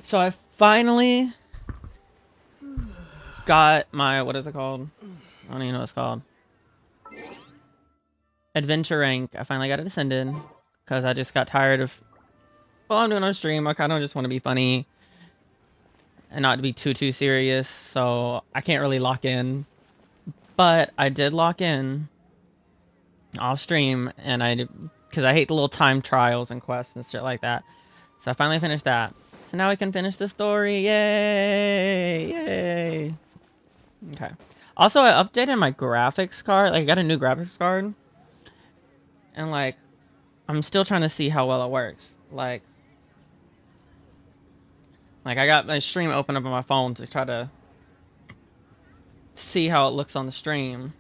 So I finally got my, what is it called? I don't even know what it's called. Adventure rank. I finally got it ascended because I just got tired of, well, I'm doing on stream. I kind of just want to be funny and not to be too serious. So I can't really lock in, but I did lock in off stream, and because I hate the little time trials and quests and shit like that. So I finally finished that. So now we can finish the story. Yay! Yay! Okay. Also, I updated my graphics card. Like, I got a new graphics card. And, like, I'm still trying to see how well it works. Like I got my stream open up on my phone to try to see how it looks on the stream.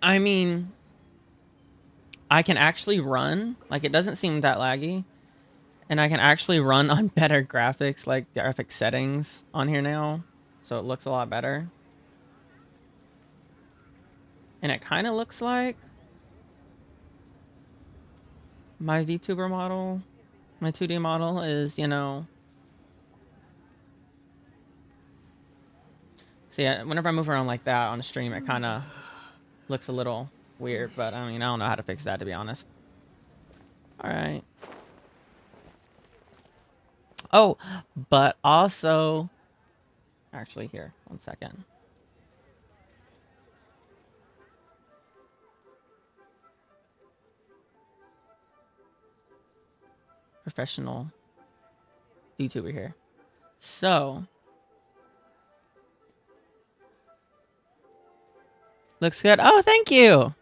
I mean, I can actually run. Like, it doesn't seem that laggy. And I can actually run on better graphics, like graphic settings on here now. So it looks a lot better. And it kind of looks like my VTuber model, my 2D model is, you know... So yeah, whenever I move around like that on the stream, it kind of looks a little weird. But, I mean, I don't know how to fix that, to be honest. Alright. Oh, but also... Actually, here. 1 second. Professional YouTuber here. So... Looks good. Oh, thank you!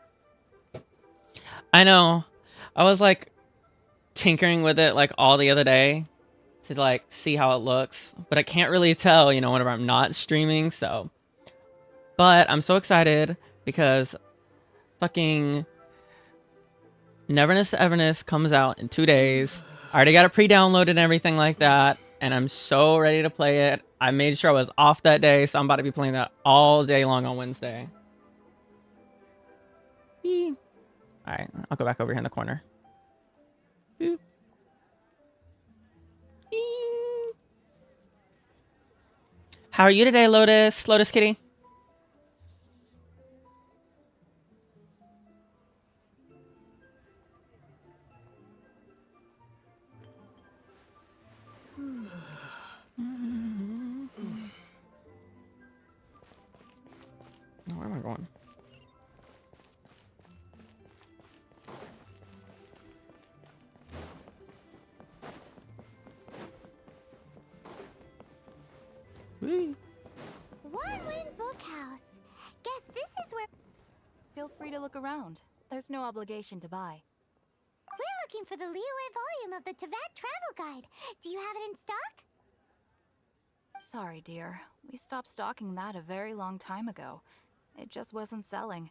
I know. I was, like, tinkering with it, like, all the other day to, like, see how it looks. But I can't really tell, you know, whenever I'm not streaming, so... But I'm so excited because fucking Neverness to Everness comes out in 2 days. I already got it pre-downloaded and everything like that, and I'm so ready to play it. I made sure I was off that day, so I'm about to be playing that all day long on Wednesday. Eee. All right, I'll go back over here in the corner. Boop. Eee. How are you today, Lotus? Lotus Kitty? Where am I going? Whee. One Bookhouse. Guess this is where... Feel free to look around. There's no obligation to buy. We're looking for the Liyue volume of the Teyvat Travel Guide. Do you have it in stock? Sorry, dear. We stopped stocking that a very long time ago. It just wasn't selling.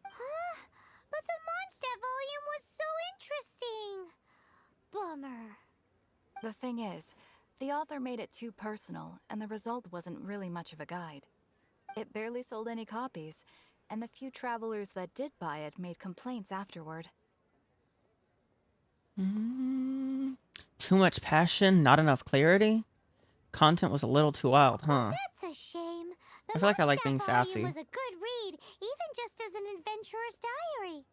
Huh? But the Mondstadt volume was so interesting. Bummer. The thing is, the author made it too personal, and the result wasn't really much of a guide. It barely sold any copies, and the few travelers that did buy it made complaints afterward. Too much passion, not enough clarity? Content was a little too wild, huh? That's a shame. I feel like I like being sassy. It was a good read, even just as an adventurer's diary.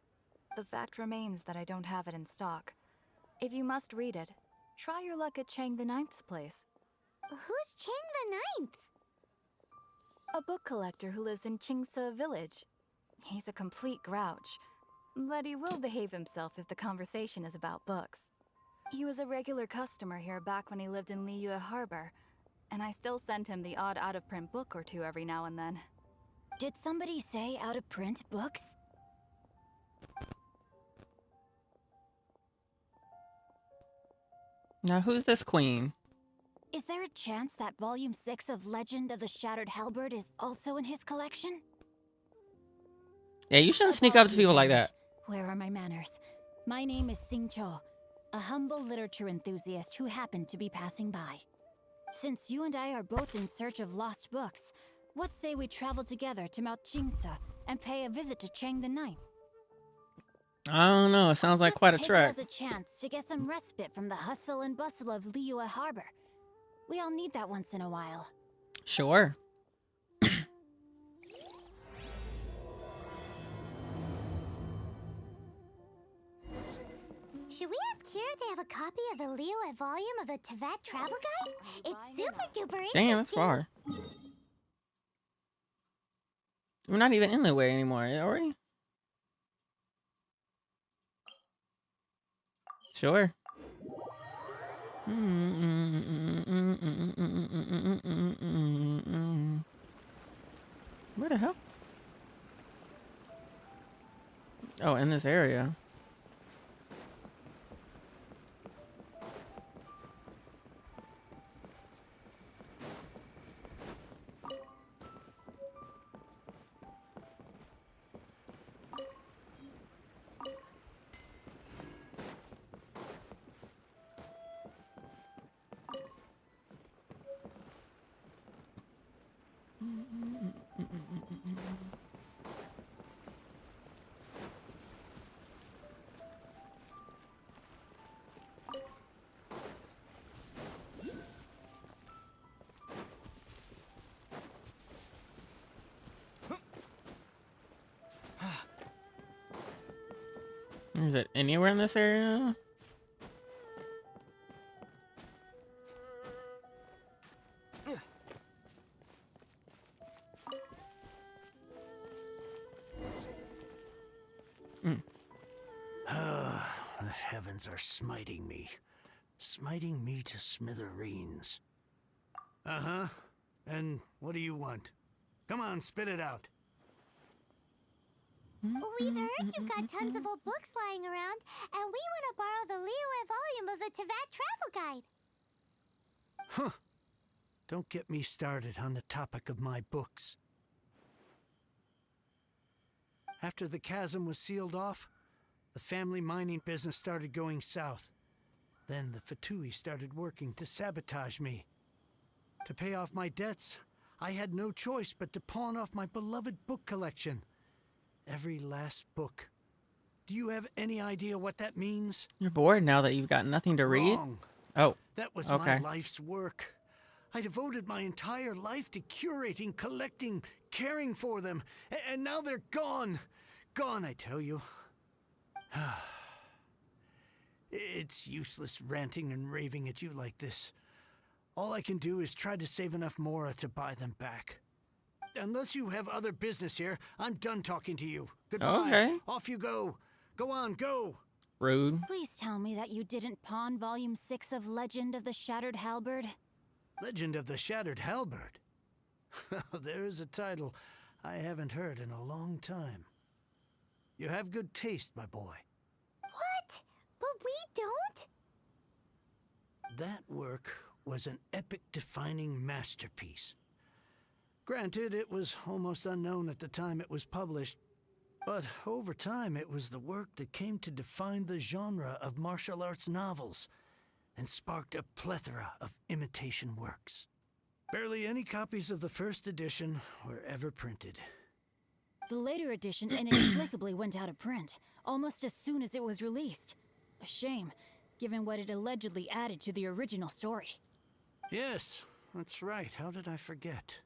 The fact remains that I don't have it in stock. If you must read it, try your luck at Chang the Ninth's place. Who's Chang the Ninth? A book collector who lives in Qingce village. He's a complete grouch, but he will behave himself if the conversation is about books. He was a regular customer here back when he lived in Liyue Harbor, and I still send him the odd out-of-print book or two every now and then. Did somebody say out-of-print books? Now, who's this queen? Is there a chance that Volume 6 of Legend of the Shattered Halberd is also in his collection? Yeah, you shouldn't sneak up to people like that. Where are my manners? My name is Sing Cho, a humble literature enthusiast who happened to be passing by. Since you and I are both in search of lost books, what say we travel together to Mount Qingce and pay a visit to Chang the Ninth? I don't know. It sounds like Just quite a take trek. it as a chance to get some respite from the hustle and bustle of Liyue Harbor. We all need that once in a while. Sure. Should we ask here if they have a copy of the Liyue volume of the Teyvat Travel Guide? It's super duper interesting. Damn, that's far. We're not even in the way anymore, are we? Sure. Where the hell? Oh, in this area. Is it anywhere in this area? The heavens are smiting me to smithereens. Uh-huh. And what do you want? Come on, spit it out. We've heard you've got tons of old books lying around, and we want to borrow the Liyue volume of the Teyvat Travel Guide. Huh. Don't get me started on the topic of my books. After the chasm was sealed off, the family mining business started going south. Then the Fatui started working to sabotage me. To pay off my debts, I had no choice but to pawn off my beloved book collection. Every last book. Do you have any idea what that means? You're bored now that you've got nothing to read? Wrong. Oh, That was okay. my life's work. I devoted my entire life to curating, collecting, caring for them. And now they're gone. Gone, I tell you. It's useless ranting and raving at you like this. All I can do is try to save enough Mora to buy them back. Unless you have other business here, I'm done talking to you. Goodbye. Okay. Off you go. Go on, go. Rude. Please tell me that you didn't pawn Volume 6 of Legend of the Shattered Halberd. Legend of the Shattered Halberd. There's a title I haven't heard in a long time. You have good taste, my boy. What? But we don't? That work was an epic-defining masterpiece. Granted, it was almost unknown at the time it was published, but over time it was the work that came to define the genre of martial arts novels and sparked a plethora of imitation works. Barely any copies of the first edition were ever printed. The later edition inexplicably went out of print, almost as soon as it was released. A shame, given what it allegedly added to the original story. Yes, that's right. How did I forget?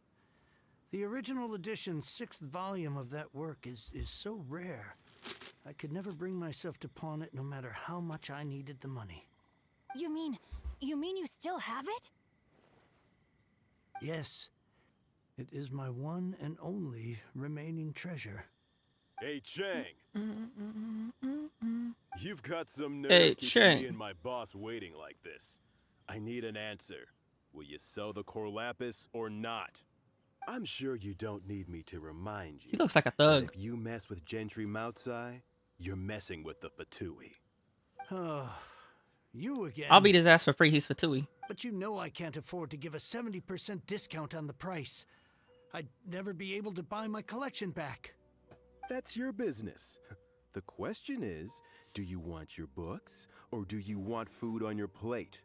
The original edition's 6th volume of that work is so rare. I could never bring myself to pawn it no matter how much I needed the money. You mean you still have it? Yes, it is my one and only remaining treasure. Hey, Chang. You've got some nerve Hey, keeping Chang. me and my boss waiting like this. I need an answer. Will you sell the core lapis or not? I'm sure you don't need me to remind you. He looks like a that thug. if you mess with Gentry Moutsai, you're messing with the Fatui. Oh, you again. I'll beat his ass for free. He's Fatui. But you know I can't afford to give a 70% discount on the price. I'd never be able to buy my collection back. That's your business. The question is, do you want your books, or do you want food on your plate?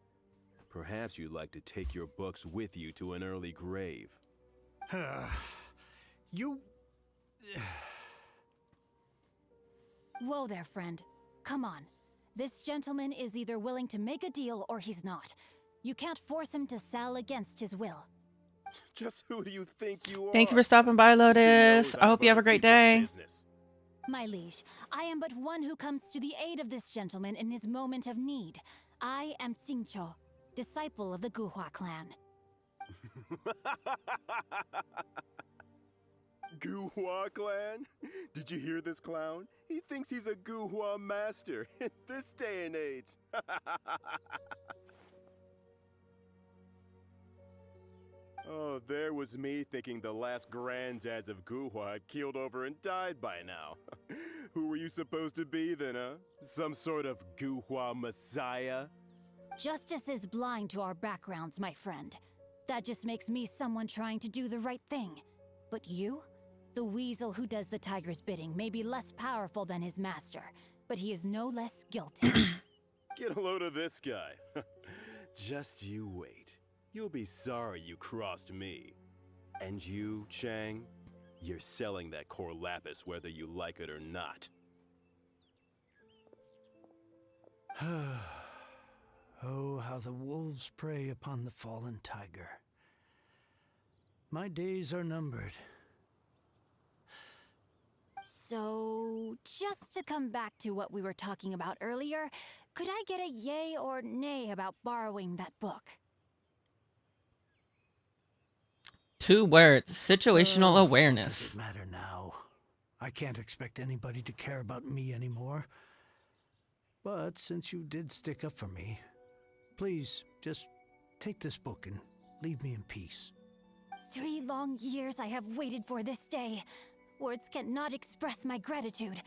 Perhaps you'd like to take your books with you to an early grave. You... Whoa there, friend. Come on. This gentleman is either willing to make a deal or he's not. You can't force him to sell against his will. Just who do you think you are? Thank you for stopping by, Keep your Lotus. nose I out hope of you have a other great people's day. business. My liege, I am but one who comes to the aid of this gentleman in his moment of need. I am Xingqiu, disciple of the Guhua clan. Guhua clan? Did you hear this clown? He thinks he's a Guhua master in this day and age. Oh, there was me thinking the last granddads of Guhua had keeled over and died by now. Who were you supposed to be then, huh? Some sort of Guhua messiah? Justice is blind to our backgrounds, my friend. That just makes me someone trying to do the right thing. But you? The weasel who does the tiger's bidding may be less powerful than his master, but he is no less guilty. Get a load of this guy. Just you wait. You'll be sorry you crossed me. And you, Chang, you're selling that core lapis whether you like it or not. Oh, how the wolves prey upon the fallen tiger. My days are numbered. So, just to come back to what we were talking about earlier, could I get a yay or nay about borrowing that book? 2 words. Situational Does awareness. it matter now? I can't expect anybody to care about me anymore. But since you did stick up for me, please just take this book and leave me in peace. 3 long years I have waited for this day. Words cannot express my gratitude.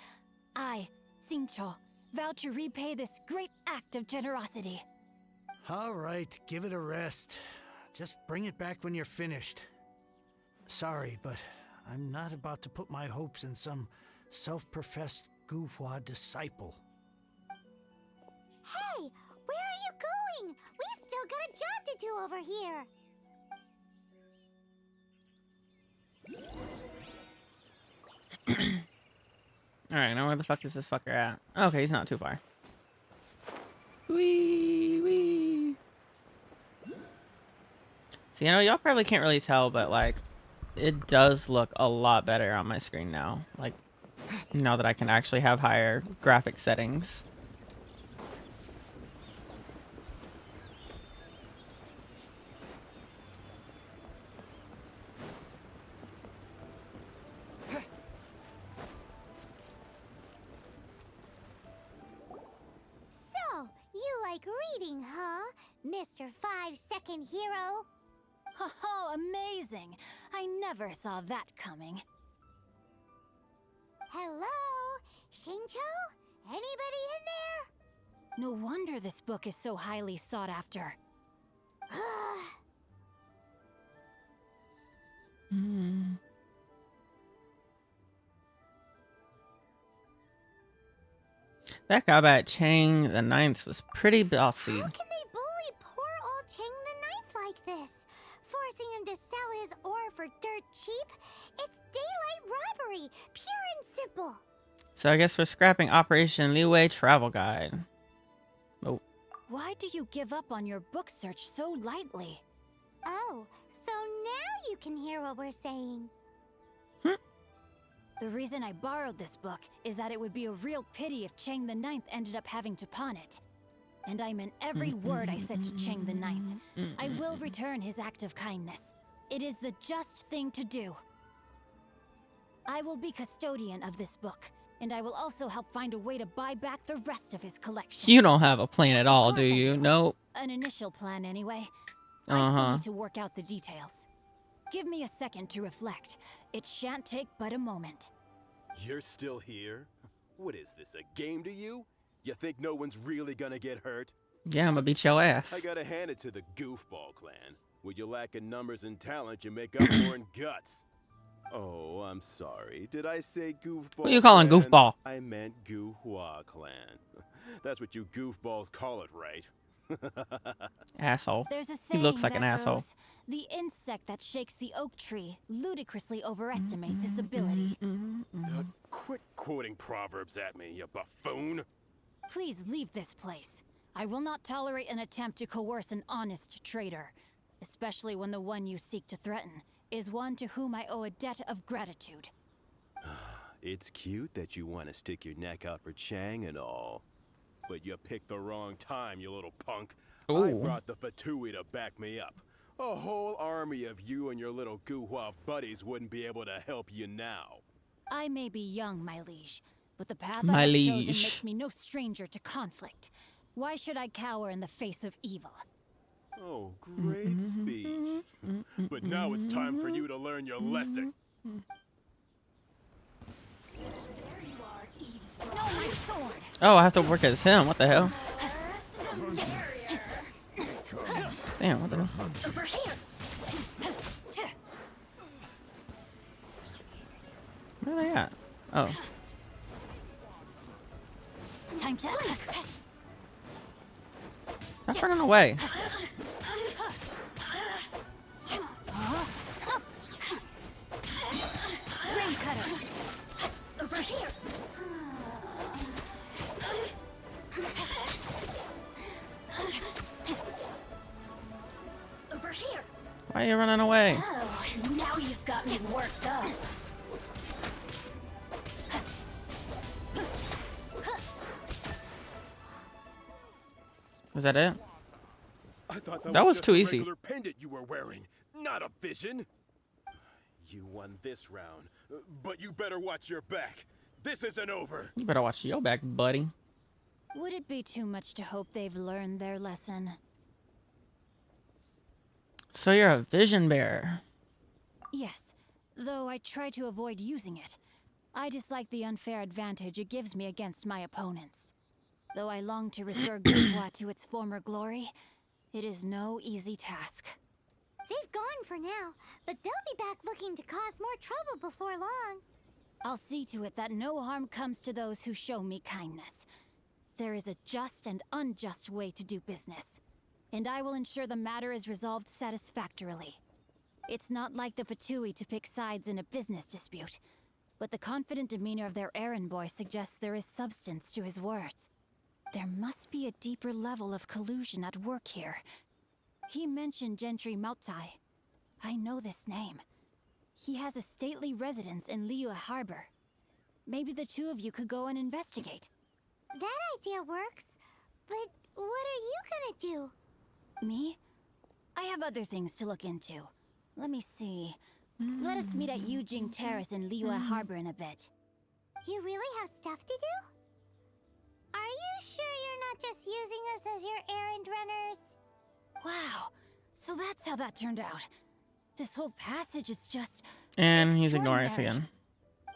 I, Xingqiu, vow to repay this great act of generosity. All right, give it a rest. Just bring it back when you're finished. Sorry, but I'm not about to put my hopes in some self-professed Guhua disciple. Hey, where are you going? We've still got a job to do over here. Alright, now where the fuck is this fucker at? Okay, he's not too far. Wee wee. See, I know y'all probably can't really tell, but like, it does look a lot better on my screen now. Like, now that I can actually have higher graphic settings. So, you like reading, huh, Mr. 5-second hero? Oh, amazing! I never saw that coming. Hello? Xingqiu? Anybody in No wonder this book is so highly sought after. there? Hmm. That guy at Chang the Ninth was pretty bossy. How can they bully poor old Chang the Ninth like this? Forcing him to sell his ore for dirt cheap? It's daylight robbery, pure and simple. So I guess we're scrapping Operation Liwei Travel Guide. Oh, Why do you give up on your book search so lightly? Oh, so now you can hear what we're saying. The reason I borrowed this book is that it would be a real pity if Chang the Ninth ended up having to pawn it. And I meant every word I said to Chang the Ninth. I will return his act of kindness. It is the just thing to do. I will be custodian of this book, and I will also help find a way to buy back the rest of his collection. you don't have a plan at all, Of do course I you? do. Nope. An initial plan, anyway. I still need to work out the details. Give me a second to reflect. It shan't take but a moment. You're still here? What is this, a game to you? You think no one's really gonna get hurt? Yeah, I'm gonna beat your ass. I gotta hand it to the Goofball clan. With you lack in numbers and talent, you make up more in guts. Oh, I'm sorry. Did I say Goofball? What are you calling clan? Goofball? I meant Guhua clan. That's what you goofballs call it, right? Asshole. There's a He saying looks like an that asshole. goes, the insect that shakes the oak tree ludicrously overestimates its ability. Quit quoting proverbs at me, you buffoon. Please leave this place. I will not tolerate an attempt to coerce an honest trader, especially when the one you seek to threaten is one to whom I owe a debt of gratitude. It's cute that you want to stick your neck out for Chang and all. But you picked the wrong time, you little punk. I Ooh. brought the Fatui to back me up. A whole army of you and your little Guhua buddies wouldn't be able to help you now. I may be young, my liege, but the path My I have liege. chosen makes me no stranger to conflict. Why should I cower in the face of evil? Oh, great speech. But now it's time for you to learn your lesson. No, my sword! Oh, I have to work as him. What the hell? Damn, what the hell? Over here! Where are they at? Oh. Time to Stop running away. Rain cutter! Over here! Over here! Why are you running away? Oh, now you've got me worked up. Was that it? I thought That was just too a easy. regular pendant you were wearing, not a vision. You won this round, but you better watch your back. This isn't over. You better watch your back, buddy. Would it be too much to hope they've learned their lesson? So you're a vision bearer. Yes, though I try to avoid using it. I dislike the unfair advantage it gives me against my opponents. Though I long to restore Guhua to its former glory, it is no easy task. They've gone for now, but they'll be back looking to cause more trouble before long. I'll see to it that no harm comes to those who show me kindness. There is a just and unjust way to do business, and I will ensure the matter is resolved satisfactorily. It's not like the Fatui to pick sides in a business dispute, but the confident demeanor of their errand boy suggests there is substance to his words. There must be a deeper level of collusion at work here. He mentioned Gentry Maotai. I know this name. He has a stately residence in Liyue Harbor. Maybe the two of you could go and investigate. That idea works, but what are you gonna do? Me? I have other things to look into. Let me see. Let us meet at Yujing Terrace in Liyue Harbor in a bit. You really have stuff to do? Are you sure you're not just using us as your errand runners? Wow, so that's how that turned out. This whole passage is just... And he's ignoring us extraordinary. again.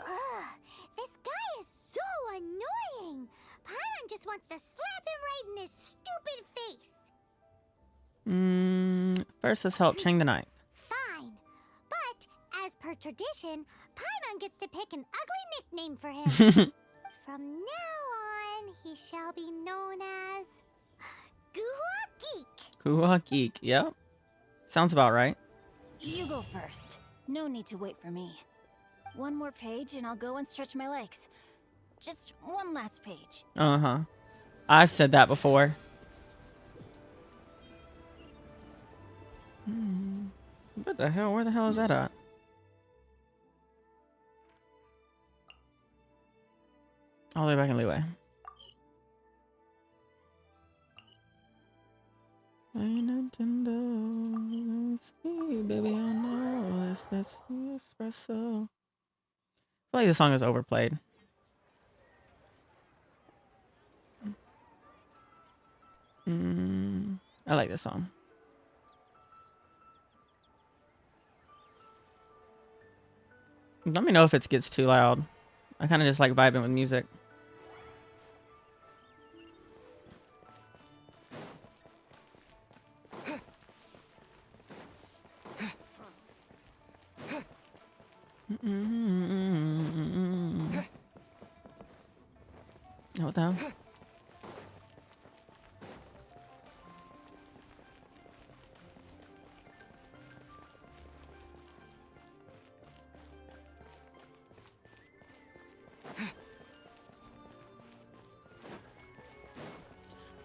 Ugh, this guy is so annoying. Paimon just wants to slap him right in his stupid face. First, let's help Chang the Ninth. Fine, but as per tradition, Paimon gets to pick an ugly nickname for him. From now on, he shall be known as Guhua Geek. Kuha Geek. Yep. Sounds about right. You go first. No need to wait for me. One more page and I'll go and stretch my legs. Just one last page. Uh-huh. I've said that before. What the hell? Where the hell is that at? All the way back in Leeway. Hey, Nintendo. See, baby, I know that's the espresso. I feel like the song is overplayed. I like this song. Let me know if it gets too loud. I kind of just like vibing with music. What the hell?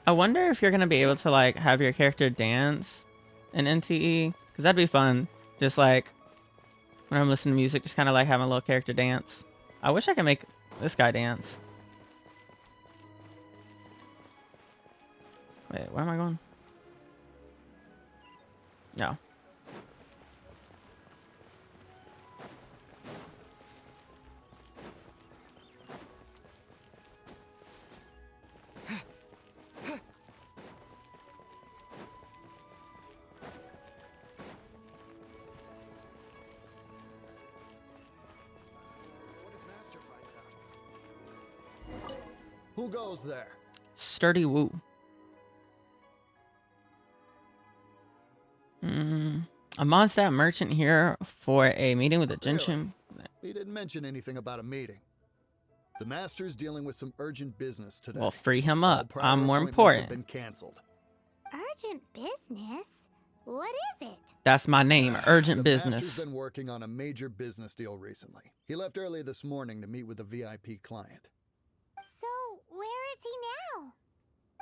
I wonder if you're gonna be able to like have your character dance in NTE, because that'd be fun. Just like when I'm listening to music, just kind of like having a little character dance. I wish I could make this guy dance. Wait, where am I going? No. Who goes there? Sturdy Woo. A Mondstadt merchant here for a meeting with the Genshin. He didn't mention anything about a meeting. The master's dealing with some urgent business today. Well, free him All up. prior I'm more appointments have important. been canceled. Urgent business? What is it? That's my name. Urgent The business. master's been working on a major business deal recently. He left early this morning to meet with a VIP client. So, where is he now?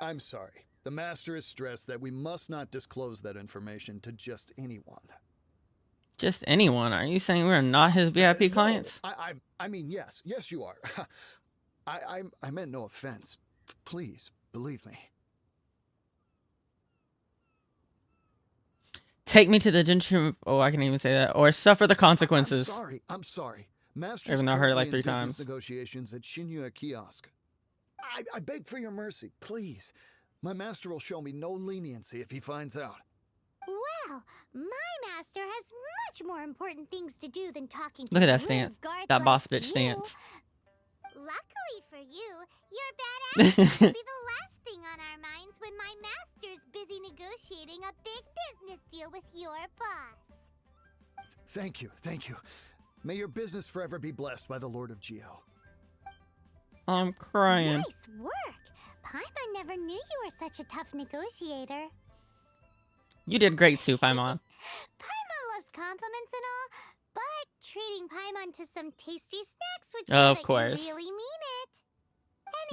I'm sorry. The master is stressed that we must not disclose that information to just anyone. Just anyone. Are you saying we're not his VIP No, clients? I mean, yes. Yes, you are. I meant no offense. Please, believe me. Take me to the Genshin. Oh, I can't even say that. Or suffer the consequences. I'm sorry. Master's Even though I heard it like currently 3 in business times. negotiations at Shinya Kiosk. I beg for your mercy, please. My master will show me no leniency if he finds out. Well, my master has much more important things to do than talking to Look at that rude stance. guards That like boss bitch you. stance. Luckily for you, your bad attitude will be the last thing on our minds when my master's busy negotiating a big business deal with your boss. Thank you. May your business forever be blessed by the Lord of Geo. I'm crying. Nice work. Paimon never knew you were such a tough negotiator. You did great too, Paimon. Paimon loves compliments and all, but treating Paimon to some tasty snacks would show Of that course. you really mean it.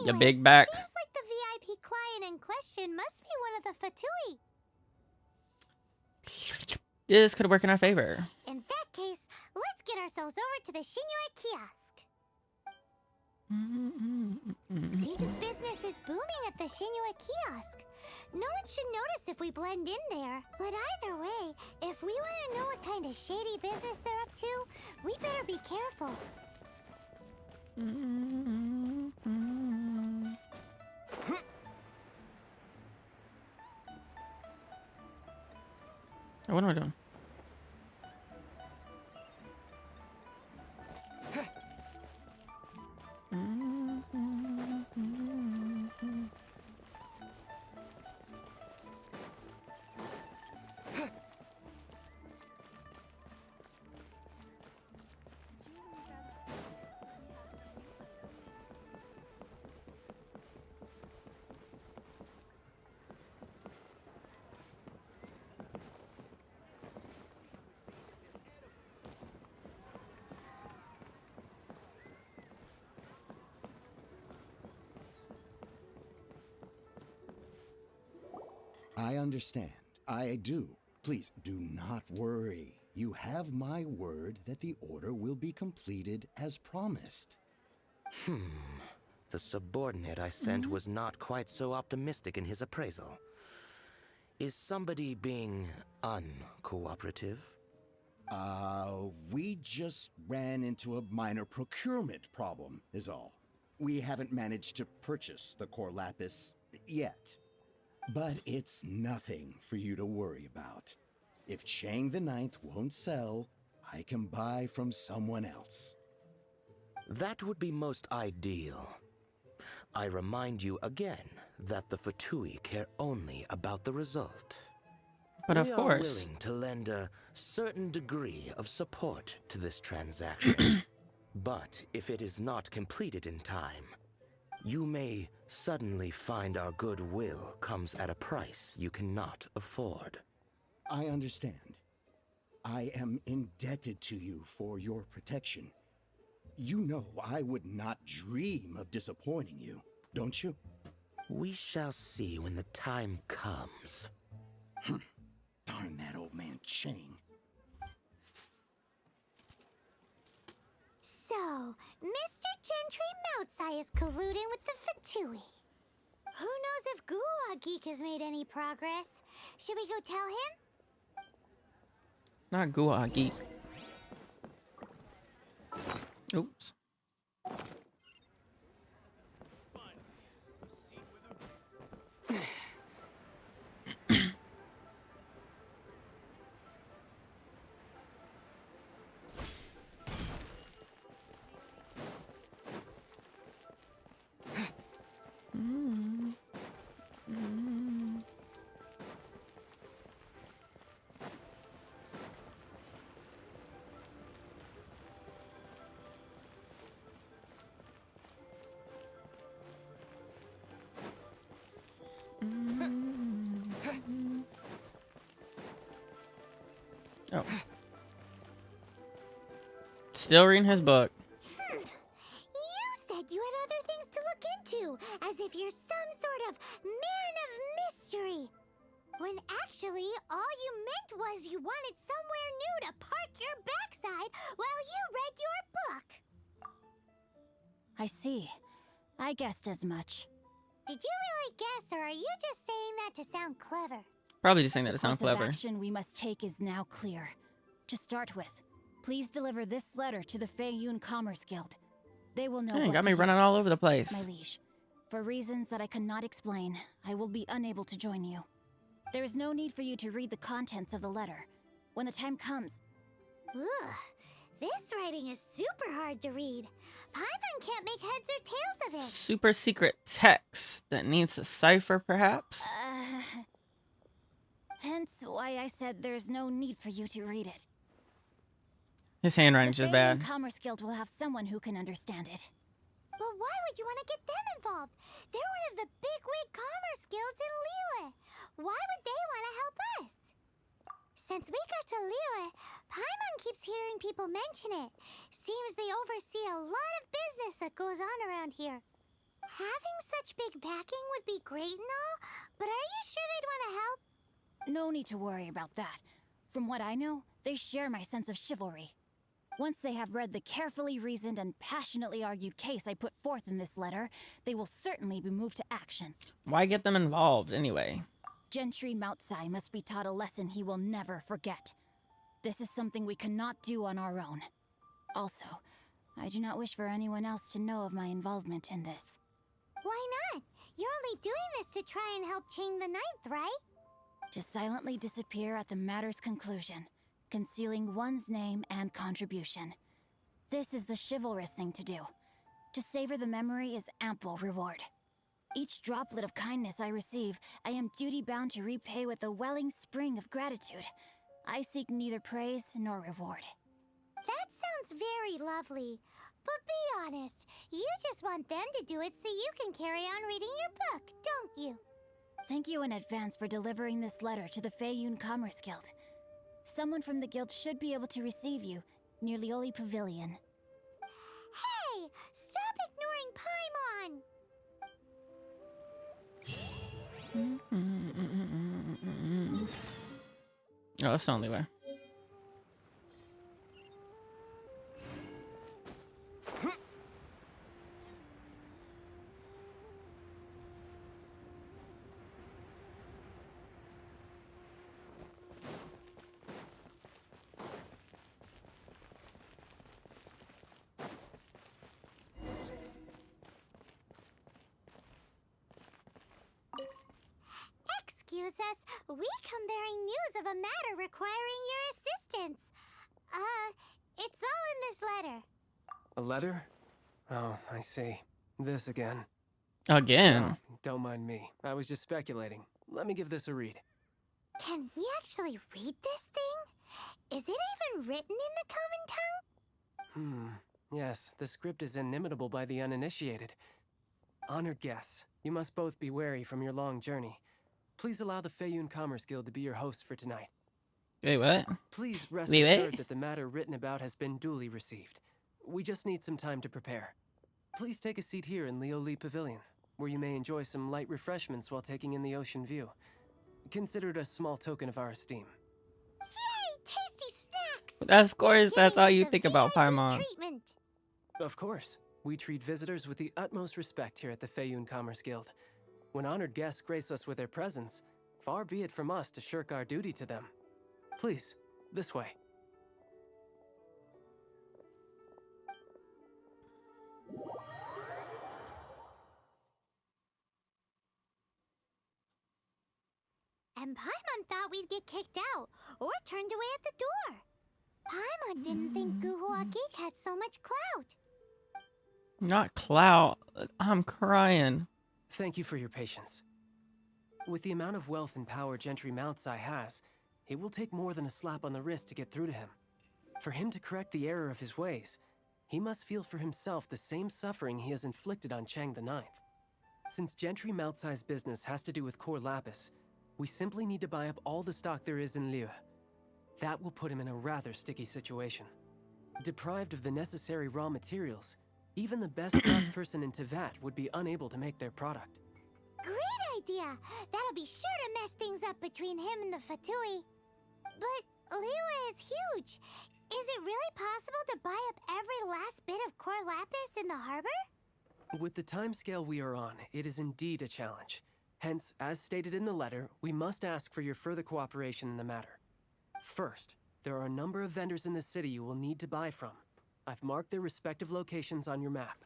Your Anyway, big back. seems like the VIP client in question must be one of the Fatui. This could work in our favor. In that case, let's get ourselves over to the Shinue kiosk. Seems business is booming at the Shinue kiosk. No one should notice if we blend in there. But either way, if we want to know what kind of shady business they're up to, we better be careful. What am I doing? I understand. I do. Please do not worry. You have my word that the order will be completed as promised. The subordinate I sent was not quite so optimistic in his appraisal. Is somebody being uncooperative? We just ran into a minor procurement problem, is all. We haven't managed to purchase the core lapis yet. But it's nothing for you to worry about. If Chang the Ninth won't sell, I can buy from someone else. That would be most ideal. I remind you again that the Fatui care only about the result. But of We are course. willing to lend a certain degree of support to this transaction. But if it is not completed in time, you may suddenly find our goodwill comes at a price you cannot afford. I understand. I am indebted to you for your protection. You know I would not dream of disappointing you, don't you? We shall see when the time comes. Darn that old man Chang. So, Mr. Gentry Moutsai is colluding with the Fatui. Who knows if Gua Geek has made any progress? Should we go tell him? Not Gua Geek. Oops. Oh. Still reading his book. You said you had other things to look into, as if you're some sort of man of mystery. When actually, all you meant was you wanted somewhere new to park your backside while you read your book. I see. I guessed as much. Did you really guess, or are you just saying that to sound clever? Probably just saying that The to sound course of clever. action we must take is now clear. To start with, please deliver this letter to the Feiyun Commerce Guild. They will know Dang, what got to me do. running all over the place. My liege, for reasons that I cannot explain, I will be unable to join you. There is no need for you to read the contents of the letter. When the time comes, Ugh, this writing is super hard to read. Paimon can't make heads or tails of it. Super secret text that needs a cipher, perhaps? hence why I said there's no need for you to read it. His The handwriting's just Feiyun bad. Commerce Guild will have someone who can understand it. But why would you want to get them involved? They're one of the bigwig commerce guilds in Liyue. Why would they want to help us? Since we got to Liyue, Paimon keeps hearing people mention it. Seems they oversee a lot of business that goes on around here. Having such big backing would be great and all, but are you sure they'd want to help? No need to worry about that. From what I know, they share my sense of chivalry. Once they have read the carefully reasoned and passionately argued case I put forth in this letter, they will certainly be moved to action. Why get them involved, anyway? Gentry Moutsai must be taught a lesson he will never forget. This is something we cannot do on our own. Also, I do not wish for anyone else to know of my involvement in this. Why not? You're only doing this to try and help Chang the Ninth, right? To silently disappear at the matter's conclusion, concealing one's name and contribution. This is the chivalrous thing to do. To savor the memory is ample reward. Each droplet of kindness I receive, I am duty-bound to repay with a welling spring of gratitude. I seek neither praise nor reward. That sounds very lovely. But be honest, you just want them to do it so you can carry on reading your book, don't you? Thank you in advance for delivering this letter to the Feiyun Commerce Guild. Someone from the guild should be able to receive you near Lioli Pavilion. Hey! Stop ignoring Paimon! Oh, that's the only way. Excuse us, we come bearing news of a matter requiring your assistance. It's all in this letter. A letter? Oh, I see. This again. Again. Oh, don't mind me. I was just speculating. Let me give this a read. Can we actually read this thing? Is it even written in the common tongue? Yes, the script is inimitable by the uninitiated. Honored guests, you must both be wary from your long journey. Please allow the Feiyun Commerce Guild to be your host for tonight. Wait, what? Please rest Wait, assured what? that the matter written about has been duly received. We just need some time to prepare. Please take a seat here in Lioli Pavilion. where you may enjoy some light refreshments while taking in the ocean view. Consider it a small token of our esteem. Yay! Tasty snacks! Of course, that's Giving all us you the think about VIP Paimon. treatment. Of course, we treat visitors with the utmost respect here at the Feiyun Commerce Guild. When honored guests grace us with their presence, far be it from us to shirk our duty to them. Please, this way. And Paimon thought we'd get kicked out or turned away at the door. Paimon didn't think Guhua Geek had so much clout. Not clout. I'm crying. Thank you for your patience. With the amount of wealth and power Gentry Moutsai has, it will take more than a slap on the wrist to get through to him. For him to correct the error of his ways, he must feel for himself the same suffering he has inflicted on Chang the Ninth. Since Gentry Moutsai's business has to do with core lapis, we simply need to buy up all the stock there is in Liyue. That will put him in a rather sticky situation. Deprived of the necessary raw materials, even the best craftsperson in Tevat would be unable to make their product. Great idea! That'll be sure to mess things up between him and the Fatui. But Liyue is huge. Is it really possible to buy up every last bit of core lapis in the harbor? With the timescale we are on, it is indeed a challenge. Hence, as stated in the letter, we must ask for your further cooperation in the matter. First, there are a number of vendors in the city you will need to buy from. I've marked their respective locations on your map.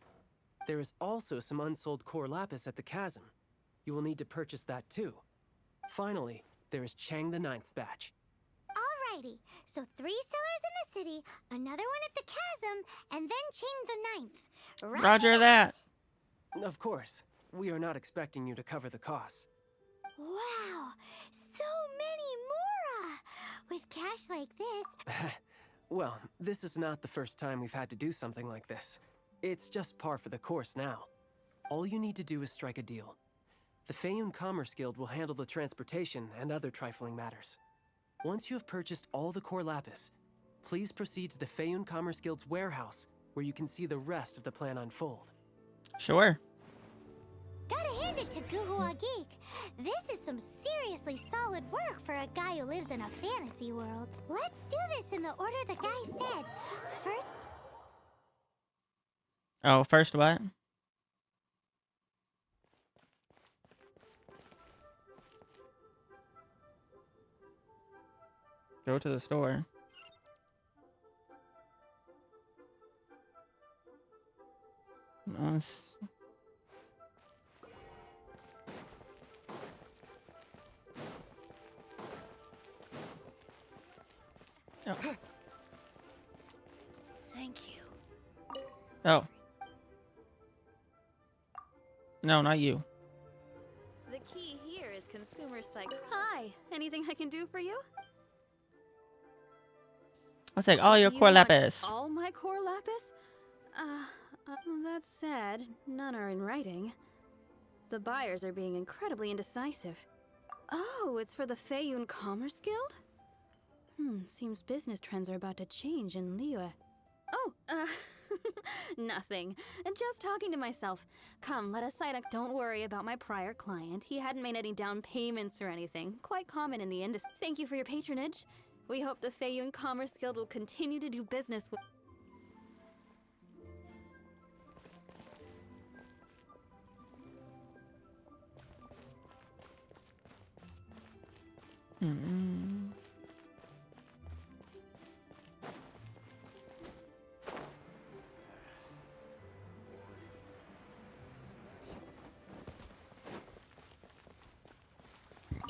There is also some unsold core lapis at the chasm. You will need to purchase that too. Finally, there is Chang the Ninth's batch. Alrighty, so 3 sellers in the city, another one at the chasm, and then Chang the Ninth. Roger that. Of course, we are not expecting you to cover the costs. Wow, so many mora! With cash like this. Well, this is not the first time we've had to do something like this. It's just par for the course now. All you need to do is strike a deal. The Feiyun Commerce Guild will handle the transportation and other trifling matters. Once you have purchased all the core lapis, please proceed to the Feiyun Commerce Guild's warehouse, where you can see the rest of the plan unfold. Sure. Gotta hand it to Guhua Geek. This is some seriously solid work for a guy who lives in a fantasy world. Let's do this in the order the guy said. First, Oh, first what? Go to the store. Nice. Oh. Thank you. Oh. No, not you. The key here is consumer psych. Hi, anything I can do for you? I'll take all your Do you core want lapis. All my core lapis? That's sad. None are in writing. The buyers are being incredibly indecisive. Oh, it's for the Feiyun Commerce Guild? Seems business trends are about to change in Liyue. Oh, nothing. Just talking to myself. Come, let us sign up. Don't worry about my prior client. He hadn't made any down payments or anything. Quite common in the industry. Thank you for your patronage. We hope the Feiyun Commerce Guild will continue to do business with...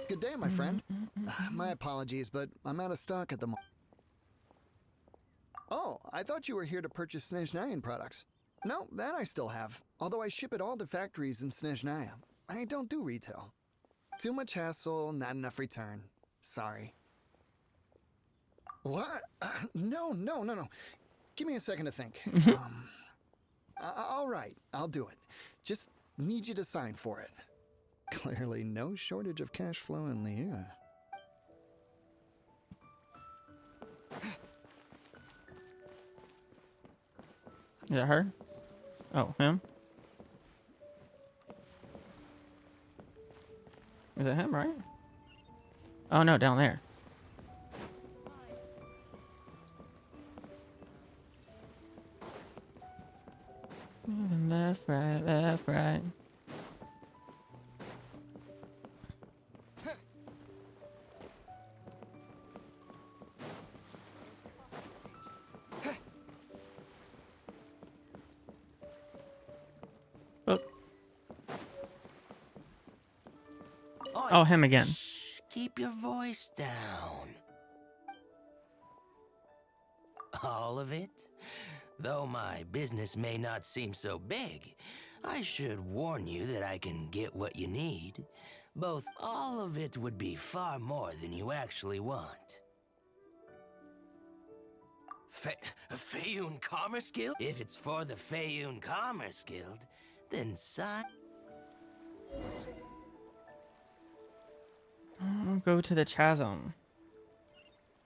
Good day, my friend. My apologies, but I'm out of stock at the moment. Oh, I thought you were here to purchase Snezhnayan products. No, that I still have, although I ship it all to factories in Snezhnaya. I don't do retail. Too much hassle, not enough return. Sorry. What? No. Give me a second to think. All right, I'll do it. Just need you to sign for it. Clearly no shortage of cash flow in Liyue. Is that her? Oh, him? Is it him, right? Oh no, down there. Left, right, left, right. Oh, him again. Shh, keep your voice down. All of it? Though my business may not seem so big, I should warn you that I can get what you need. Both all of it would be far more than you actually want. Feyun Commerce Guild? If it's for the Feyun Commerce Guild, then sign. Go to the chasm.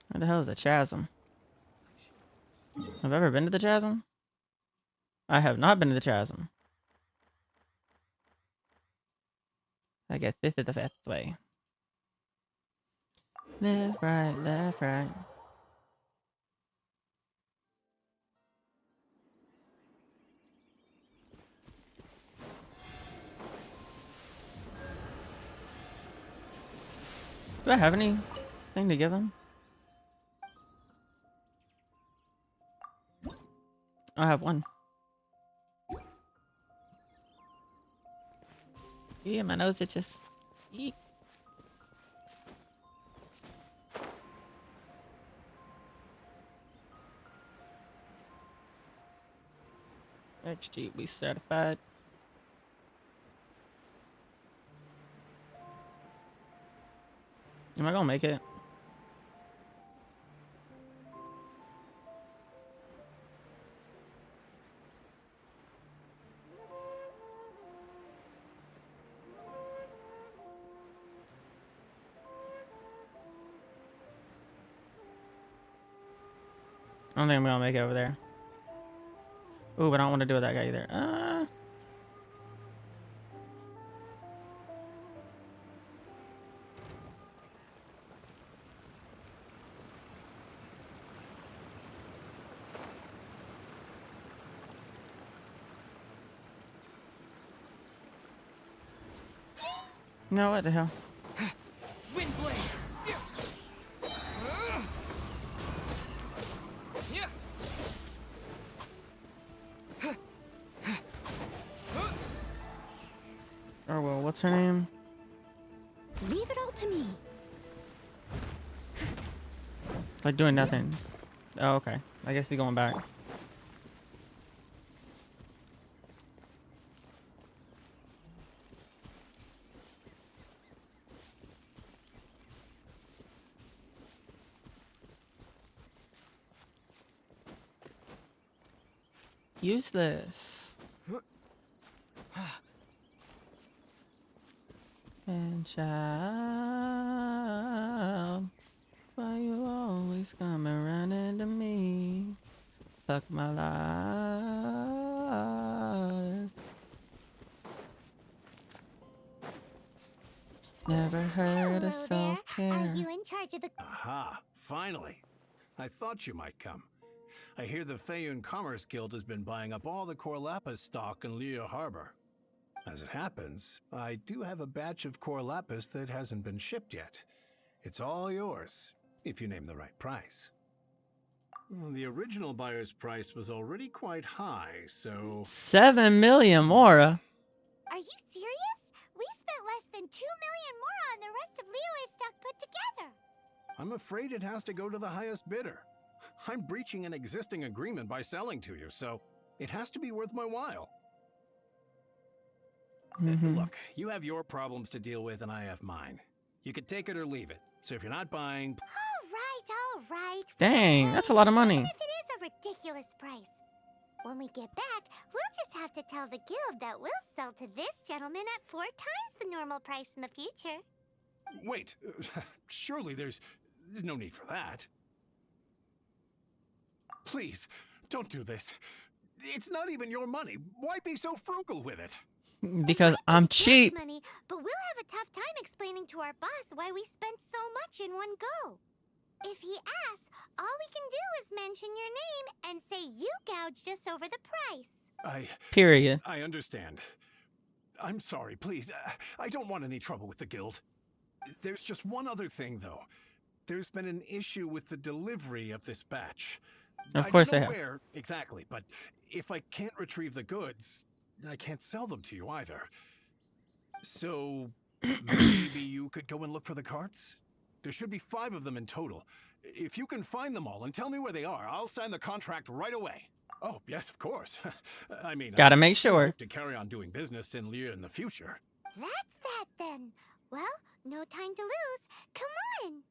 Where the hell is the chasm? Have I ever been to the chasm? I have not been to the chasm. I guess this is the fast way. Left, right, left, right. Do I have anything to give him? I have one. Yeah, my nose itches. Eek. XG, we certified. Am I gonna make it? I don't think I'm gonna make it over there. Ooh, but I don't want to deal with that guy either. No, what the hell? Windblade! Oh well, what's her name? Leave it all to me. Like doing nothing. Oh, okay. I guess he's going back. Useless. And child, why you always coming running to me? Fuck my life. Never heard of Hello there. self-care. Are you in charge of the... Aha, finally. I thought you might come. I hear the Feyun Commerce Guild has been buying up all the Core Lapis stock in Leo Harbor. As it happens, I do have a batch of Core Lapis that hasn't been shipped yet. It's all yours, if you name the right price. The original buyer's price was already quite high, so... 7 million, Mora. Are you serious? We spent less than 2 million more on the rest of Leo's stock put together. I'm afraid it has to go to the highest bidder. I'm breaching an existing agreement by selling to you, so it has to be worth my while. Look, you have your problems to deal with and I have mine. You could take it or leave it. So if you're not buying... All right. Dang, that's a lot of money. Even if it is a ridiculous price. When we get back, we'll just have to tell the guild that we'll sell to this gentleman at 4 times the normal price in the future. Wait, surely there's no need for that. Please, don't do this. It's not even your money. Why be so frugal with it? Because I'm cheap. Money, but we'll have a tough time explaining to our boss why we spent so much in one go. If he asks, all we can do is mention your name and say you gouged us over the price. Period. I understand. I'm sorry, please. I don't want any trouble with the guild. There's just one other thing, though. There's been an issue with the delivery of this batch. Of course I they don't know have. where exactly, but if I can't retrieve the goods, I can't sell them to you either. So maybe you could go and look for the carts? There should be 5 of them in total. If you can find them all and tell me where they are, I'll sign the contract right away. Oh, yes, of course. I mean, Gotta I make sure. hope to carry on doing business in Liu in the future. That's that then. Well, no time to lose. Come on.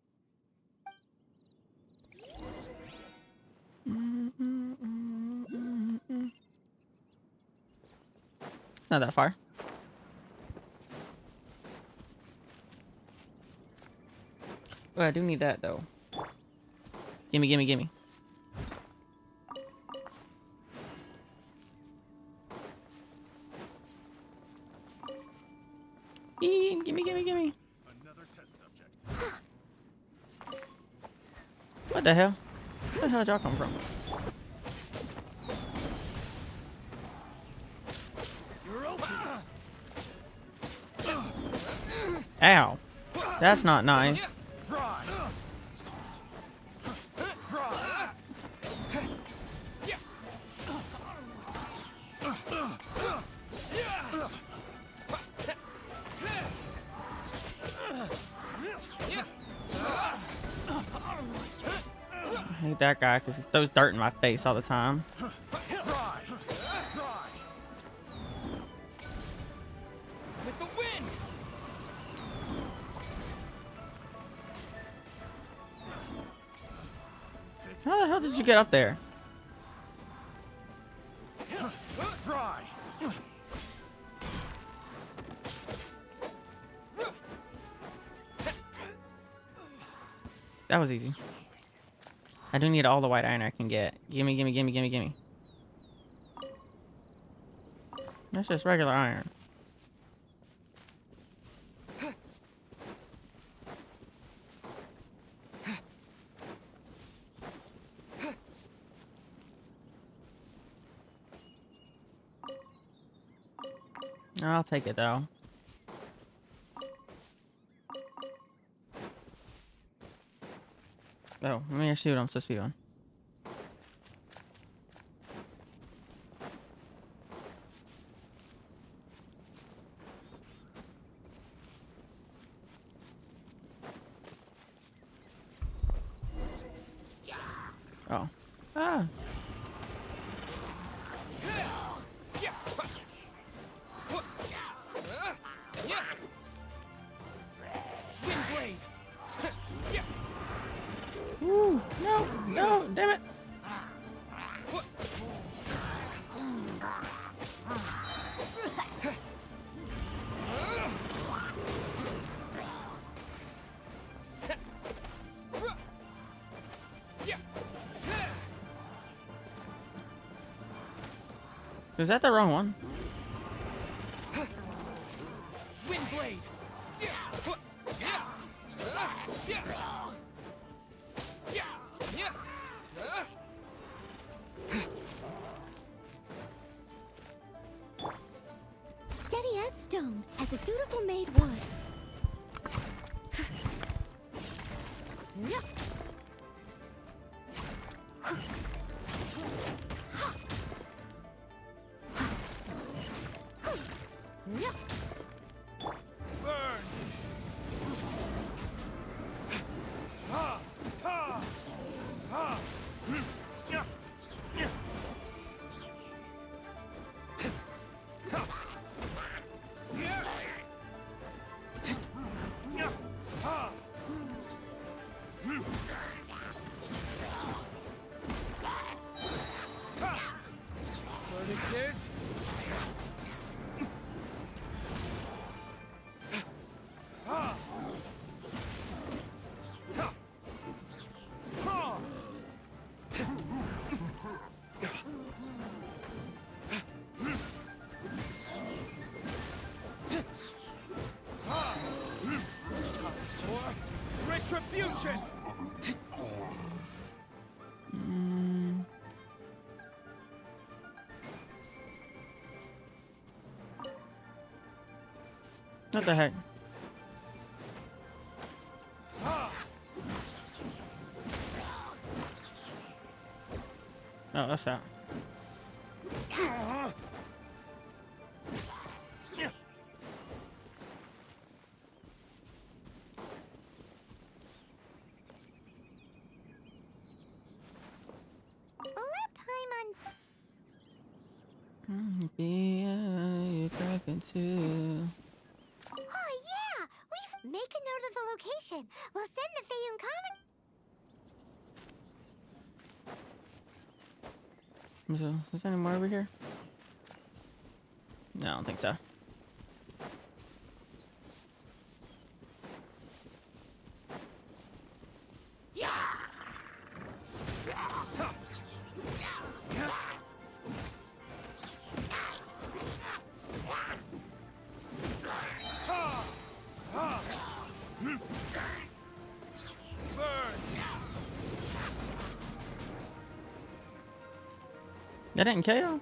It's not that far. Oh, I do need that though. Gimme, gimme, gimme. Gimme, gimme, gimme. Another test subject. What the hell? Where the hell did y'all come from? Ow. That's not nice. I hate that guy because he throws dirt in my face all the time. With the wind. How the hell did you get up there? That was easy. I do need all the white iron I can get. Gimme, gimme, gimme, gimme, gimme. That's just regular iron. I'll take it though. Oh, let me see what I'm supposed to be doing. Oh. Ah. Ooh, no, no, damn it. Is that the wrong one? Windblade. Steady as stone, as a dutiful maid would. Genshin! What the heck? Oh, that's that. Let Paimon's Be you talking to? Oh yeah! We've make a note of the location. We'll send the Feiyun comic. So, is there any more over here? No, I don't think so. That didn't kill.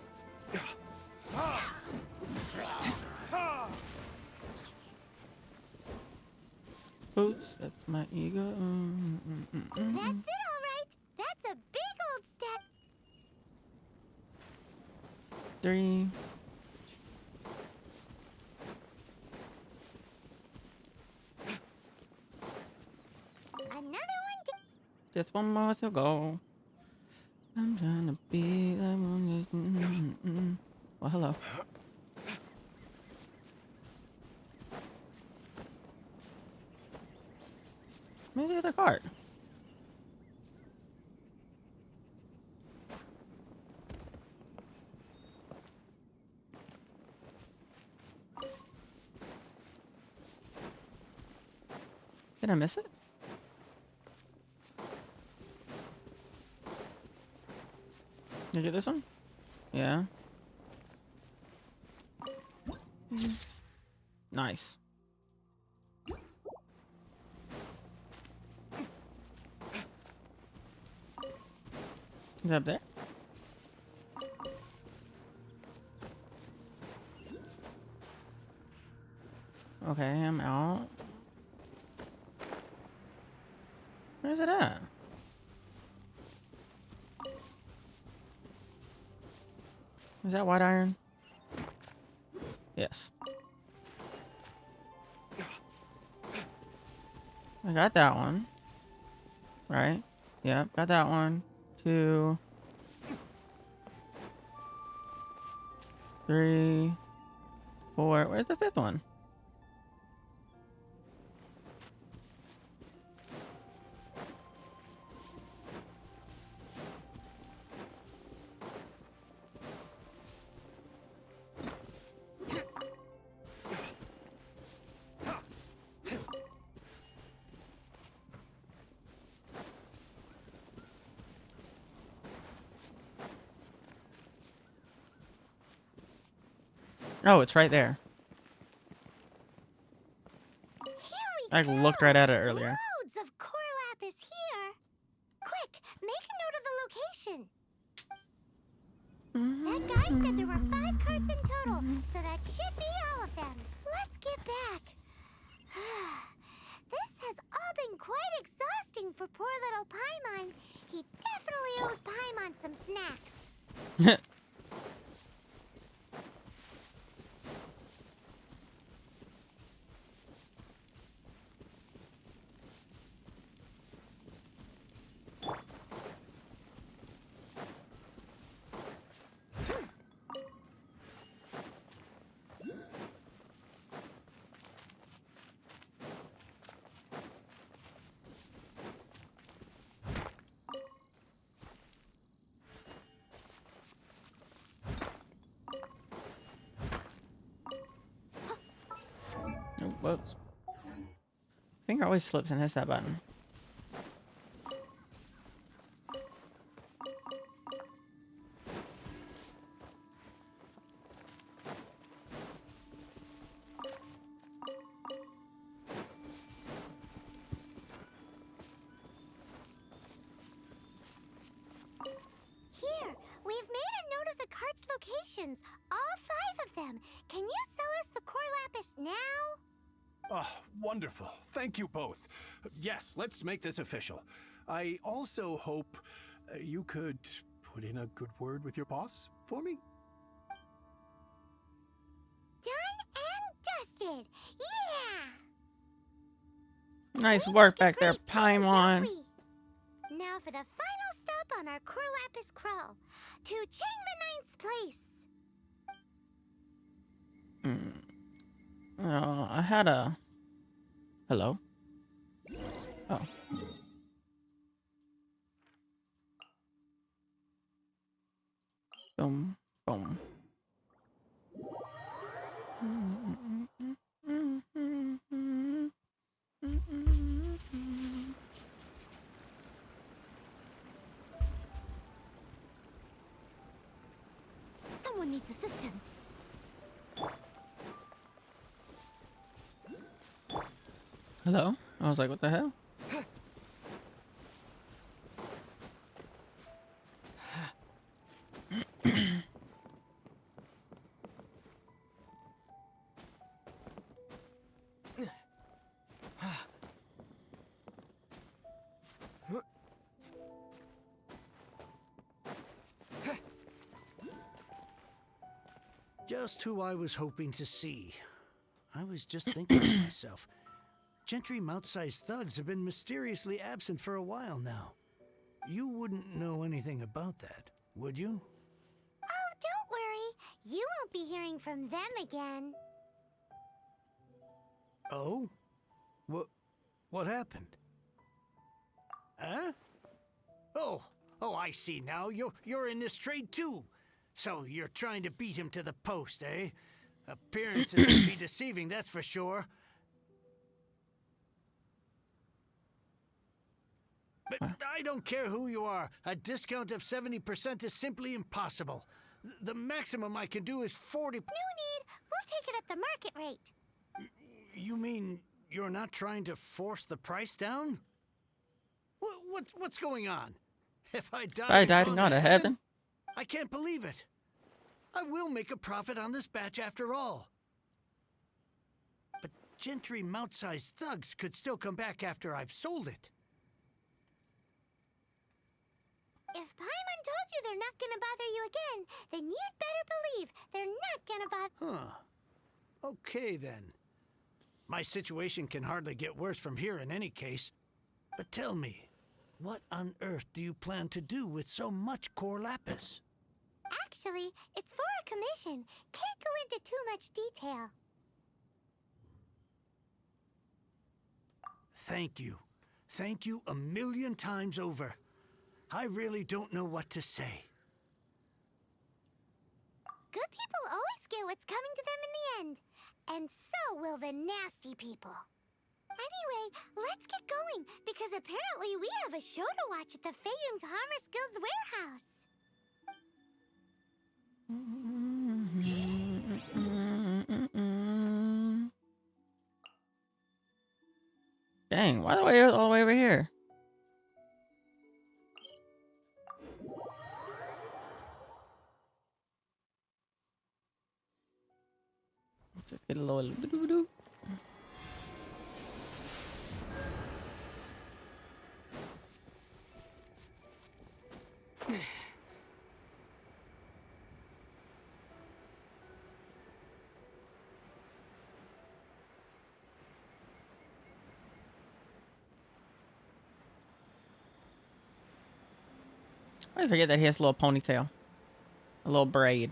Boots, that's my ego. That's it, all right. That's a big old step. 3. Another one. Just one more to go. I'm trying to be that one. Well, hello. Where's the other card? Did I miss it? Did you get this one? Yeah. Nice. Is that up there? Okay, I'm out. Where's it at? Is that white iron? Yes. I got that one. Right? Yep, got that one. 2, 3, 4. Where's the 5th one? Oh, it's right there. I looked right at it earlier. Loads of core lapis here. Quick, make a note of the location. That guy said there were 5 carts in total, so that should be all of them. Let's get back. This has all been quite exhausting for poor little Paimon. He definitely owes Paimon some snacks. Oh, whoops. Finger always slips and hits that button. potions, all 5 of them. Can you sell us the core lapis now? Oh, wonderful. Thank you both. Yes, let's make this official. I also hope you could put in a good word with your boss for me. Done and dusted. Yeah! Nice We work did a back there, great team, didn't Paimon. we? Now for the final stop on our core lapis crawl to Chang the Ninth's place. I had a... Hello? Oh. Boom. Boom. Someone needs assistance. Hello? I was like, what the hell? Just who I was hoping to see. I was just thinking to myself, Gentry mount-sized thugs have been mysteriously absent for a while now. You wouldn't know anything about that, would you? Oh, don't worry. You won't be hearing from them again. Oh? What happened? Huh? Oh, I see now. You're in this trade too. So you're trying to beat him to the post, eh? Appearances can be deceiving, that's for sure. But I don't care who you are. A discount of 70% is simply impossible. The maximum I can do is 40. No need. We'll take it at the market rate. You mean you're not trying to force the price down? What's going on? If I die and gone to heaven? I can't believe it. I will make a profit on this batch after all. But Gentry mount-sized thugs could still come back after I've sold it. If Paimon told you they're not gonna bother you again, then you'd better believe they're not gonna bother. Huh. Okay then. My situation can hardly get worse from here in any case. But tell me, what on earth do you plan to do with so much core lapis? Actually, it's for a commission. Can't go into too much detail. Thank you. Thank you a million times over. I really don't know what to say. Good people always get what's coming to them in the end. And so will the nasty people. Anyway, let's get going, because apparently we have a show to watch at the Feiyun Commerce Guild's warehouse. Dang, why are we all the way over here? Let's get a little doo-doo-doo. I forget that he has a little ponytail. A little braid.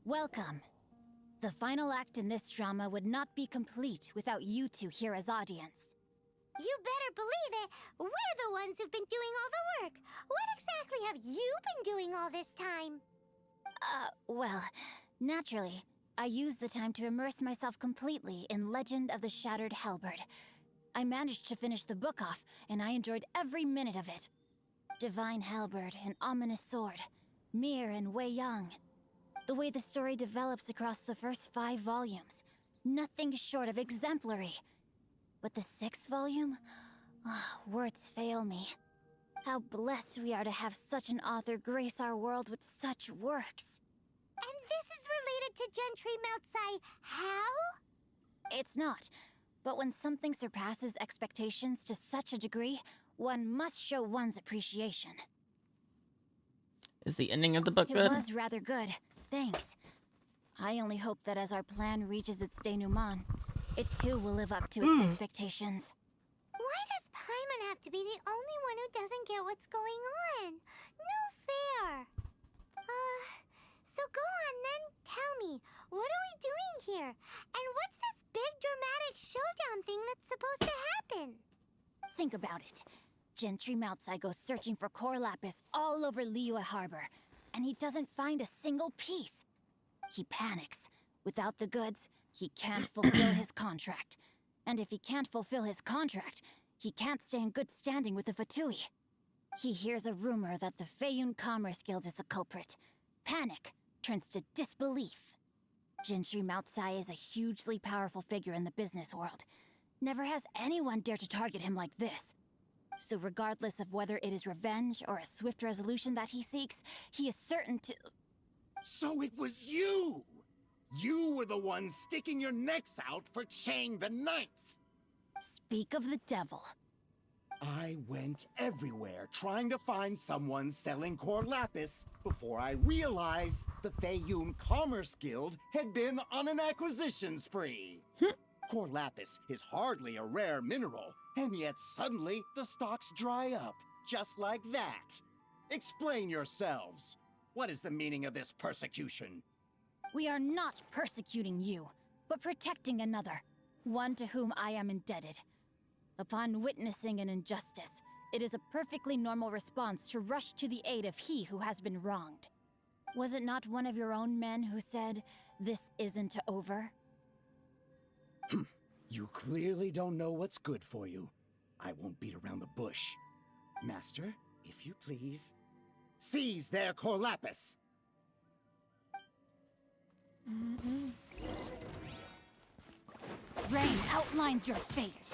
Welcome. The final act in this drama would not be complete without you two here as audience. You better believe it. We're the ones who've been doing all the work. What exactly have you been doing all this time? Well, naturally, I used the time to immerse myself completely in Legend of the Shattered Halberd. I managed to finish the book off, and I enjoyed every minute of it. Divine Halberd, an ominous sword, Mir and Wei Yang. The way the story develops across the first 5 volumes, nothing short of exemplary. But the 6th volume? Words fail me. How blessed we are to have such an author grace our world with such works. And this is related to Gentry Moutsai how? It's not. But when something surpasses expectations to such a degree, one must show one's appreciation. Is the ending of the book It good? was rather good. Thanks. I only hope that as our plan reaches its denouement, it too will live up to its expectations. Why does Paimon have to be the only one who doesn't get what's going on? No fair. So go on then, tell me, what are we doing here? And what's this big dramatic showdown thing that's supposed to happen? Think about it. Gentry Moutsai goes searching for core lapis all over Liyue Harbor, and he doesn't find a single piece. He panics. Without the goods, he can't fulfill his contract. And if he can't fulfill his contract, he can't stay in good standing with the Fatui. He hears a rumor that the Feiyun Commerce Guild is the culprit. Panic turns to disbelief. Gentry Moutsai is a hugely powerful figure in the business world. Never has anyone dared to target him like this. So regardless of whether it is revenge or a swift resolution that he seeks, he is certain to... So it was you! You were the one sticking your necks out for Chang the Ninth! Speak of the devil. I went everywhere trying to find someone selling core lapis before I realized the Feiyun Commerce Guild had been on an acquisition spree. Core lapis is hardly a rare mineral, and yet suddenly the stocks dry up, just like that. Explain yourselves. What is the meaning of this persecution? We are not persecuting you, but protecting another, one to whom I am indebted. Upon witnessing an injustice, it is a perfectly normal response to rush to the aid of he who has been wronged. Was it not one of your own men who said, "This isn't over"? You clearly don't know what's good for you. I won't beat around the bush. Master, if you please, seize their core lapis! Rain outlines your fate.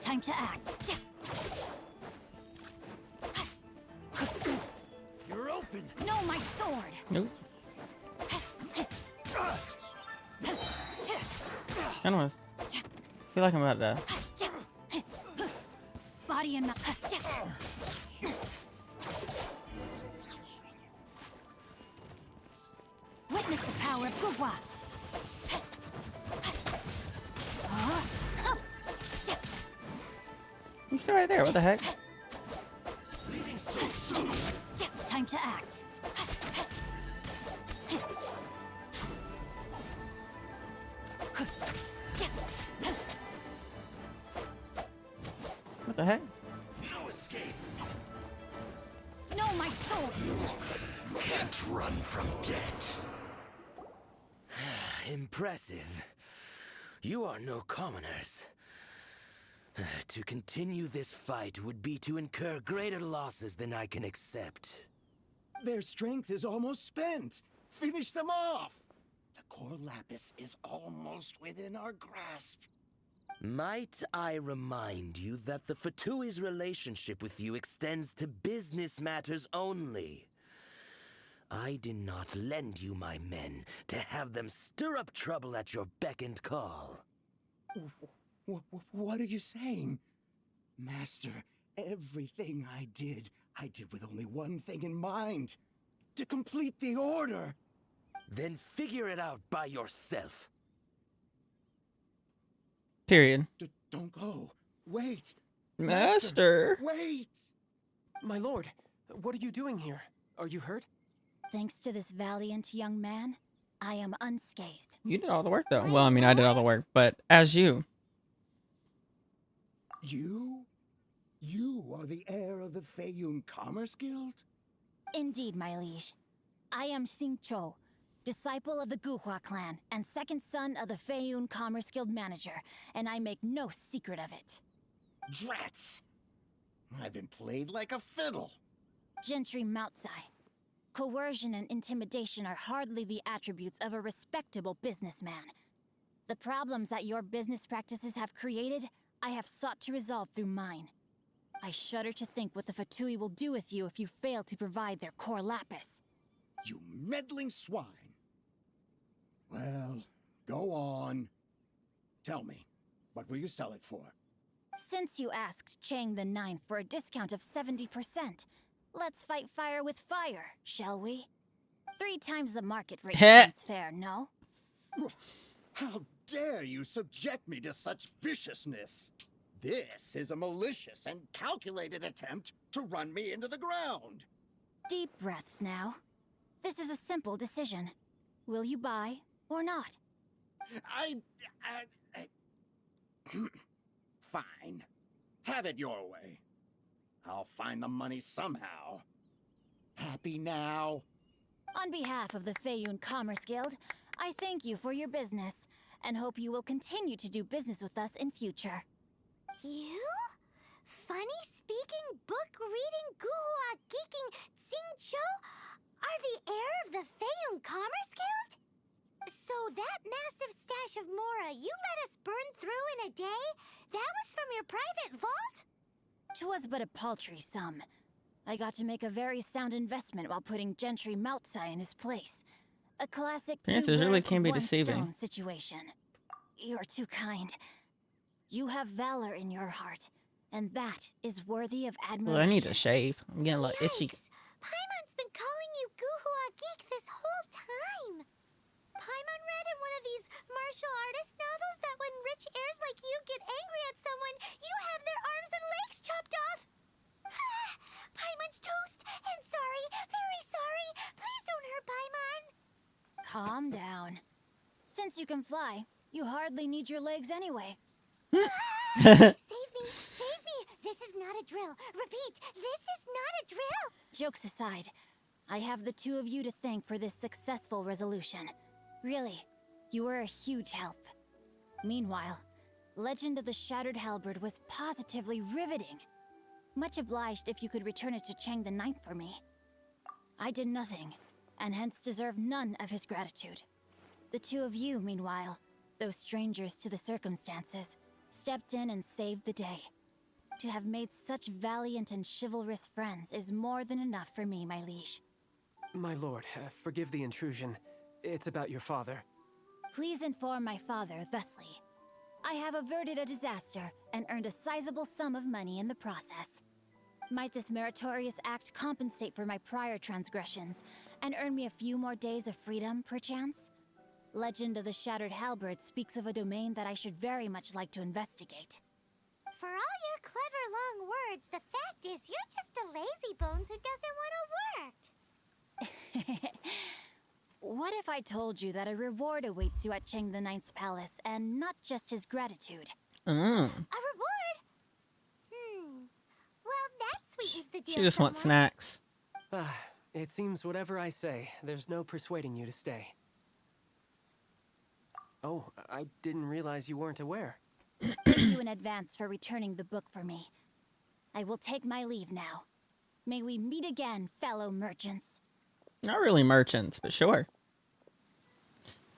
Time to act. You're open. No, my sword. Nope. Kind of feel like I'm about to. Body and witness the power of Gugwa. I'm still right there. What the heck? Leaving so soon. Time to act. What the heck? No escape. No, my sword. Can't run from death. Impressive. You are no commoners. To continue this fight would be to incur greater losses than I can accept. Their strength is almost spent. Finish them off! The core lapis is almost within our grasp. Might I remind you that the Fatui's relationship with you extends to business matters only? I did not lend you my men to have them stir up trouble at your beck and call. What are you saying? Master, everything I did with only one thing in mind. To complete the order. Then figure it out by yourself. Period. Don't go. Wait. Master. Wait! My lord, what are you doing here? Are you hurt? Thanks to this valiant young man, I am unscathed. You did all the work, though. Well, I mean, I did all the work, but as you. You? You are the heir of the Feiyun Commerce Guild? Indeed, my liege. I am Xing Chou, disciple of the Guhua clan and second son of the Feiyun Commerce Guild manager, and I make no secret of it. Drats! I've been played like a fiddle. Gentry Moutsai. Coercion and intimidation are hardly the attributes of a respectable businessman. The problems that your business practices have created, I have sought to resolve through mine. I shudder to think what the Fatui will do with you if you fail to provide their core lapis. You meddling swine. Well, go on. Tell me, what will you sell it for? Since you asked Chang the Ninth for a discount of 70%, let's fight fire with fire, shall we? 3 times the market rate sounds fair, no? How dare you subject me to such viciousness? This is a malicious and calculated attempt to run me into the ground. Deep breaths now. This is a simple decision. Will you buy or not? Fine. Have it your way. I'll find the money somehow. Happy now? On behalf of the Feiyun Commerce Guild, I thank you for your business and hope you will continue to do business with us in future. You? Funny speaking, book reading, guhua geeking Xing Chou are the heir of the Feiyun Commerce Guild? So that massive stash of Mora you let us burn through in a day, that was from your private vault? 'Twas but a paltry sum. I got to make a very sound investment while putting Gentry Moutsai in his place. A classic Answers really can be one deceiving. stone situation. You're too kind. You have valor in your heart, and that is worthy of admiration. Well, I need to shave. I'm getting a little itchy. Paimon's been calling you guhua geek this whole time. Paimon read in one of these martial artist novels that when rich heirs like you get angry at someone, you have their arms and legs chopped off. Paimon's toast, and sorry, very sorry. Please don't hurt Paimon. Calm down. Since you can fly, you hardly need your legs anyway. Save me, save me. This is not a drill. Repeat, this is not a drill. Jokes aside, I have the 2 of you to thank for this successful resolution. Really, you were a huge help. Meanwhile, Legend of the Shattered Halberd was positively riveting. Much obliged if you could return it to Chang the Ninth for me. I did nothing, and hence deserve none of his gratitude. The 2 of you, meanwhile, though strangers to the circumstances, stepped in and saved the day. To have made such valiant and chivalrous friends is more than enough for me, my liege. My lord, forgive the intrusion. It's about your father. Please inform my father thusly. I have averted a disaster and earned a sizable sum of money in the process. Might this meritorious act compensate for my prior transgressions and earn me a few more days of freedom, perchance? Legend of the Shattered Halberd speaks of a domain that I should very much like to investigate. For all your clever long words, the fact is you're just a lazy bones who doesn't want to work. What if I told you that a reward awaits you at Chang the Ninth's palace, and not just his gratitude? A reward? Well, that sweetens the deal. She just wants somewhat. snacks. It seems whatever I say, there's no persuading you to stay. Oh, I didn't realize you weren't aware. Thank you in advance for returning the book for me. I will take my leave now. May we meet again, fellow merchants. Not really merchants, but sure.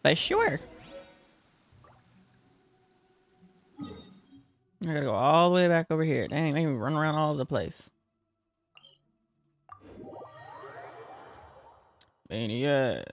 But sure. I gotta go all the way back over here. Dang, make me run around all over the place. Mania.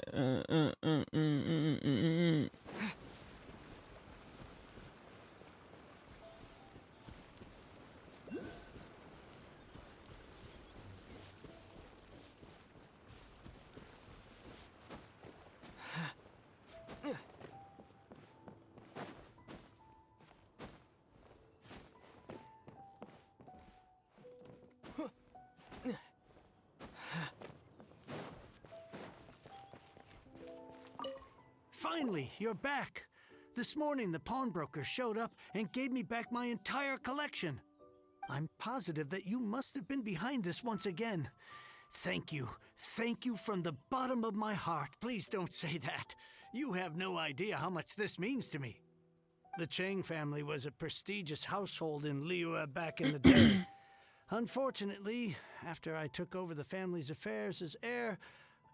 Finally, you're back. This morning, the pawnbroker showed up and gave me back my entire collection. I'm positive that you must have been behind this once again. Thank you. Thank you from the bottom of my heart. Please don't say that. You have no idea how much this means to me. The Chang family was a prestigious household in Liyue back in the day. Unfortunately, after I took over the family's affairs as heir,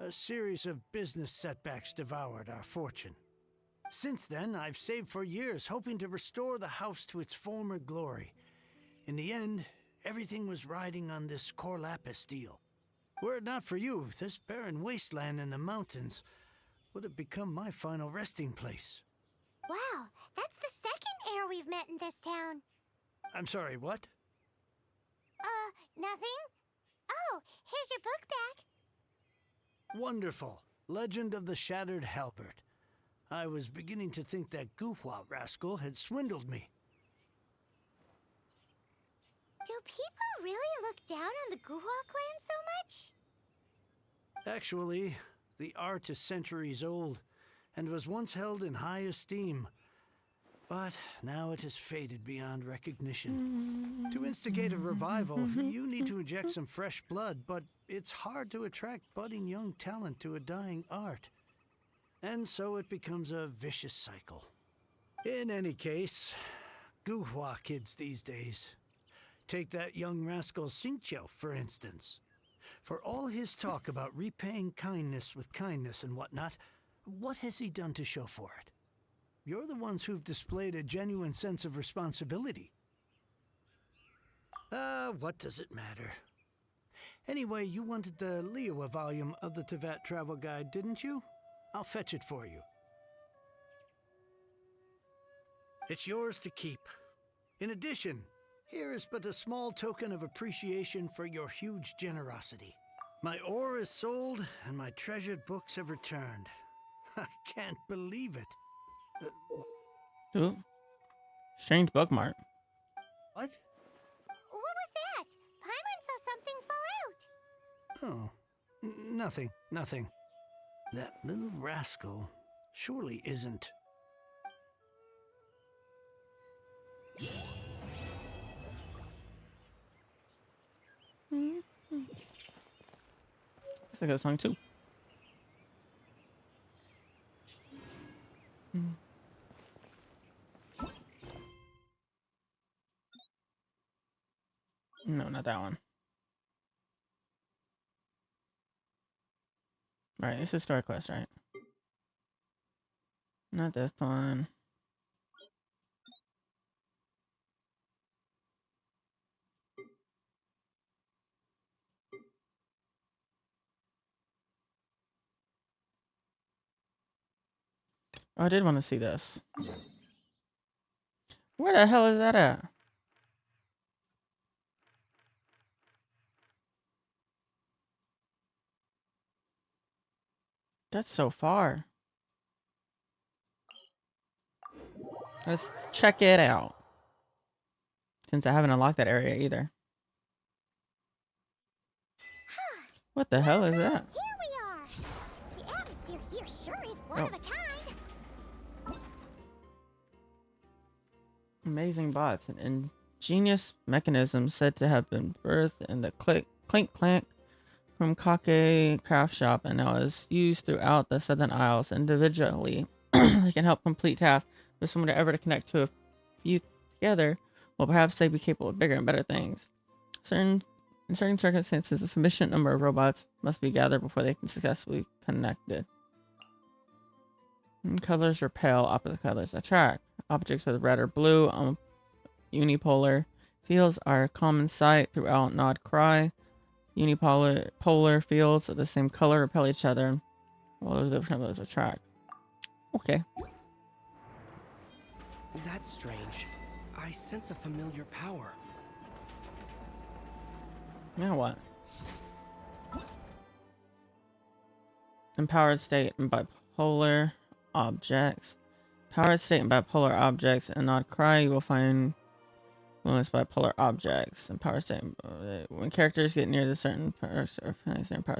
a series of business setbacks devoured our fortune. Since then, I've saved for years, hoping to restore the house to its former glory. In the end, everything was riding on this core lapis deal. Were it not for you, this barren wasteland in the mountains would have become my final resting place. Wow, that's the second heir we've met in this town. I'm sorry, what? Nothing? Oh, here's your book back. Wonderful. Legend of the Shattered Halberd. I was beginning to think that Guhua rascal had swindled me. Do people really look down on the Guhua clan so much? Actually, the art is centuries old, and was once held in high esteem. But now it has faded beyond recognition. To instigate a revival, you need to inject some fresh blood, but it's hard to attract budding young talent to a dying art. And so it becomes a vicious cycle. In any case, Guhua kids these days. Take that young rascal Xingqiu, for instance. For all his talk about repaying kindness with kindness and whatnot, what has he done to show for it? You're the ones who've displayed a genuine sense of responsibility. What does it matter? Anyway, you wanted the Liyue volume of the Teyvat travel guide, didn't you? I'll fetch it for you. It's yours to keep. In addition, here is but a small token of appreciation for your huge generosity. My ore is sold, and my treasured books have returned. I can't believe it. Ooh. Strange bookmark. What? What was that? Paimon saw something fall out. Oh, nothing. That little rascal surely isn't. That's a good song too. No, not that one. Right, this is story quest, right? Not this one. Oh, I did want to see this. Where the hell is that at? That's so far. Let's check it out. Since I haven't unlocked that area either. What the hell is that? Here we are. The atmosphere here sure is one of a kind. Amazing bots and ingenious mechanisms said to have been birthed in the clink clank from Kake craft shop and now is used throughout the Southern Isles individually. They can help complete tasks with someone ever to connect to a few together. Well, perhaps they'd be capable of bigger and better things. In certain circumstances, a sufficient number of robots must be gathered before they can successfully connected. And colors repel, opposite colors attract. Objects with red or blue unipolar fields are a common sight throughout Nod Cry. Unipolar fields of the same color repel each other, while those different colors attract. Okay. That's strange. I sense a familiar power. Now what? Empowered state and bipolar objects. Powered state and bipolar objects and Nod Cry you will find influenced by polar objects. And power state when characters get near the certain power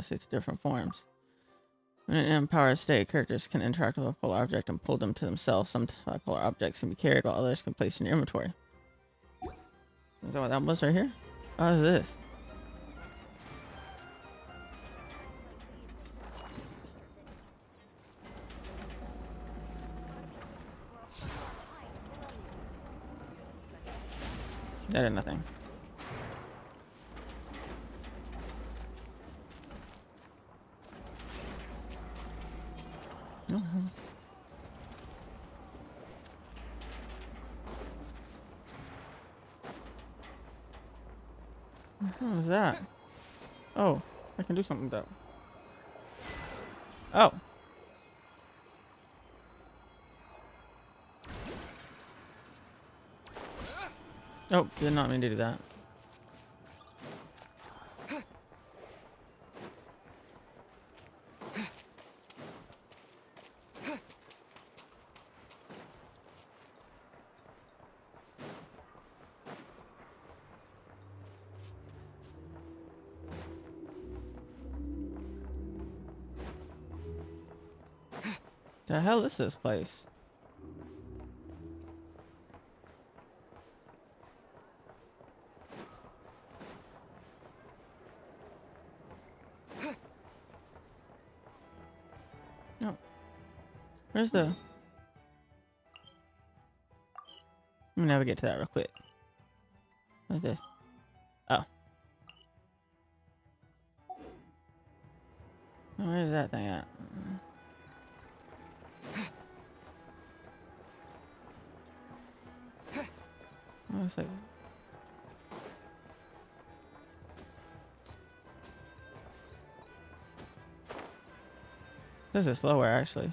states different forms. In an empowered state, characters can interact with a polar object and pull them to themselves. Some bipolar objects can be carried while others can place in your inventory. Is that what that was right here? What is this? That did nothing. What was that? Oh, I can do something with that. Oh. Oh, did not mean to do that. The hell is this place? No. Where's the... Let me navigate to that real quick. What's this? Oh. Where's that thing at? Oh, it's like... This is slower, actually.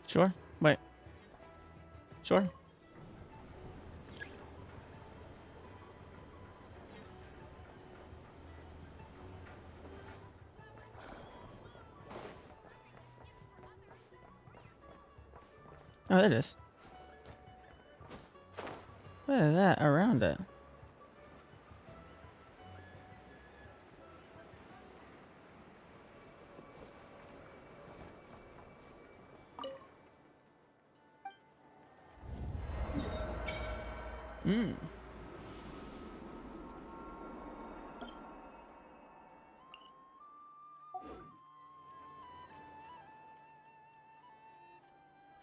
Sure. Wait. Sure. Oh, it is. What is that around it? Hmm.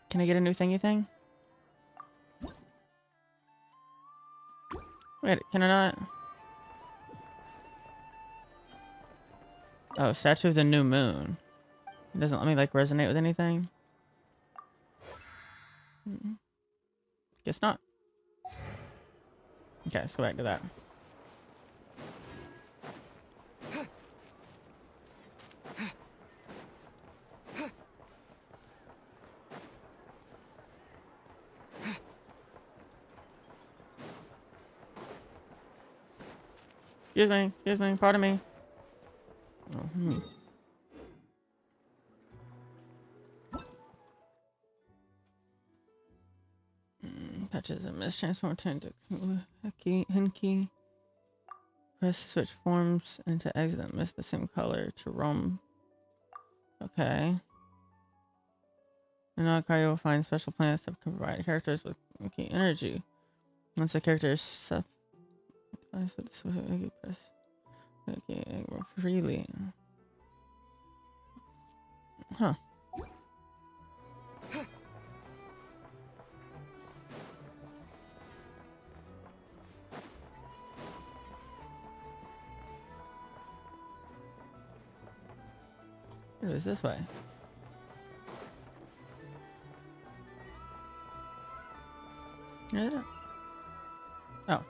Can I get a new thingy thing? Wait, can I not? Oh, Statue of the New Moon. It doesn't let me like resonate with anything. Guess not. Okay, let's go back to that. Excuse me, pardon me. Oh, Patches and mistransform turn to Hinky. Press switch forms into exit. Miss the same color to roam. Okay. In Alkari, you'll find special planets that can provide characters with key energy. Once a character is press freely. Huh. It was this way. Is it? Oh.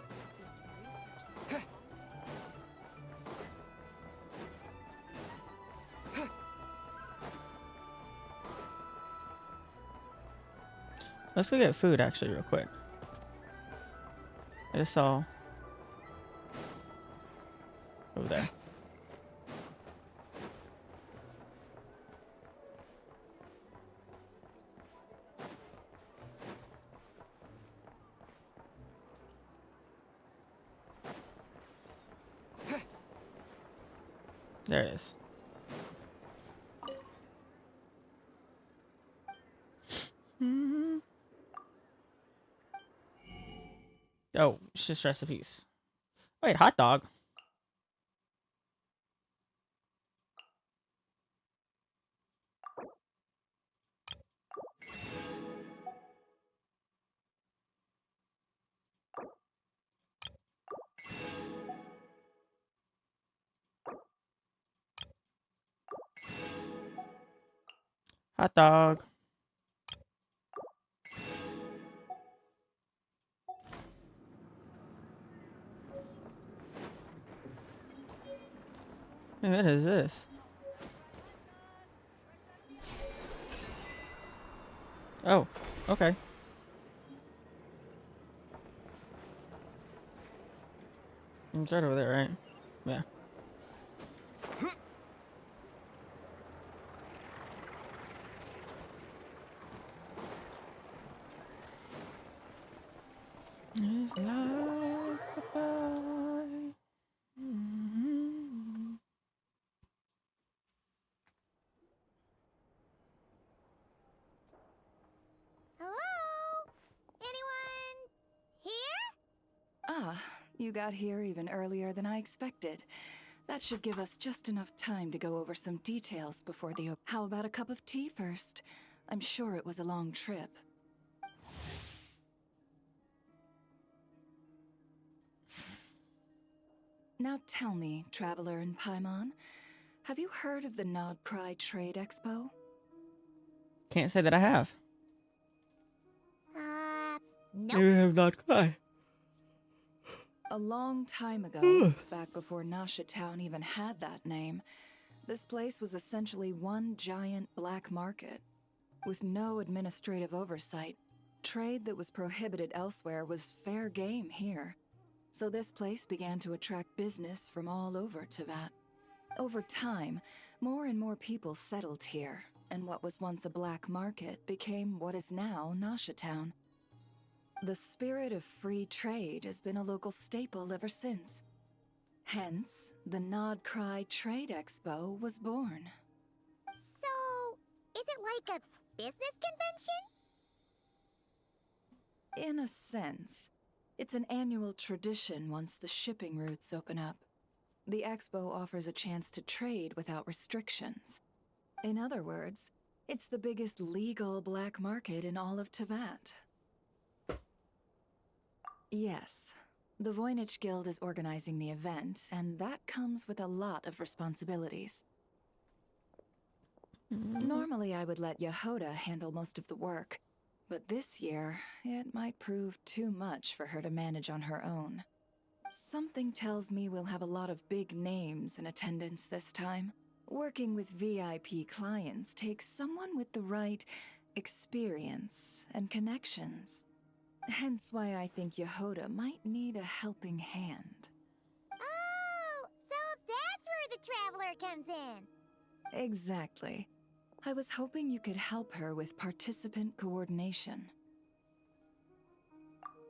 Let's go get food actually real quick. I just saw over there. There it is. Oh, it's just recipes. Wait, hot dog. Hot dog. Hey, what is this? Oh, okay. It's right over there, right? Yeah. It's like a pie. Hello? Anyone here? Ah, you got here even earlier than I expected. That should give us just enough time to go over some details before the How about a cup of tea first? I'm sure it was a long trip. Now tell me, Traveler in Paimon, have you heard of the Nod Cry Trade Expo? Can't say that I have. Nope. Maybe I have not cried. A long time ago, back before Nasha Town even had that name, this place was essentially one giant black market. With no administrative oversight, trade that was prohibited elsewhere was fair game here. So this place began to attract business from all over Teyvat. Over time, more and more people settled here, and what was once a black market became what is now Nasha Town. The spirit of free trade has been a local staple ever since. Hence, the Nod Cry Trade Expo was born. So, is it like a business convention? In a sense, it's an annual tradition once the shipping routes open up. The expo offers a chance to trade without restrictions. In other words, it's the biggest legal black market in all of Teyvat. Yes, the Voynich Guild is organizing the event, and that comes with a lot of responsibilities. Normally, I would let Yehoda handle most of the work, but this year, it might prove too much for her to manage on her own. Something tells me we'll have a lot of big names in attendance this time. Working with VIP clients takes someone with the right experience and connections. Hence why I think Yehoda might need a helping hand. Oh, so that's where the Traveler comes in. Exactly. I was hoping you could help her with participant coordination.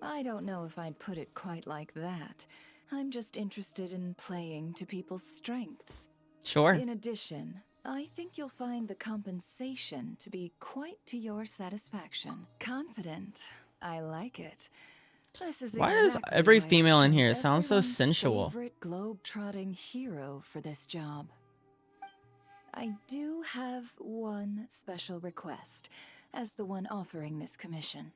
I don't know if I'd put it quite like that. I'm just interested in playing to people's strengths. Sure. In addition, I think you'll find the compensation to be quite to your satisfaction. Confident. I like it. This is Why does exactly every why I female in chose here sound so everyone's sensual? favorite globe-trotting hero for this job. I do have one special request, as the one offering this commission.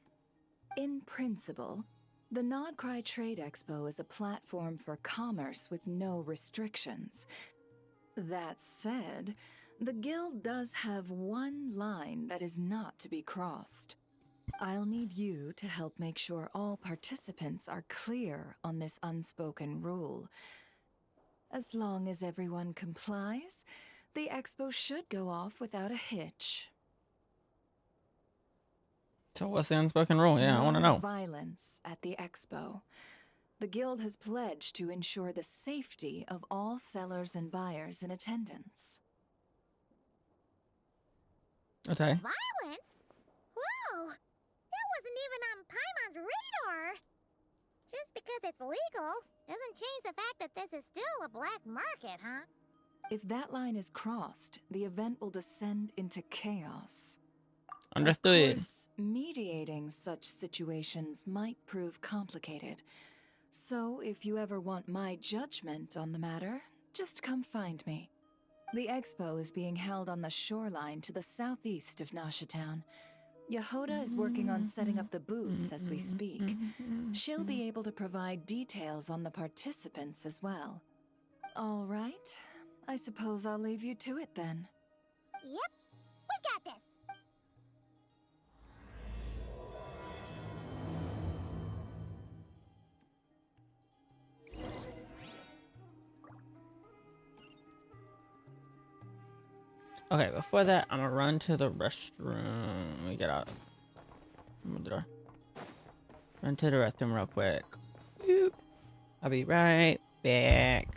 In principle, the Nod Cry Trade Expo is a platform for commerce with no restrictions. That said, the guild does have one line that is not to be crossed. I'll need you to help make sure all participants are clear on this unspoken rule. As long as everyone complies, the expo should go off without a hitch. So what's the unspoken rule? Yeah, I want to No know. violence at the expo. The guild has pledged to ensure the safety of all sellers and buyers in attendance. Okay. Violence? Whoa! That wasn't even on Paimon's radar! Just because it's legal doesn't change the fact that this is still a black market, huh? If that line is crossed, the event will descend into chaos. Understood. Of course, mediating such situations might prove complicated. So, if you ever want my judgment on the matter, just come find me. The expo is being held on the shoreline to the southeast of Nasha Town. Yehoda is working on setting up the booths as we speak. She'll be able to provide details on the participants as well. All right. I suppose I'll leave you to it then. Yep, we got this. Okay, before that, I'm gonna run to the restroom. Let me get out. Open the door. Run to the restroom real quick. Boop. I'll be right back.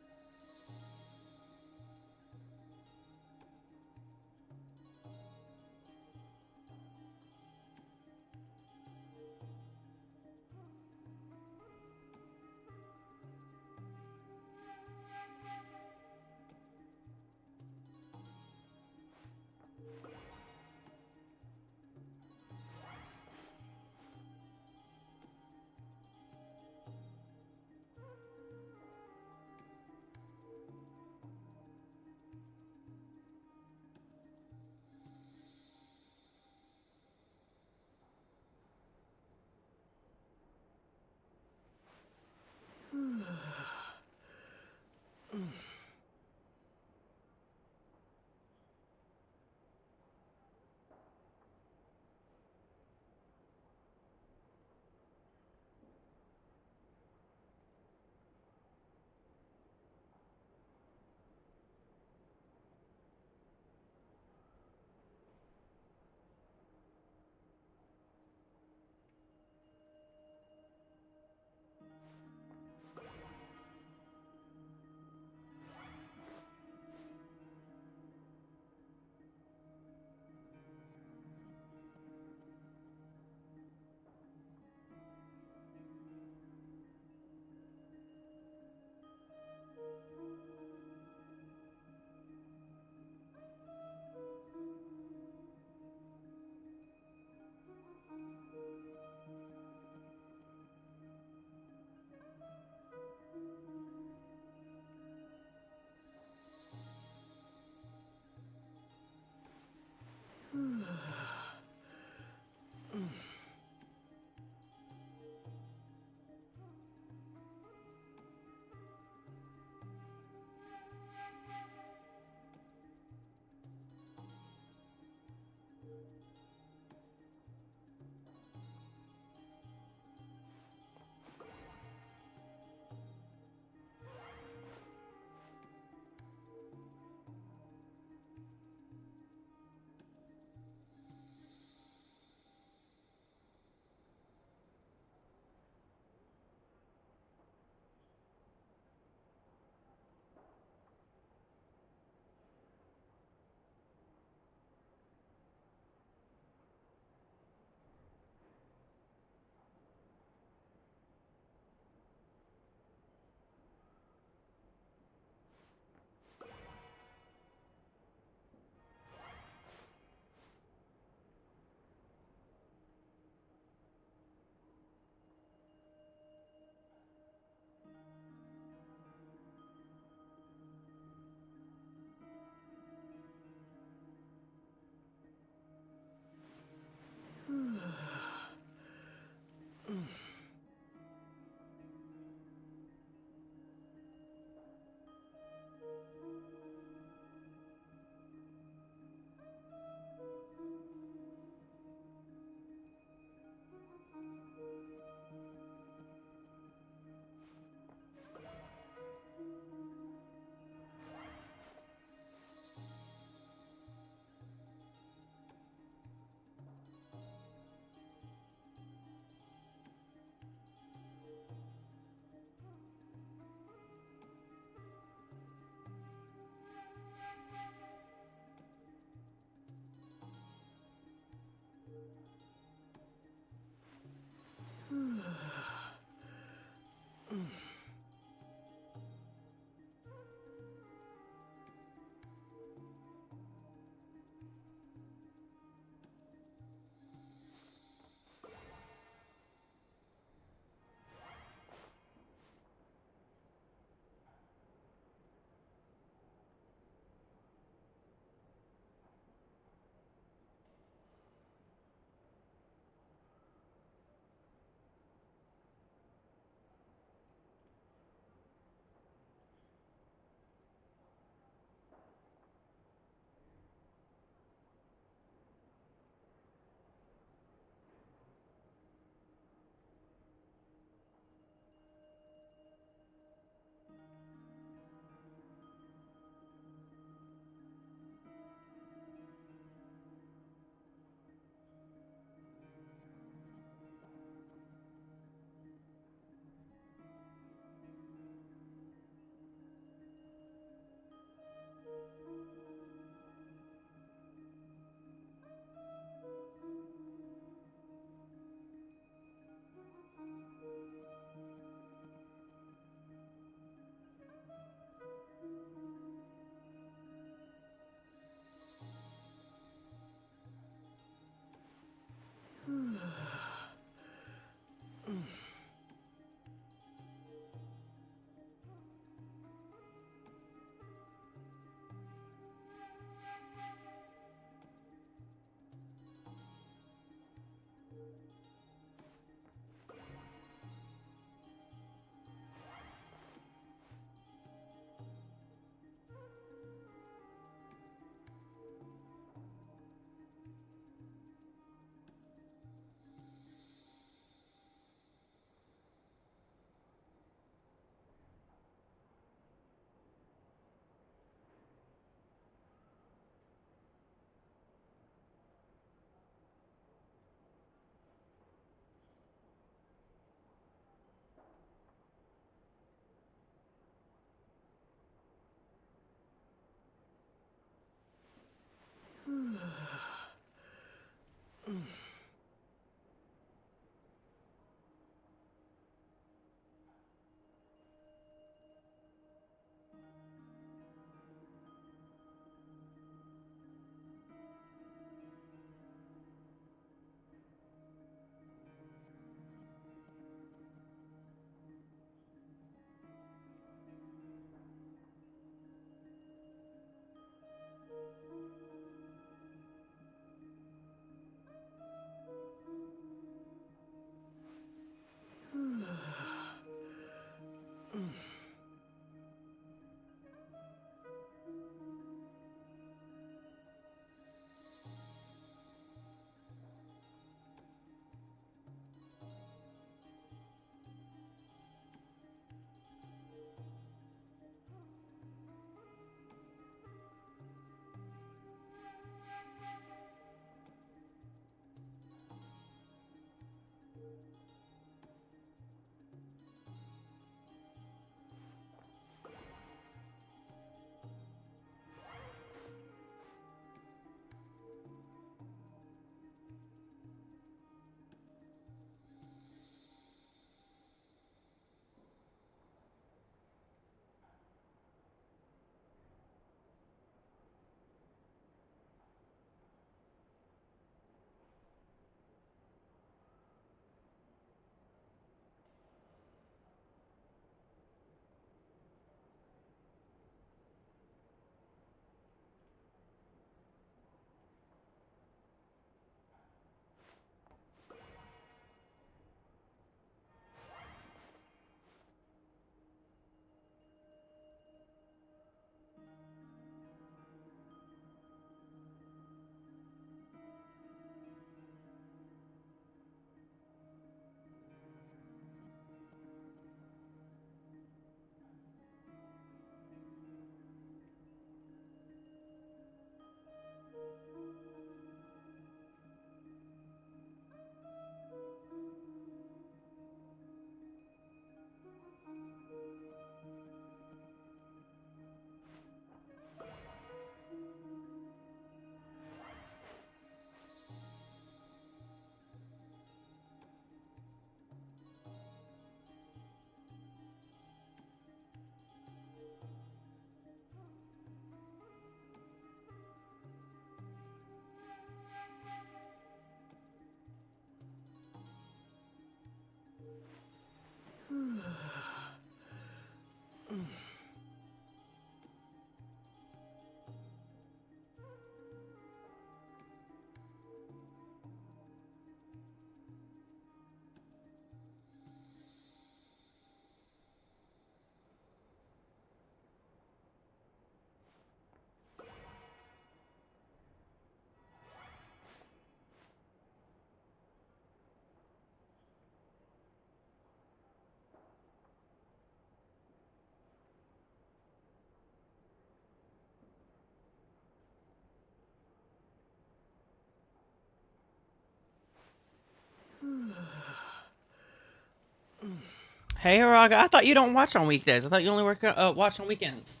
Hey, Hiraga, I thought you don't watch on weekdays. I thought you only watch on weekends.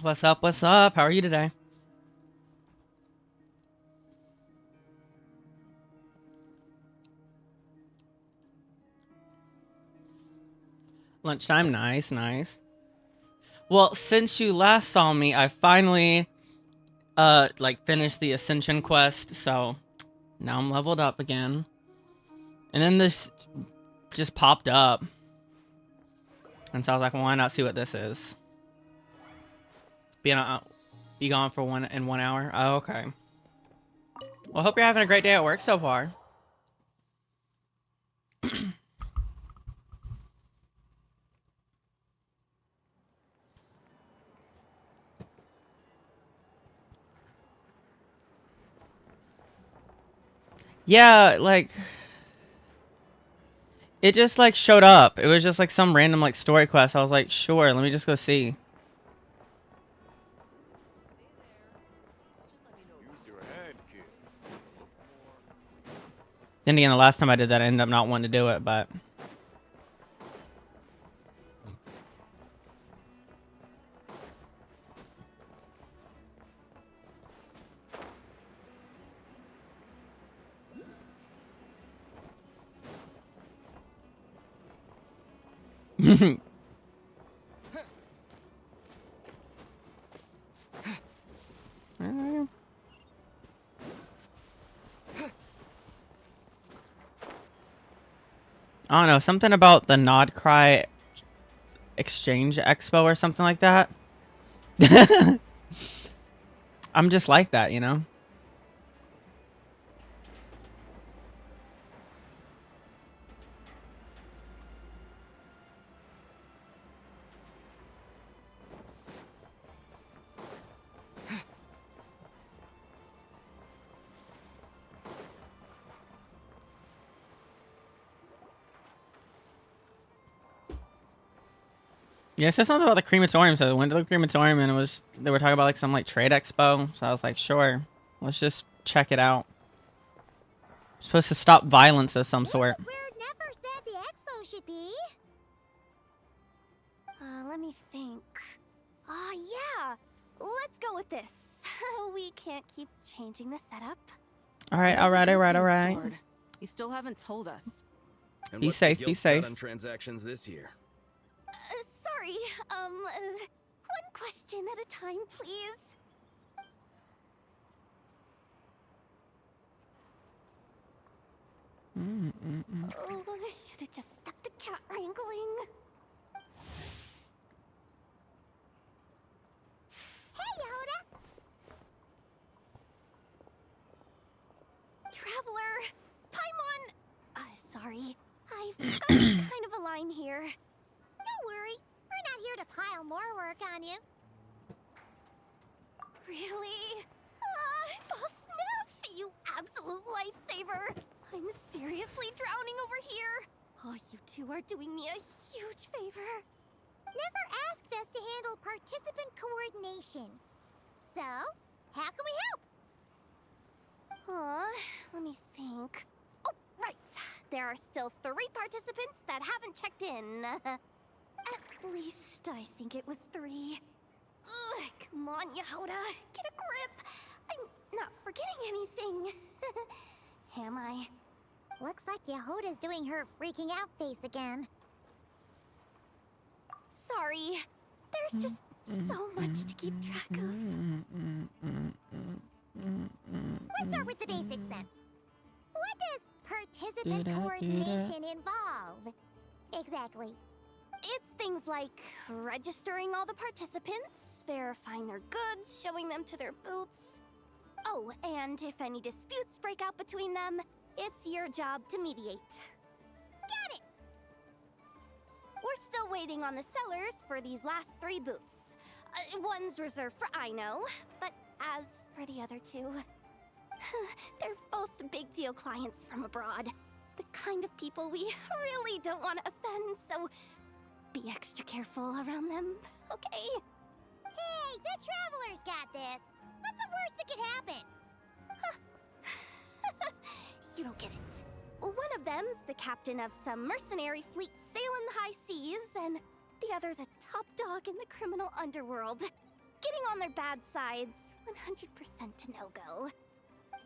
What's up? What's up? How are you today? Lunchtime, nice, nice. Well, since you last saw me, I finally, like, finished the Ascension quest, so now I'm leveled up again. And then this just popped up. And so I was like, well, why not see what this is? Be gone for 1 hour? Oh, okay. Well, hope you're having a great day at work so far. Yeah, like, it just like showed up. It was just like some random like story quest. I was like, sure, let me just go see. Then again, the last time I did that, I ended up not wanting to do it, but. I don't know, something about the Nod Cry Exchange Expo or something like that. I'm just like that, you know? Yeah, it said something about the crematorium, so I went to the crematorium and they were talking about like some like trade expo, so I was like, sure, let's just check it out. Supposed to stop violence of some sort. This is where Nefer said the expo should be. Let me think. Yeah! Let's go with this. We can't keep changing the setup. Alright, alright. You still haven't told us. And Be what's safe, the be guild safe. cut on transactions this year? Sorry, one question at a time, please. Oh, I should have just stuck to cat wrangling. Hey, Yehuda! Traveler! Paimon! Sorry. I've got kind of a line here. Don't worry. We're not here to pile more work on you. Really? Boss Neff, you absolute lifesaver! I'm seriously drowning over here. Oh, you two are doing me a huge favor. Never asked us to handle participant coordination. So, how can we help? Let me think. Oh, right. There are still 3 participants that haven't checked in. At least I think it was 3. Ugh, come on, Yehuda. Get a grip. I'm not forgetting anything. Am I? Looks like Yehuda's doing her freaking out face again. Sorry. There's just so much to keep track of. Let's start with the basics then. What does participant coordination involve? Exactly. It's things like registering all the participants, verifying their goods, showing them to their booths. Oh, and if any disputes break out between them, it's your job to mediate. Got it! We're still waiting on the sellers for these last 3 booths. One's reserved for Aino, but as for the other 2, they're both big deal clients from abroad. The kind of people we really don't want to offend, so be extra careful around them, okay? Hey, the Traveler's got this. What's the worst that could happen? You don't get it. One of them's the captain of some mercenary fleet sailing the high seas, and the other's a top dog in the criminal underworld. Getting on their bad sides, 100% a no-go.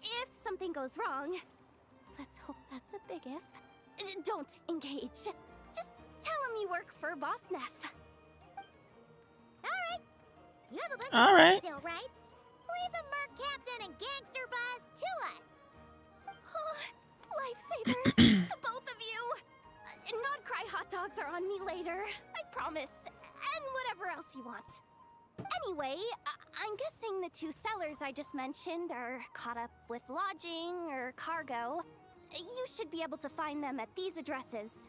If something goes wrong, let's hope that's a big if, don't engage. Just tell him you work for Boss Neff. Alright. You have a bunch of work still, right? Leave the merc captain and gangster buzz to us. Oh, lifesavers, the both of you. Not cry hot dogs are on me later, I promise. And whatever else you want. Anyway, I'm guessing the two sellers I just mentioned are caught up with lodging or cargo. You should be able to find them at these addresses.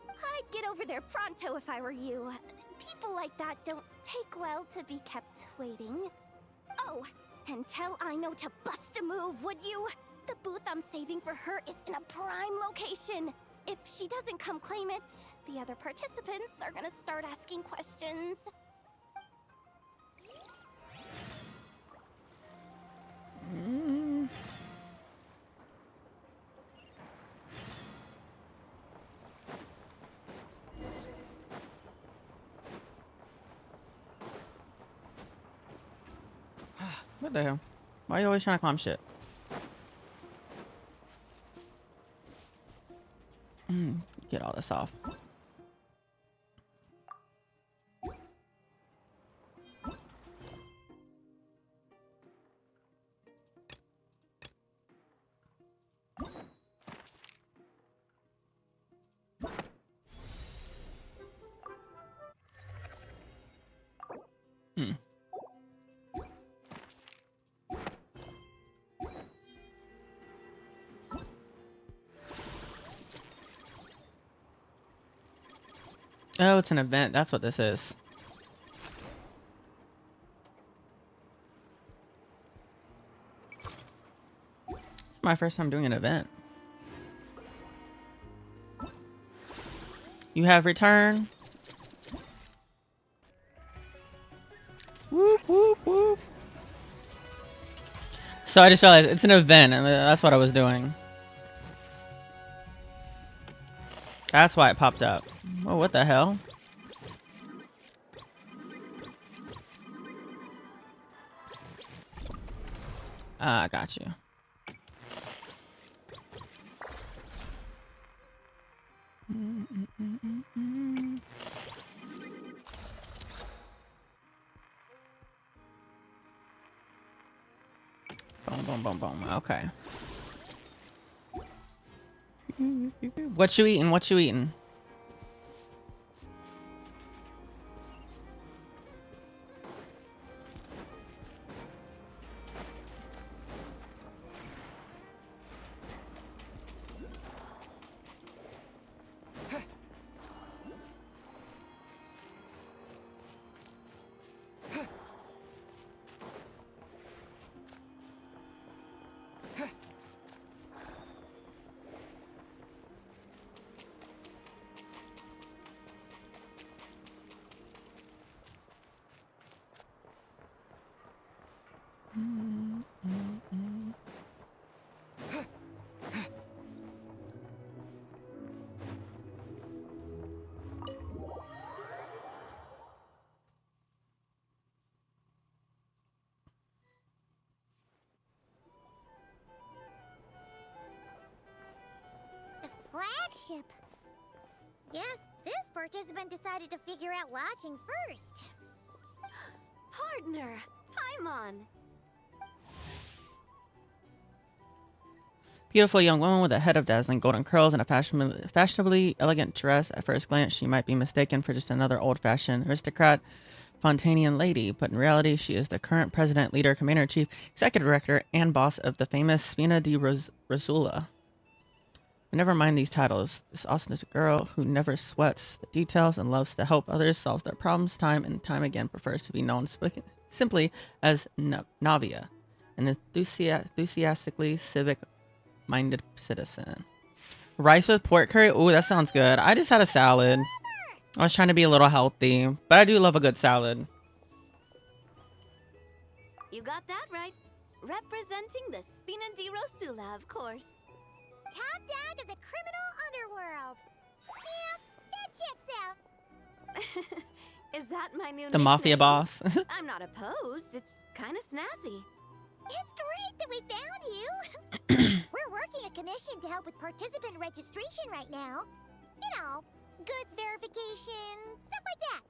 I'd get over there pronto if I were you. People like that don't take well to be kept waiting. Oh, and tell Aino to bust a move, would you? The booth I'm saving for her is in a prime location. If she doesn't come claim it, the other participants are gonna start asking questions. What the hell? Why are you always trying to climb shit? Get all this off. Oh, it's an event. That's what this is. It's my first time doing an event. You have returned. Whoop, whoop, whoop. So I just realized it's an event, and that's what I was doing. That's why it popped up. Oh, what the hell? Ah, I got you. Boom, boom, boom, boom. Okay. What you eating? What you eating? Flagship. Guess this participant decided to figure out lodging first. Partner, Paimon. Beautiful young woman with a head of dazzling golden curls and a fashionably elegant dress. At first glance, she might be mistaken for just another old-fashioned aristocrat, Fontanian lady, but in reality, she is the current president, leader, commander-in-chief, executive director, and boss of the famous Spina di Rosula. But never mind these titles. This Austin is a girl who never sweats the details and loves to help others solve their problems time and time again, prefers to be known simply as Navia, an enthusiastically civic-minded citizen. Rice with pork curry? Ooh, that sounds good. I just had a salad. I was trying to be a little healthy, but I do love a good salad. You got that right. representing the Spina di Rosula, of course. Top dog of the criminal underworld. Yeah, that checks out. Is that my new The mafia nickname? boss. I'm not opposed. It's kind of snazzy. It's great that we found you. We're working a commission to help with participant registration right now. You know, goods verification, stuff like that.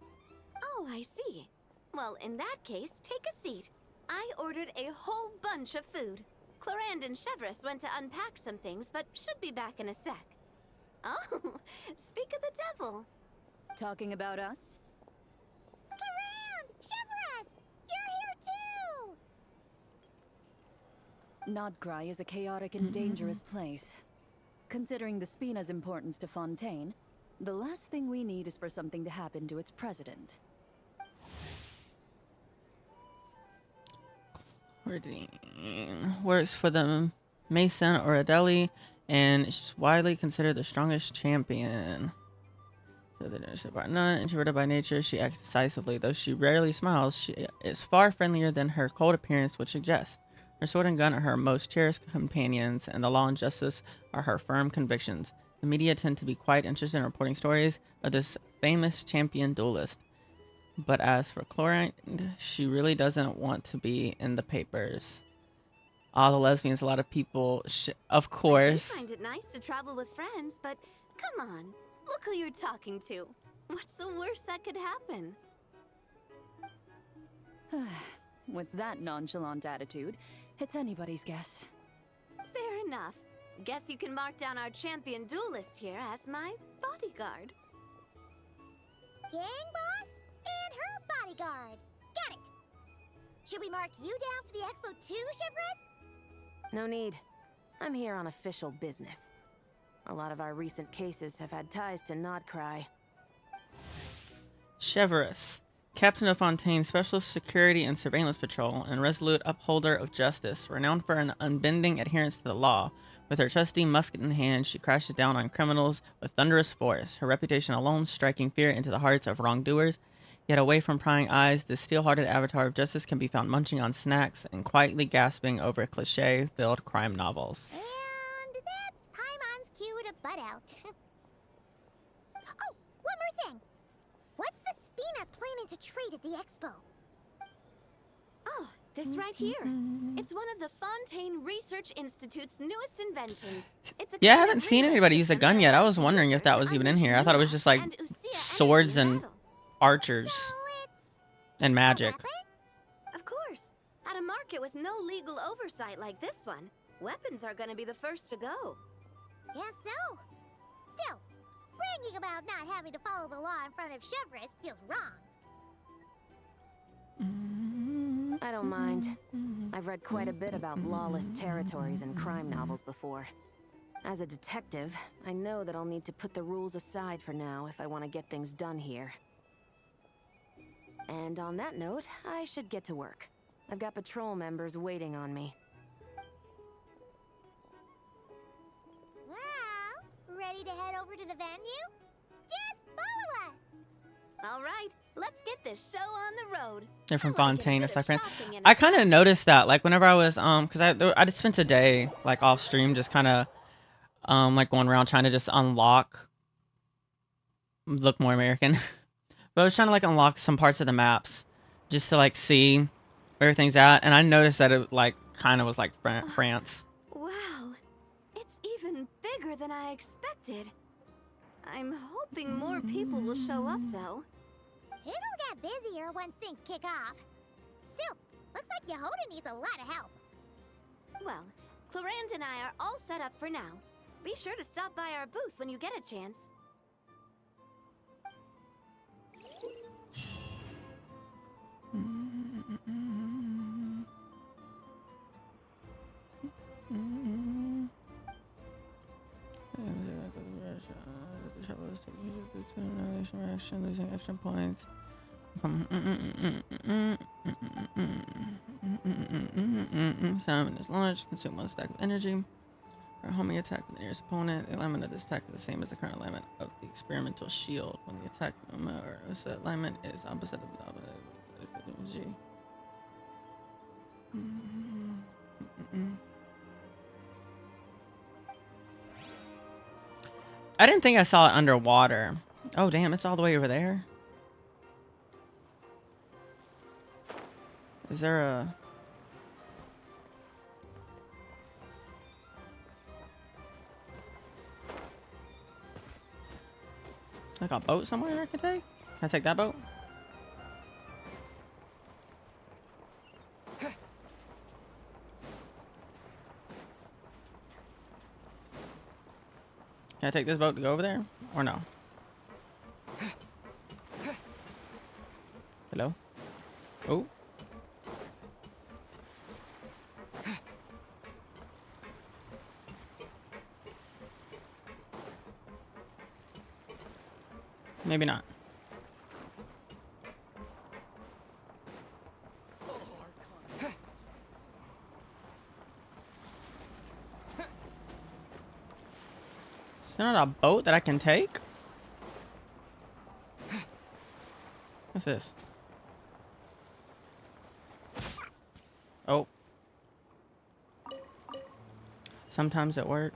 Oh, I see. Well, in that case, take a seat. I ordered a whole bunch of food. Clorand and Chevreuse went to unpack some things, but should be back in a sec. Oh, speak of the devil. Talking about us? Clorand! Chevreuse! You're here too! Nodcry is a chaotic and dangerous place. Considering the Spina's importance to Fontaine, the last thing we need is for something to happen to its president. Works for the Mason or Adeli, and is widely considered the strongest champion. Introverted by nature, she acts decisively. Though she rarely smiles, she is far friendlier than her cold appearance would suggest. Her sword and gun are her most cherished companions, and the law and justice are her firm convictions. The media tend to be quite interested in reporting stories of this famous champion duelist. But as for Chlorine, she really doesn't want to be in the papers. All the lesbians, a lot of people, of course. I do find it nice to travel with friends, but come on, look who you're talking to. What's the worst that could happen? With that nonchalant attitude, it's anybody's guess. Fair enough. Guess you can mark down our champion duelist here as my bodyguard. Gang boss and her bodyguard. Got it. Should we mark you down for the expo too, Chevreuse? No need. I'm here on official business. A lot of our recent cases have had ties to Nodcry. Chevreuse, Captain of Fontaine's Special Security and Surveillance Patrol, and resolute upholder of justice, renowned for an unbending adherence to the law. With her trusty musket in hand, she crashes down on criminals with thunderous force, her reputation alone striking fear into the hearts of wrongdoers. Yet away from prying eyes, this steel-hearted avatar of justice can be found munching on snacks and quietly gasping over cliché-filled crime novels. And that's Paimon's cue to butt out. Oh, one more thing. What's the Spina planning to trade at the expo? Oh, this right here. It's one of the Fontaine Research Institute's newest inventions. It's a Yeah, I kind of haven't seen relay anybody use a system gun that yet. I allows was wondering if users that to was even in unleash here. I thought it was Numa just like and Usia swords energy in and battle. archers and magic. Of course. At a market with no legal oversight like this one, weapons are gonna be the first to go. Guess so. Still, bragging about not having to follow the law in front of Chevreuse feels wrong. I don't mind. I've read quite a bit about lawless territories and crime novels before. As a detective, I know that I'll need to put the rules aside for now if I want to get things done here. And on that note, I should get to work. I've got patrol members waiting on me. Well, ready to head over to the venue? Just follow us! All right, let's get this show on the road. They're from I wanna get a Fontaine, bit it's of like friend. shopping in I a kind of noticed that, like whenever I was, cause I just spent a day like off stream, just kind of, like going around trying to just look more American. But I was trying to like unlock some parts of the maps, just to like see where everything's at, and I noticed that it like kind of was like France. Wow, it's even bigger than I expected. I'm hoping more people will show up, though. It'll get busier once things kick off. Still, looks like Yehoda needs a lot of help. Well, Clorand and I are all set up for now. Be sure to stop by our booth when you get a chance. Losing action points. Summon is launched. Consume one stack of energy. Or homing attack with the nearest opponent. The alignment of this attack is the same as the current alignment of the experimental shield. When the attack or set alignment is opposite of the energy. I didn't think I saw it underwater. Oh, damn, it's all the way over there. Is there a... like a boat somewhere I can take? Can I take that boat? Can I take this boat to go over there? Or no? Hello? Oh. Maybe not. Is there not a boat that I can take? What's this? Oh. Sometimes it works.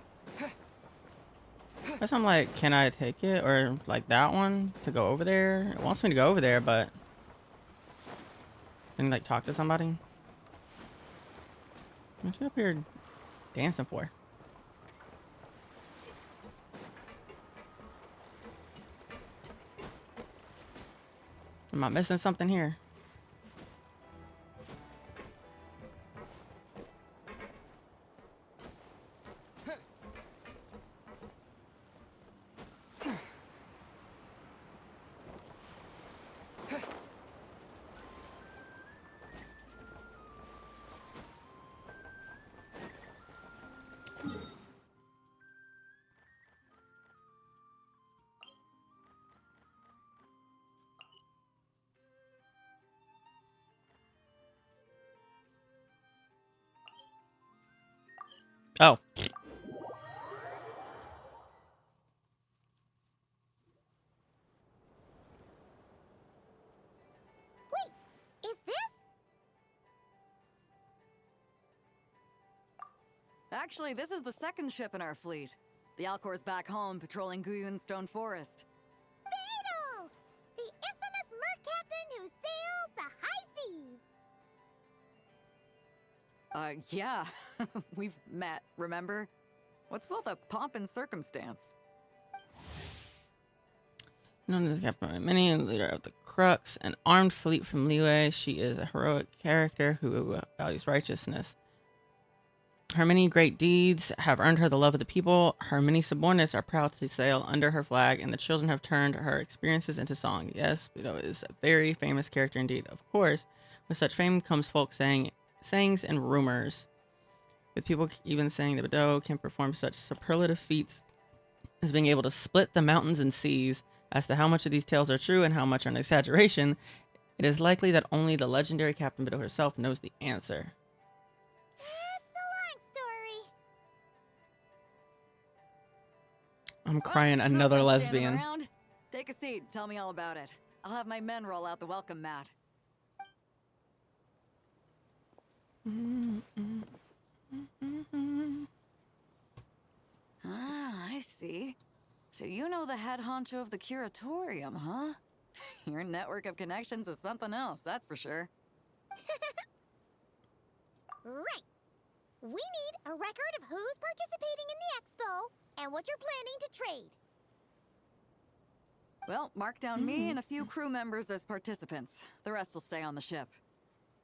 Guess I'm like, can I take it? Or like that one to go over there? It wants me to go over there, but... can you like talk to somebody? What you up here dancing for? Am I missing something here? Oh. Is this? Actually, this is the second ship in our fleet. The Alcor's back home patrolling Guyun Stone Forest. Beetle! The infamous merc captain who sails the high seas! Yeah. We've met, remember? What's with all the pomp and circumstance? Known as Captain Mini and leader of the Crux, an armed fleet from Liyue, she is a heroic character who values righteousness. Her many great deeds have earned her the love of the people. Her many subordinates are proud to sail under her flag, and the children have turned her experiences into song. Yes, Budo is a very famous character indeed. Of course, with such fame comes folk sayings and rumors. With people even saying that Budo can perform such superlative feats as being able to split the mountains and seas. As to how much of these tales are true and how much are an exaggeration, it is likely that only the legendary Captain Budo herself knows the answer. It's a long story. I'm crying another No sense standing lesbian. around. Take a seat, tell me all about it. I'll have my men roll out the welcome mat. Ah, I see. So you know the head honcho of the curatorium, huh? Your network of connections is something else, that's for sure. Right. We need a record of who's participating in the expo and what you're planning to trade. Well, mark down me and a few crew members as participants. The rest will stay on the ship.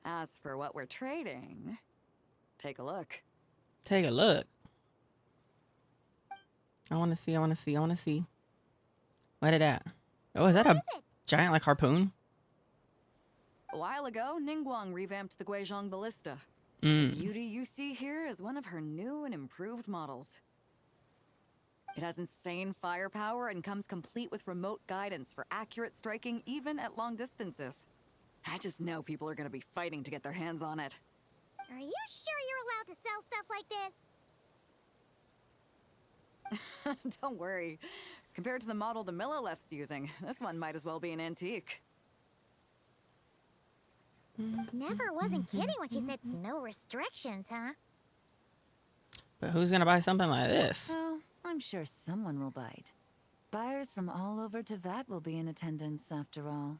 As for what we're trading, take a look. Take a look. I want to see, I want to see, I want to see. What is that? Oh, is that a giant, like, harpoon? A while ago, Ningguang revamped the Guizhong Ballista. The Mm. beauty you see here is one of her new and improved models. It has insane firepower and comes complete with remote guidance for accurate striking even at long distances. I just know people are going to be fighting to get their hands on it. Are you sure you're allowed to sell stuff like this? Don't worry. Compared to the model the Millileth's using, this one might as well be an antique. Never wasn't kidding when she said no restrictions, huh? But who's gonna buy something like this? Oh, I'm sure someone will bite. Buyers from all over Teyvat will be in attendance after all.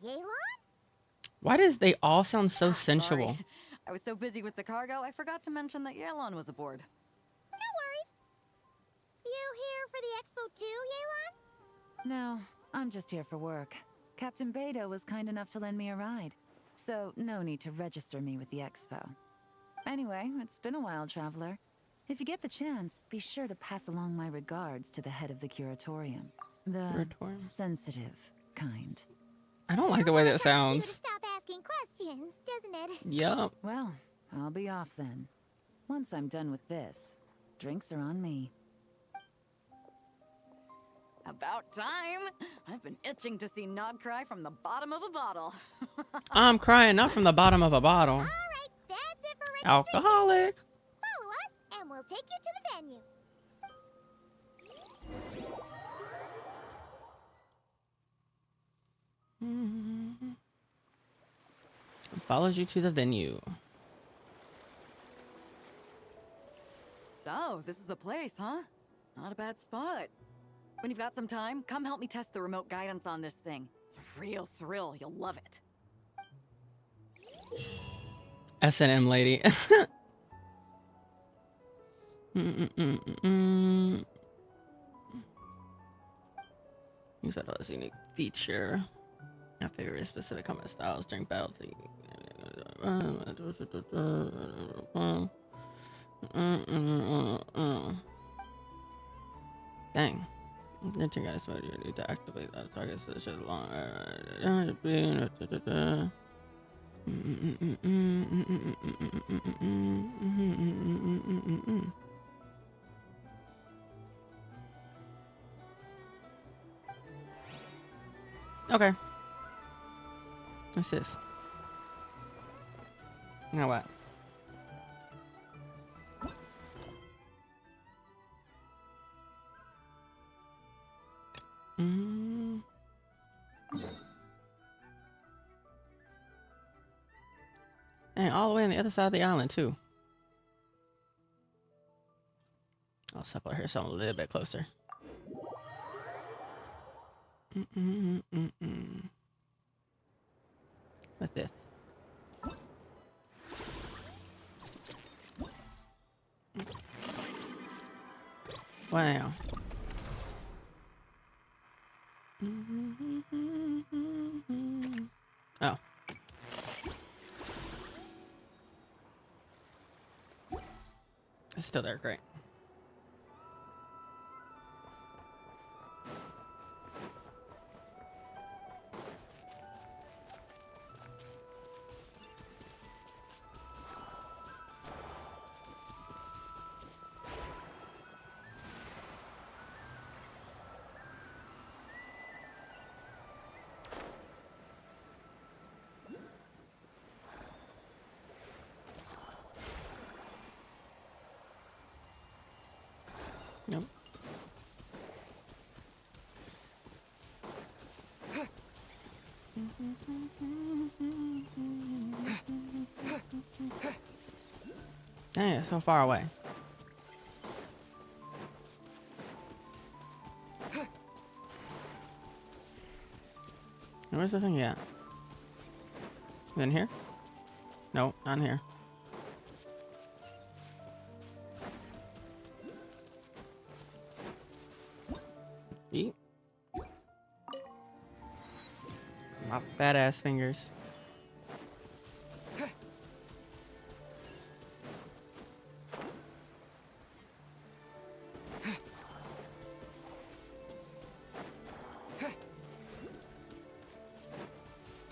Yelan? Why does they all sound so Sorry. sensual? I was so busy with the cargo, I forgot to mention that Yelan was aboard. No worries. You here for the expo too, Yelan? No, I'm just here for work. Captain Beto was kind enough to lend me a ride, so no need to register me with the expo. Anyway, it's been a while, traveler. If you get the chance, be sure to pass along my regards to the head of the curatorium. The Curatorium? sensitive kind. I don't like the way that You to sounds. stop asking questions, doesn't it? Yup. Well, I'll be off then. Once I'm done with this, drinks are on me. About time! I've been itching to see Nod cry from the bottom of a bottle. I'm crying not from the bottom of a bottle. All right, that's it for registration. Alcoholic. Follow us, and we'll take you to the venue. Follows you to the venue. So, this is the place, huh? Not a bad spot. When you've got some time, come help me test the remote guidance on this thing. It's a real thrill. You'll love it. S&M lady. You said a unique feature. My favorite specific combat styles during battle. Dang. Ninja guys mode you need to activate that target so it's long. Okay. What's this? Now what? And all the way on the other side of the island too. I'll settle here so I'm a little bit closer. What's this? Wow. Oh. It's still there, great. Nope. Dang, it's so far away. Where's the thing at? In here? No, not in here. Eat. My fat ass fingers.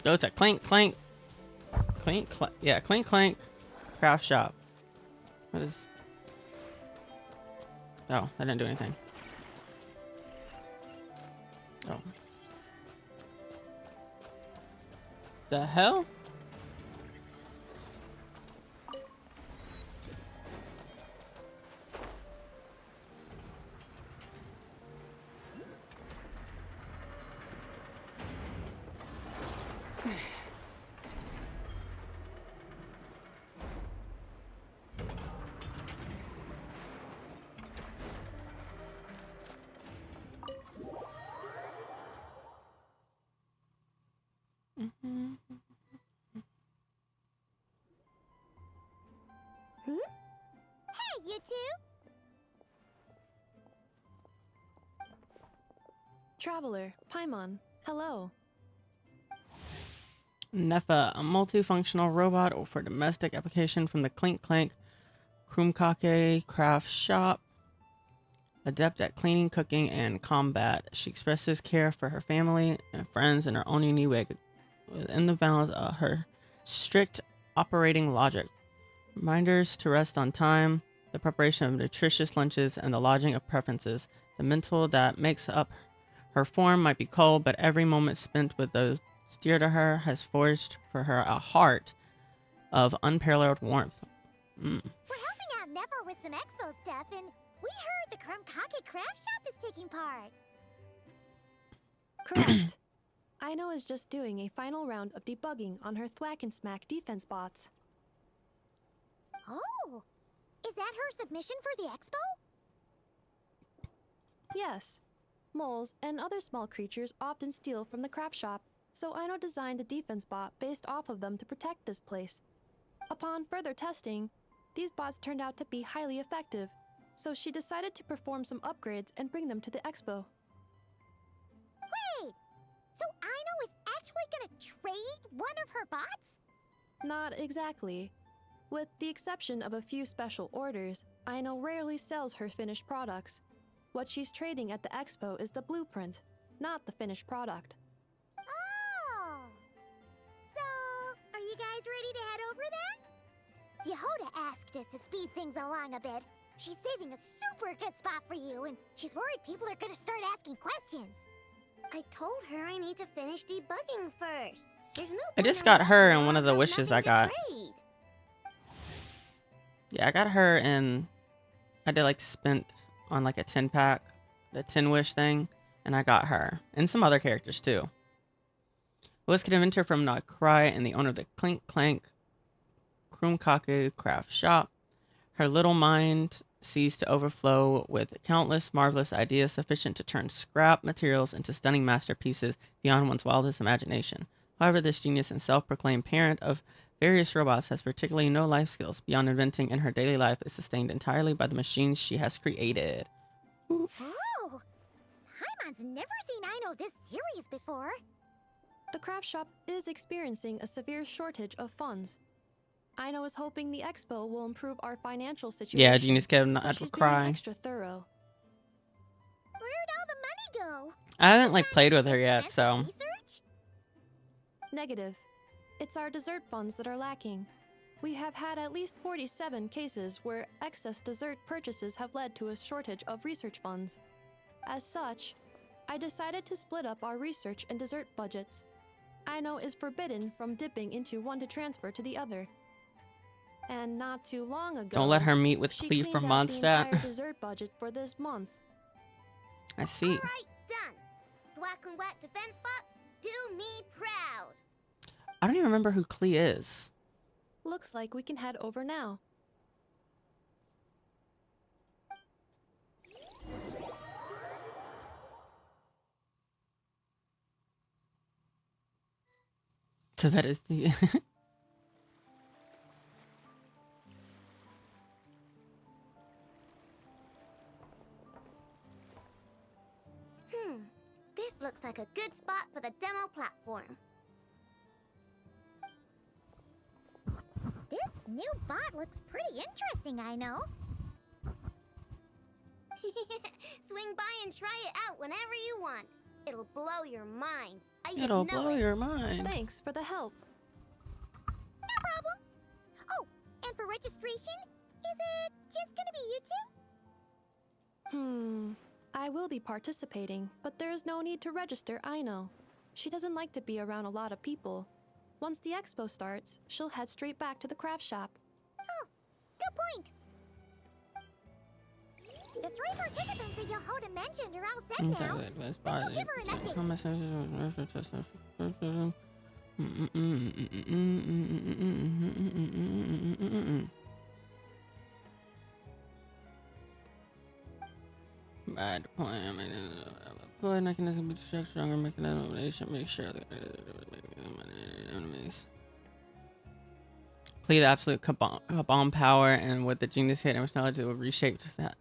Go to clink clank. Clink clank. Yeah, clink clank. Craft shop. What is? Oh, that didn't do anything. Oh. The hell? Traveler, Paimon, hello. Nefa, a multifunctional robot for domestic application from the Clink Clank Krumkake craft shop. Adept at cleaning, cooking, and combat. She expresses care for her family and friends in her own unique way within the bounds of her strict operating logic. Reminders to rest on time, the preparation of nutritious lunches, and the lodging of preferences. The mental that makes up her form might be cold, but every moment spent with those dear to her has forged for her a heart of unparalleled warmth. We're helping out Never with some expo stuff, and we heard the Krumkake craft shop is taking part. Correct. Aino is just doing a final round of debugging on her thwack and smack defense bots. Oh, is that her submission for the expo? Yes. Moles and other small creatures often steal from the craft shop, so Aino designed a defense bot based off of them to protect this place. Upon further testing, these bots turned out to be highly effective, so she decided to perform some upgrades and bring them to the expo. Wait, so Aino is actually gonna trade one of her bots? Not exactly. With the exception of a few special orders, Aino rarely sells her finished products. What she's trading at the expo is the blueprint, not the finished product. Oh! So, are you guys ready to head over then? Yehoda asked us to speed things along a bit. She's saving a super good spot for you, and she's worried people are gonna start asking questions. I told her I need to finish debugging first. There's no I point just in got her rushing in one while of the I have wishes I nothing to got. trade. Yeah, I got her in. I did like spent on like a 10 pack, the 10 wish thing, and I got her and some other characters too. Whisket inventor from Notcry and the owner of the Clink Clank Krumkake craft shop. Her little mind sees to overflow with countless marvelous ideas sufficient to turn scrap materials into stunning masterpieces beyond one's wildest imagination. However, this genius and self-proclaimed parent of various robots has particularly no life skills beyond inventing, and her daily life is sustained entirely by the machines she has created. Oh! Paimon's never seen Aino this serious before. The craft shop is experiencing a severe shortage of funds. Aino is hoping the expo will improve our financial situation. Yeah, Genius Kev not so she's cry. being extra thorough. Where'd all the money go? I haven't like played with her yet, so Research? Negative. It's our dessert funds that are lacking. We have had at least 47 cases where excess dessert purchases have led to a shortage of research funds. As such, I decided to split up our research and dessert budgets. Aino is forbidden from dipping into one to transfer to the other. And not too long ago, don't let her meet with she Cleve from cleaned out the entire Mondstadt. dessert budget for this month. I see. Alright, done. Thwack and whack defense bots, do me proud. I don't even remember who Cleve is. Looks like we can head over now. Tibet is the This looks like a good spot for the demo platform. This new bot looks pretty interesting, Aino. Swing by and try it out whenever you want. It'll blow your mind. I just It'll know blow it. your mind. Thanks for the help. No problem. Oh, and for registration, is it just gonna be you two? I will be participating, but there is no need to register, Aino. She doesn't like to be around a lot of people. Once the expo starts, she'll head straight back to the craft shop. Oh, good point. The 3 participants that Yehoda mentioned are all set now. Let's go give her an update. Bad plan. Deploy mechanism to check stronger mechanism. Make sure that enemies. Play the absolute bomb power, and with the genius hit and knowledge, it will reshape that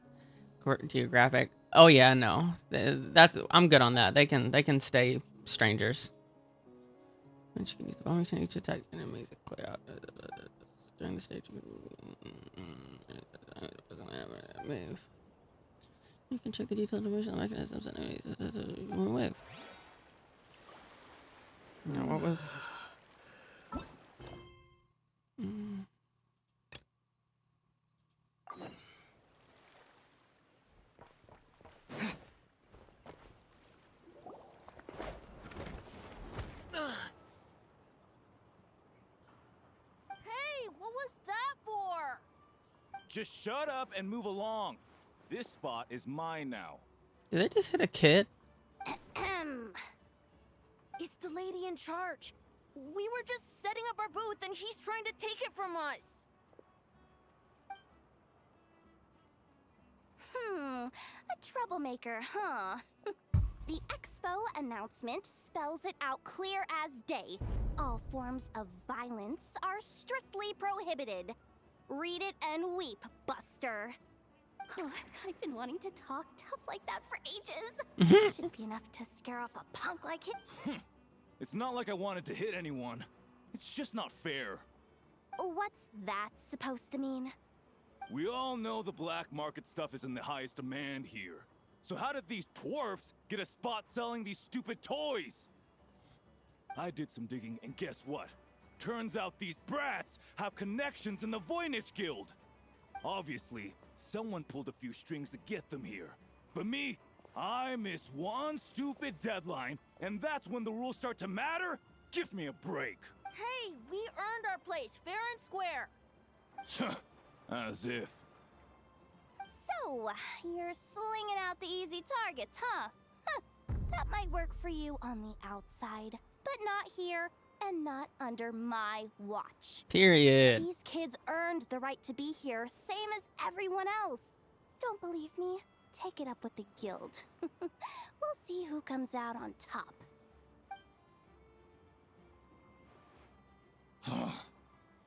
geographic Oh yeah, no. That's I'm good on that. They can stay strangers. And she can use the bombing technique to attack enemies and clear out during the stage. Move. You can check the detailed information on mechanisms and enemies. Wave. Now what was? Hey, what was that for? Just shut up and move along. This spot is mine now. Did they just hit a kid? It's the lady in charge. We were just setting up our booth and he's trying to take it from us. A troublemaker, huh? The expo announcement spells it out clear as day. All forms of violence are strictly prohibited. Read it and weep, Buster. I've been wanting to talk tough like that for ages. Shouldn't be enough to scare off a punk like him. It's not like I wanted to hit anyone. It's just not fair. What's that supposed to mean? We all know the black market stuff is in the highest demand here. So how did these dwarfs get a spot selling these stupid toys? I did some digging and guess what? Turns out these brats have connections in the Voynich Guild. Obviously, someone pulled a few strings to get them here. But me, I miss one stupid deadline, and that's when the rules start to matter? Give me a break. Hey, we earned our place, fair and square. As if. So, you're slinging out the easy targets, huh? That might work for you on the outside, but not here and not under my watch. Period. These kids earned the right to be here, same as everyone else. Don't believe me? Take it up with the guild. We'll see who comes out on top.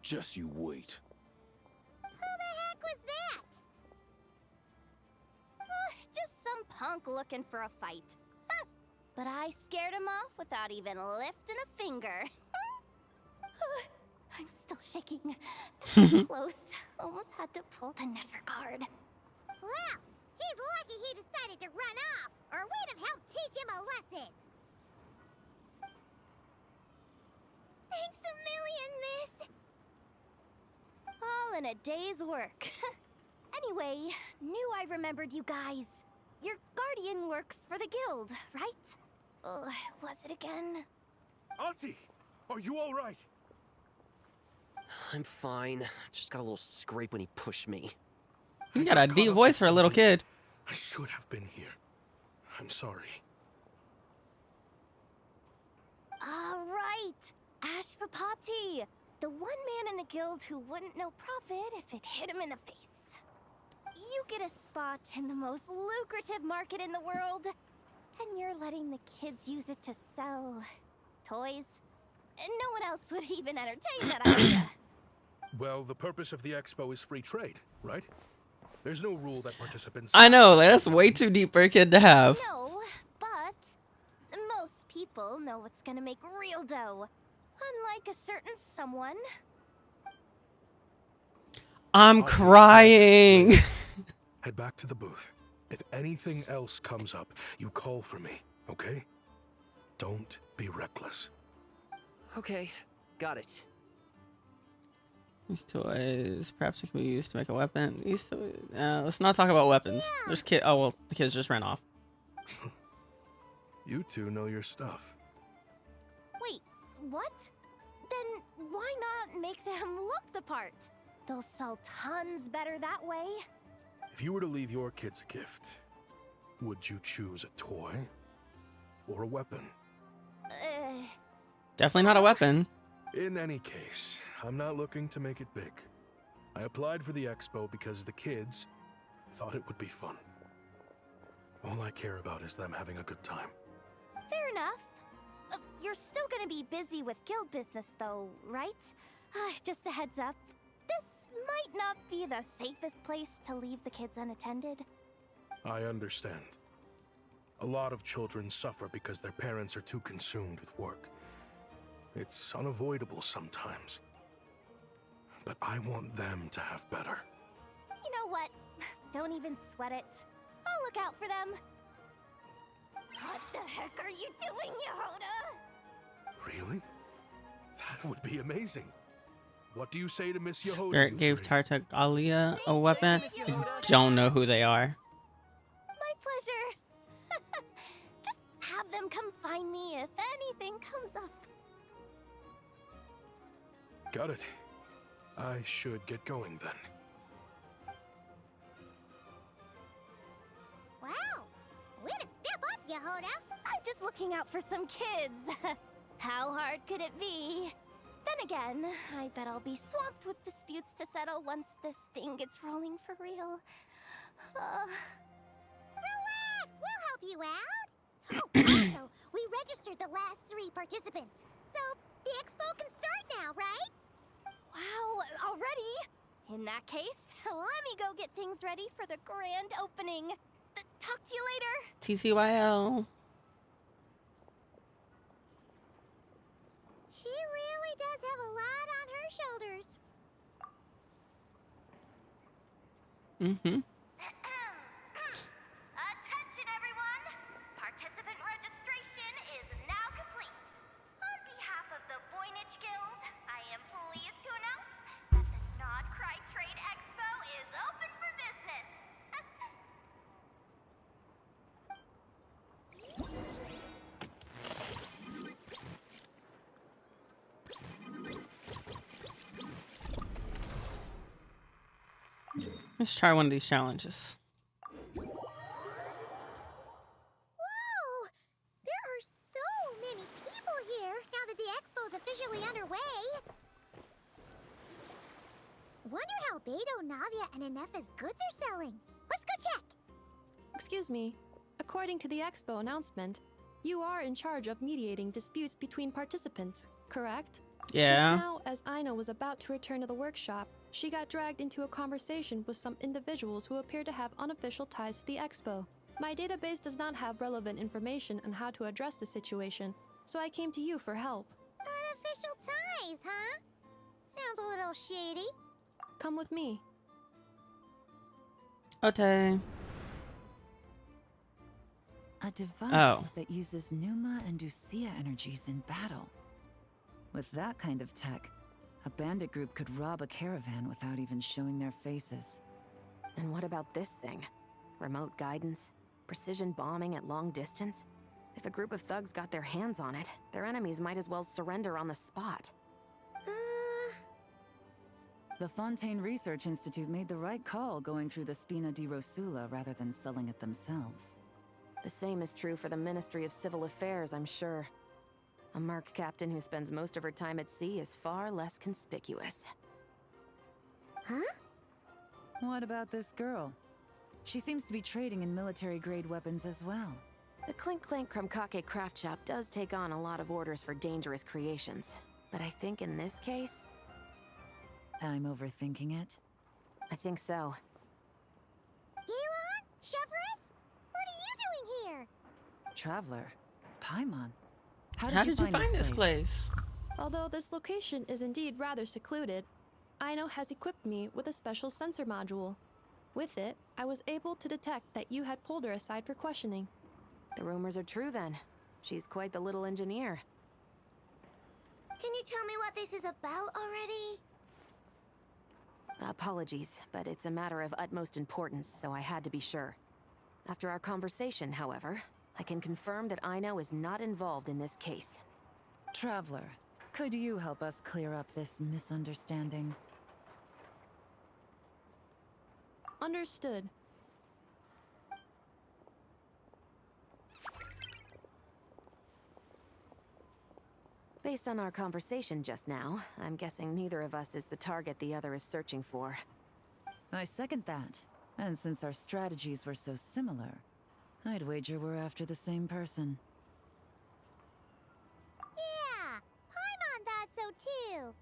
Just you wait. Who the heck was that? Just some punk looking for a fight. But I scared him off without even lifting a finger. I'm still shaking. That was close. Almost had to pull the never guard. Well, he's lucky he decided to run off, or we'd have helped teach him a lesson. Thanks a million, miss. All in a day's work. Anyway, knew I remembered you guys. Your guardian works for the guild, right? Was it again? Auntie, are you all right? I'm fine. Just got a little scrape when he pushed me. You got a deep voice for a little kid. I should have been here. I'm sorry. Right. Ashvapati. The one man in the guild who wouldn't know profit if it hit him in the face. You get a spot in the most lucrative market in the world, and you're letting the kids use it to sell toys. And no one else would even entertain that idea. Well, the purpose of the expo is free trade, right? There's no rule that participants... I know, that's way too deep for a kid to have. No, but most people know what's gonna make real dough. Unlike a certain someone. I'm crying. Head back to the booth. If anything else comes up, you call for me, okay? Don't be reckless. Okay, got it. These toys, perhaps it can be used to make a weapon. These toys, let's not talk about weapons. Yeah. There's kid. Oh well, the kids just ran off. You two know your stuff. Wait, what? Then why not make them look the part? They'll sell tons better that way. If you were to leave your kids a gift, would you choose a toy or a weapon? Definitely not a weapon. In any case, I'm not looking to make it big. I applied for the expo because the kids thought it would be fun. All I care about is them having a good time. Fair enough. You're still gonna be busy with guild business though, right? Just a heads up. This might not be the safest place to leave the kids unattended. I understand. A lot of children suffer because their parents are too consumed with work. It's unavoidable sometimes. But I want them to have better. You know what? Don't even sweat it. I'll look out for them. What the heck are you doing, Yehoda? Really? That would be amazing. What do you say to Miss Yehoda? Spirit gave Tartaglia a weapon. I don't know who they are. My pleasure. Just have them come find me if anything comes up. Got it. I should get going then. Wow, way to step up, Yehoda. I'm just looking out for some kids. How hard could it be? Then again, I bet I'll be swamped with disputes to settle once this thing gets rolling for real. Relax, we'll help you out. Oh, also, we registered the last 3 participants. So, the expo can start now, right? Wow, already? In that case, let me go get things ready for the grand opening. Talk to you later. TCYL. She really does have a lot on her shoulders. Mm-hmm. Attention, everyone! Participant registration is now complete. On behalf of the Voynich Guild, I am pleased to announce that the Non-Cry Trade Expo is open for business. Let's try one of these challenges. Whoa! There are so many people here now that the expo's officially underway. Wonder how Beto, Navia, and Ineffa's goods are selling. Let's go check. Excuse me. According to the expo announcement, you are in charge of mediating disputes between participants, correct? Yeah. Just now, as Aino was about to return to the workshop, she got dragged into a conversation with some individuals who appear to have unofficial ties to the expo. My database does not have relevant information on how to address the situation, so I came to you for help. Unofficial ties, huh? Sounds a little shady. Come with me. Okay. A device that uses Pneuma and Ducia energies in battle. With that kind of tech, a bandit group could rob a caravan without even showing their faces. And what about this thing? Remote guidance? Precision bombing at long distance? If a group of thugs got their hands on it, their enemies might as well surrender on the spot. The Fontaine Research Institute made the right call going through the Spina di Rosula rather than selling it themselves. The same is true for the Ministry of Civil Affairs, I'm sure. A merc captain who spends most of her time at sea is far less conspicuous. Huh? What about this girl? She seems to be trading in military-grade weapons as well. The Clink Clank Krumkake craft shop does take on a lot of orders for dangerous creations. But I think in this case... I'm overthinking it. I think so. Elon? Chevron? What are you doing here? Traveler. Paimon. How did you find this place? Although this location is indeed rather secluded, Aino has equipped me with a special sensor module. With it, I was able to detect that you had pulled her aside for questioning. The rumors are true then. She's quite the little engineer. Can you tell me what this is about already? Apologies, but it's a matter of utmost importance, so I had to be sure. After our conversation, however, I can confirm that Aino is not involved in this case. Traveler, could you help us clear up this misunderstanding? Understood. Based on our conversation just now, I'm guessing neither of us is the target the other is searching for. I second that. And since our strategies were so similar, I'd wager we're after the same person. Yeah, Paimon thought so too.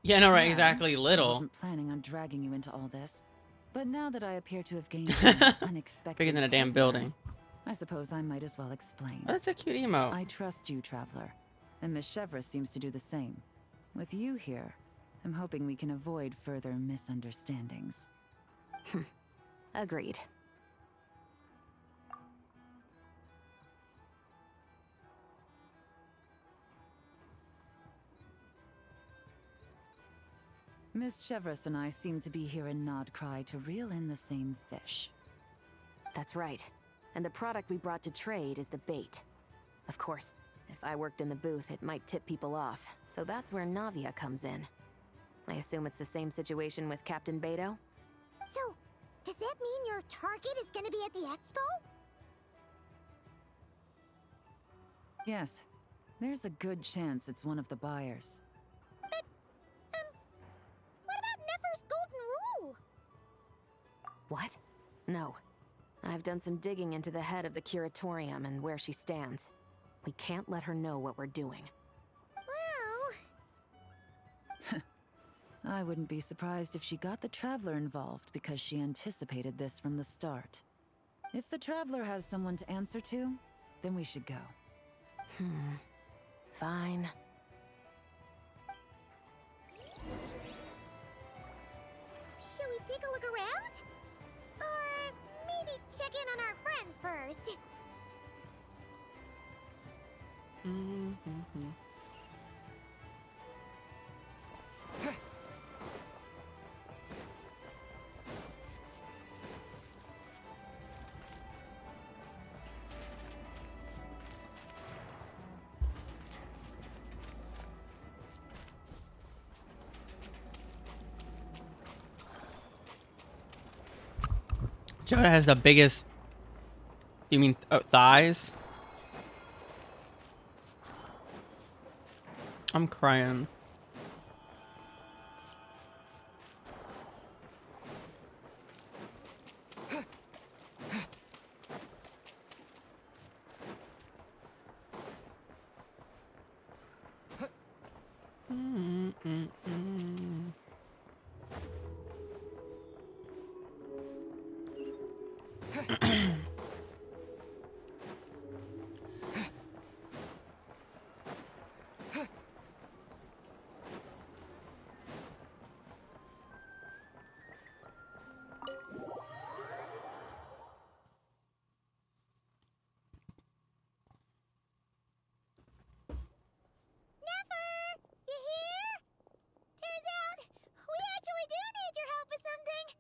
Yeah, no, right, Yeah, exactly, I little. wasn't planning on dragging you into all this. But now that I appear to have gained an unexpected Bigger than a damn partner, building. I suppose I might as well explain. Oh, that's a cute emote. I trust you, Traveler, and Miss Chevra seems to do the same. With you here, I'm hoping we can avoid further misunderstandings. Agreed. Miss Chevras and I seem to be here in Nodcry to reel in the same fish. That's right. And the product we brought to trade is the bait. Of course, if I worked in the booth, it might tip people off. So that's where Navia comes in. I assume it's the same situation with Captain Beto? So, does that mean your target is gonna be at the expo? Yes, there's a good chance it's one of the buyers. But, what about Nefer's golden rule? What? No. I've done some digging into the head of the curatorium and where she stands. We can't let her know what we're doing. Well... I wouldn't be surprised if she got the Traveler involved because she anticipated this from the start. If the Traveler has someone to answer to, then we should go. Fine. Should we take a look around? Or maybe check in on our friends first? Joda has the biggest. You mean thighs? I'm crying.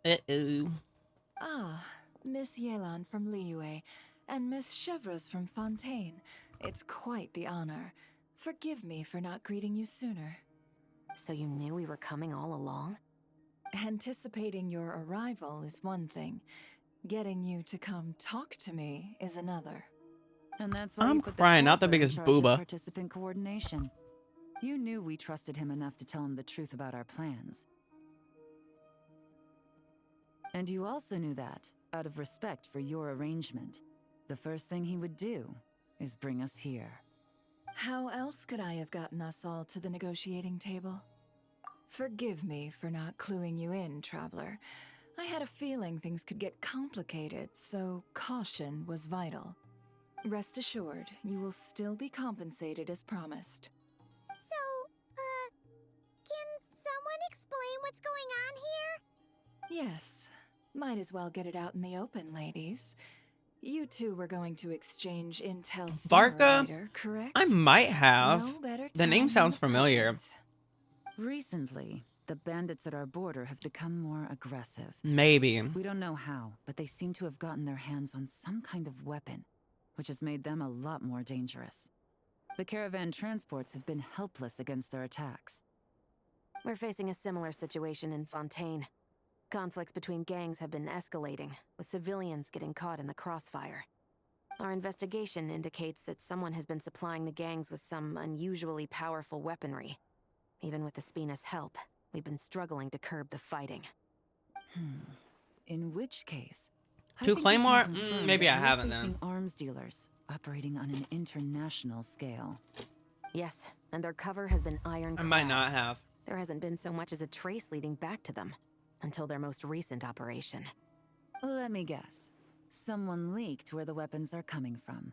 Uh-oh. Ah, Miss Yelan from Liyue, and Miss Chevreuse from Fontaine. It's quite the honor. Forgive me for not greeting you sooner. So you knew we were coming all along? Anticipating your arrival is one thing. Getting you to come talk to me is another. And that's why I'm you put crying, the not the Traveler in biggest charge of booba. participant coordination. You knew we trusted him enough to tell him the truth about our plans. And you also knew that, out of respect for your arrangement, the first thing he would do is bring us here. How else could I have gotten us all to the negotiating table? Forgive me for not cluing you in, Traveler. I had a feeling things could get complicated, so caution was vital. Rest assured, you will still be compensated as promised. So, can someone explain what's going on here? Yes. Might as well get it out in the open, ladies. You two were going to exchange intel sooner or later, correct? I might have. No better The name time sounds than the familiar. present. Recently, the bandits at our border have become more aggressive. Maybe. We don't know how, but they seem to have gotten their hands on some kind of weapon, which has made them a lot more dangerous. The caravan transports have been helpless against their attacks. We're facing a similar situation in Fontaine. Conflicts between gangs have been escalating, with civilians getting caught in the crossfire. Our investigation indicates that someone has been supplying the gangs with some unusually powerful weaponry. Even with the Spina's help, we've been struggling to curb the fighting. In which case, I To think we can Claymore? confirm Maybe that I we're haven't facing then. arms dealers operating on an international scale. Yes, and their cover has been ironclad. I might not have. There hasn't been so much as a trace leading back to them. until their most recent operation. Let me guess. Someone leaked where the weapons are coming from.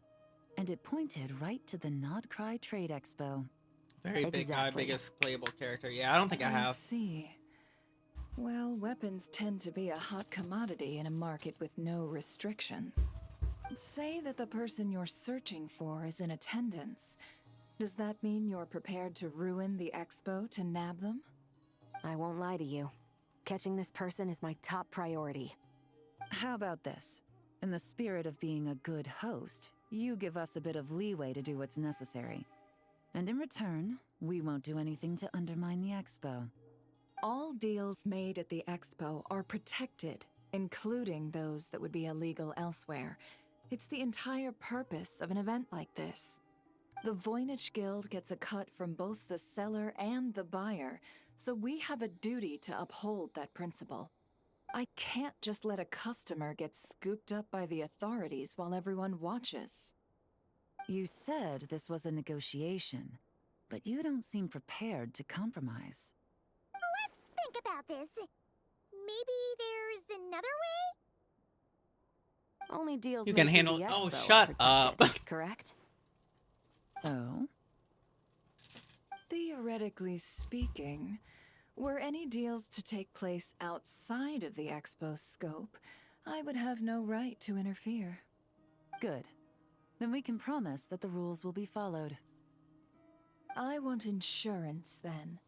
And it pointed right to the Nodcry Trade Expo. Very big guy, biggest playable character. Yeah, I don't think I have. See. Well, weapons tend to be a hot commodity in a market with no restrictions. Say that the person you're searching for is in attendance. Does that mean you're prepared to ruin the expo to nab them? I won't lie to you. Catching this person is my top priority. How about this? In the spirit of being a good host, you give us a bit of leeway to do what's necessary. And in return, we won't do anything to undermine the expo. All deals made at the expo are protected, including those that would be illegal elsewhere. It's the entire purpose of an event like this. The Voynich Guild gets a cut from both the seller and the buyer, so we have a duty to uphold that principle. I can't just let a customer get scooped up by the authorities while everyone watches. You said this was a negotiation, but you don't seem prepared to compromise. Let's think about this. Maybe there's another way? Only deals You made can through handle. the Oh, expo shut are up. protected, correct? Oh? Theoretically speaking, were any deals to take place outside of the expo scope, I would have no right to interfere. Good. Then we can promise that the rules will be followed. I want insurance, then.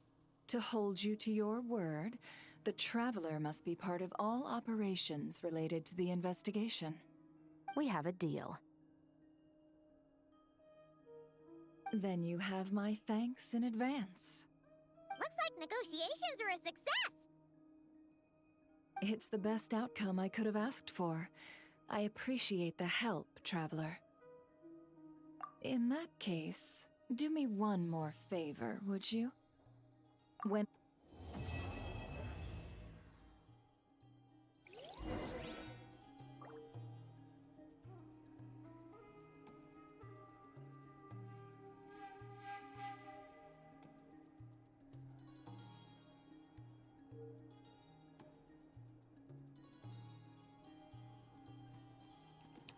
To hold you to your word, the Traveler must be part of all operations related to the investigation. We have a deal. Then you have my thanks in advance. Looks like negotiations are a success! It's the best outcome I could have asked for. I appreciate the help, Traveler. In that case, do me one more favor, would you? When...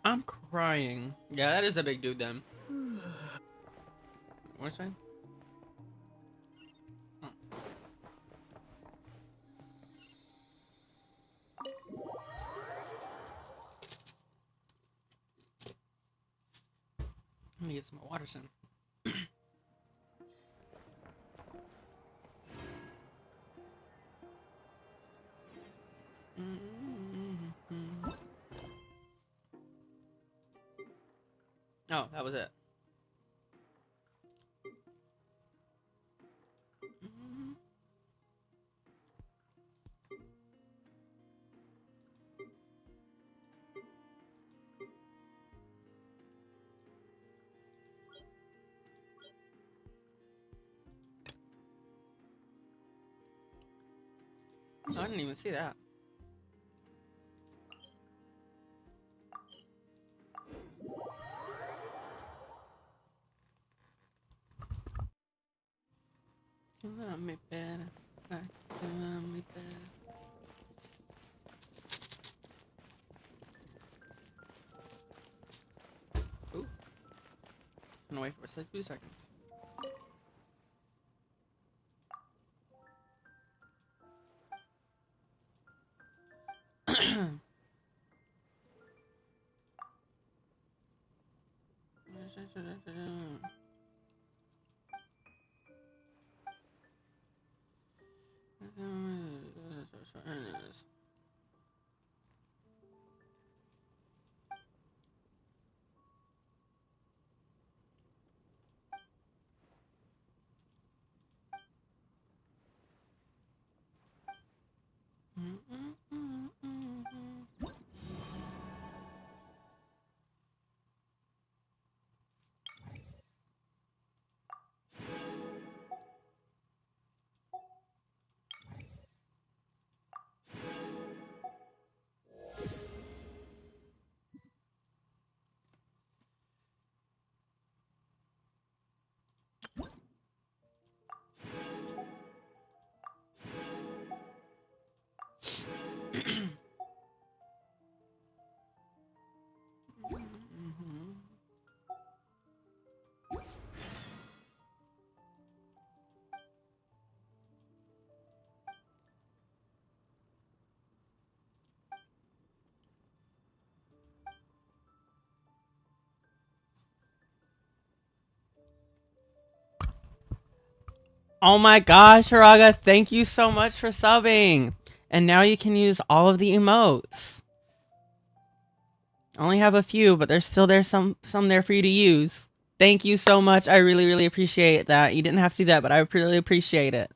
I'm crying. Yeah, that is a big dude then. What's that? Oh. Let me get some more water soon. Oh, that was it. Oh, I didn't even see that. Love me better. Love me better. Ooh. I'm gonna wait for a 2 seconds. Oh my gosh, Haraga, thank you so much for subbing. And now you can use all of the emotes. I only have a few, but there's still some there for you to use. Thank you so much. I really, really appreciate that. You didn't have to do that, but I really appreciate it.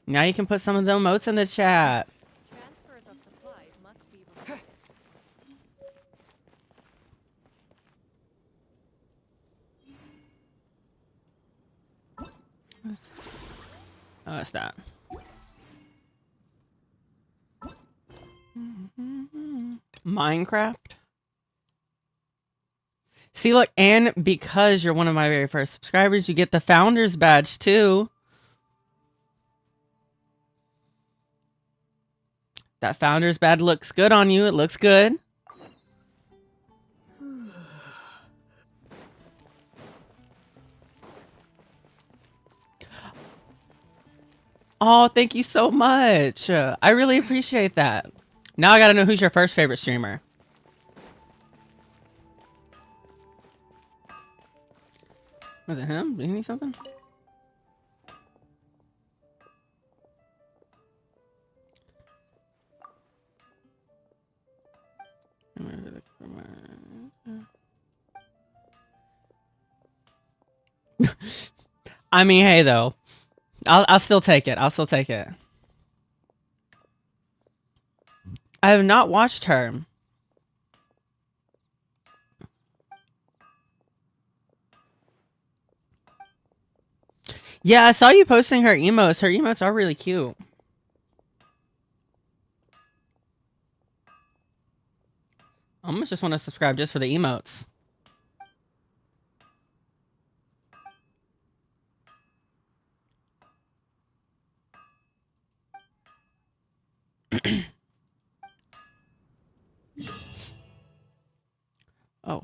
Now you can put some of the emotes in the chat. Transfers of supplies must be Oh, it's that. Minecraft? See, look, and because you're one of my very first subscribers, you get the Founders Badge, too. That Founders Badge looks good on you. It looks good. Oh, thank you so much. I really appreciate that. Now I gotta know who's your first favorite streamer. Was it him? Did he need something? I mean, hey, though. I'll still take it. I'll still take it. I have not watched her. Yeah, I saw you posting her emotes. Her emotes are really cute. I almost just want to subscribe just for the emotes. Oh.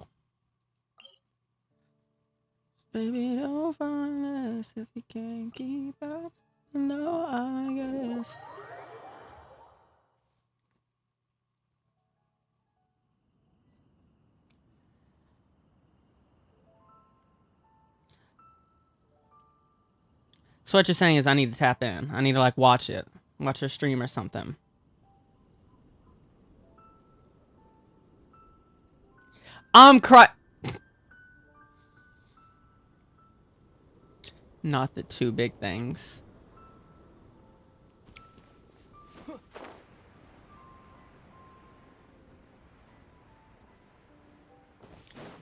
Baby, don't find us if you can't keep up. No, I guess. So what you're saying is I need to tap in. I need to like watch it. Watch her stream or something. I'm Not the two big things.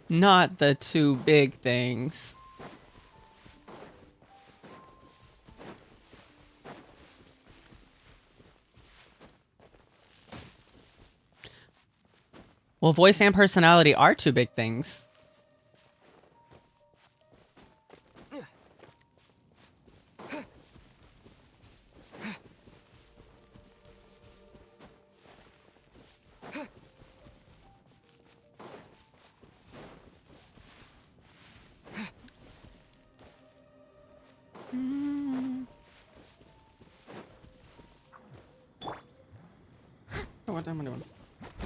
Not the two big things. Well, voice and personality are two big things. Oh, what am I doing?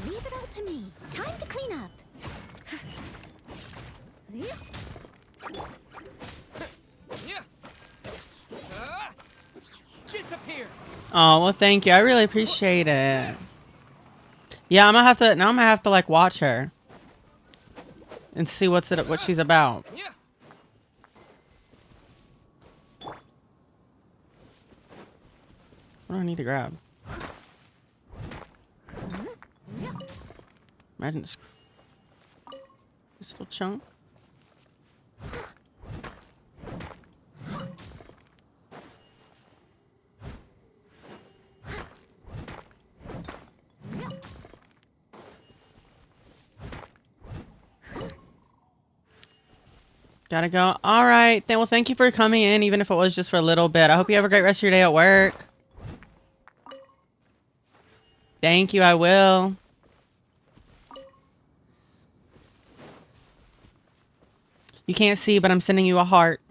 Leave it all to me. Time to clean up. Disappear. Oh, well, thank you. I really appreciate it. Yeah, I'm gonna have to. Now I'm gonna have to like watch her and see what she's about. What do I need to grab? Imagine this crystal chunk. Gotta go. All right. Then, well, thank you for coming in, even if it was just for a little bit. I hope you have a great rest of your day at work. Thank you. I will. You can't see, but I'm sending you a heart.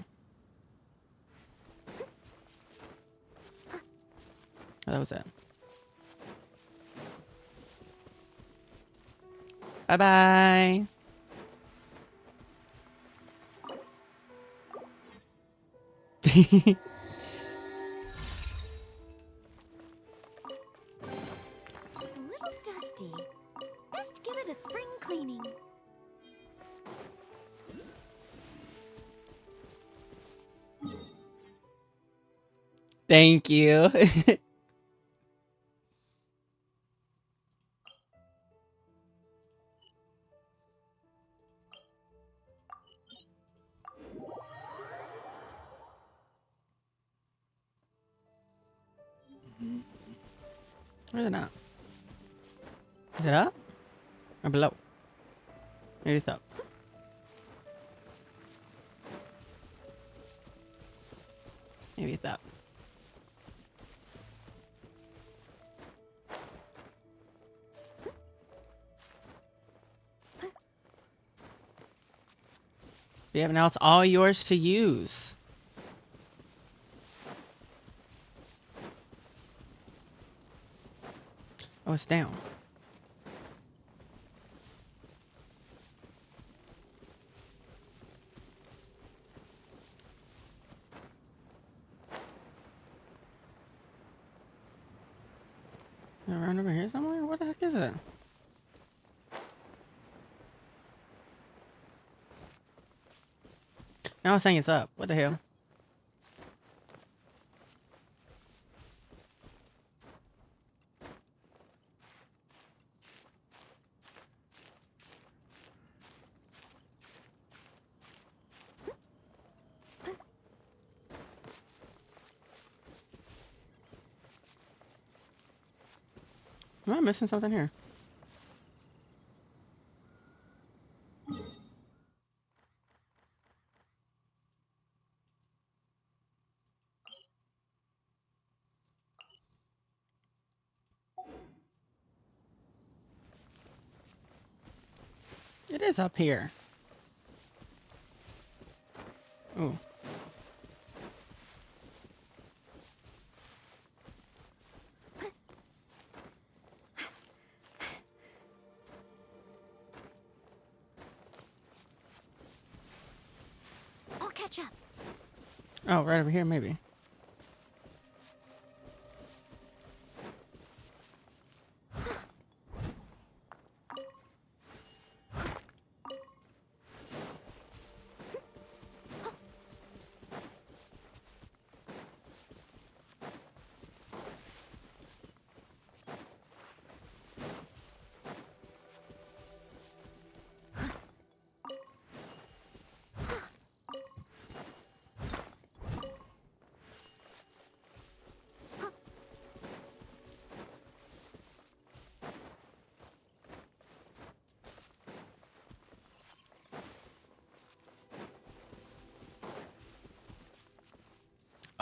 Oh, that was it. Bye bye. A little dusty. Best give it a spring cleaning. Thank you. Where's it at? Is it up? Or below? Maybe it's up. Maybe it's up. Yeah, now it's all yours to use. Oh, it's down. Around over here somewhere? What the heck is it? Now it's saying it's up. What the hell? Am I missing something here? It is up here. Ooh. I'll catch up. Oh, right over here, maybe.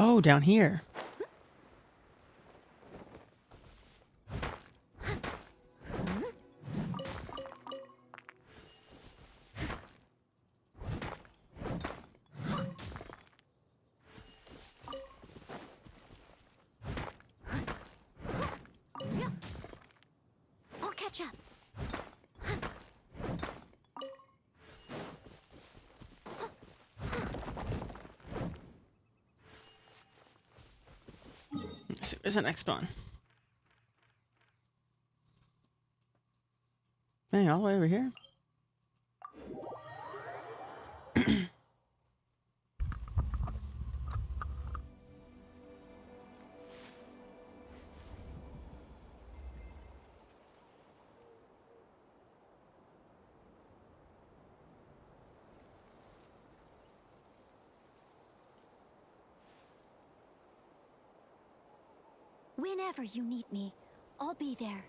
Oh, down here. I'll catch up. Let's see, where's the next one? Dang, all the way over here? Whenever you need me, I'll be there.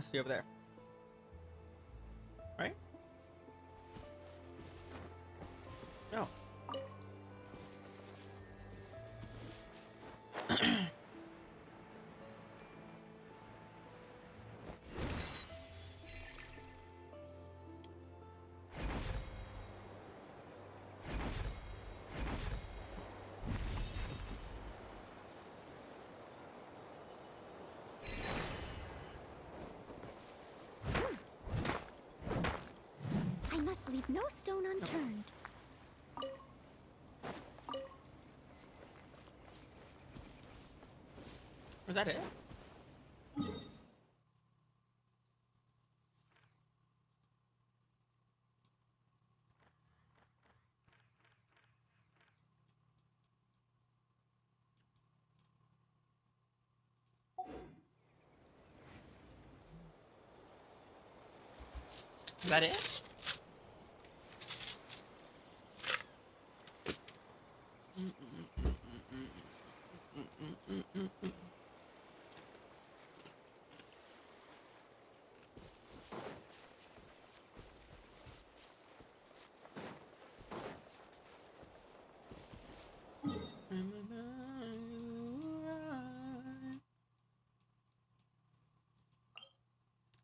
Must be over there. Right? No. I must leave no stone unturned. Was that it? Is that it?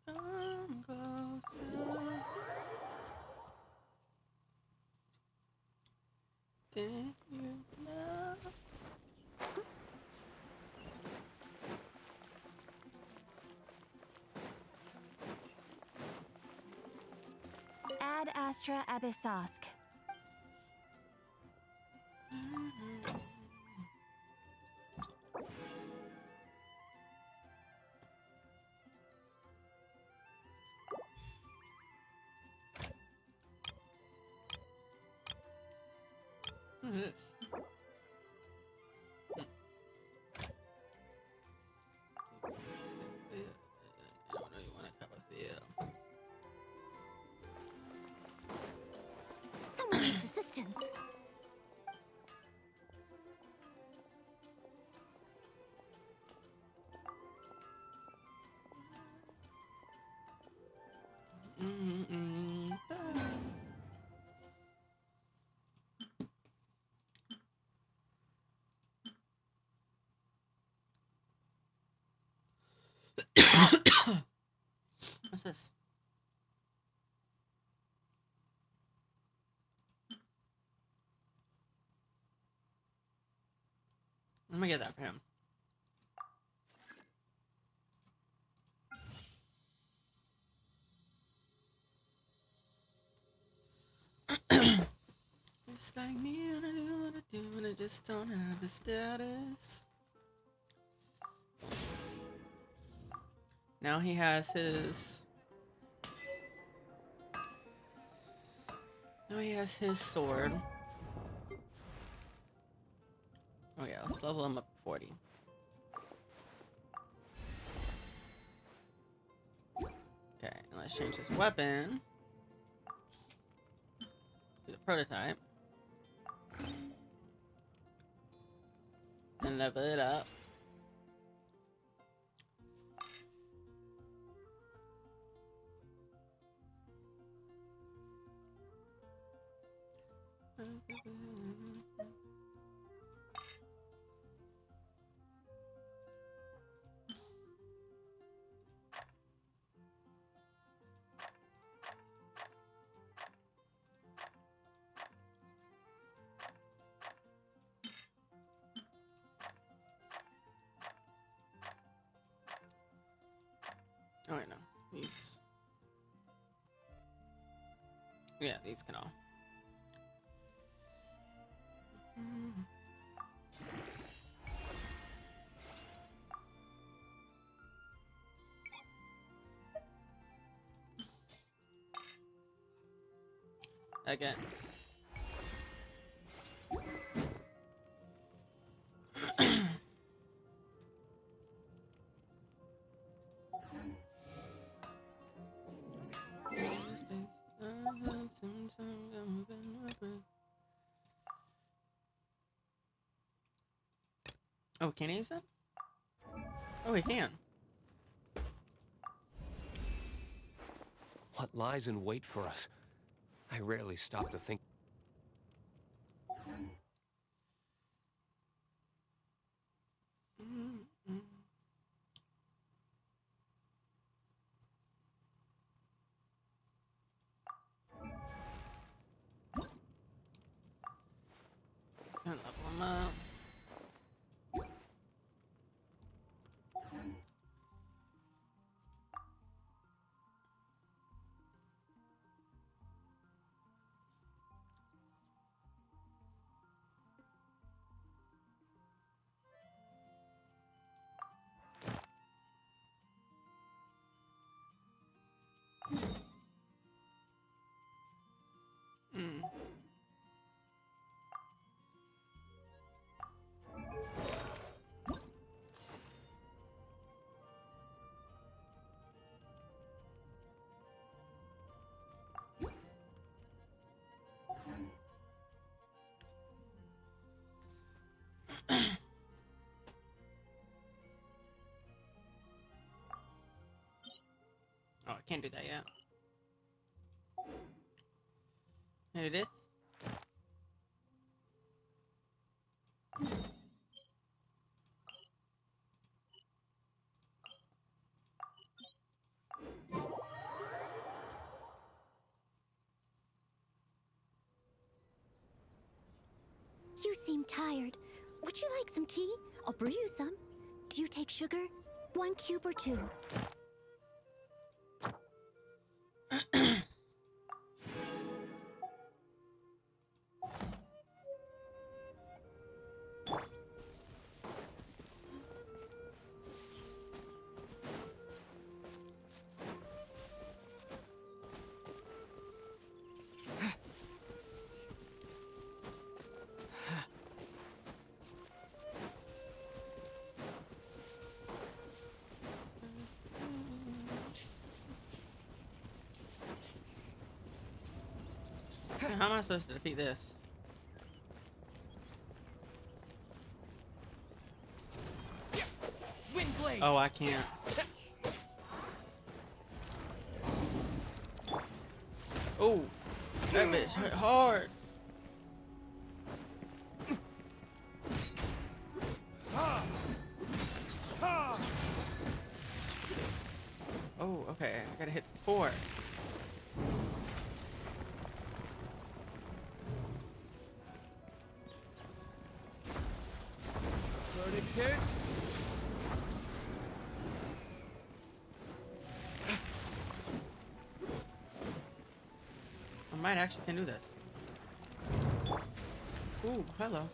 Come closer. Did you know? Ad Astra Abyssosk. What is this? I don't know you want a cup of feel. Someone needs assistance. What's this? Let me get that for him. It's like me and I do what I do and I just don't have the status. Now he has his... Now he has his sword. Oh yeah, let's level him up to 40. Okay, and let's change his weapon to the prototype. And level it up. Oh, wait, no. These. Yeah, these can all. Again. Oh, can he use that? Oh, he can. what lies in wait for us. I rarely stop to think. Level 'em up. Oh, I can't do that yet. Can I do this? You seem tired. Would you like some tea? I'll brew you some. Do you take sugar? 1 cube or 2? How am I supposed to defeat this? Windblade. Oh, I can't. Oh, that bitch hit hard. Oh, okay. I gotta hit 4. Verdict is... I might actually can do this. Ooh, hello.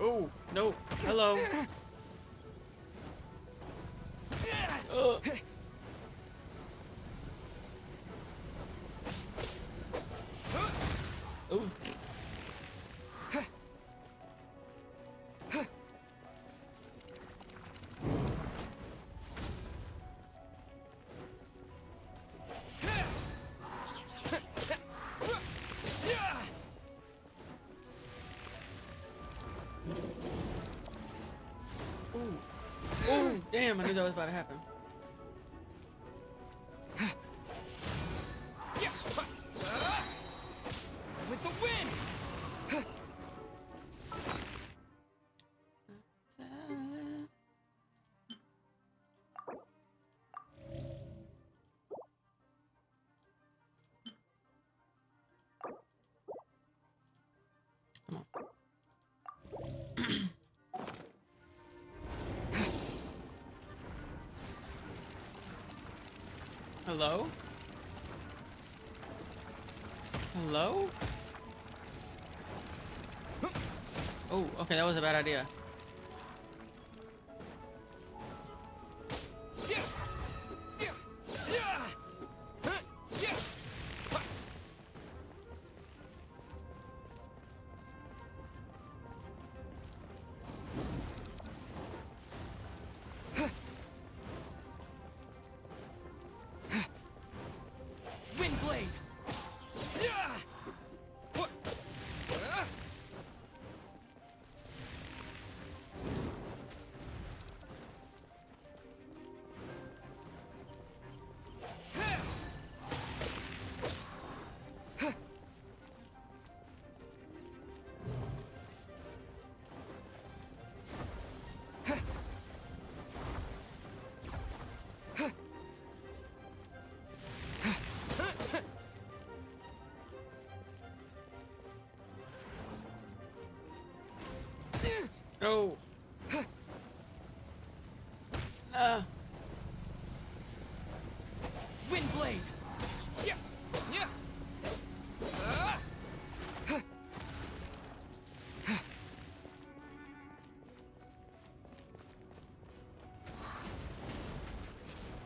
Oh, no. Hello. Ooh. Oh, damn, I knew that was about to happen. With the wind! Come on. Hello? Hello? Oh, okay, that was a bad idea. Windblade! No. Windblade! Yeah! Yeah!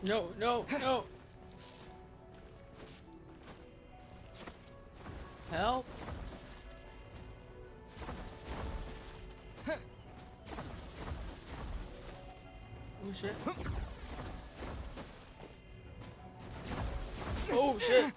No, no, no. Help. Oh shit. Oh shit.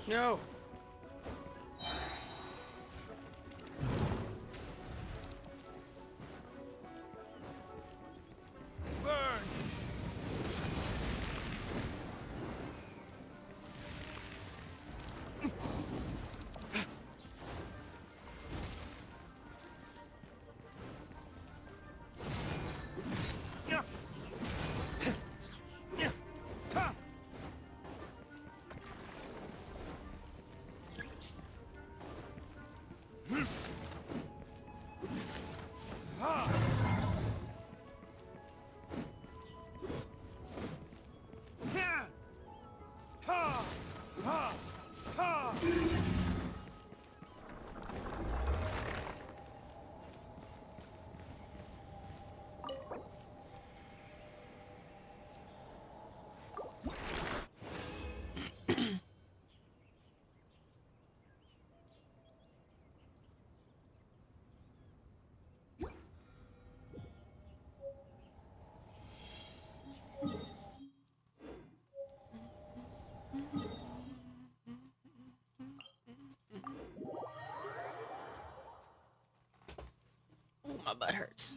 No. Burn! Oh, my butt hurts.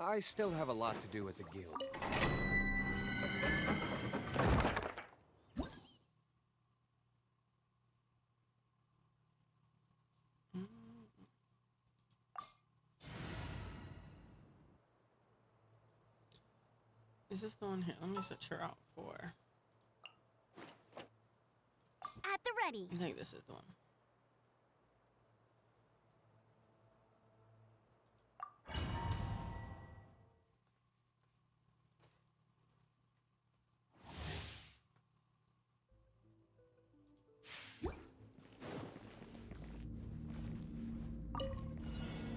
I still have a lot to do at the guild. Is this the one here? Let me switch her out for. At the ready. I think this is the one.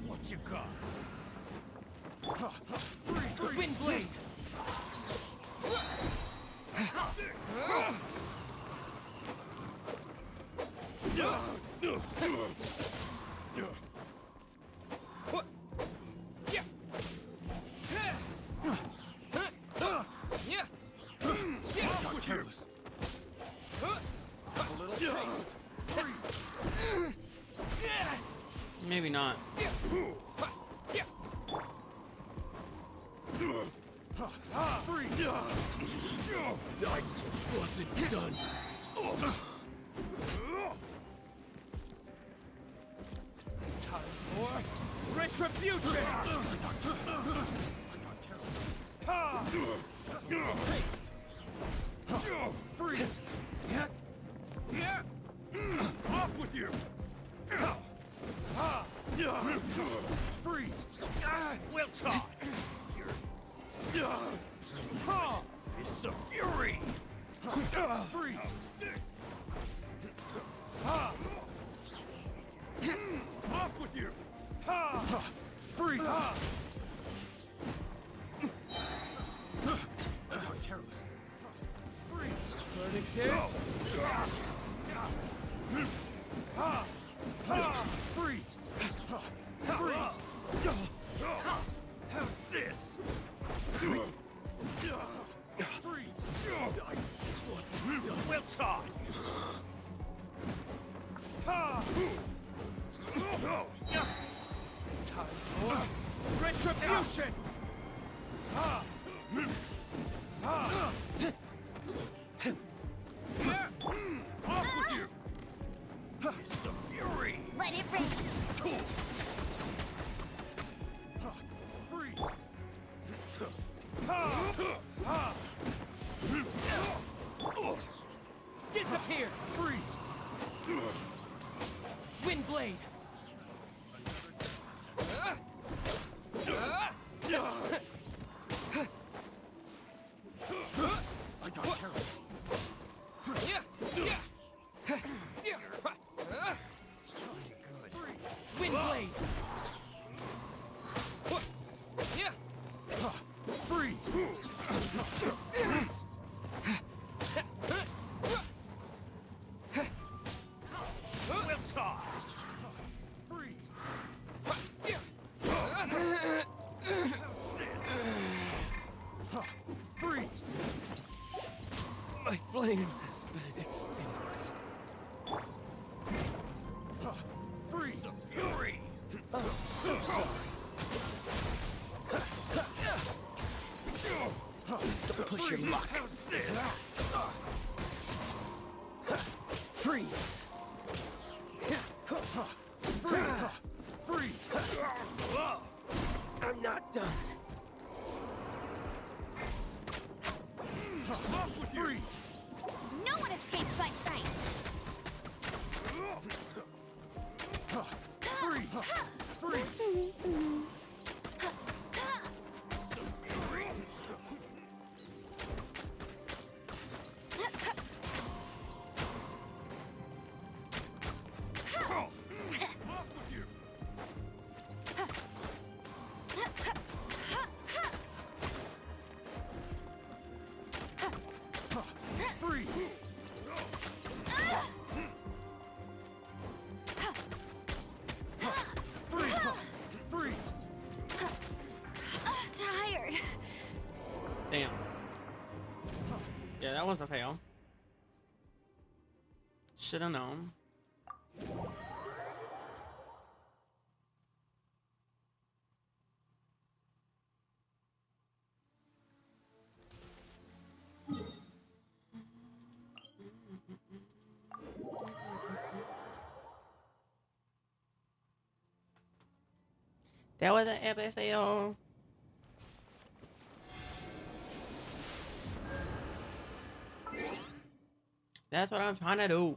What you got? Windblade! careless. Have a little taste. Maybe not. Free. I wasn't done. Time for retribution! Freeze. Off with you. Freeze. Well taught. It's a fury. Freeze. Off with you. Freeze. Careless. Freeze. Learning this? Freeze. Freeze. How's this? Freeze. Well taught. Time for retribution! Off with you. It's the fury. Let it rain. Freeze. Disappear! Freeze. Wind blade! I got careless. Wind blade! Freeze. Well taught. Freeze. Freeze. My flame has been extinguished. Freeze. The fury. I'm so sorry. Don't push your luck. How's this? Freeze! Freeze. I'm not done. Off with you. No one escapes my sight. Freeze. Freeze. Off with you. Freeze. Freeze. Freeze. Tired. Damn. Yeah, that was a fail. Should have known. That was an epic fail. That's what I'm trying to do.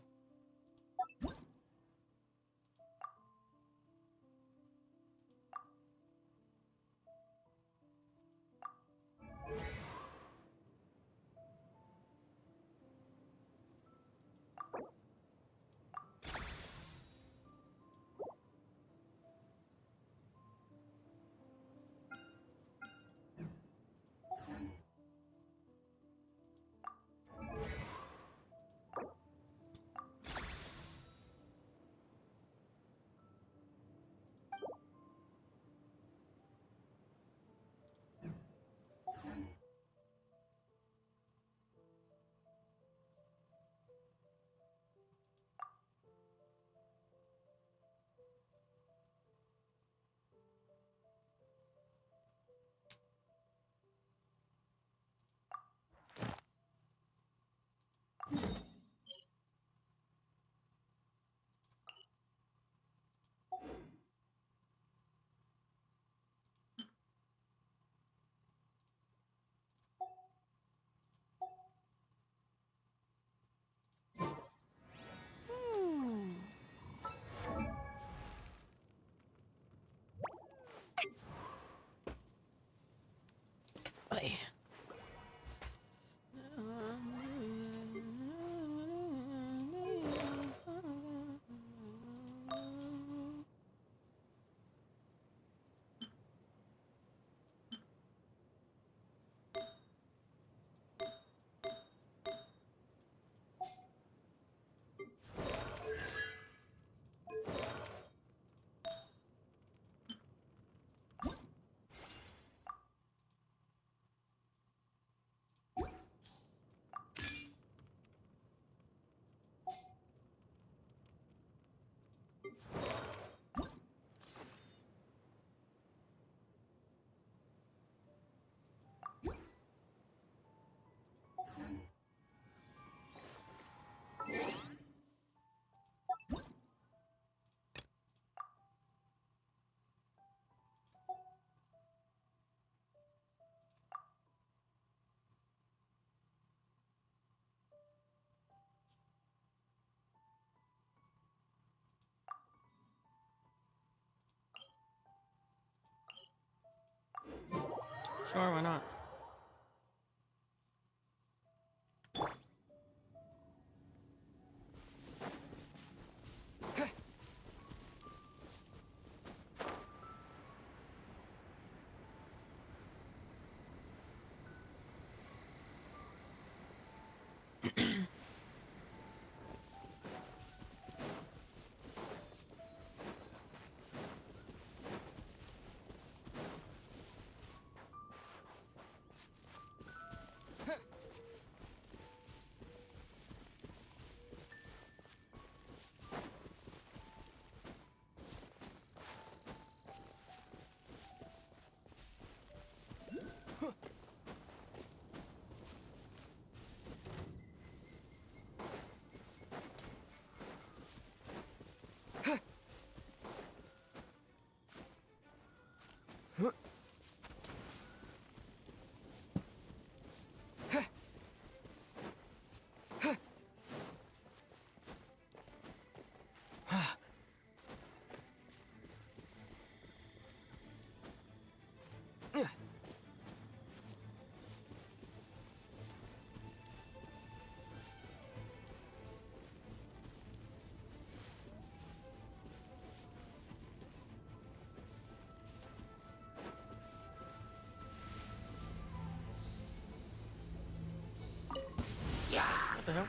Ay. Sure, why not? What the hell?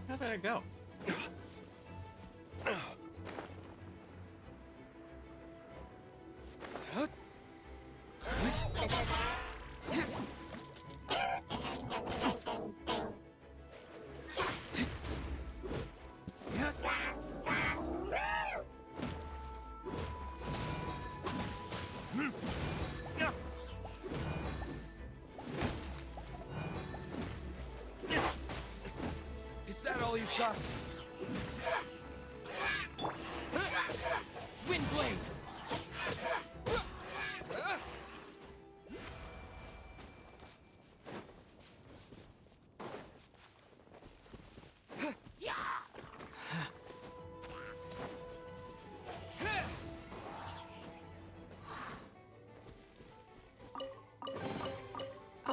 How did it go? Is that all you've got? Wind blade!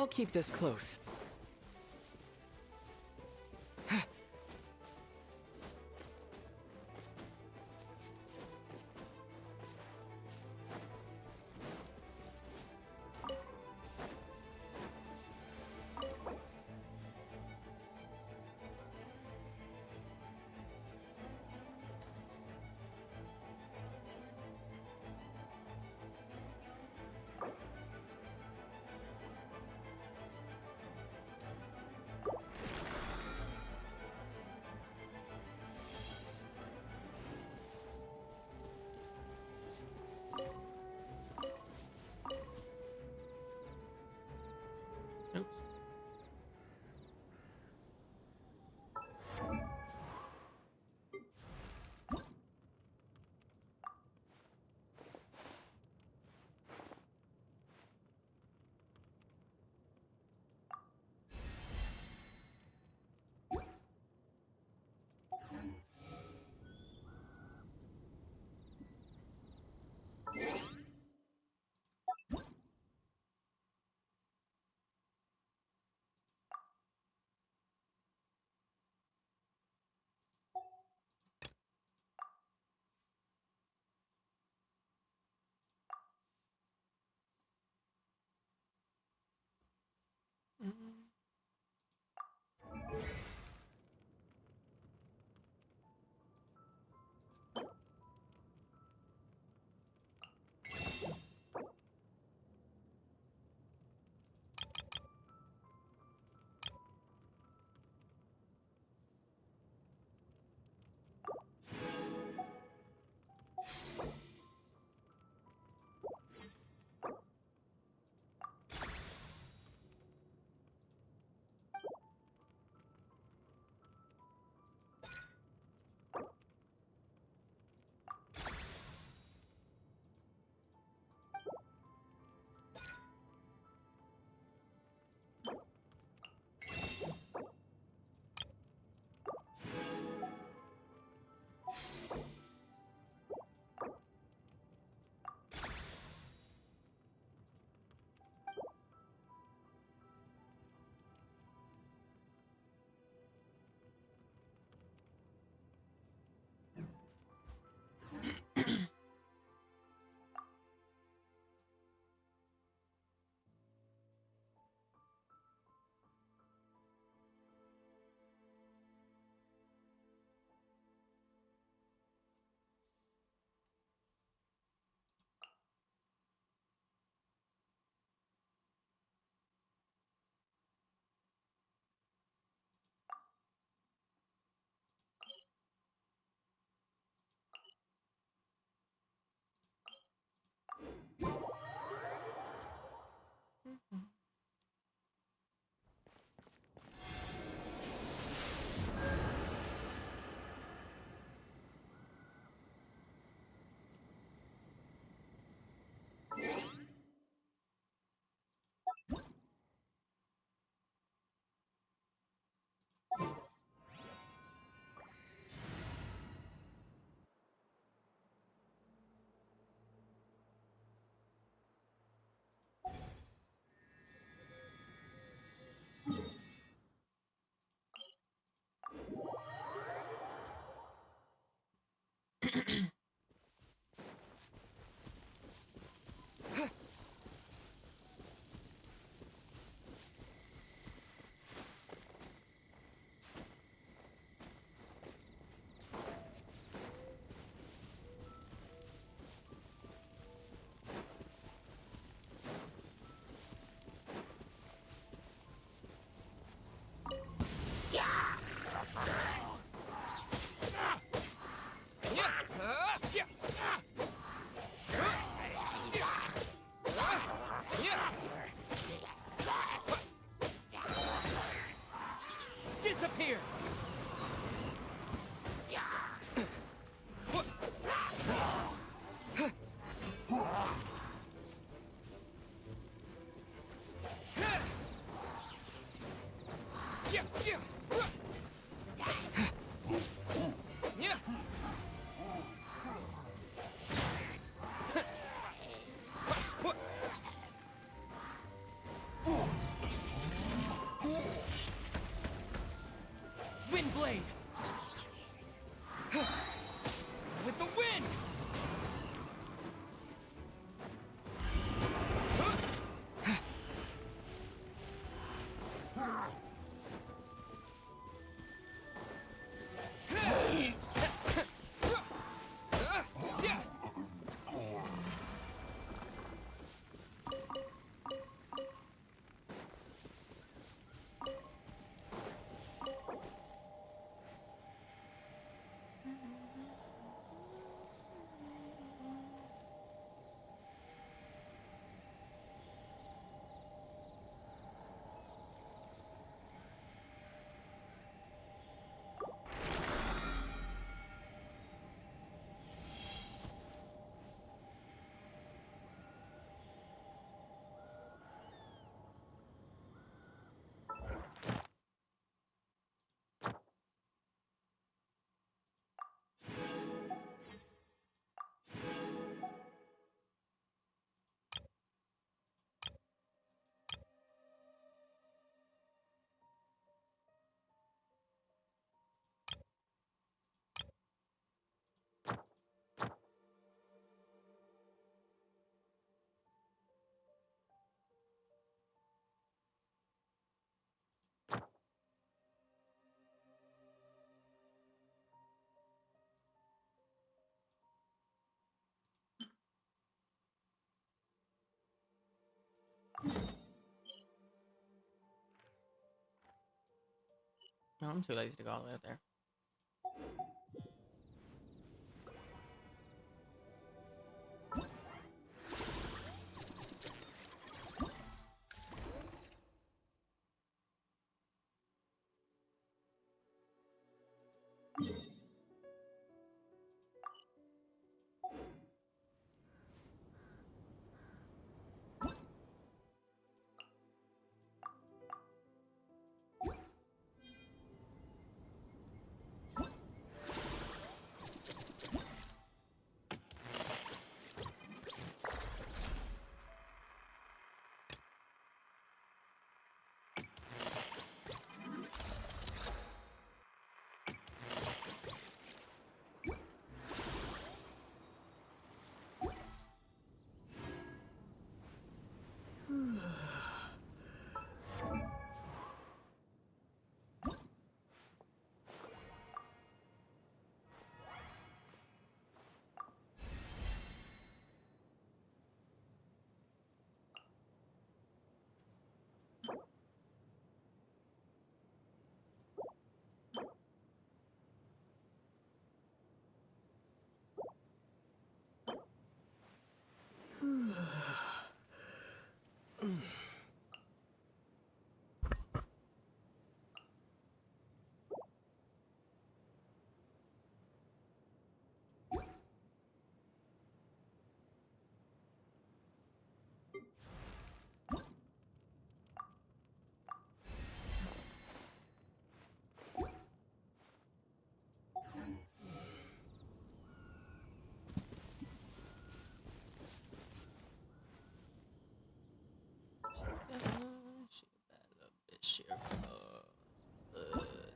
keep this close. No, I'm too lazy to go all the way up there.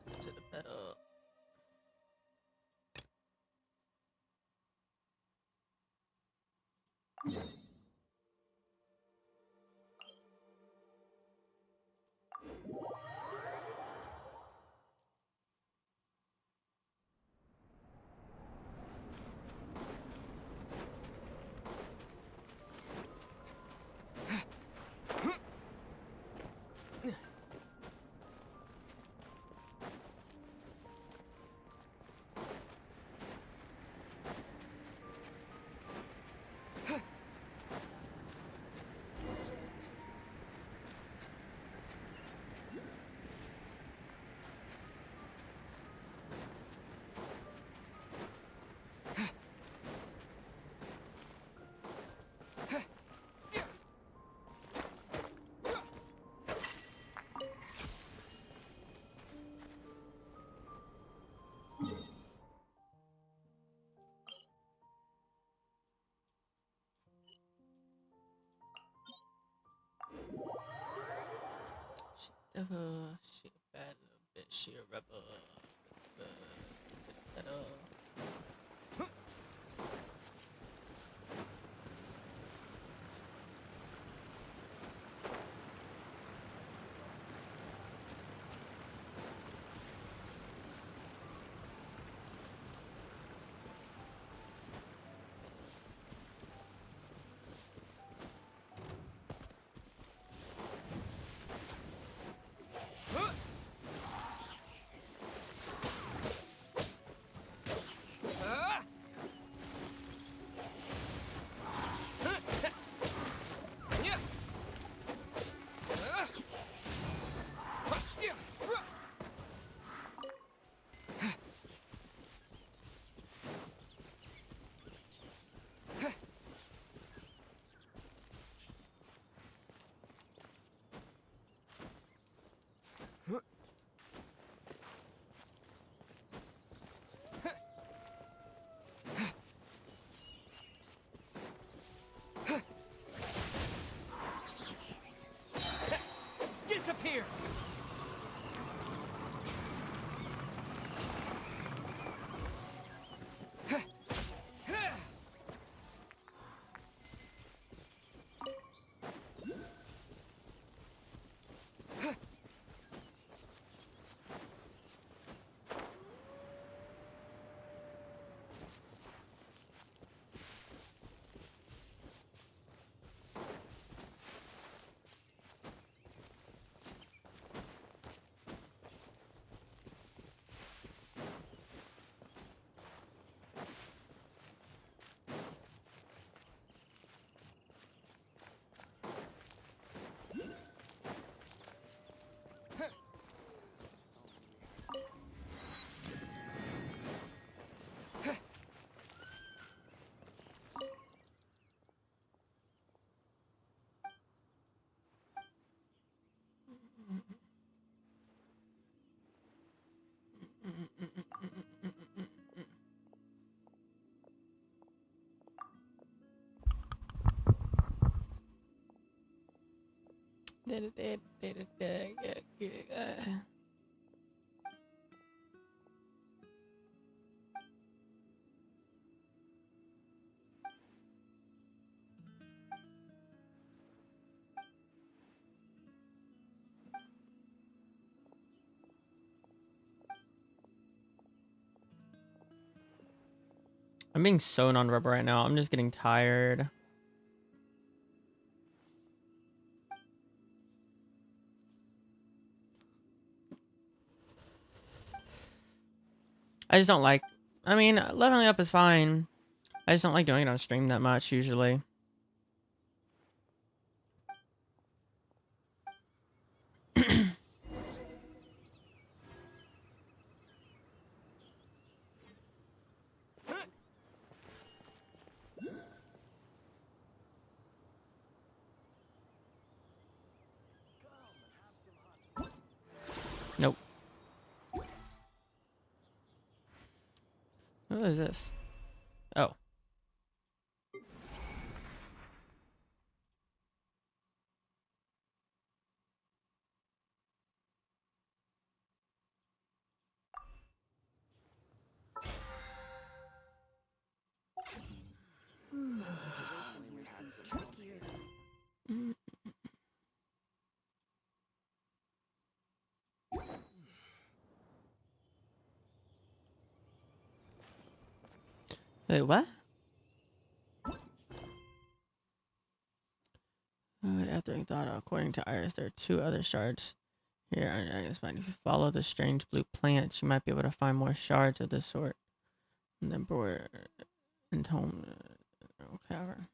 To the pedal. She a bad little bitch. She a rebel. To the pedal. I'm being so non-rubber right now. I'm just getting tired. I just don't like. I mean, leveling up is fine. I just don't like doing it on stream that much usually. Nope. What is this? Oh. Wait, what? After thought, according to Iris, there are 2 other shards here. If you follow the strange blue plants, you might be able to find more shards of this sort. And then board and home cavern.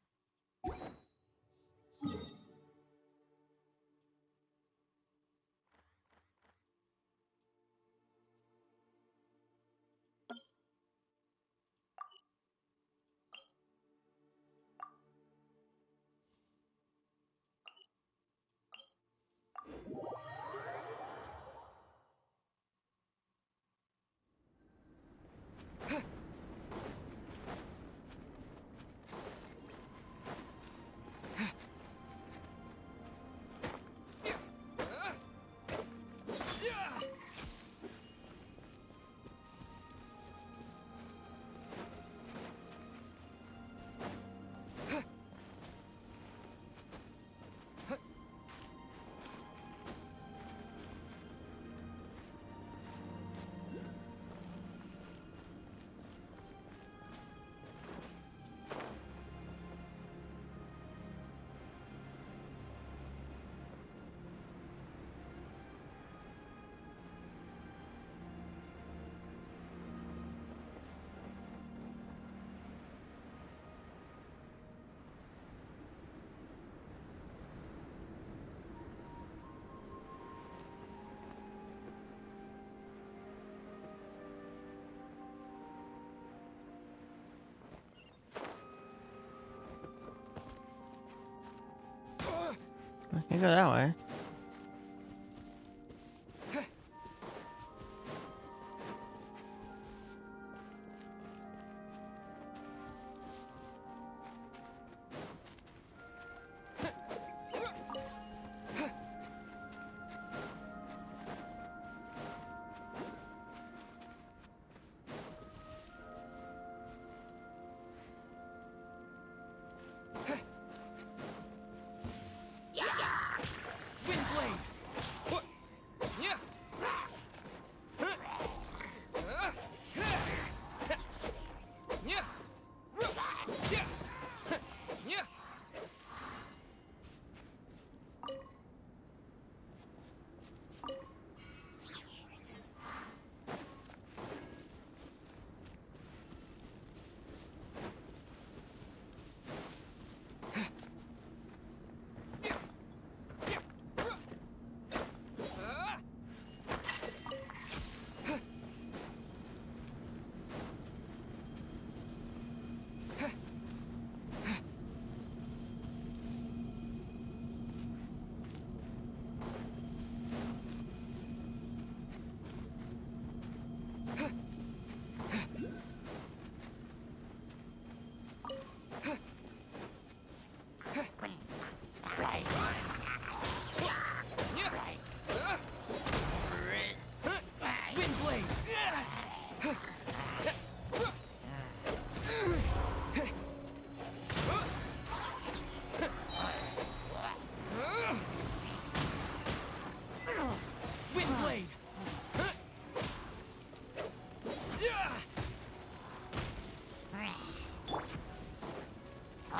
I can't go that way.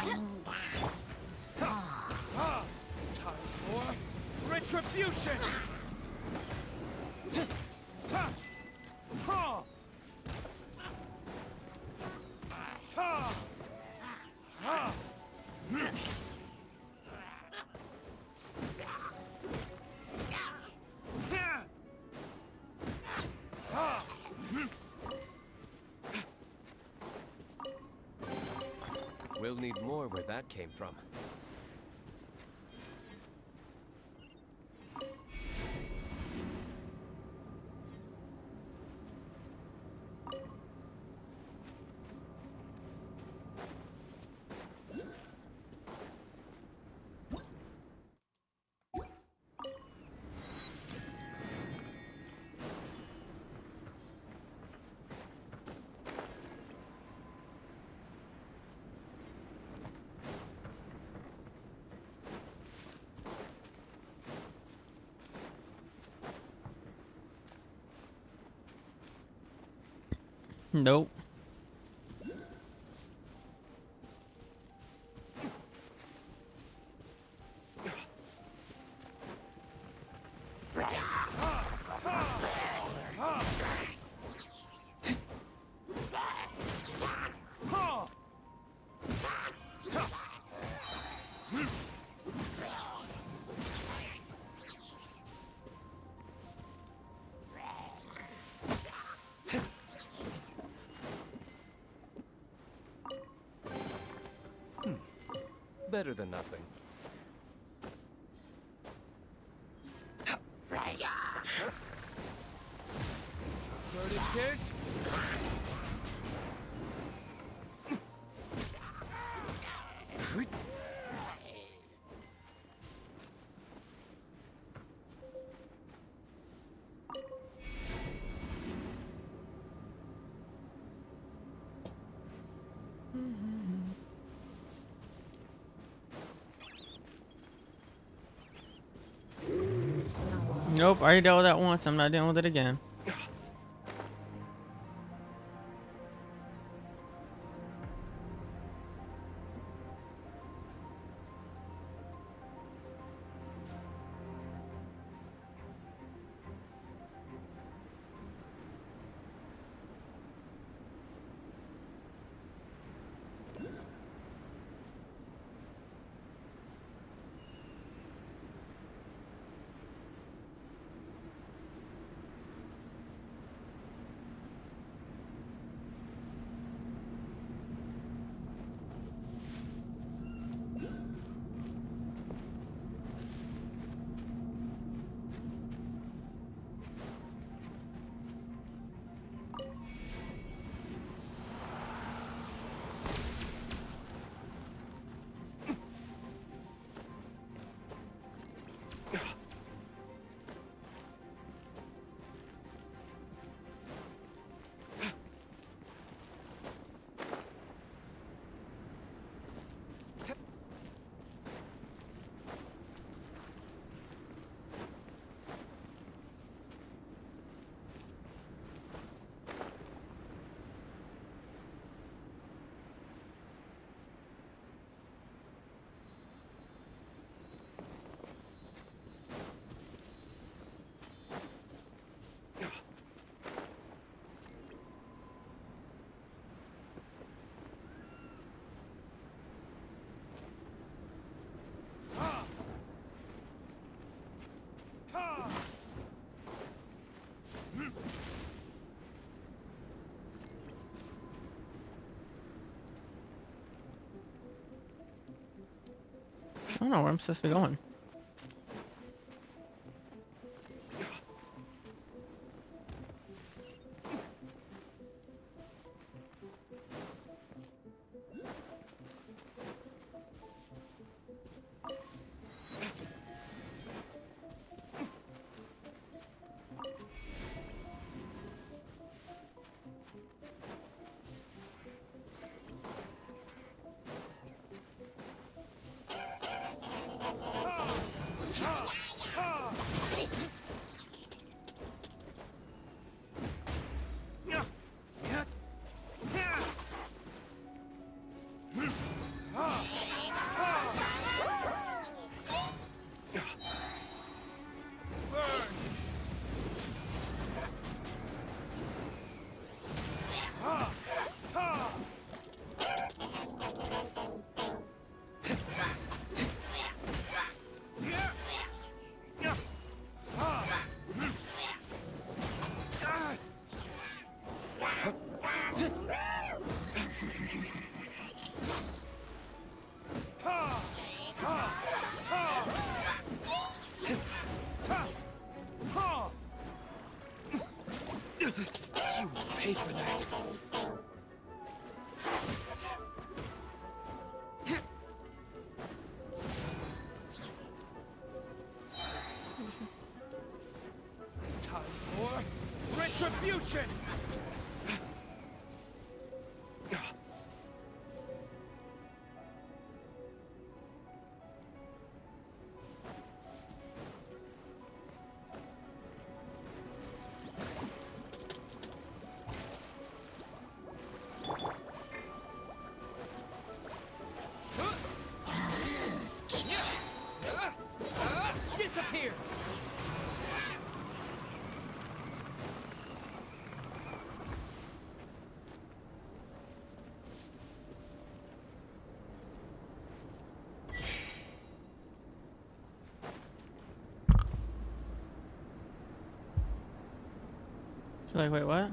Time for retribution! We'll need more where that came from. Nope. Better than nothing. Averted kiss? Nope, I already dealt with that once. I'm not dealing with it again. I don't know where I'm supposed to be going. Retribution! Disappear! She's like, wait, what?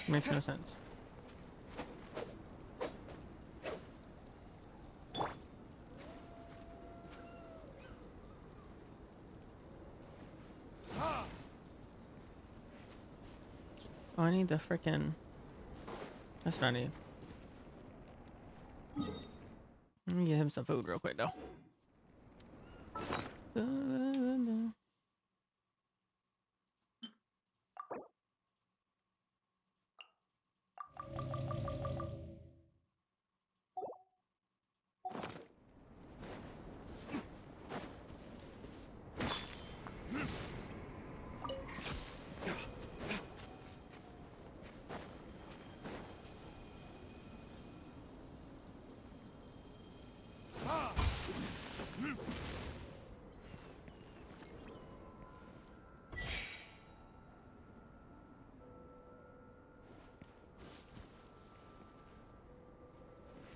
Makes no sense. Oh, I need the frickin'... That's what I need. Let me get him some food real quick, though.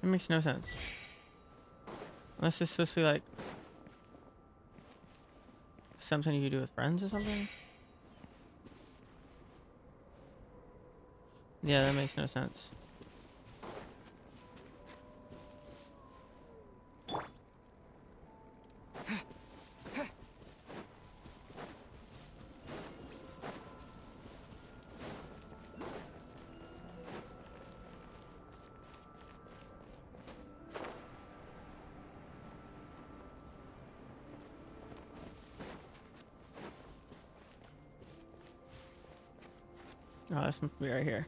It makes no sense. Unless it's supposed to be like something you do with friends or something. Yeah, that makes no sense. Oh, this must be right here.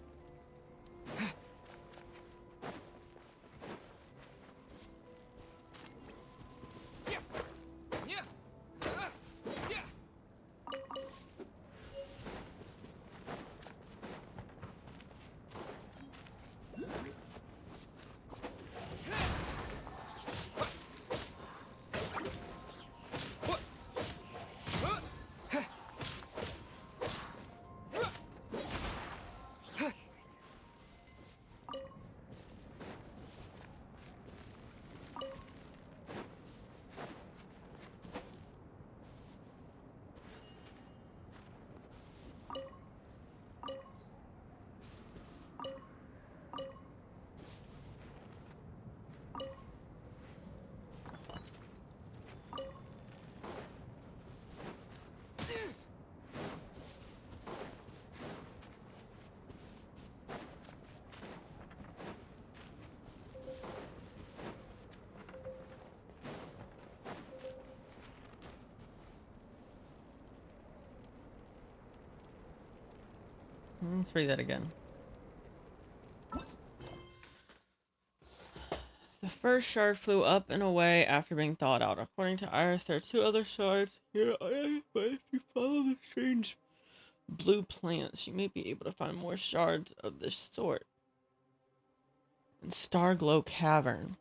Let's read that again. The first shard flew up and away after being thawed out. According to Iris, there are 2 other shards here, but if you follow the strange blue plants, you may be able to find more shards of this sort. In Starglow Cavern.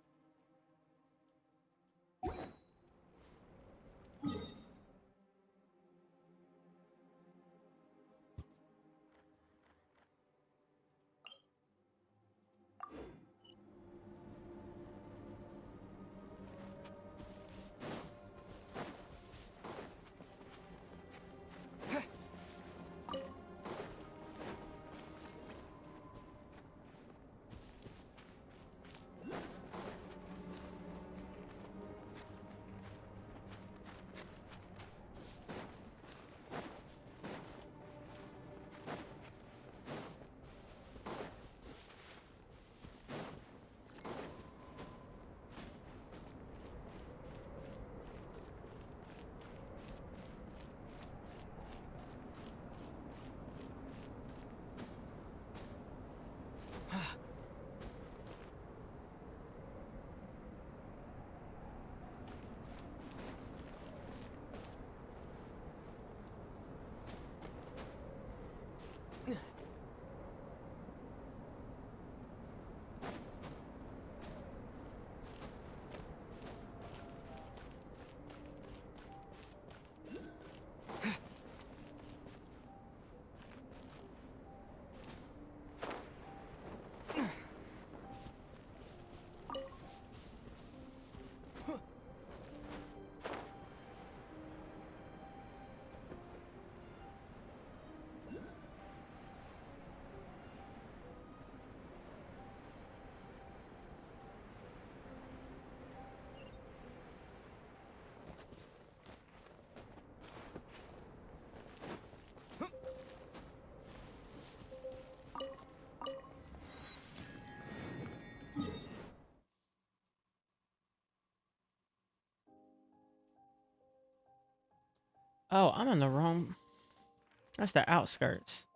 Oh, I'm on the wrong. That's the outskirts.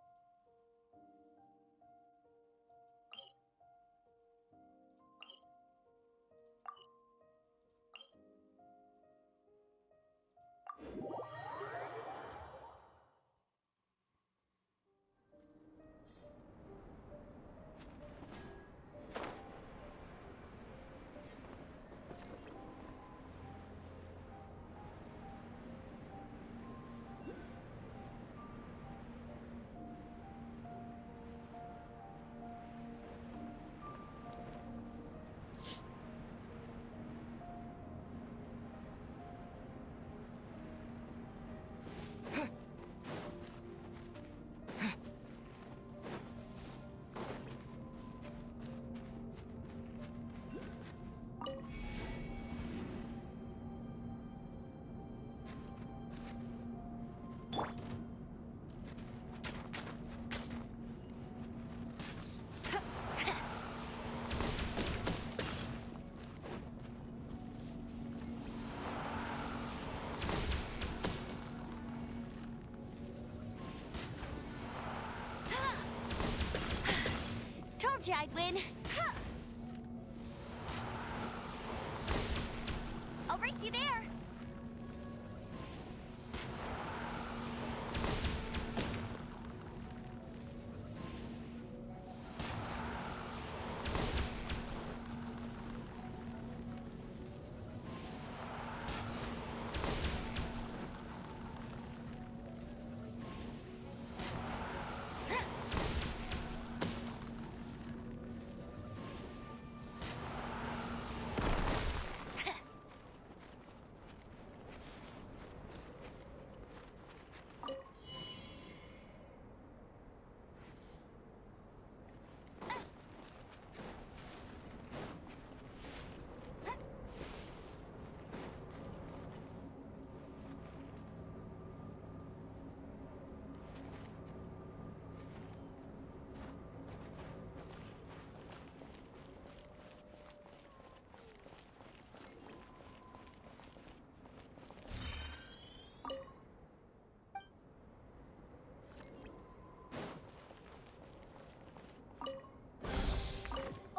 Told you I'd win. I'll race you there.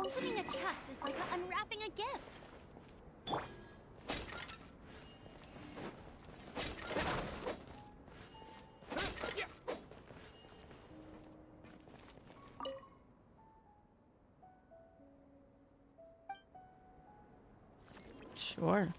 Opening a chest is like unwrapping a gift. Sure.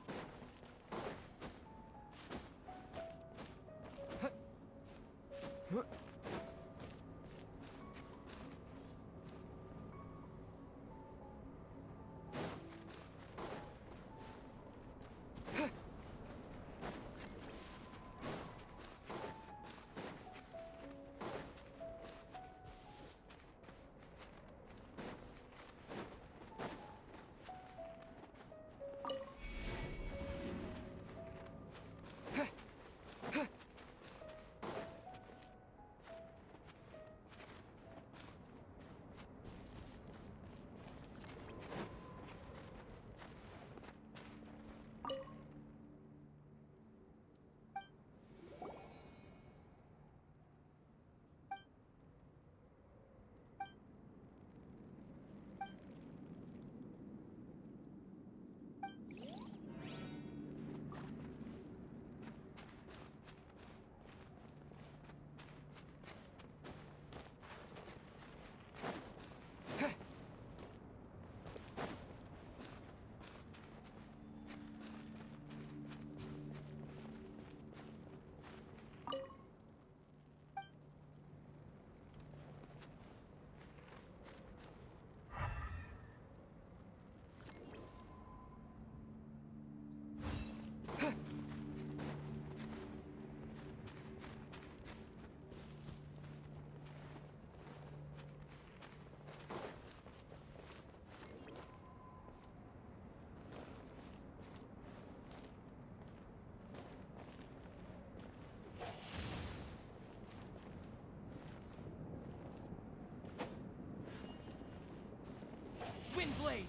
Windblade!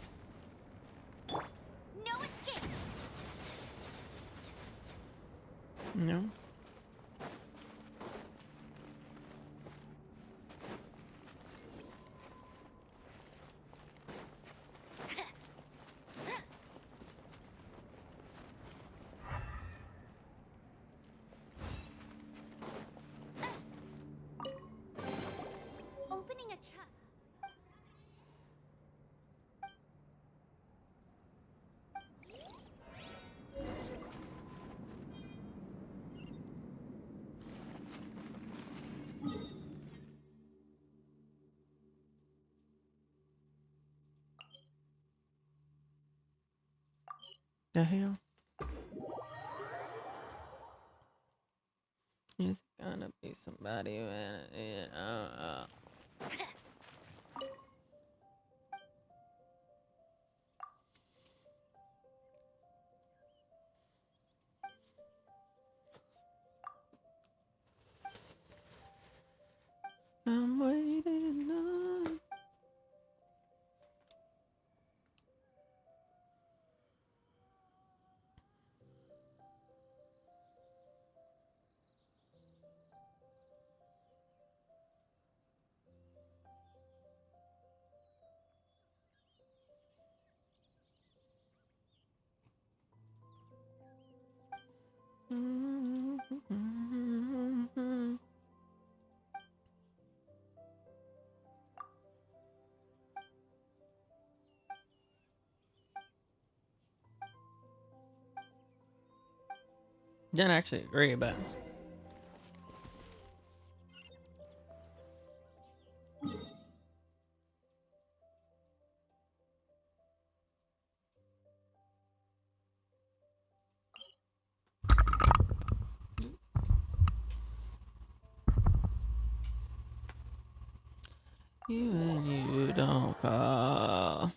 No escape! No. The hell? It's gonna be somebody when I'm waiting on. Didn't actually agree, but you and you don't call.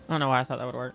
I don't know why I thought that would work.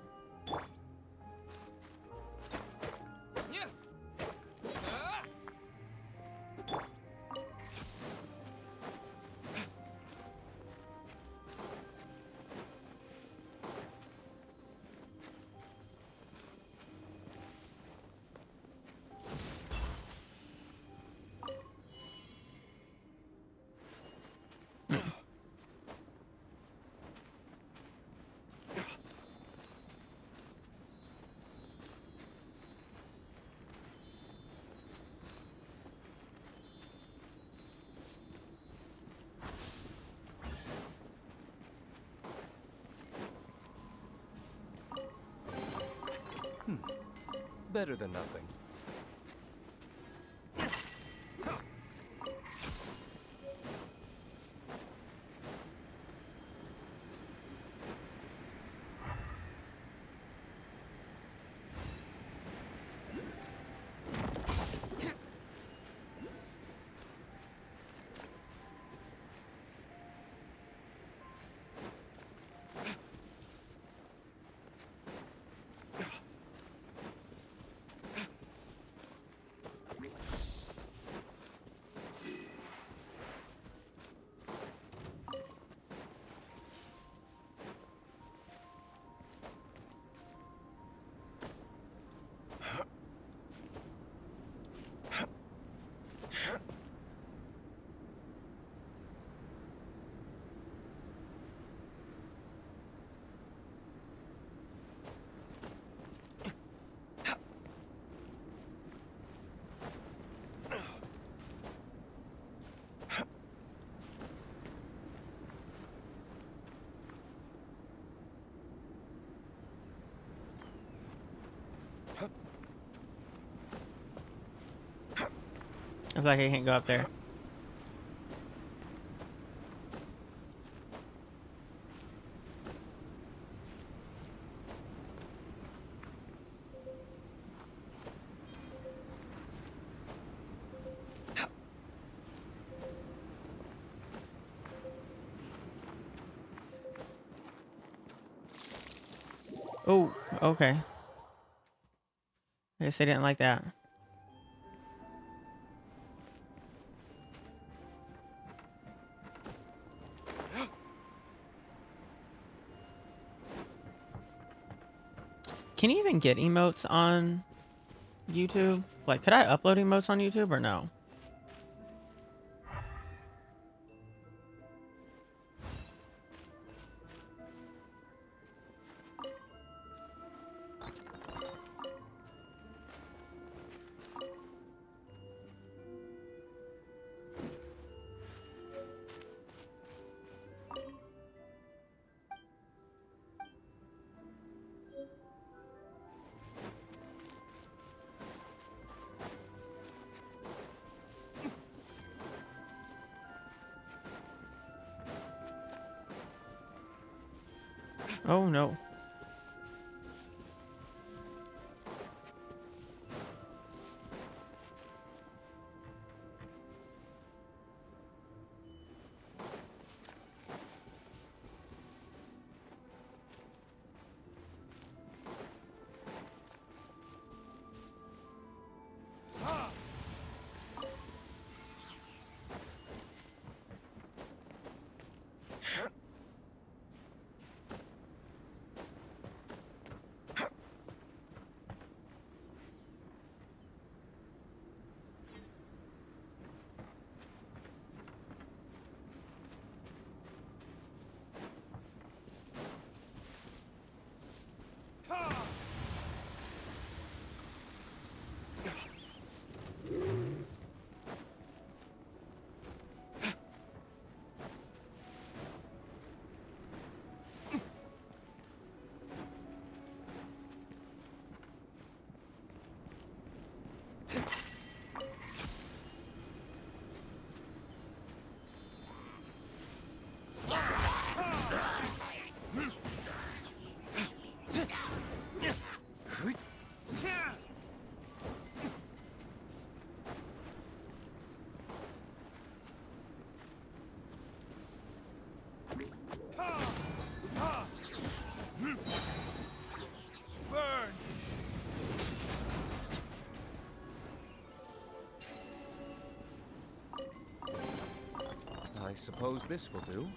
Better than nothing. It's like I can't go up there. Oh, Okay. I guess they didn't like that. Can you even get emotes on YouTube? Like, could I upload emotes on YouTube or no? Oh no. I suppose this will do.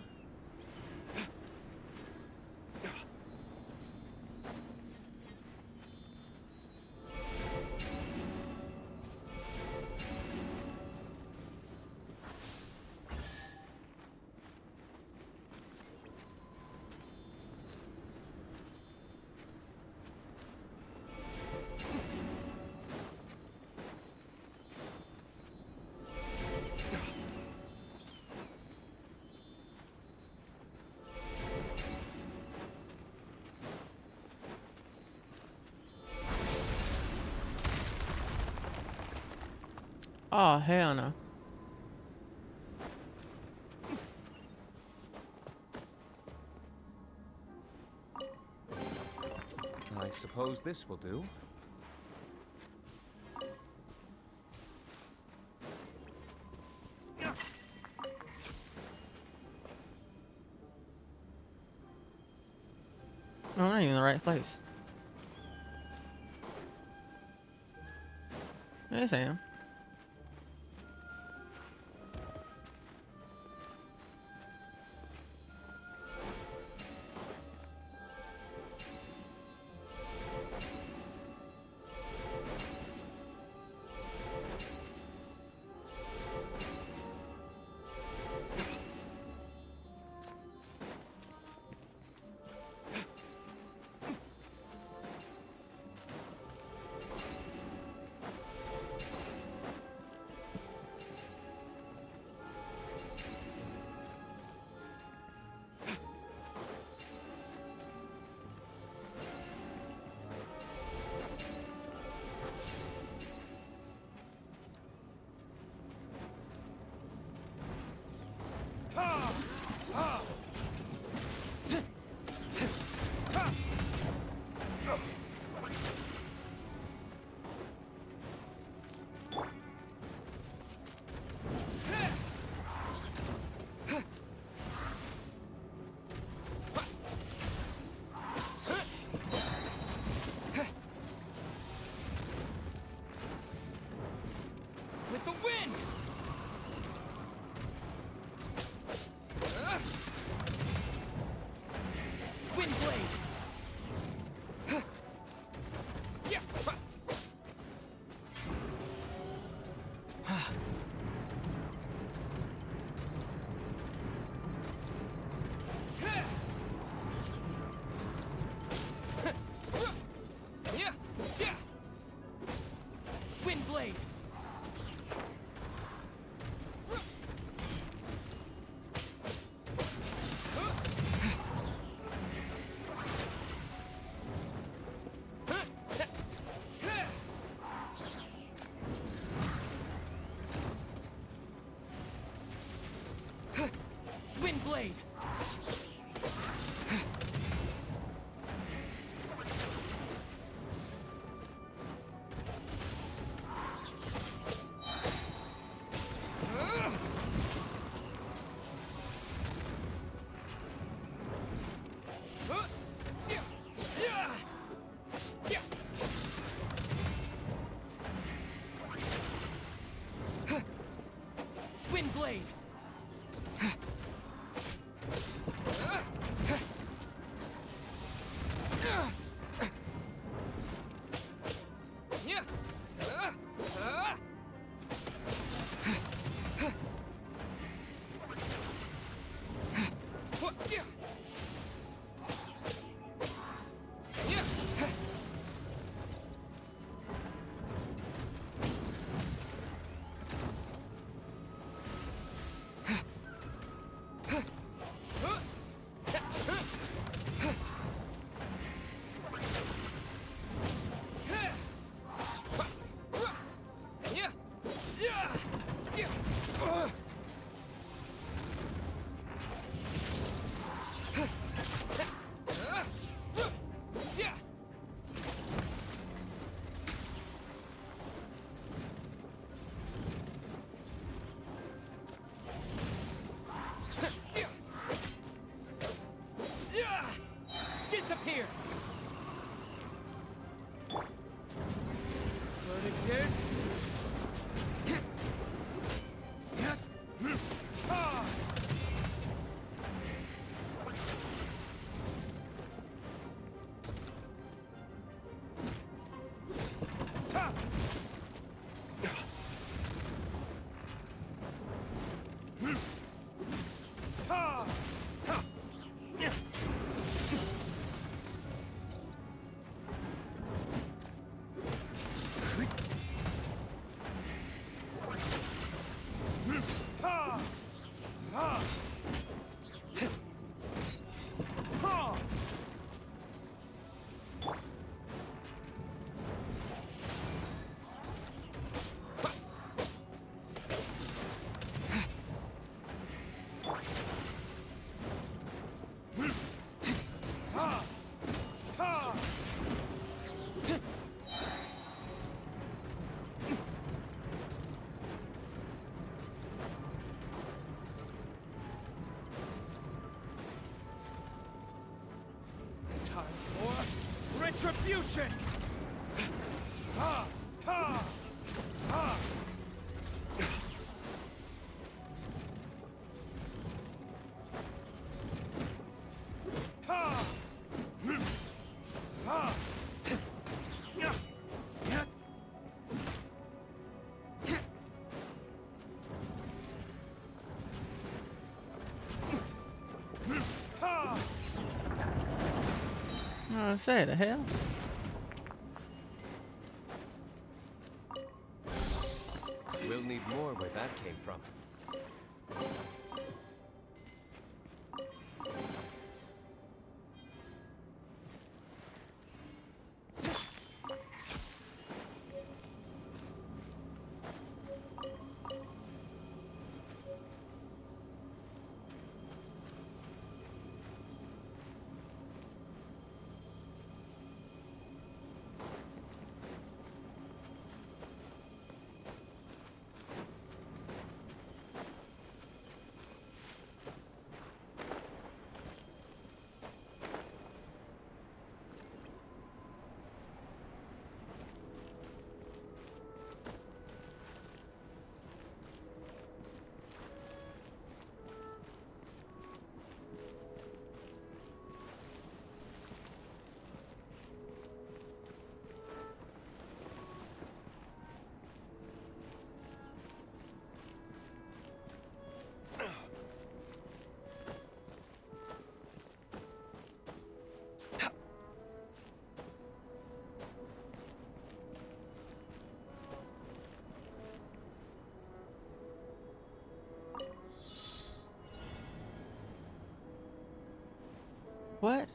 Oh, hell no. I suppose this will do. I'm not even in the right place. Yes, I am. Wind blade. Wind blade. Wind blade. Disappear. Verdictors. Time for retribution! Ha! Ha! Ha! Ha! Ha! Yeah! Yeah! Ha! Oh, say the hell. We'll need more where that came from. What?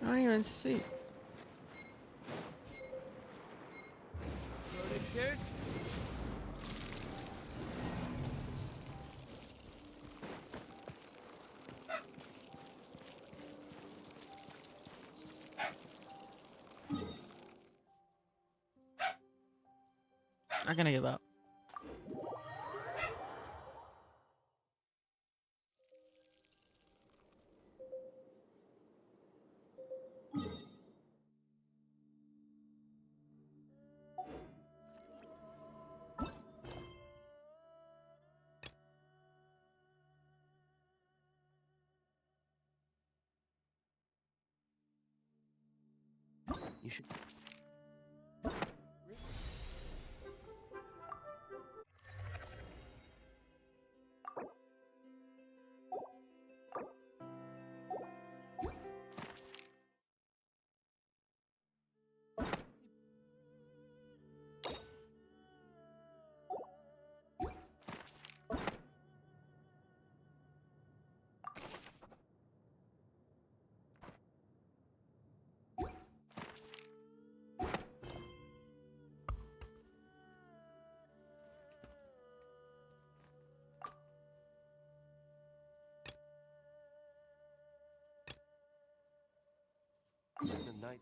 I don't even see. This? I'm gonna give up. You should. The night.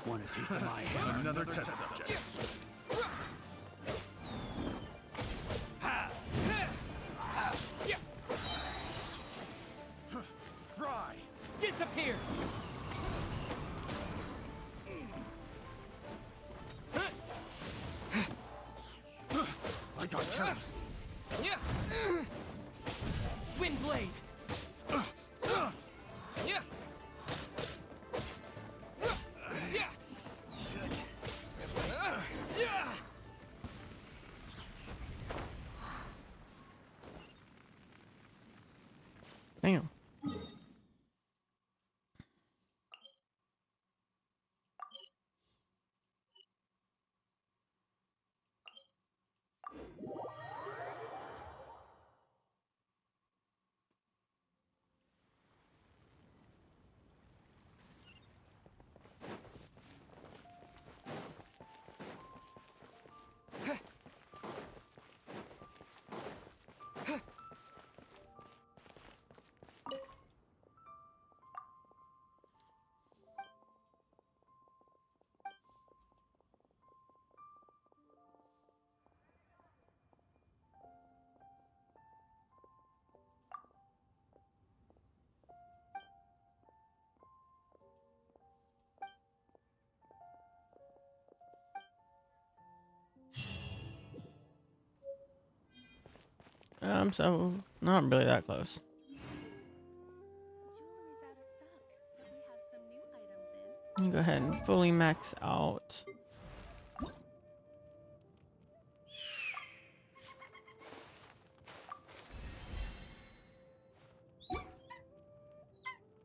Want a taste of my hand? Another test subject. Fry! Disappear! I got careless. Windblade! Damn. So not really that close. Go ahead and fully max out.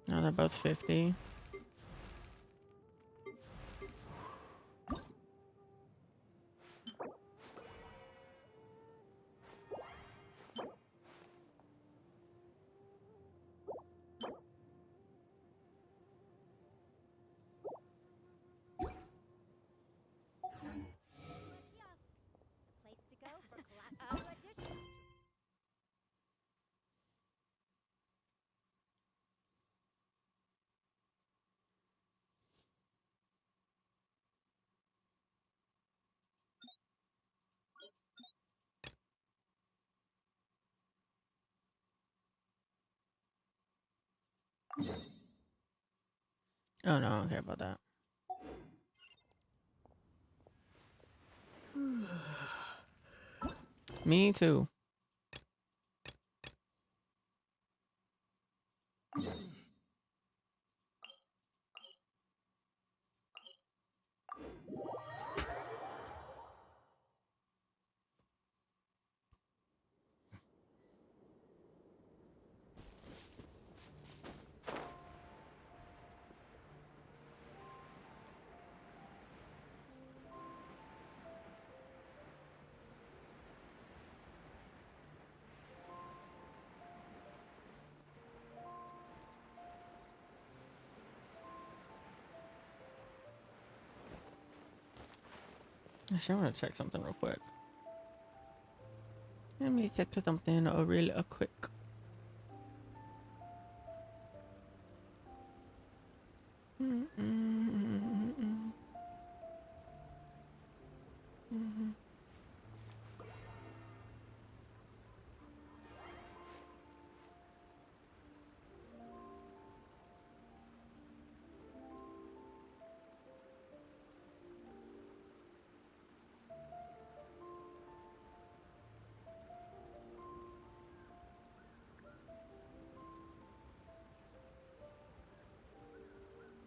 Now they're both 50. Oh no, I don't care about that. Me too. Actually, I want to check something real quick. Let me check something real quick.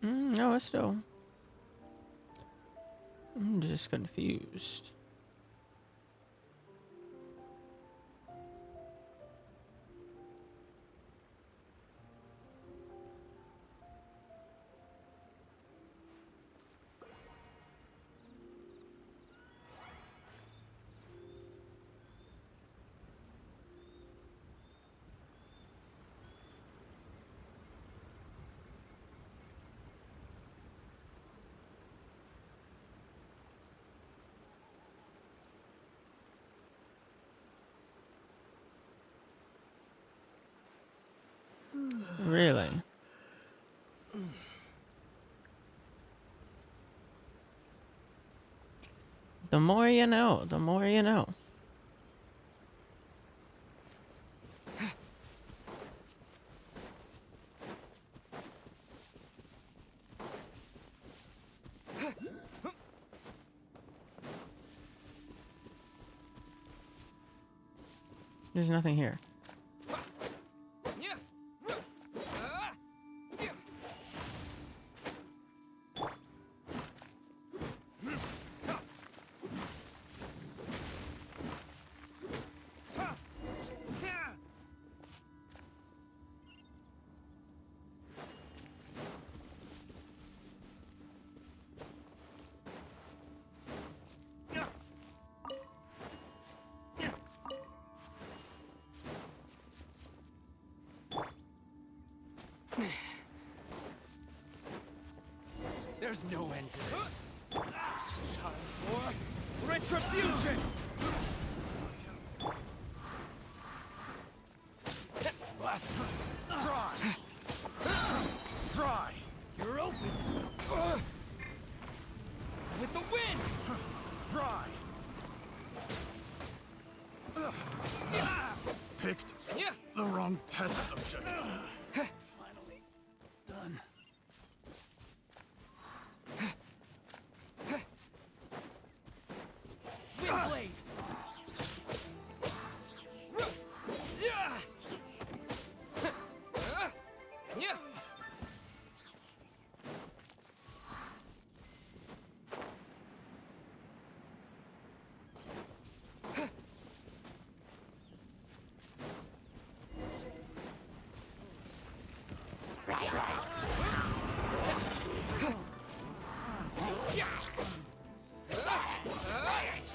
No, it's still. I'm just confused. The more you know, the more you know. There's nothing here. There's no end to this. Time for retribution! Last try! Try! You're open! With the wind! Try! Picked the wrong test subject. Finally done. Windblade!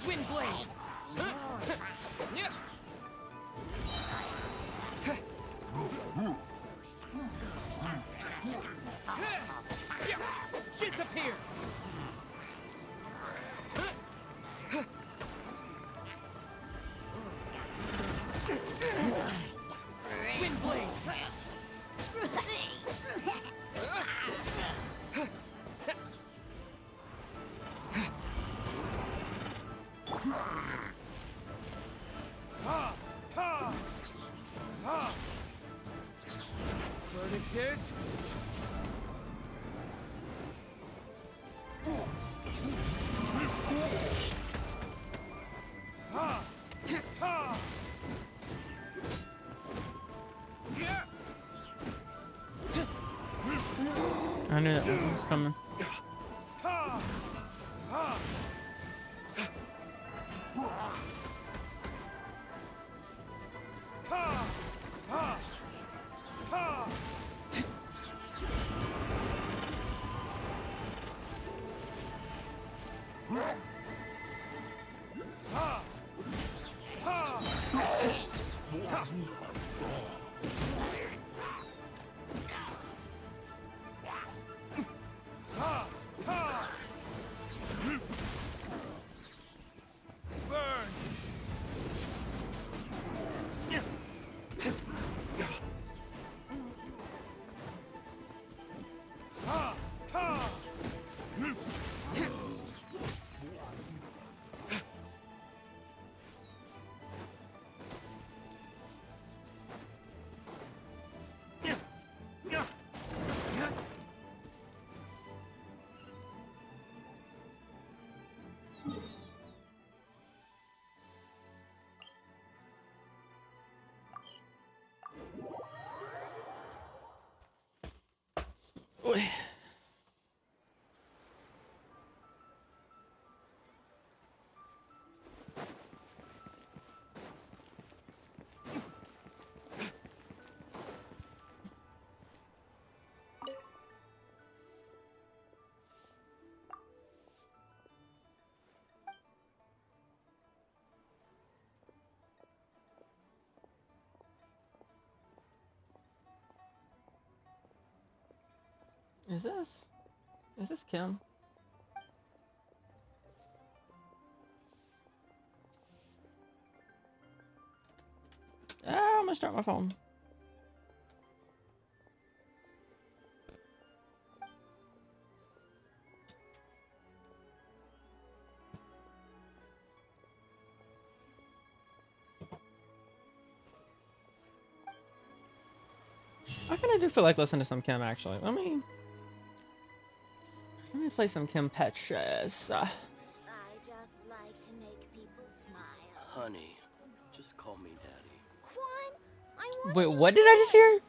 Windblade! Disappear! Windblade! Verdict is... I knew that one was coming. Oi. Is this Kim? Ah, I'm gonna start my phone. I kind of do feel like listening to some Kim actually. Let me play some Kim Petras. I just like to make people smile. Honey, just call me daddy. Quan, I want Wait, what did I just hear?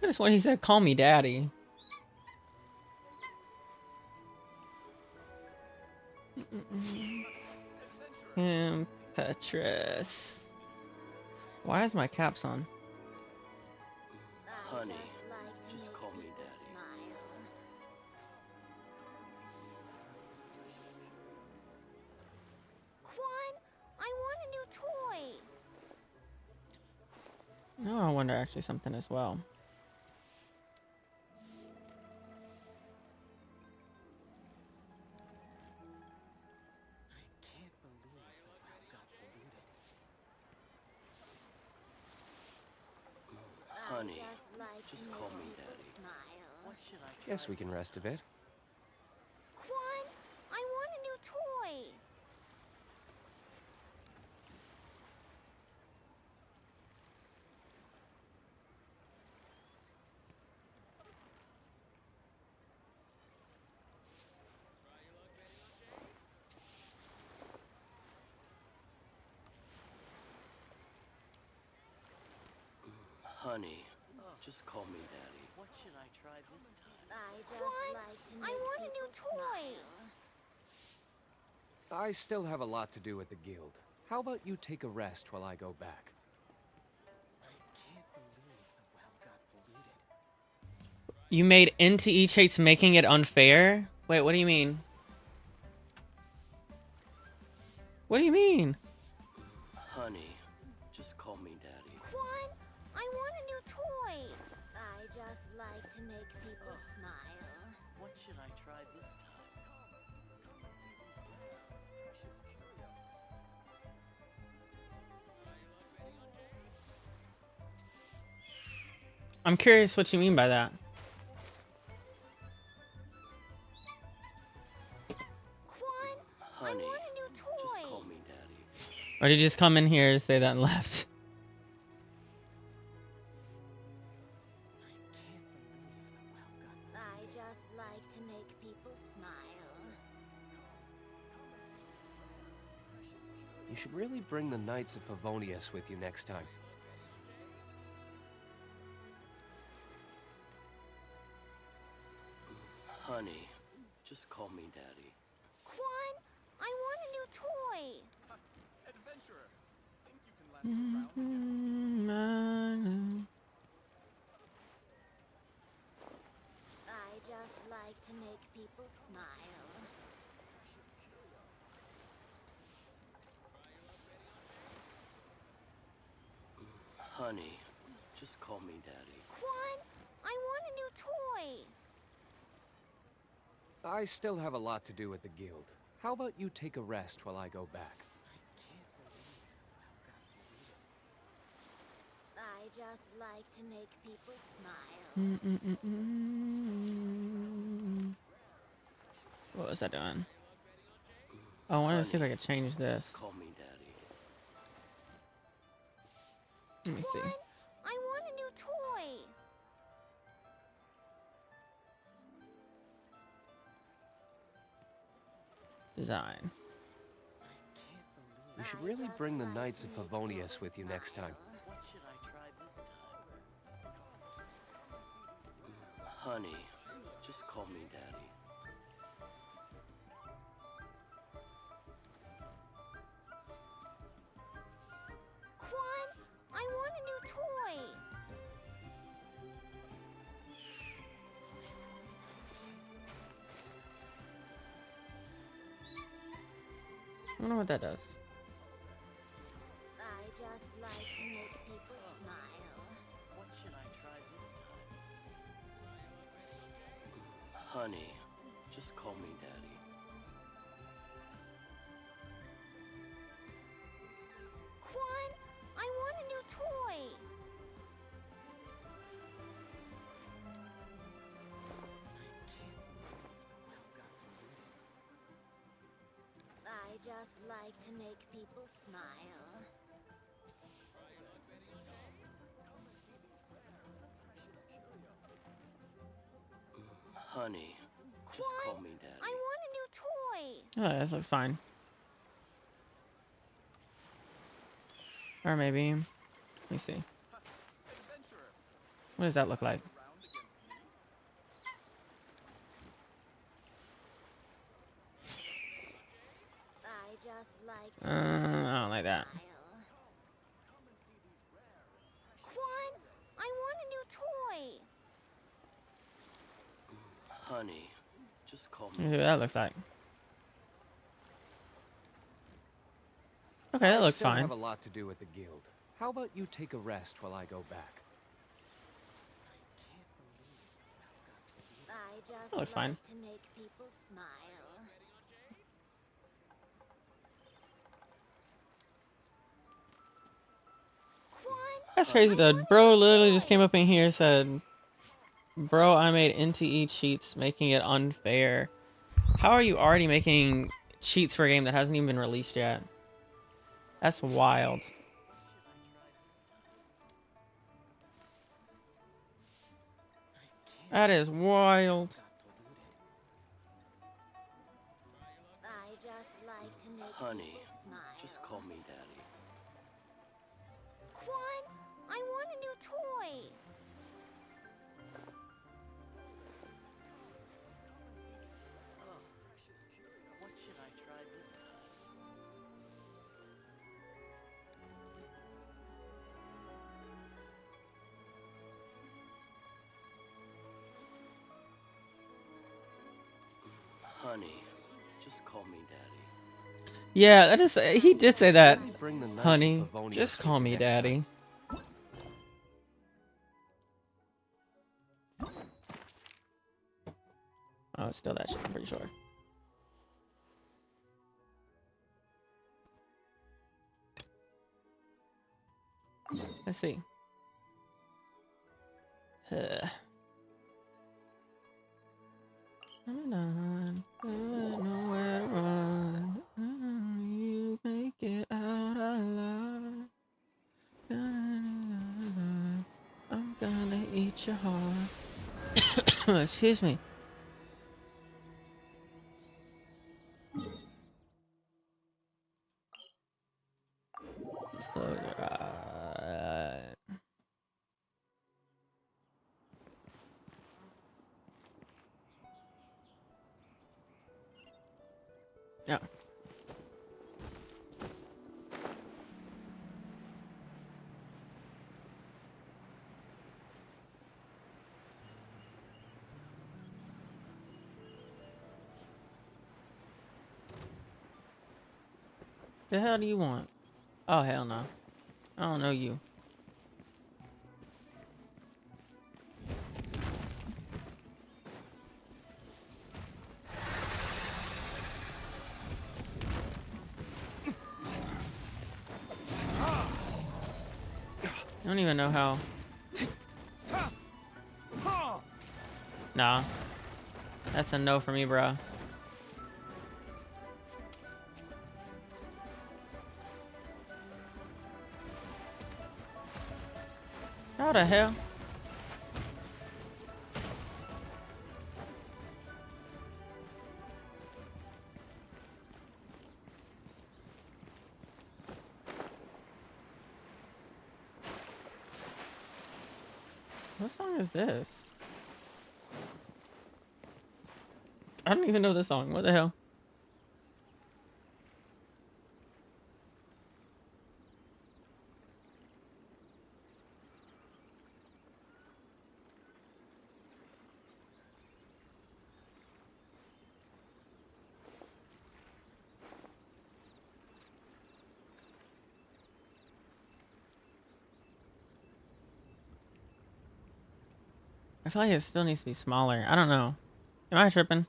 I just when he said, "Call me daddy." Kim Petras. Why is my caps on? Honey, just call me daddy. Quan, I want a new toy. No, I wonder actually something as well. Honey, just call me daddy. What should I Guess we can rest a bit. Quan, I want a new toy. Honey, just call me daddy. What should I try this time? I just like to make I want a new toy. I still have a lot to do at the guild. How about you take a rest while I go back? I can't believe the well got polluted. You made NTE traits making it unfair? Wait, what do you mean? What do you mean? Honey, just call me daddy. Quan, I want a new toy. I just like to make people smile. What should I try this time? I'm curious what you mean by that. Quan, Honey, I want a new toy. just call me daddy. Or did you just come in here, say that, and left? I just like to make people smile. You should really bring the Knights of Favonius with you next time. Honey, just call me daddy. Quan, I want a new toy. Adventurer, think you can last around? I just like to make people smile. Honey, just call me daddy. Quan, I want a new toy. I still have a lot to do at the guild. How about you take a rest while I go back? I just like to make people smile. What was I doing? Oh, I wanted to see if I could change this. Just call me daddy. Let me see. Quan, I want a new toy. Design. You should really bring the Knights of Favonius with you next time. What should I try this time? Honey, just call me daddy. Quan, I want a new toy. I don't know what that does. I just like to make people smile. What should I try this time? Honey, just call me daddy. Quan, I want a new toy. I just like to make people smile. Honey, just call me Daddy. I want a new toy. Oh, this looks fine. Or maybe, let me see. What does that look like? I just like to I don't like that. Quan, I want a new toy. Honey, just call Let me me see what Daddy. that looks like. Okay, that I looks still fine. have a lot to do at the guild. How about you take a rest while I go back? I just That looks fine. like to make people smile. That's crazy though. Bro literally just came up in here and said, bro, I made NTE cheats making it unfair. How are you already making cheats for a game that hasn't even been released yet? That's wild. That is wild. I just like to make Honey, people smile. just call me Daddy. Quan, I want a new toy. What should I try this time? Honey, just call me Daddy. Yeah, that is. He did say that. Bring the Knights of Honey, Livonia just call station me next time. Daddy. Oh, it's still that shit. I'm pretty sure. Let's see. Nowhere to run. You make it out alive. I'm gonna eat your heart. Excuse me. Just close your eyes. Yeah. The hell do you want? Oh, hell no. I don't know you. I don't even know how. Nah. That's a no for me, bruh. How the hell? What song is this? I don't even know this song. What the hell? I feel like it still needs to be smaller. I don't know. Am I tripping?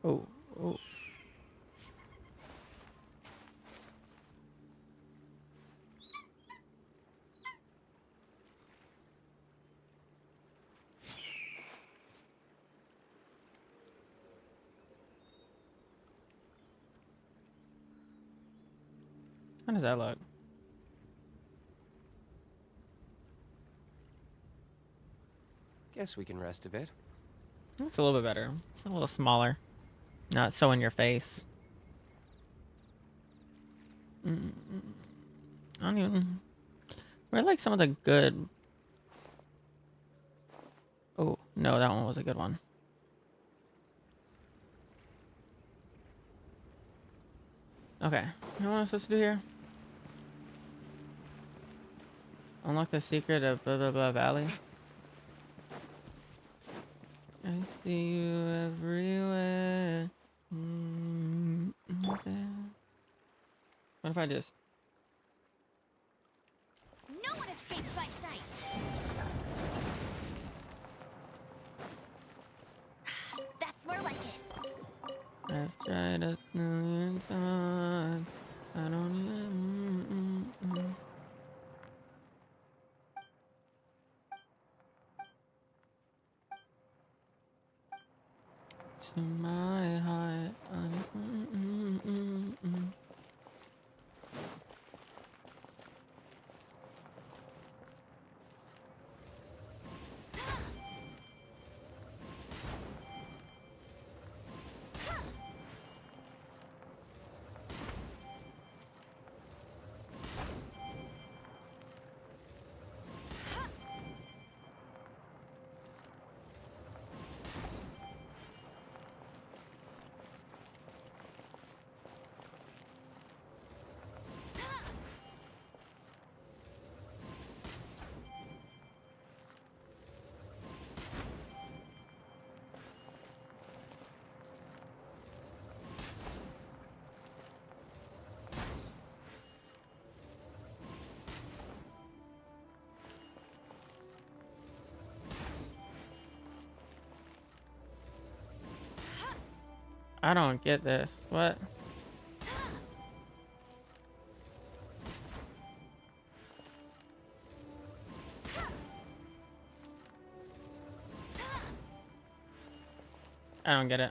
Oh, oh. How does that look? Guess we can rest a bit. Looks a little bit better. It's a little smaller. Not so in your face. I don't even... I like some of the good... Oh, no, that one was a good one. Okay, you know what I'm supposed to do here? Unlock the secret of blah blah blah valley. I see you everywhere. Okay. What if I just... No one escapes my sight. That's more like it. I've tried a million times. I don't even... To my heart. I don't get this. What? I don't get it.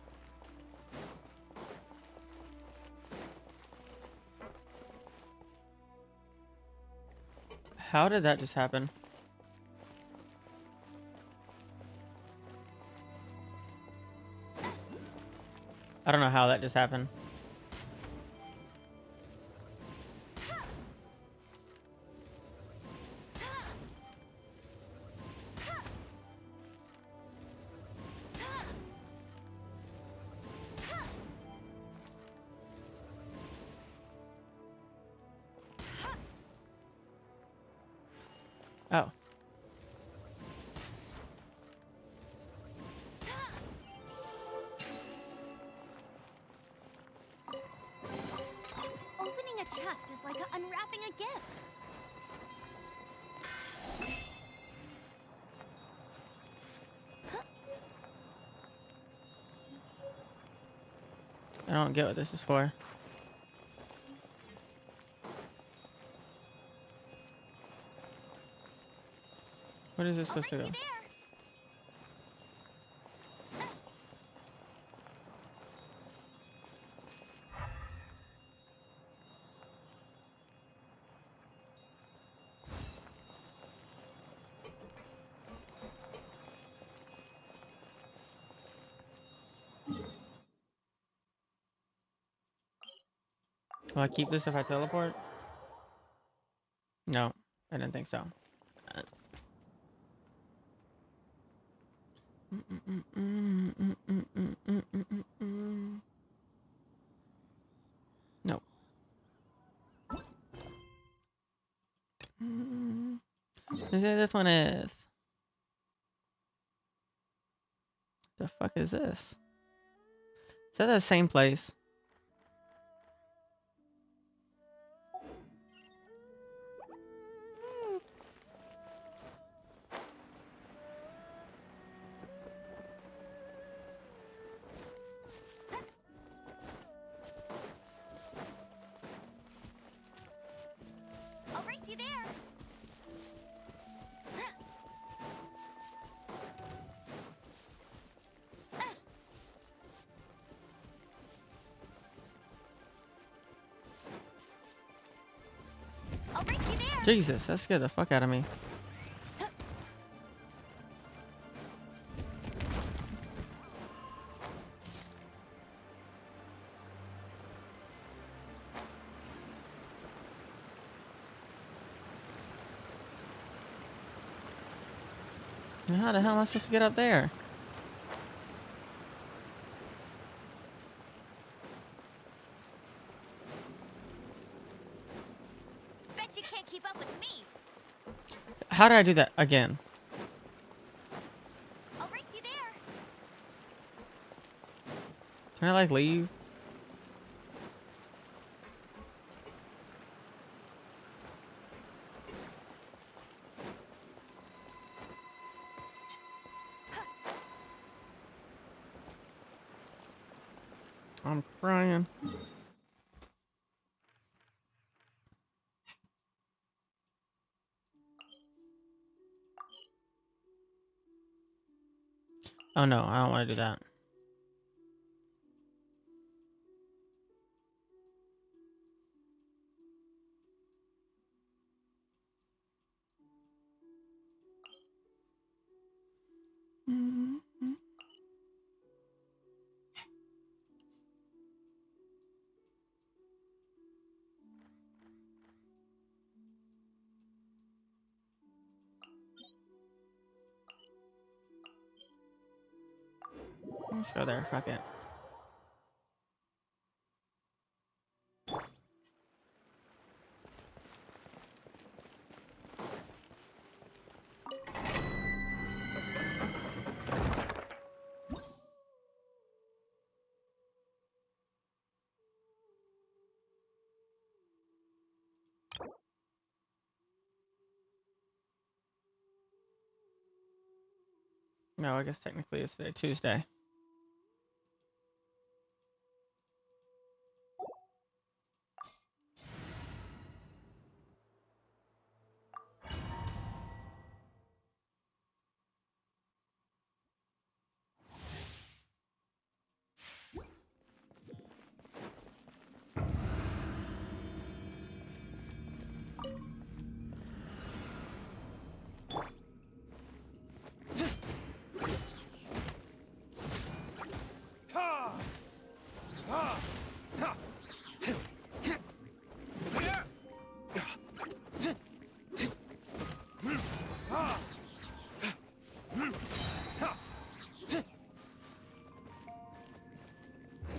How did that just happen? I don't know how that just happened. Oh. Opening a chest is like unwrapping a gift. I don't get what this is for. What is this supposed to go? Will I keep this if I teleport? No, I didn't think so. No. This one is. The fuck is this? Is that the same place? I'll race you there. I'll race you there. Jesus, that scared the fuck out of me. How the hell am I supposed to get up there? Bet you can't keep up with me. How did I do that again? I'll race you there. Can I like leave? I'm crying. Oh no, I don't want to do that. Let's go there. Fuck it. No, I guess technically it's today, Tuesday.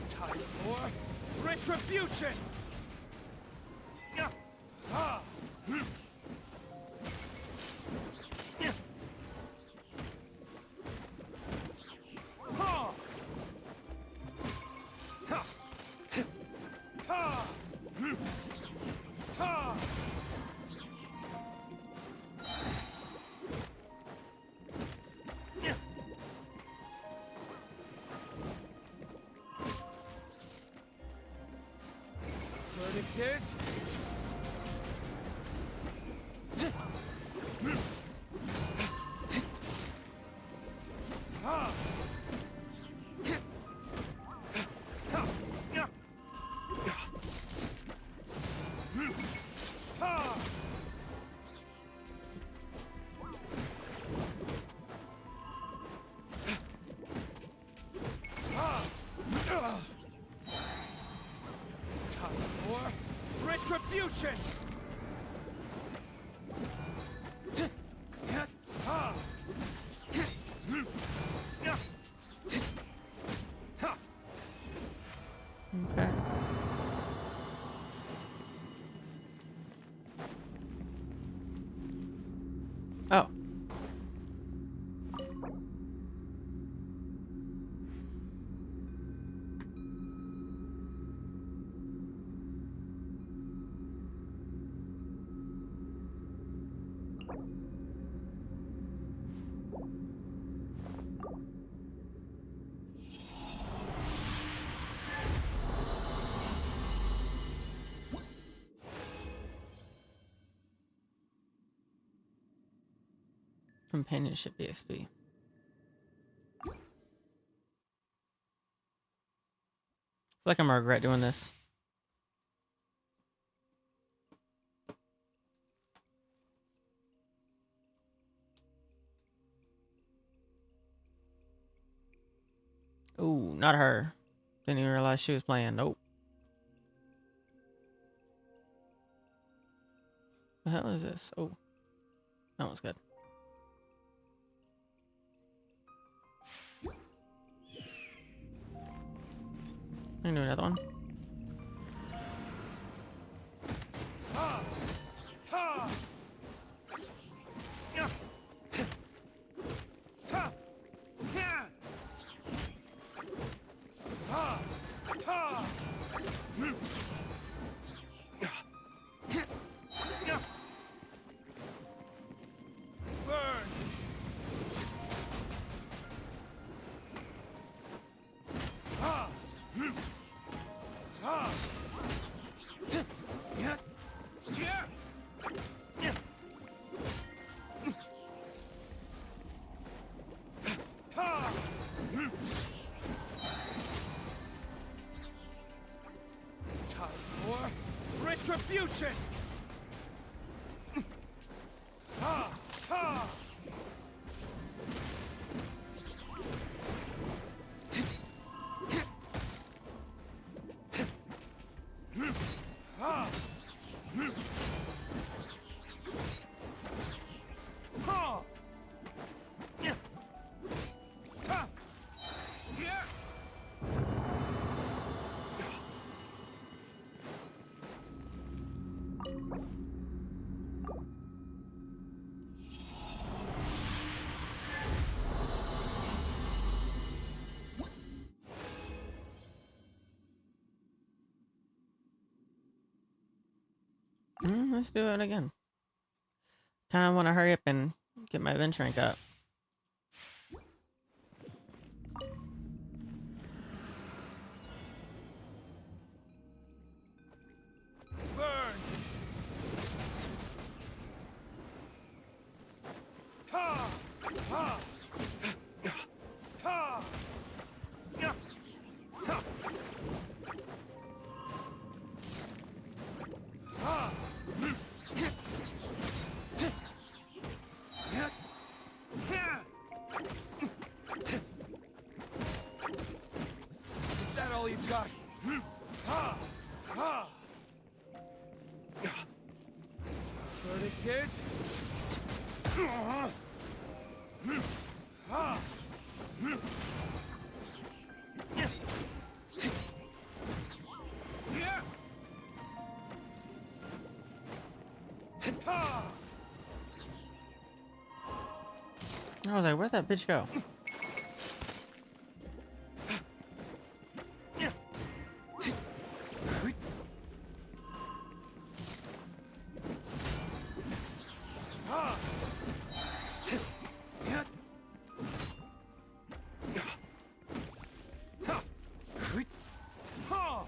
Time for retribution! Verdict is... Time for retribution! Okay. Oh. Companionship EXP. I feel like I'm gonna regret doing this. Ooh, not her. Didn't even realize she was playing. Nope. The hell is this? Oh, that one's good. I do another one. Time for retribution! Ha! Ha! Ha! Ha! Yeah. Ha! Yeah. Let's do it again. Kind of want to hurry up and get my bench rank up. Burn! Ha! Ha! Ha! Yeah. Ha! Ha! Yeah. Yeah. Is that all you've got? Ha! Ha! Verdict is... Ha! Yeah. Ha! I was like, where'd that bitch go? Ha! Yeah. Ha! Ha!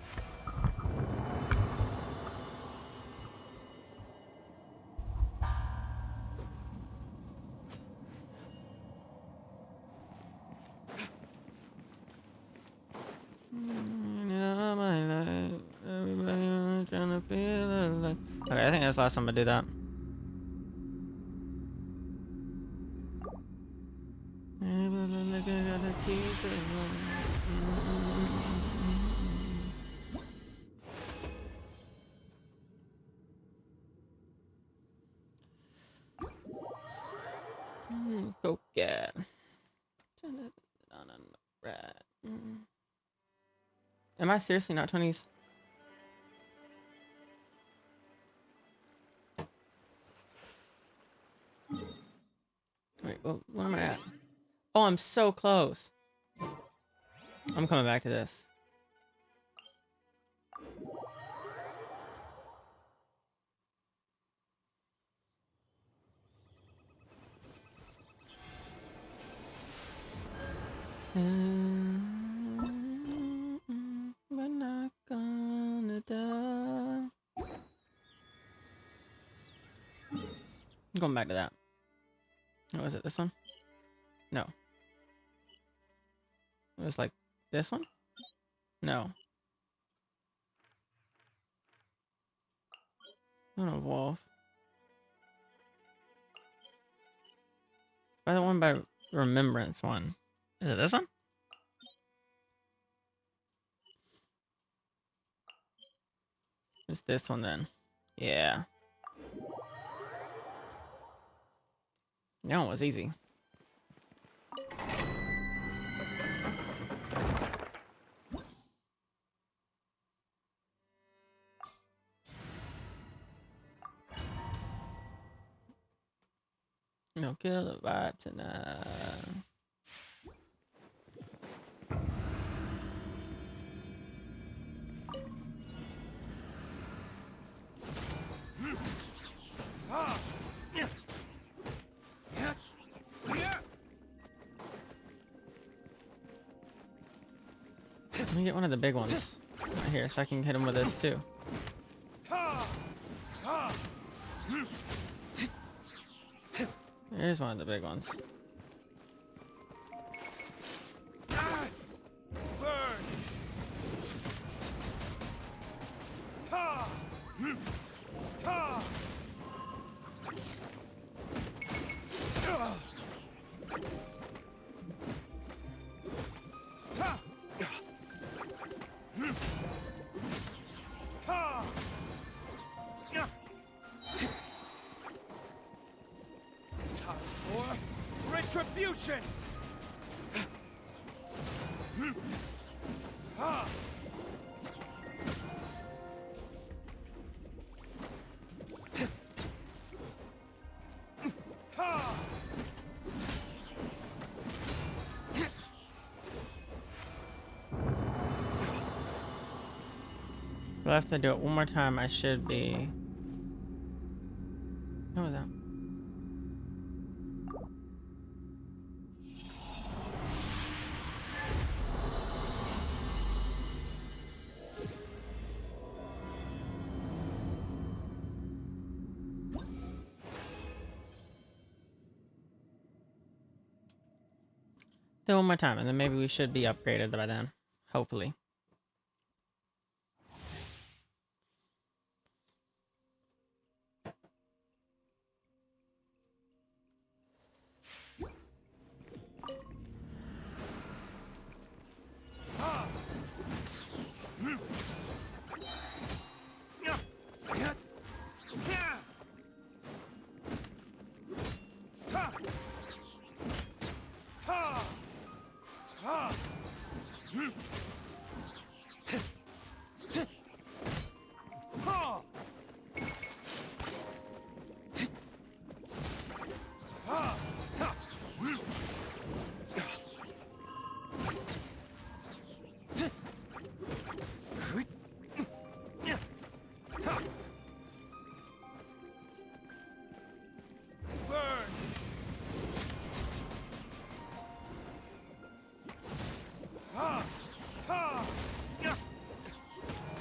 Okay, I think that's the last time I do that. Go get. Am I seriously not 20s? Wait, what am I at? Oh, I'm so close. I'm coming back to this. We're not gonna die. I'm going back to that. Oh, was it this one? No. It was like this one? No. Not a wolf. By the one by remembrance one. Is it this one? It's this one then. Yeah. That one was easy. No, kill the vibe tonight. Let me get one of the big ones right here so I can hit him with this too. There's one of the big ones. Retribution! If I have to do it one more time, I should be. What was that? Do it one more time, and then maybe we should be upgraded by then. Hopefully.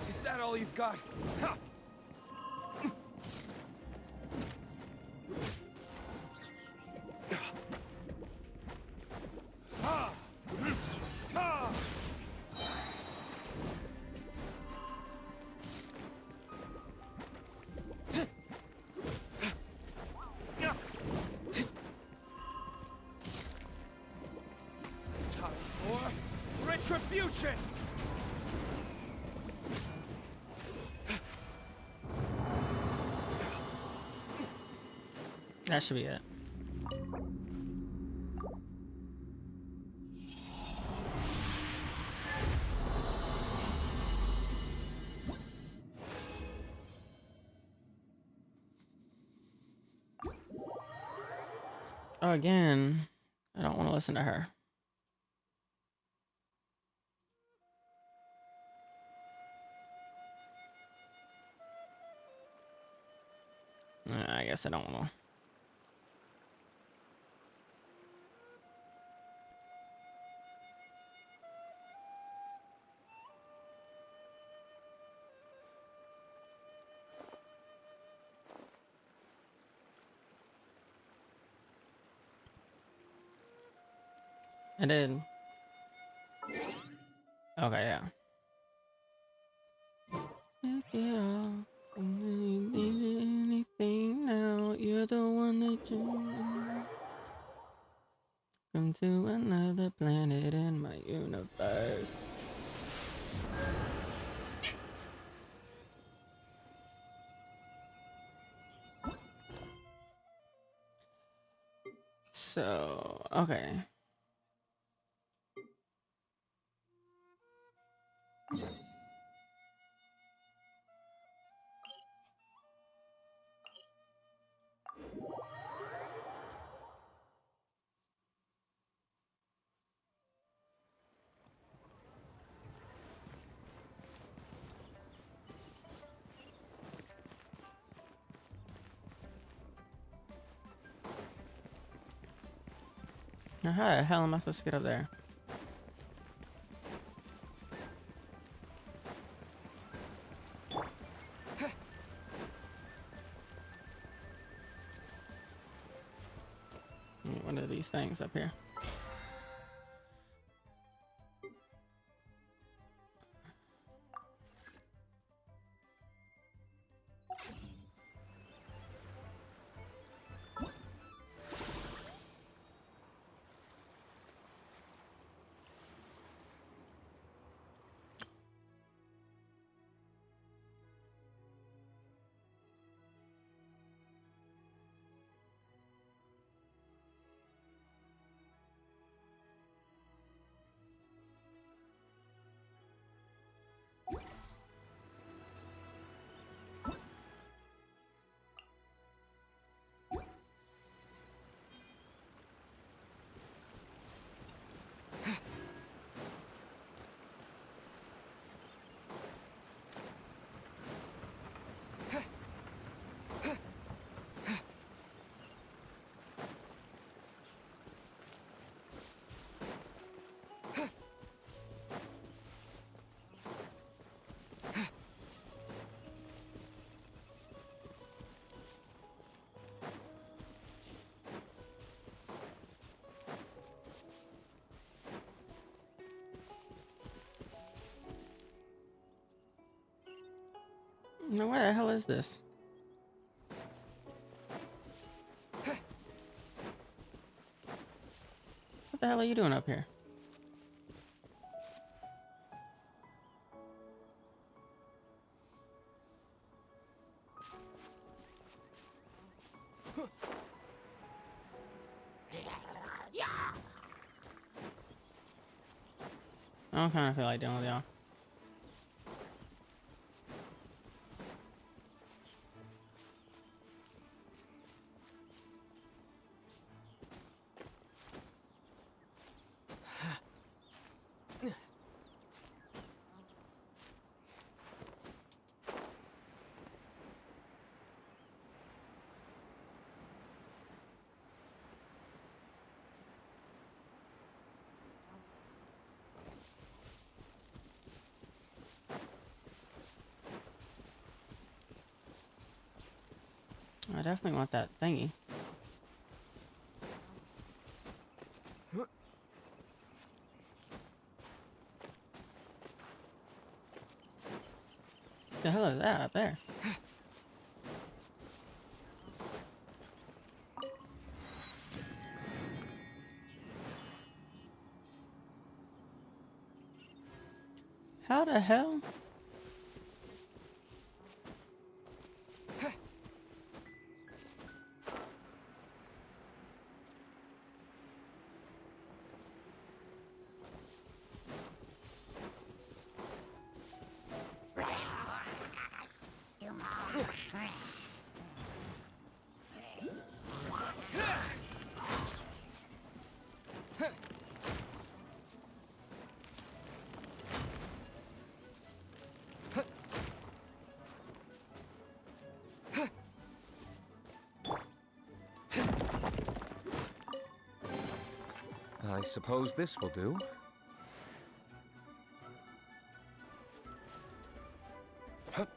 Is that all you've got? Ha! Time for retribution! That should be it. Oh, again, I don't want to listen to her. I guess I don't want to. I did. Okay, yeah. Anything now, you're the one that you come to another planet in my universe. So, okay. Now how the hell am I supposed to get up there? What are these things up here? Now what the hell is this? What the hell are you doing up here? I don't kind of feel like dealing with y'all. I definitely want that thingy. The hell is that up there? How the hell? I suppose this will do. Look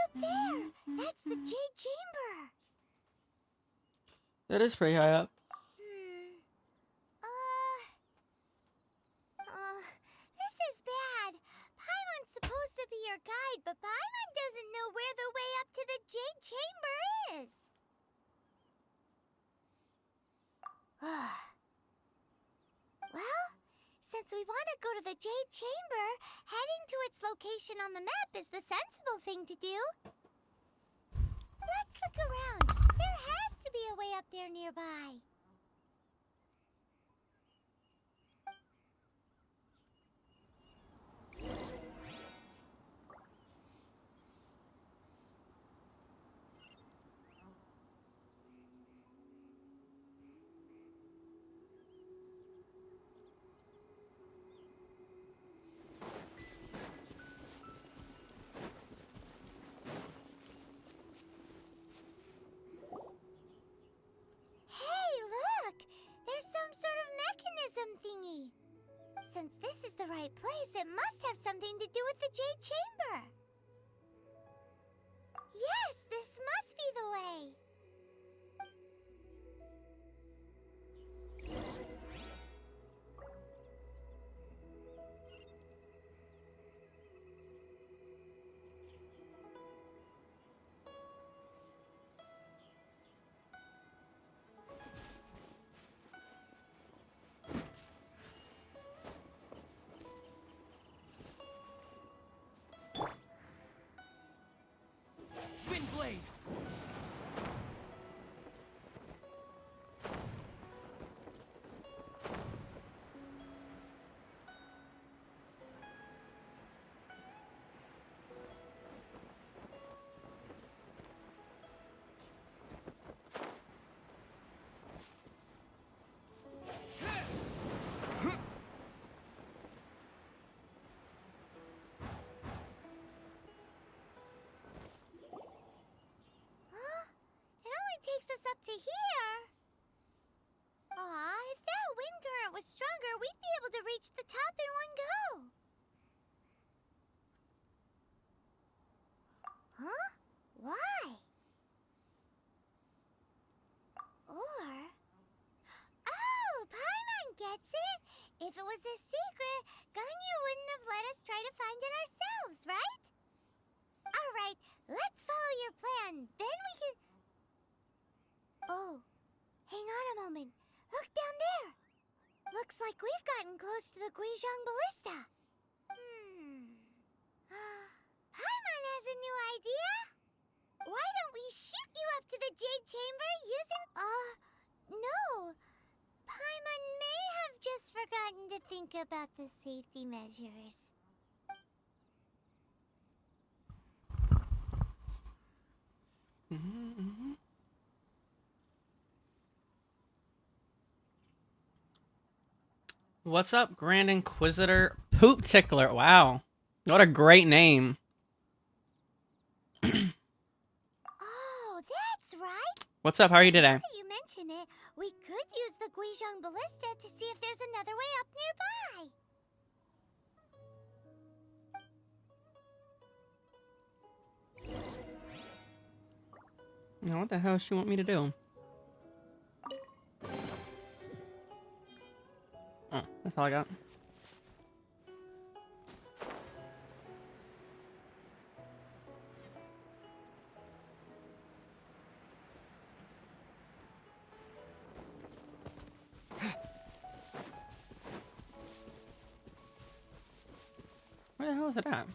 up there! That's the Jade Chamber! That is pretty high up. This is bad. Paimon's supposed to be your guide, but Paimon doesn't know where the way up to the Jade Chamber is. Well, since we want to go to the Jade Chamber, heading to its location on the map is the sensible thing to do. Let's look around. There has to be a way up there nearby. have something to do with the Jade Chamber. Yes, this must be the way. Spin blade! It only takes us up to here. Aw, if that wind current was stronger, we'd be able to reach the top in one go. Huh? Why? Or... Oh, Paimon gets it! If it was a secret, Ganyu wouldn't have let us try to find it ourselves, right? Alright, let's follow your plan. Then we can... Oh, hang on a moment. Look down there. Looks like we've gotten close to the Guizhong Ballista. Paimon has a new idea. Why don't we shoot you up to the Jade Chamber using... no. Paimon may have just forgotten to think about the safety measures. What's up, Grand Inquisitor Poop Tickler? Wow. What a great name. Oh, that's right. What's up? How are you today? Now that you mention it, we could use the Guizhong Ballista to see if there's another way up nearby. Now, what the hell does she want me to do? Oh, that's all I got. Where the hell is it at?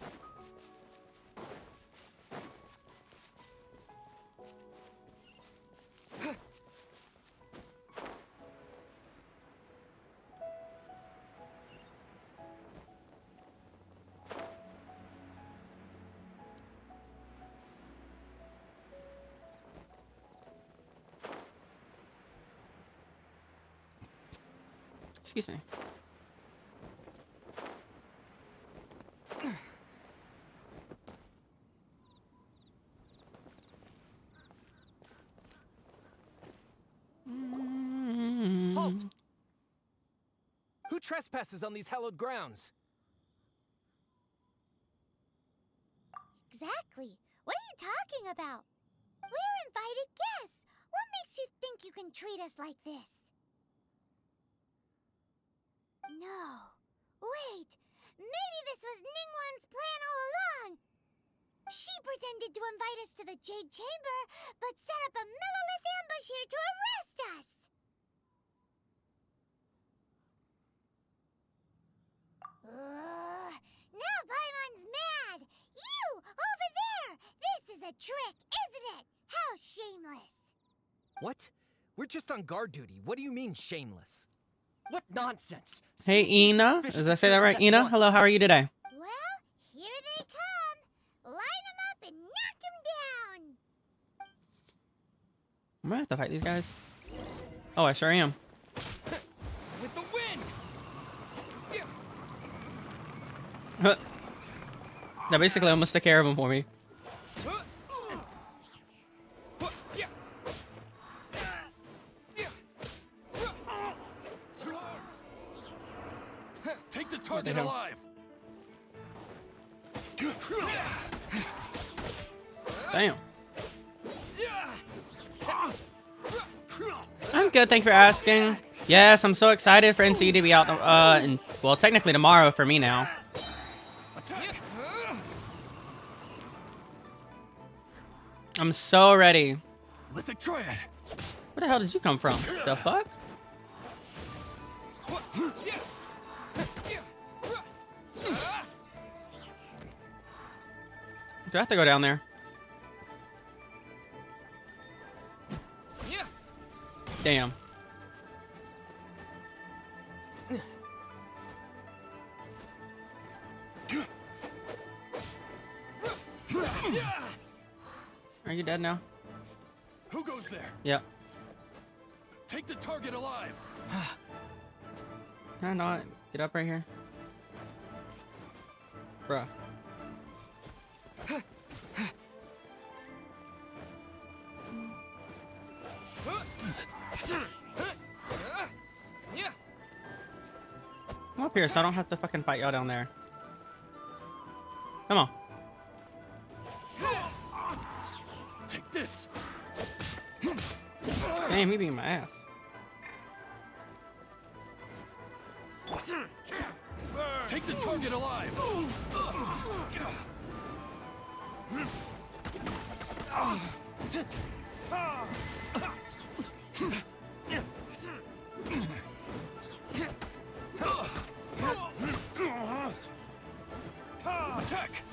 Excuse me. Halt! Who trespasses on these hallowed grounds? Exactly. What are you talking about? We're invited guests. What makes you think you can treat us like this? No. Wait. Maybe this was Ningguang's plan all along. She pretended to invite us to the Jade Chamber, but set up a millilith ambush here to arrest us. Now Paimon's mad. You, over there. This is a trick, isn't it? How shameless. What? We're just on guard duty. What do you mean, shameless? What nonsense! Hey, Ina. Did I say that right, Ina? Hello, how are you today? Well, here they come. Line them up and knock them down. I'm gonna have to fight these guys. Oh, I sure am. With the wind! That basically almost took care of him for me. Take the target alive. Damn. I'm good, thanks for asking. Yes, I'm so excited for NTE to be out, and well, technically tomorrow for me now. I'm so ready. Lithic Triad. Where the hell did you come from? The fuck? Do I have to go down there? Damn. Are you dead now? Who goes there? Yep. Take the target alive. Can I not get up right here? Bruh. Come up here so I don't have to fucking fight y'all down there. Come on. Take this. Damn, he beat my ass. Take the target alive. Attack.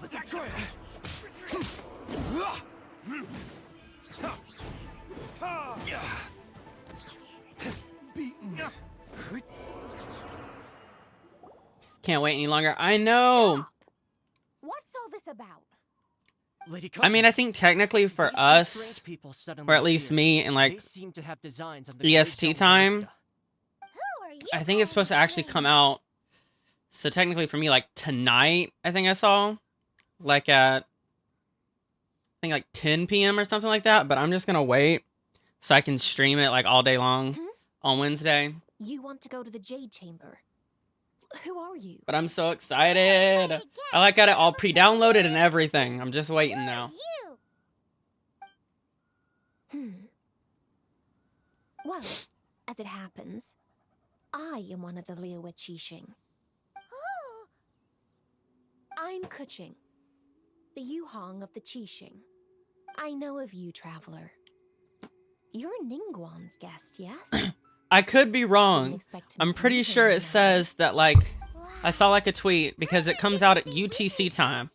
Let's try it. Beaten. Can't wait any longer. I know. What's all this about? Lady I mean, I think technically for us, or at least me and like EST time, I think it's supposed to actually come out. So technically for me, like tonight, I think I saw, like at, I think like 10 p.m. or something like that. But I'm just gonna wait so I can stream it like all day long on Wednesday. You want to go to the Jade Chamber? Who are you? But I'm so excited. I like got it all pre-downloaded and everything. I'm just waiting now. Well, as it happens, I am one of the Liyue Qixing. I'm Kuching, the Yuhong of the Qixing. I know of you, traveler. You're Ningguang's guest, yes? I could be wrong. I'm pretty sure it says that, like, I saw like a tweet because it comes out at UTC time.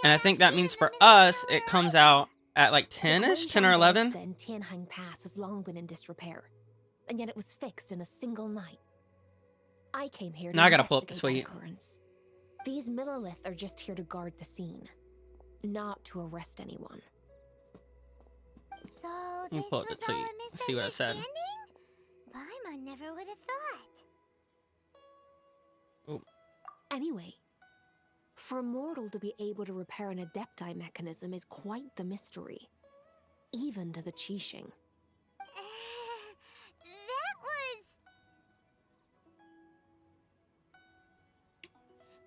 And I think that means for us, it comes out at like 10-ish, 10 or 11. The Tianhang Pass has long been in disrepair, and yet it was fixed in a single night. I came here to Now I gotta pull up the investigate tweet. that occurrence. These Millilith are just here to guard the scene, not to arrest anyone. So Let me pull up the tweet. Let's see what it said. Paimon never would have thought. Oh. Anyway, for a mortal to be able to repair an Adepti mechanism is quite the mystery, even to the Qixing. That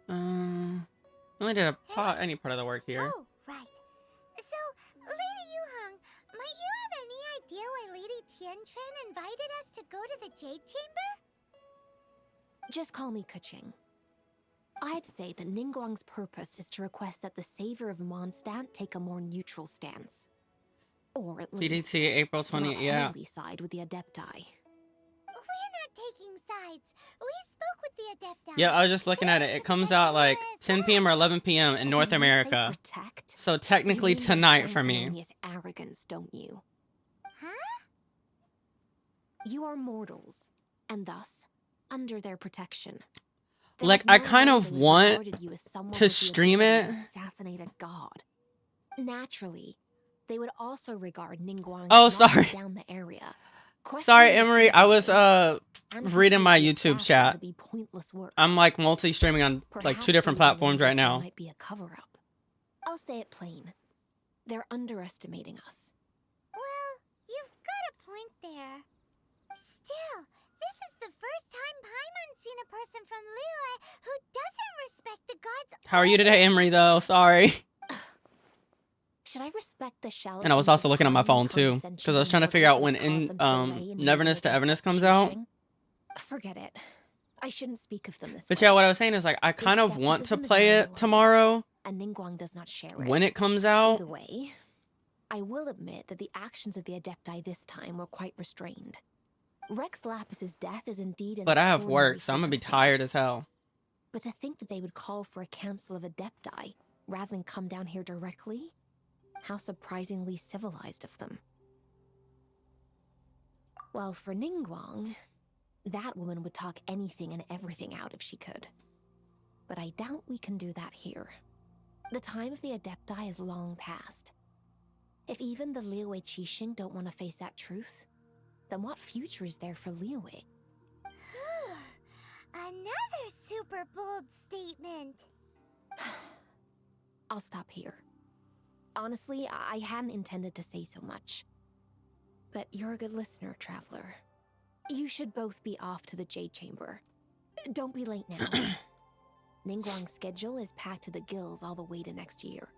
was... Only did any part of the work here. Oh, right. So, Lady Yuhong, might you have any idea why Lady Tianquan invited us to go to the Jade Chamber? Just call me Kuching. I'd say that Ningguang's purpose is to request that the savior of Mondstadt take a more neutral stance. Or at least, PDT April to not 20, yeah. wholly side with the Adepti. We're not taking sides. We spoke with the Adepti. Yeah, I was just looking at it. It comes out like 10 p.m. or 11 p.m. in North When you say America. protect, So technically you mean tonight their for me. sanctimonious arrogance, don't you? Huh? You are mortals, and thus under their protection. Like, I kind of want to stream it. Assassinate a god. Naturally, they would also regard Ningguang Oh, as sorry. knocking down the area. Sorry, Emery. I was and reading my perceiving YouTube assassin chat. to be pointless work. I'm like multi-streaming on like Perhaps 2 different they even platforms wonder right if there now. might be a cover-up. I'll say it plain. They're underestimating us. Well, you've got a point there. Still, this is the first time Paimon's seen a person from Liyue who doesn't respect the gods. How are you today, Emery, though? Sorry. Should I respect the shallow? And I was also looking at my phone, too. Because I was trying to figure out when Neverness to Everness comes out. Forget it. I shouldn't speak of them this But way. yeah, what I was saying is, like, I kind of want to play it tomorrow. And Ningguang does not share it. When it comes out. Either way, I will admit that the actions of the Adepti this time were quite restrained. Rex Lapis's death is indeed an But I have extraordinary work, so I'm gonna be tired as hell. But to think that they would call for a council of Adepti rather than come down here directly? How surprisingly civilized of them. Well, for Ningguang, that woman would talk anything and everything out if she could. But I doubt we can do that here. The time of the Adepti is long past. If even the Liyue Qixing don't want to face that truth, then what future is there for Liyue? Another super bold statement. I'll stop here. Honestly, I hadn't intended to say so much. But you're a good listener, Traveler. You should both be off to the Jade Chamber. Don't be late now. Ningguang's schedule is packed to the gills all the way to next year.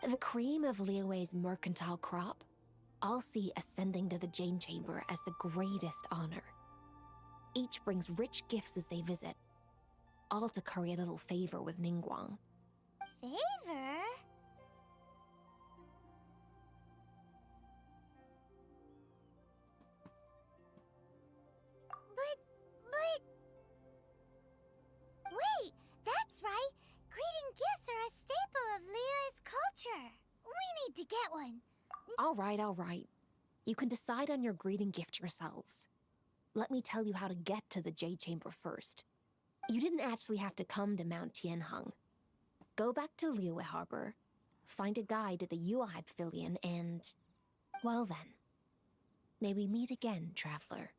The cream of Liyue's mercantile crop, I'll see ascending to the Jade Chamber as the greatest honor. Each brings rich gifts as they visit, all to curry a little favor with Ningguang. Favor? But... Wait, that's right! Greeting gifts are a staple of Liyue's culture. We need to get one. All right. You can decide on your greeting gift yourselves. Let me tell you how to get to the Jade Chamber first. You didn't actually have to come to Mount Tianheng. Go back to Liyue Harbor, find a guide to the Yuehai Pavilion, and... well then. May we meet again, Traveler.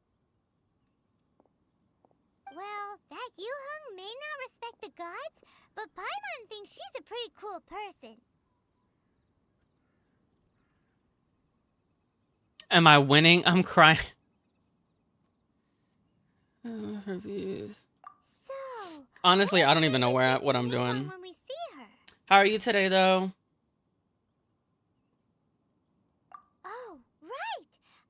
Well, that Yueheng may not respect the gods, but Paimon thinks she's a pretty cool person. Am I winning? I'm crying. Reviews. So, honestly, I don't even know what I'm doing. when we see her. How are you today, though? Oh, right!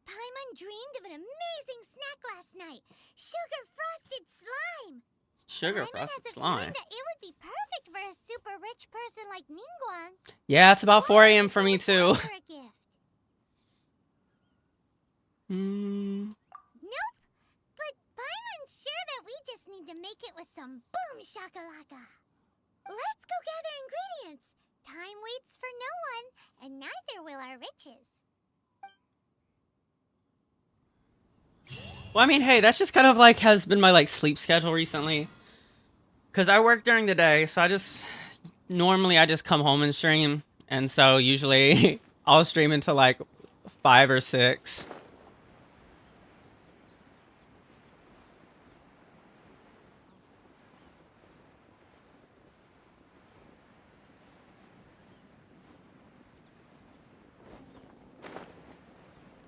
Paimon dreamed of an amazing snack last night. Sugar-frosted slime. Sugar-frosted Paimon has a feeling slime. that it would be perfect for a super rich person like Ningguang. Yeah, it's about 4 a.m. for me, too. For a gift. Nope. But Paimon's sure that we just need to make it with some boom shakalaka. Let's go gather ingredients. Time waits for no one, and neither will our riches. Well, I mean, hey, that's just kind of like has been my like sleep schedule recently. Cause I work during the day, so normally I just come home and stream, and so usually I'll stream until like 5 or 6.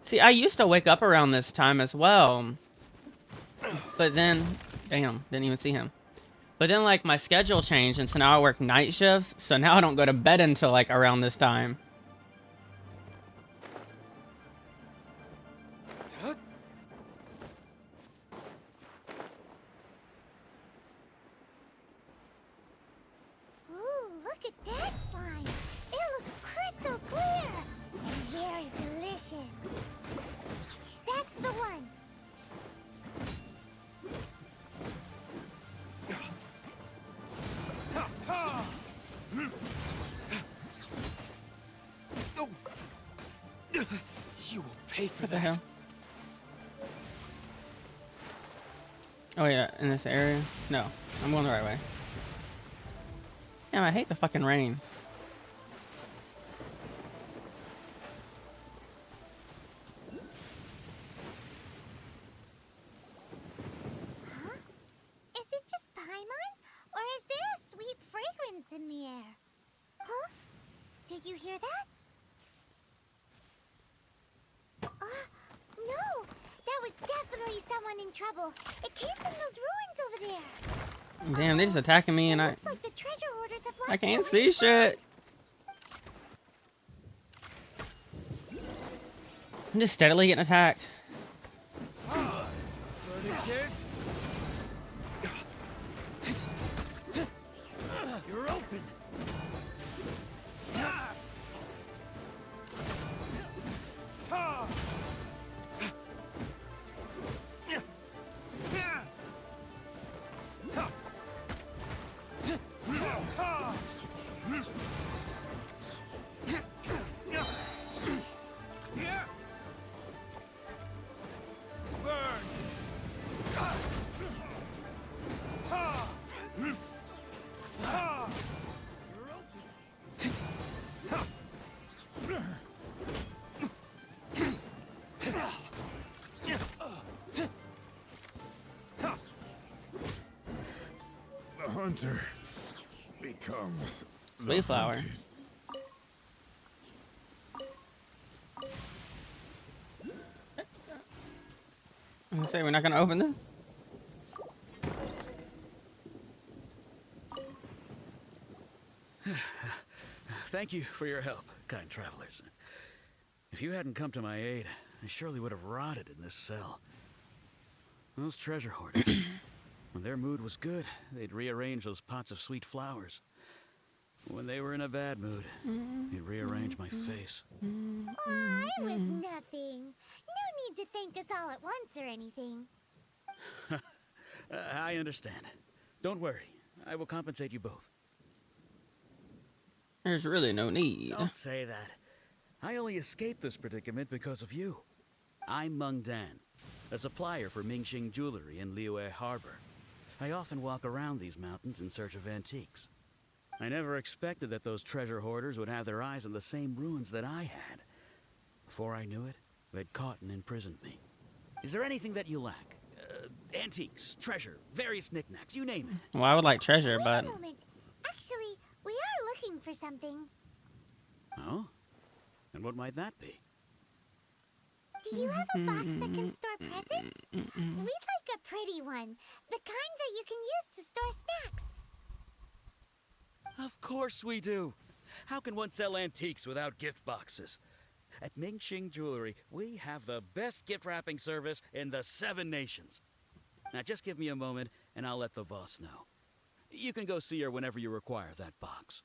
See, I used to wake up around this time as well. But then, damn, didn't even see him. But then, like, my schedule changed, and so now I work night shifts, so now I don't go to bed until, like, around this time. Ooh, look at that slime. It looks crystal clear and very delicious. That's the one. You will pay for What the that. hell? Oh yeah, in this area? No, I'm going the right way. Damn, I hate the fucking rain. Huh? Is it just Paimon? Or is there a sweet fragrance in the air? Huh? Did you hear that? No! That was definitely someone someone in trouble. It came from those ruins over there. Damn, they just attacking me and Looks like the treasure hoarders have I left can't someone see shit. I'm just steadily getting attacked. You're open. The hunter becomes the Sweet flower. hunted. I'm gonna say we're not gonna open this. Thank you for your help, kind travelers. If you hadn't come to my aid, I surely would have rotted in this cell. Those treasure hoarders, when their mood was good, they'd rearrange those pots of sweet flowers. When they were in a bad mood, they'd rearrange my face. Aw, it was nothing. No need to thank us all at once or anything. I understand. Don't worry. I will compensate you both. There's really no need. Don't say that. I only escaped this predicament because of you. I'm Meng Dan, a supplier for Mingxing Jewelry in Liyue Harbor. I often walk around these mountains in search of antiques. I never expected that those treasure hoarders would have their eyes on the same ruins that I had. Before I knew it, they'd caught and imprisoned me. Is there anything that you lack? Antiques, treasure, various knickknacks, you name it. Well, I would like treasure, Wait but a moment. Actually, we are looking for something. Oh? And what might that be? Do you have a box that can store presents? We'd like a pretty one. The kind that you can use to store snacks. Of course we do. How can one sell antiques without gift boxes? At Mingxing Jewelry, we have the best gift wrapping service in the 7 nations. Now just give me a moment and I'll let the boss know. You can go see her whenever you require that box.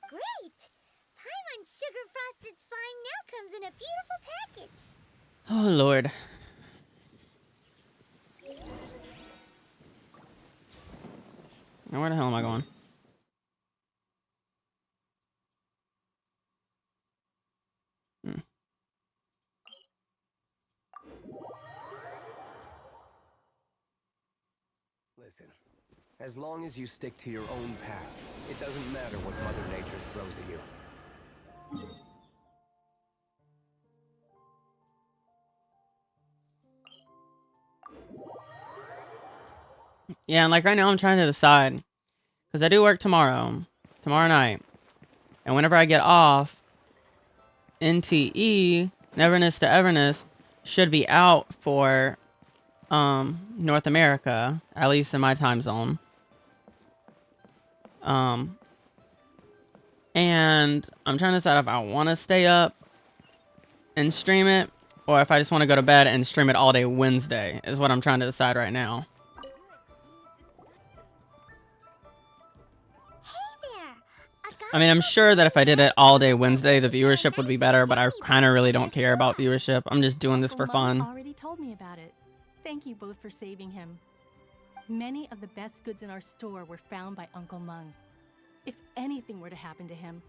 Great! Paimon Sugar Frosted Slime now comes in a beautiful package. oh lord. Now where the hell am I going? Listen, as long as you stick to your own path, it doesn't matter what Mother Nature throws at you. Yeah, and like right now I'm trying to decide. Because I do work tomorrow night. And whenever I get off, NTE, Neverness to Everness, should be out for North America, at least in my time zone. And I'm trying to decide if I want to stay up and stream it, or if I just want to go to bed and stream it all day Wednesday, is what I'm trying to decide right now. I mean, I'm sure that if I did it all day Wednesday, the viewership would be better, but I kind of really don't care about viewership. I'm just doing this for fun. Already told me about it. Thank you both for saving him. Many of the best goods in our store were found by Uncle Meng. If anything were to happen to him,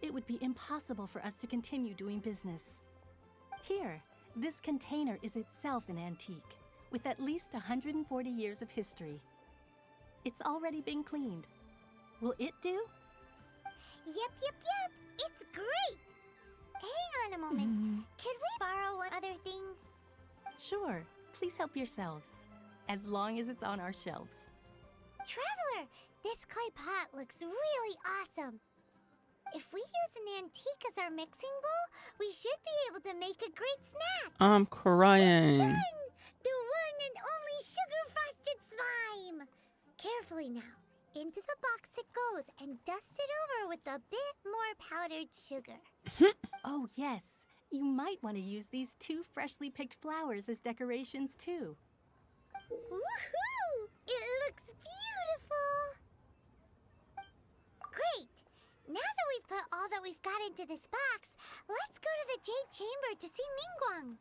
it would be impossible for us to continue doing business. Here, this container is itself an antique, with at least 140 years of history. It's already been cleaned. Will it do? Yep. It's great. Hang on a moment. Could we borrow one other thing? Sure. Please help yourselves. As long as it's on our shelves. Traveler, this clay pot looks really awesome. If we use an antique as our mixing bowl, we should be able to make a great snack. I'm crying. The one and only sugar-frosted slime! Carefully now. Into the box it goes and dust it over with a bit more powdered sugar. Oh, yes. You might want to use these 2 freshly picked flowers as decorations, too. Woohoo! It looks beautiful! Great! Now that we've put all that we've got into this box, let's go to the Jade Chamber to see Ningguang.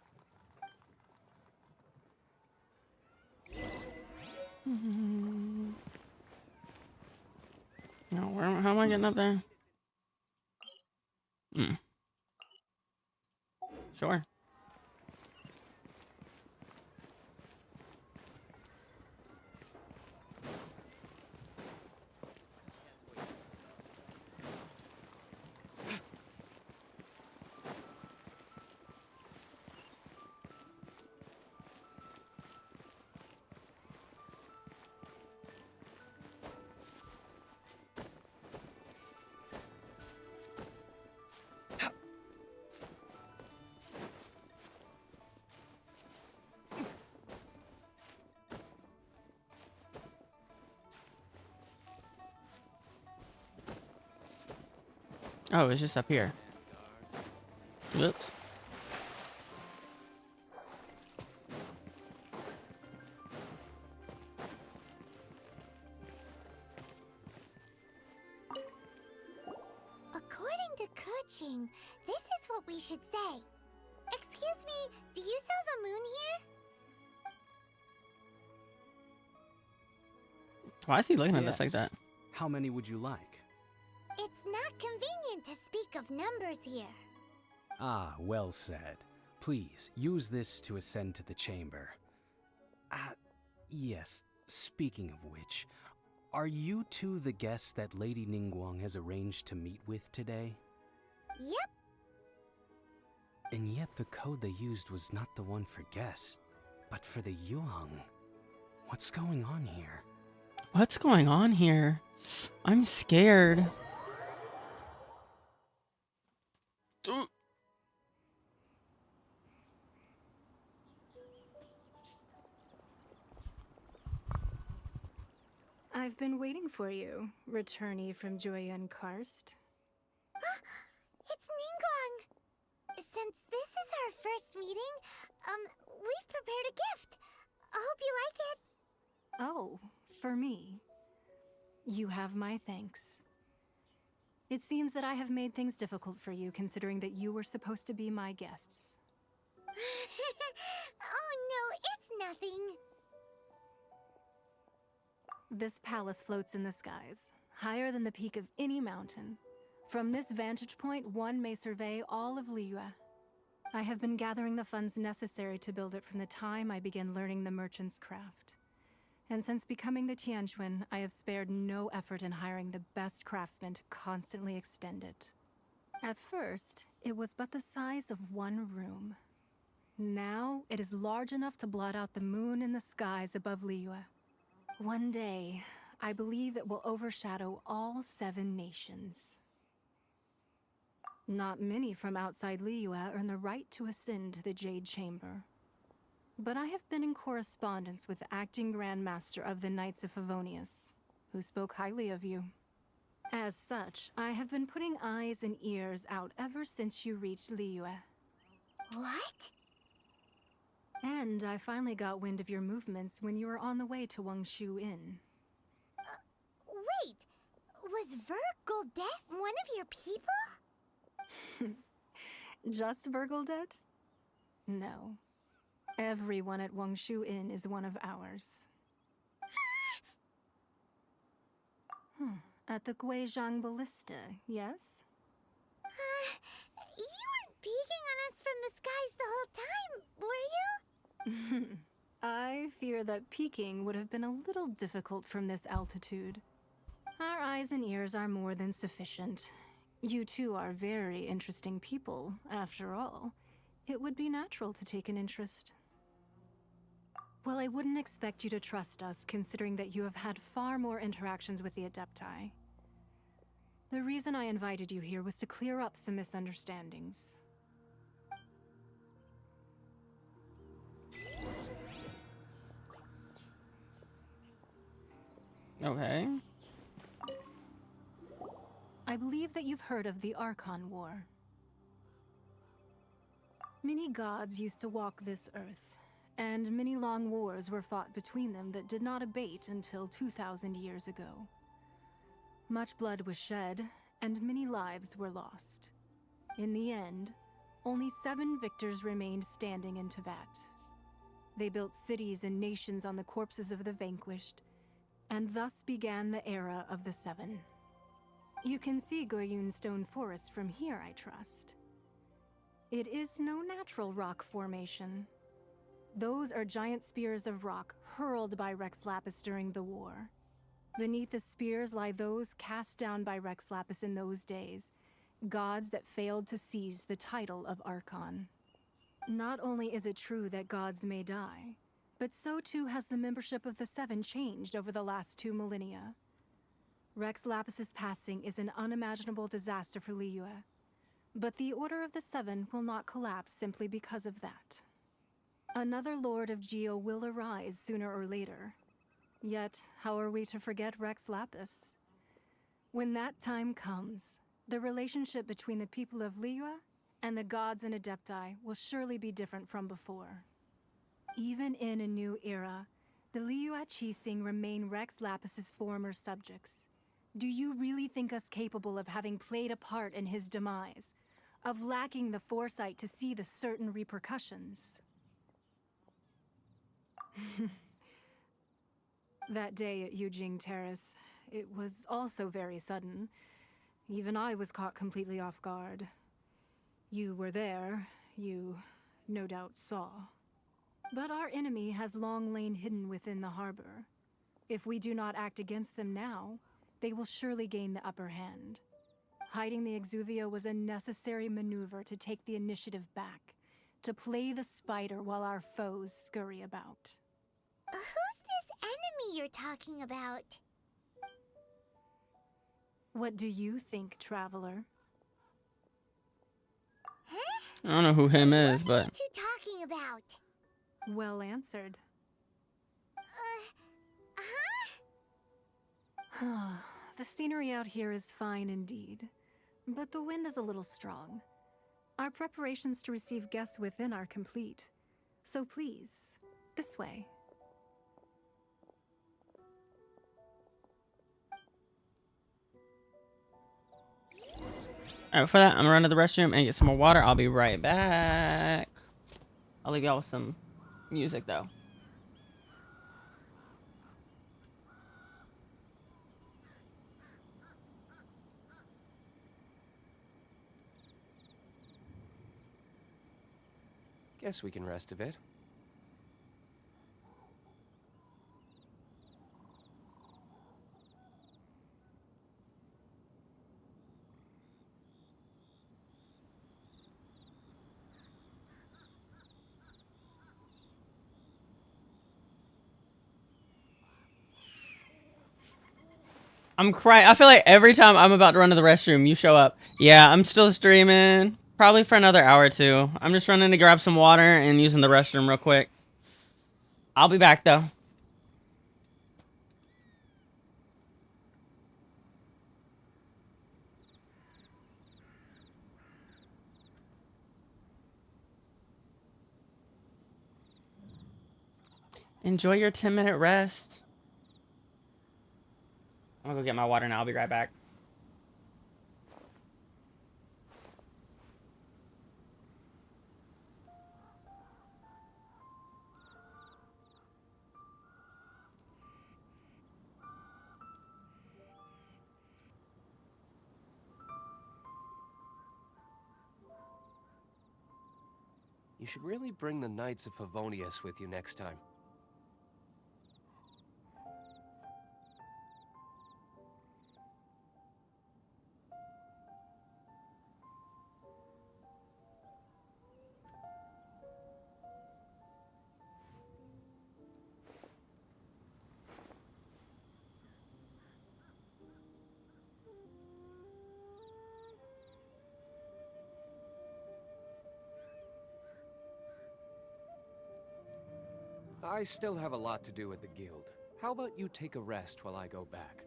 No, how am I getting up there? Sure. Oh, it's just up here. Whoops. According to Keqing, this is what we should say. Excuse me, do you sell the moon here? Why is he looking at us like that? How many would you like? It's not convenient to speak of numbers here. Ah, well said. Please, use this to ascend to the chamber. Yes, speaking of which, are you two the guests that Lady Ningguang has arranged to meet with today? Yep. And yet the code they used was not the one for guests, but for the Yuheng. What's going on here? What's going on here? I'm scared. I've been waiting for you, returnee from Joyun Karst. It's Ningguang! Since this is our first meeting, we've prepared a gift. I hope you like it. Oh, for me. You have my thanks. It seems that I have made things difficult for you, considering that you were supposed to be my guests. Oh no, it's nothing. This palace floats in the skies, higher than the peak of any mountain. From this vantage point, one may survey all of Liyue. I have been gathering the funds necessary to build it from the time I began learning the merchant's craft. And since becoming the Tianquan, I have spared no effort in hiring the best craftsmen to constantly extend it. At first, it was but the size of one room. Now, it is large enough to blot out the moon in the skies above Liyue. One day, I believe it will overshadow all 7 nations. Not many from outside Liyue earn the right to ascend to the Jade Chamber. But I have been in correspondence with the acting Grand Master of the Knights of Favonius, who spoke highly of you. As such, I have been putting eyes and ears out ever since you reached Liyue. What? And I finally got wind of your movements when you were on the way to Wangshu Inn. Wait! Was Vergoldet one of your people? Just Vergoldet? No. Everyone at Wangshu Inn is one of ours. At the Guizhang Ballista, yes? You weren't peeking on us from the skies the whole time, were you? I fear that peeking would have been a little difficult from this altitude. Our eyes and ears are more than sufficient. You two are very interesting people, after all. It would be natural to take an interest. Well, I wouldn't expect you to trust us, considering that you have had far more interactions with the Adepti. The reason I invited you here was to clear up some misunderstandings. Okay. I believe that you've heard of the Archon War. Many gods used to walk this earth, and many long wars were fought between them that did not abate until 2,000 years ago. Much blood was shed, and many lives were lost. In the end, only 7 victors remained standing in Tevat. They built cities and nations on the corpses of the vanquished, and thus began the era of the 7. You can see Goyun Stone Forest from here, I trust. It is no natural rock formation. Those are giant spears of rock hurled by Rex Lapis during the war. Beneath the spears lie those cast down by Rex Lapis in those days, gods that failed to seize the title of Archon. Not only is it true that gods may die, but so too has the membership of the 7 changed over the last 2 millennia. Rex Lapis's passing is an unimaginable disaster for Liyue, but the Order of the 7 will not collapse simply because of that. Another Lord of Geo will arise sooner or later. Yet, how are we to forget Rex Lapis? When that time comes, the relationship between the people of Liyue and the gods and Adepti will surely be different from before. Even in a new era, the Liyue Qixing remain Rex Lapis's former subjects. Do you really think us capable of having played a part in his demise? Of lacking the foresight to see the certain repercussions? That day at Yujing Terrace, it was also very sudden. Even I was caught completely off guard. You were there, you no doubt saw. But our enemy has long lain hidden within the harbor. If we do not act against them now, they will surely gain the upper hand. Hiding the Exuvia was a necessary maneuver to take the initiative back, to play the spider while our foes scurry about. Who's this enemy you're talking about? What do you think, Traveler? I don't know who him is, but... What are you talking about? Well answered. The scenery out here is fine indeed, but the wind is a little strong. Our preparations to receive guests within are complete, so please, this way. Alright, for that, I'm gonna run to the restroom and get some more water. I'll be right back. I'll leave y'all with some music, though. Guess we can rest a bit. I'm crying. I feel like every time I'm about to run to the restroom, you show up. Yeah, I'm still streaming. Probably for another hour or 2. I'm just running to grab some water and using the restroom real quick. I'll be back, though. Enjoy your 10-minute rest. I'm gonna go get my water now. I'll be right back. You should really bring the Knights of Favonius with you next time. I still have a lot to do at the Guild. How about you take a rest while I go back?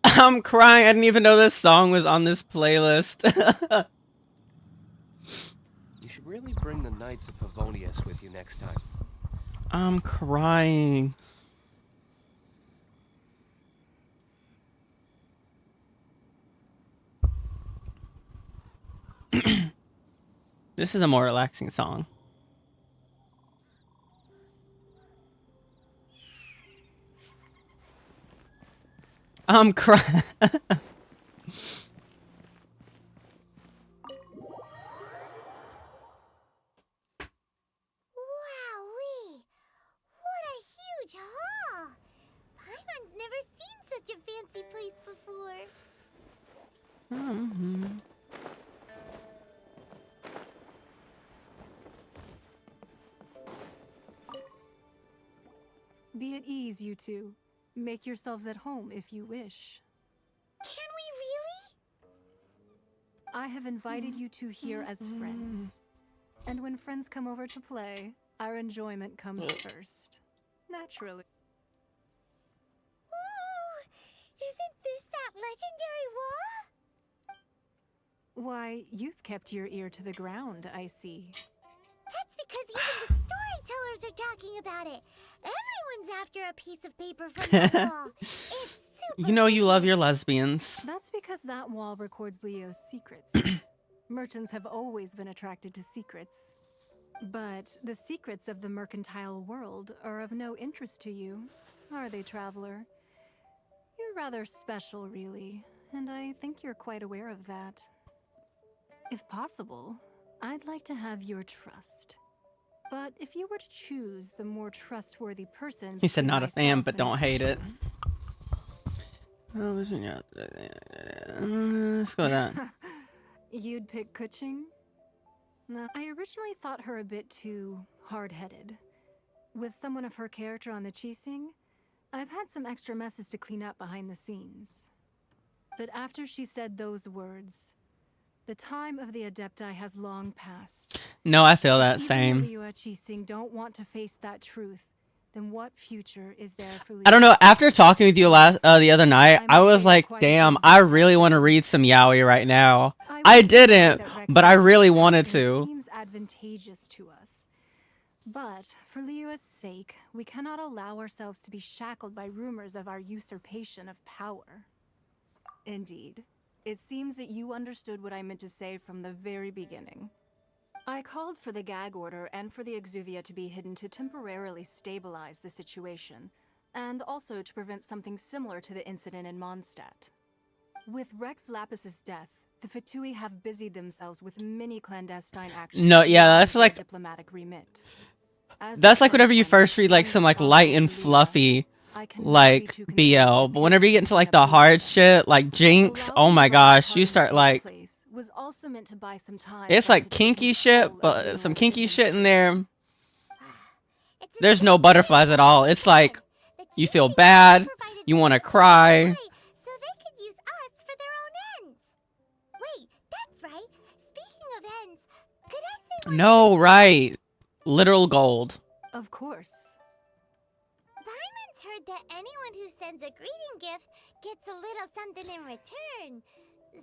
I'm crying. I didn't even know this song was on this playlist. You should really bring the Knights of Favonius with you next time. I'm crying. This is a more relaxing song. I'm crying. Wowee! What a huge hall! Paimon's never seen such a fancy place before. Be at ease, you two. Make yourselves at home if you wish. Can we really? I have invited you two here as friends. And when friends come over to play, our enjoyment comes first. Naturally. Ooh! Isn't this that legendary wall? Why, you've kept your ear to the ground, I see. That's because even the storytellers are talking about it. Everyone's after a piece of paper from that wall. It's super You know you love your lesbians. That's because that wall records Leo's secrets. Merchants have always been attracted to secrets. But the secrets of the mercantile world are of no interest to you, are they, traveler? You're rather special, really, and I think you're quite aware of that. If possible, I'd like to have your trust. But if you were to choose the more trustworthy person... He said not a fan, myself but and don't hate it. Kuching, Let's go with that. you'd pick Kuching? No, I originally thought her a bit too hard-headed. With someone of her character on the Qixing, I've had some extra messes to clean up behind the scenes. But after she said those words, the time of the Adepti has long passed. No, I feel that Even same. the Liu Qixing don't want to face that truth, then what future is there for Liu? I don't know. After talking with you the other night, I was like, damn, I really want to read some yaoi right now. I didn't, but I really wanted to. Seems advantageous to us. But for Liu's sake, we cannot allow ourselves to be shackled by rumors of our usurpation of power. Indeed, it seems that you understood what I meant to say from the very beginning. I called for the gag order and for the Exuvia to be hidden to temporarily stabilize the situation, and also to prevent something similar to the incident in Mondstadt. With Rex Lapis's death, the Fatui have busied themselves with many clandestine actions. No, yeah, that's like diplomatic remit. that's like whenever you first read like some like light and fluffy like BL, but whenever you get into like the hard shit like Jinx, oh my gosh, you start like was also meant to buy some time. it's like kinky shit, but some kinky shit in there. There's no butterflies at all. It's like you feel bad, you want to cry. So they could use us for their own ends. Wait, that's right. Speaking of ends, could I say No, right. Literal gold. Of course. Paimon's heard that anyone who sends a greeting gift gets a little something in return.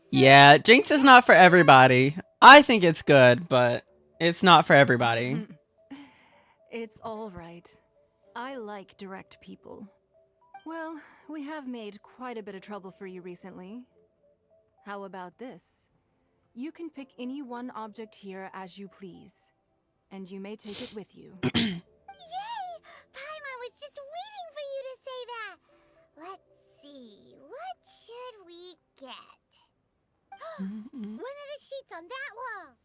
Yeah, Jinx is not for everybody. I think it's good, but it's not for everybody. It's all right. I like direct people. Well, we have made quite a bit of trouble for you recently. How about this? You can pick any one object here as you please, and you may take it with you. Yay! Paimon was just waiting for you to say that. Let's see, what should we get? One of the sheets on that wall.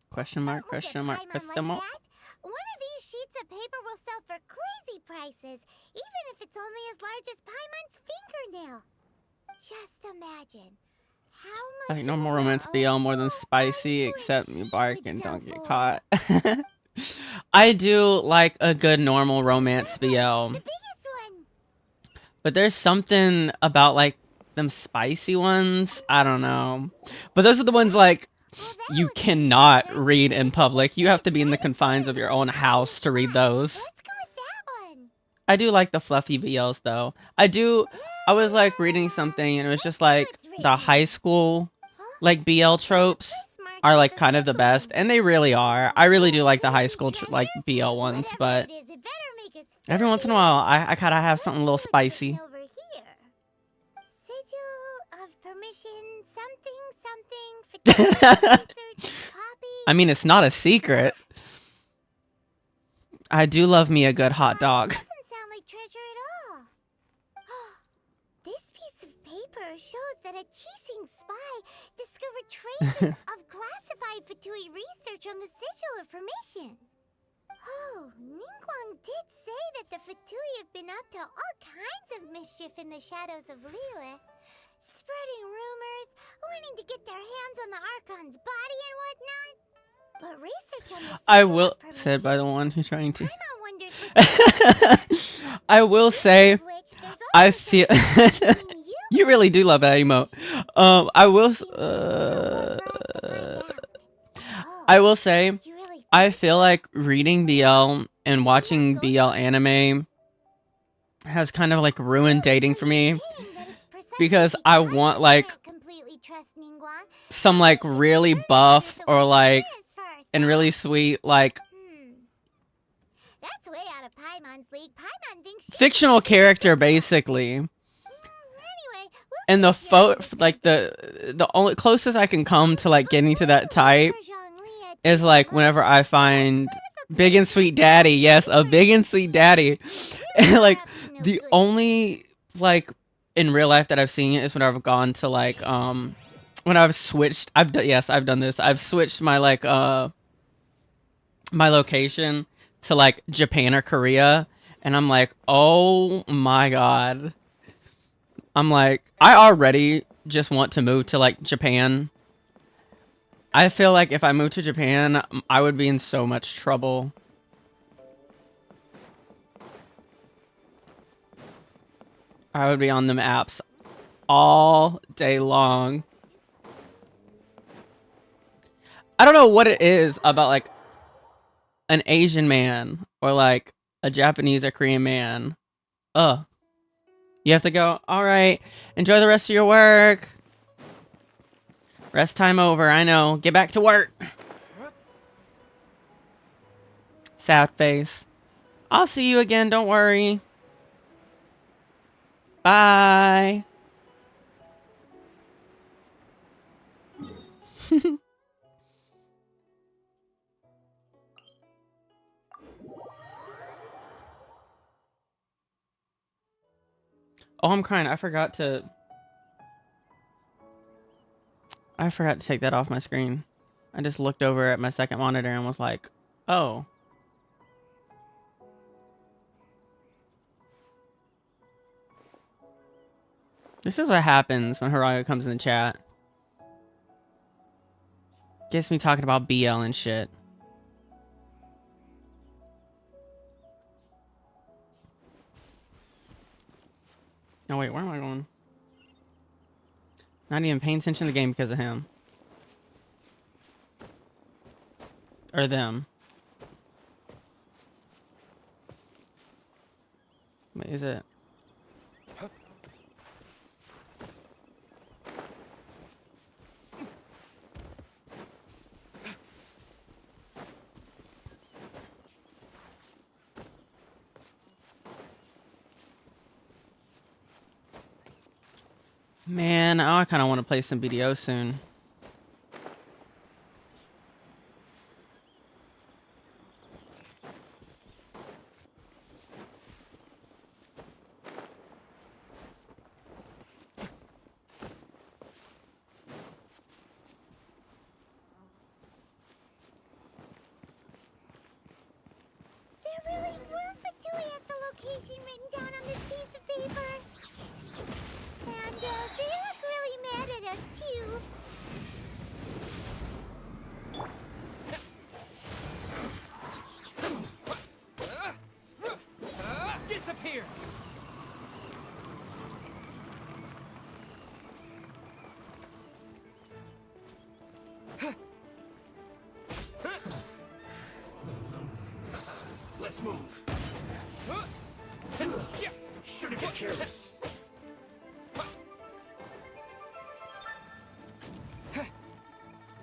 Question mark, Don't look question at mark, Paimon question like mark. that. One of these sheets of paper will sell for crazy prices, even if it's only as large as Paimon's fingernail. Just imagine how much I think normal romance BL more than spicy, except you bark and don't get caught. I do like a good normal romance BL. But there's something about like them spicy ones. I don't know. But those are the ones like you cannot read in public. You have to be in the confines of your own house to read those. I do like the fluffy BLs though. I was like reading something and it was just like the high school like BL tropes are like kind of the best, and they really are. I really do like the high school like BL ones, but every once in a while I kind of have something a little spicy. Sigil of permission, something, research, I mean, it's not a secret. I do love me a good hot dog. doesn't sound like treasure at all. This piece of paper shows that a Qixing spy discovered traces of classified Fatui research on the Sigil of Permission. Oh, Ningguang did say that the Fatui have been up to all kinds of mischief in the shadows of Liyue, spreading rumors, wanting to get their hands on the Archon's body and whatnot. But research on the I will said by the one who's trying to. wonders I will say, I feel you really do love that emote. I will say, I feel like reading BL and watching BL anime has kind of like ruined dating for me, because I want like some like really buff or like and really sweet like That's way out of Paimon's league. Paimon thinks she's fictional character basically. And the the only closest I can come to like getting to that type is like whenever I find Big and Sweet Daddy. Yes, a Big and Sweet Daddy. And like the only like in real life that I've seen it is when I've gone to like when I've switched. I've done this. I've switched my like my location to like Japan or Korea, and I'm like, oh my god. I'm like, I already just want to move to like Japan. I feel like if I moved to Japan, I would be in so much trouble. I would be on them apps all day long. I don't know what it is about like an Asian man or like a Japanese or Korean man. You have to go, all right, enjoy the rest of your work. Rest time over, I know. Get back to work. Sad face. I'll see you again, don't worry. Bye. Oh, I'm crying. I forgot to take that off my screen. I just looked over at my second monitor and was like, oh. This is what happens when Horayo comes in the chat. Gets me talking about BL and shit. No, wait, where am I going? Not even paying attention to the game because of him. Or them. Wait, is it? Man, I kind of want to play some BDO soon. There really were Fatui at the location written down on this piece of paper. And they look really mad at us too. Disappear! Let's move. Shouldn't get careless.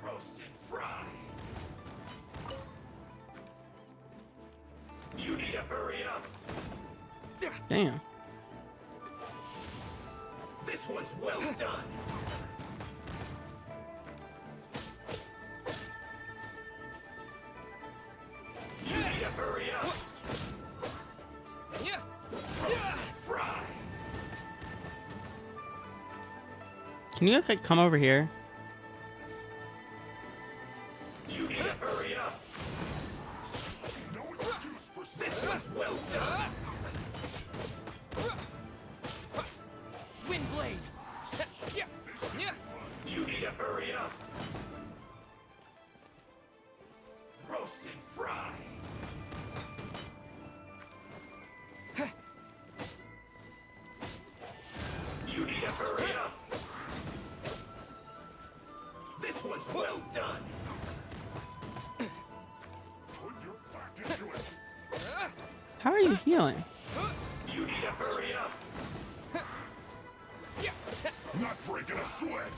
Roast and fry. You need to hurry up. Damn. This one's well done. You need to hurry up. Roast and fry. Can you like come over here? You need to hurry up. No excuse for this one's well done. Wind blade! You need to hurry up. Roast and fry. You need to hurry up. This one's well done. Put your back into it. How are you healing? You need to hurry up. Not breaking a sweat.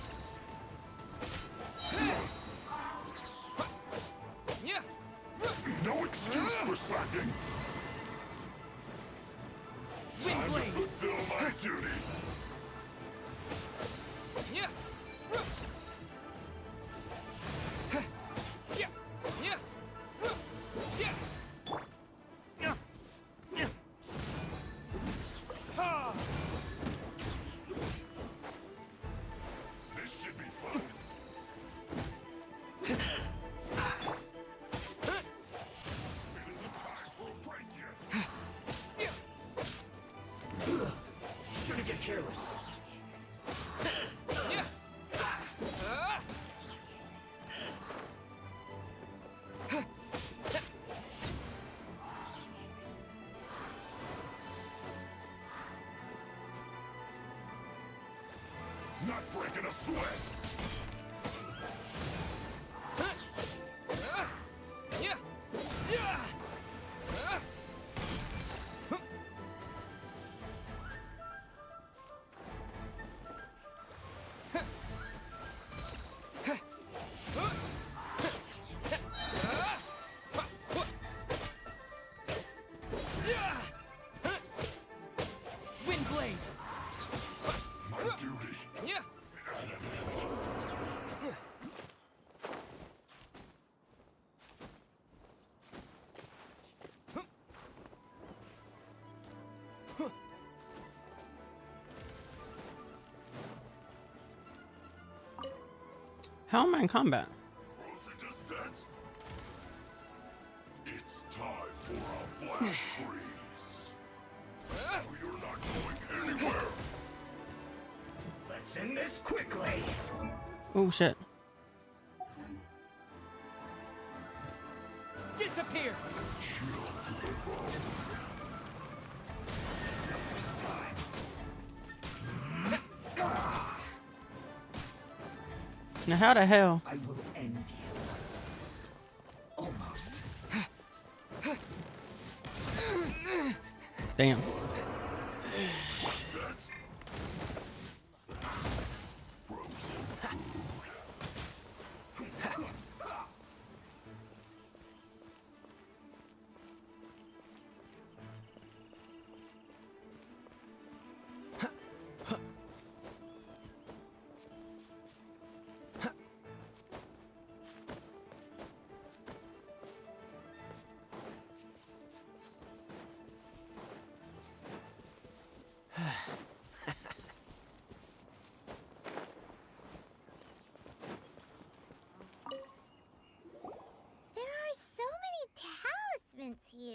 No excuse for slacking. Time to fulfill my duty. This should be fun. It isn't time for a break yet. Shouldn't get careless. Not breaking a sweat. Wind blade! My duty. How am I in combat? Frozen descent. It's time for a flash freeze. Oh, you're not going anywhere. Let's end this quickly. Oh shit. Disappear! Chill to the bone. This time. Now how the hell? I will end you. Almost. Damn.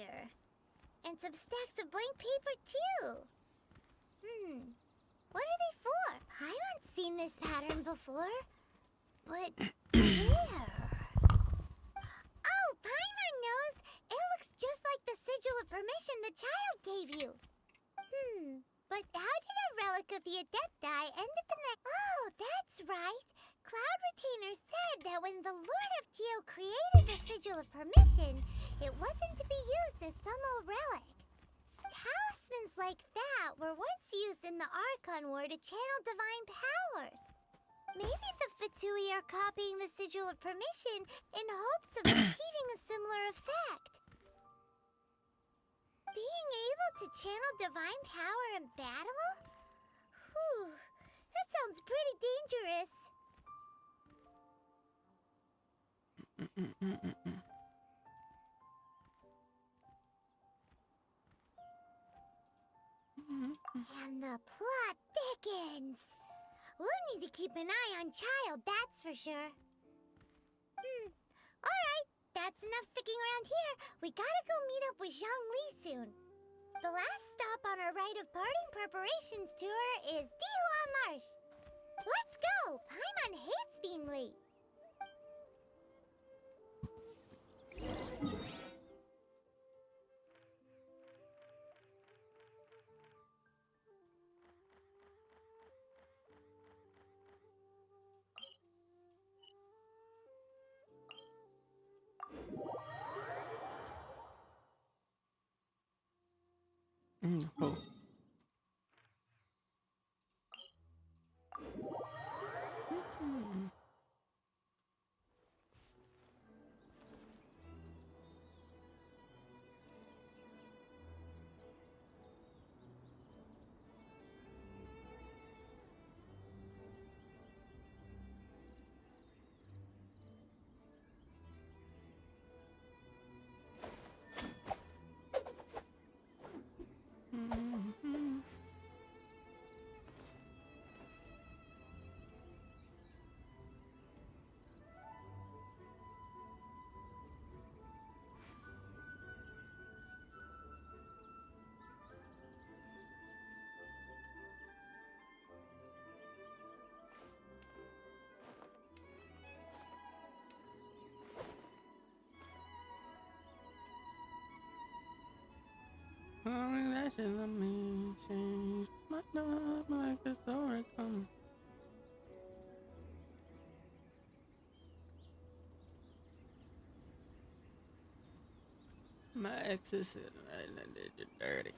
here. And some stacks of blank paper, too. What are they for? Paimon's seen this pattern before. But where? Oh, Paimon knows! It looks just like the sigil of permission the child gave you. But how did a relic of the Adepti end up in the... Oh, that's right! Cloud Retainer said that when the Lord of Geo created the sigil of permission, it wasn't to be used as some old relic. Talismans like that were once used in the Archon War to channel divine powers. Maybe the Fatui are copying the sigil of permission in hopes of achieving a similar effect. Being able to channel divine power in battle? Whew, that sounds pretty dangerous. And the plot thickens. We'll need to keep an eye on Child, that's for sure. Alright, that's enough sticking around here. We gotta go meet up with Zhongli soon. The last stop on our rite of parting preparations tour is Dihua Marsh. Let's go! Paimon hates being late. Cool. Lashes on me change, might not like this oracle. My ex is sitting right and did you dirty.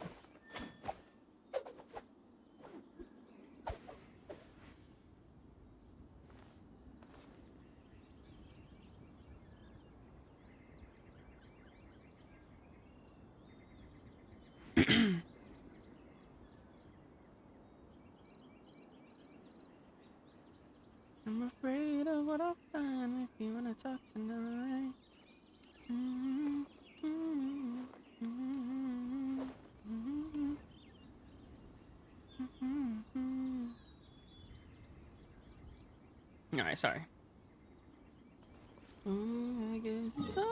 I'm afraid of what I'll find if you wanna talk tonight. Alright, sorry. I get so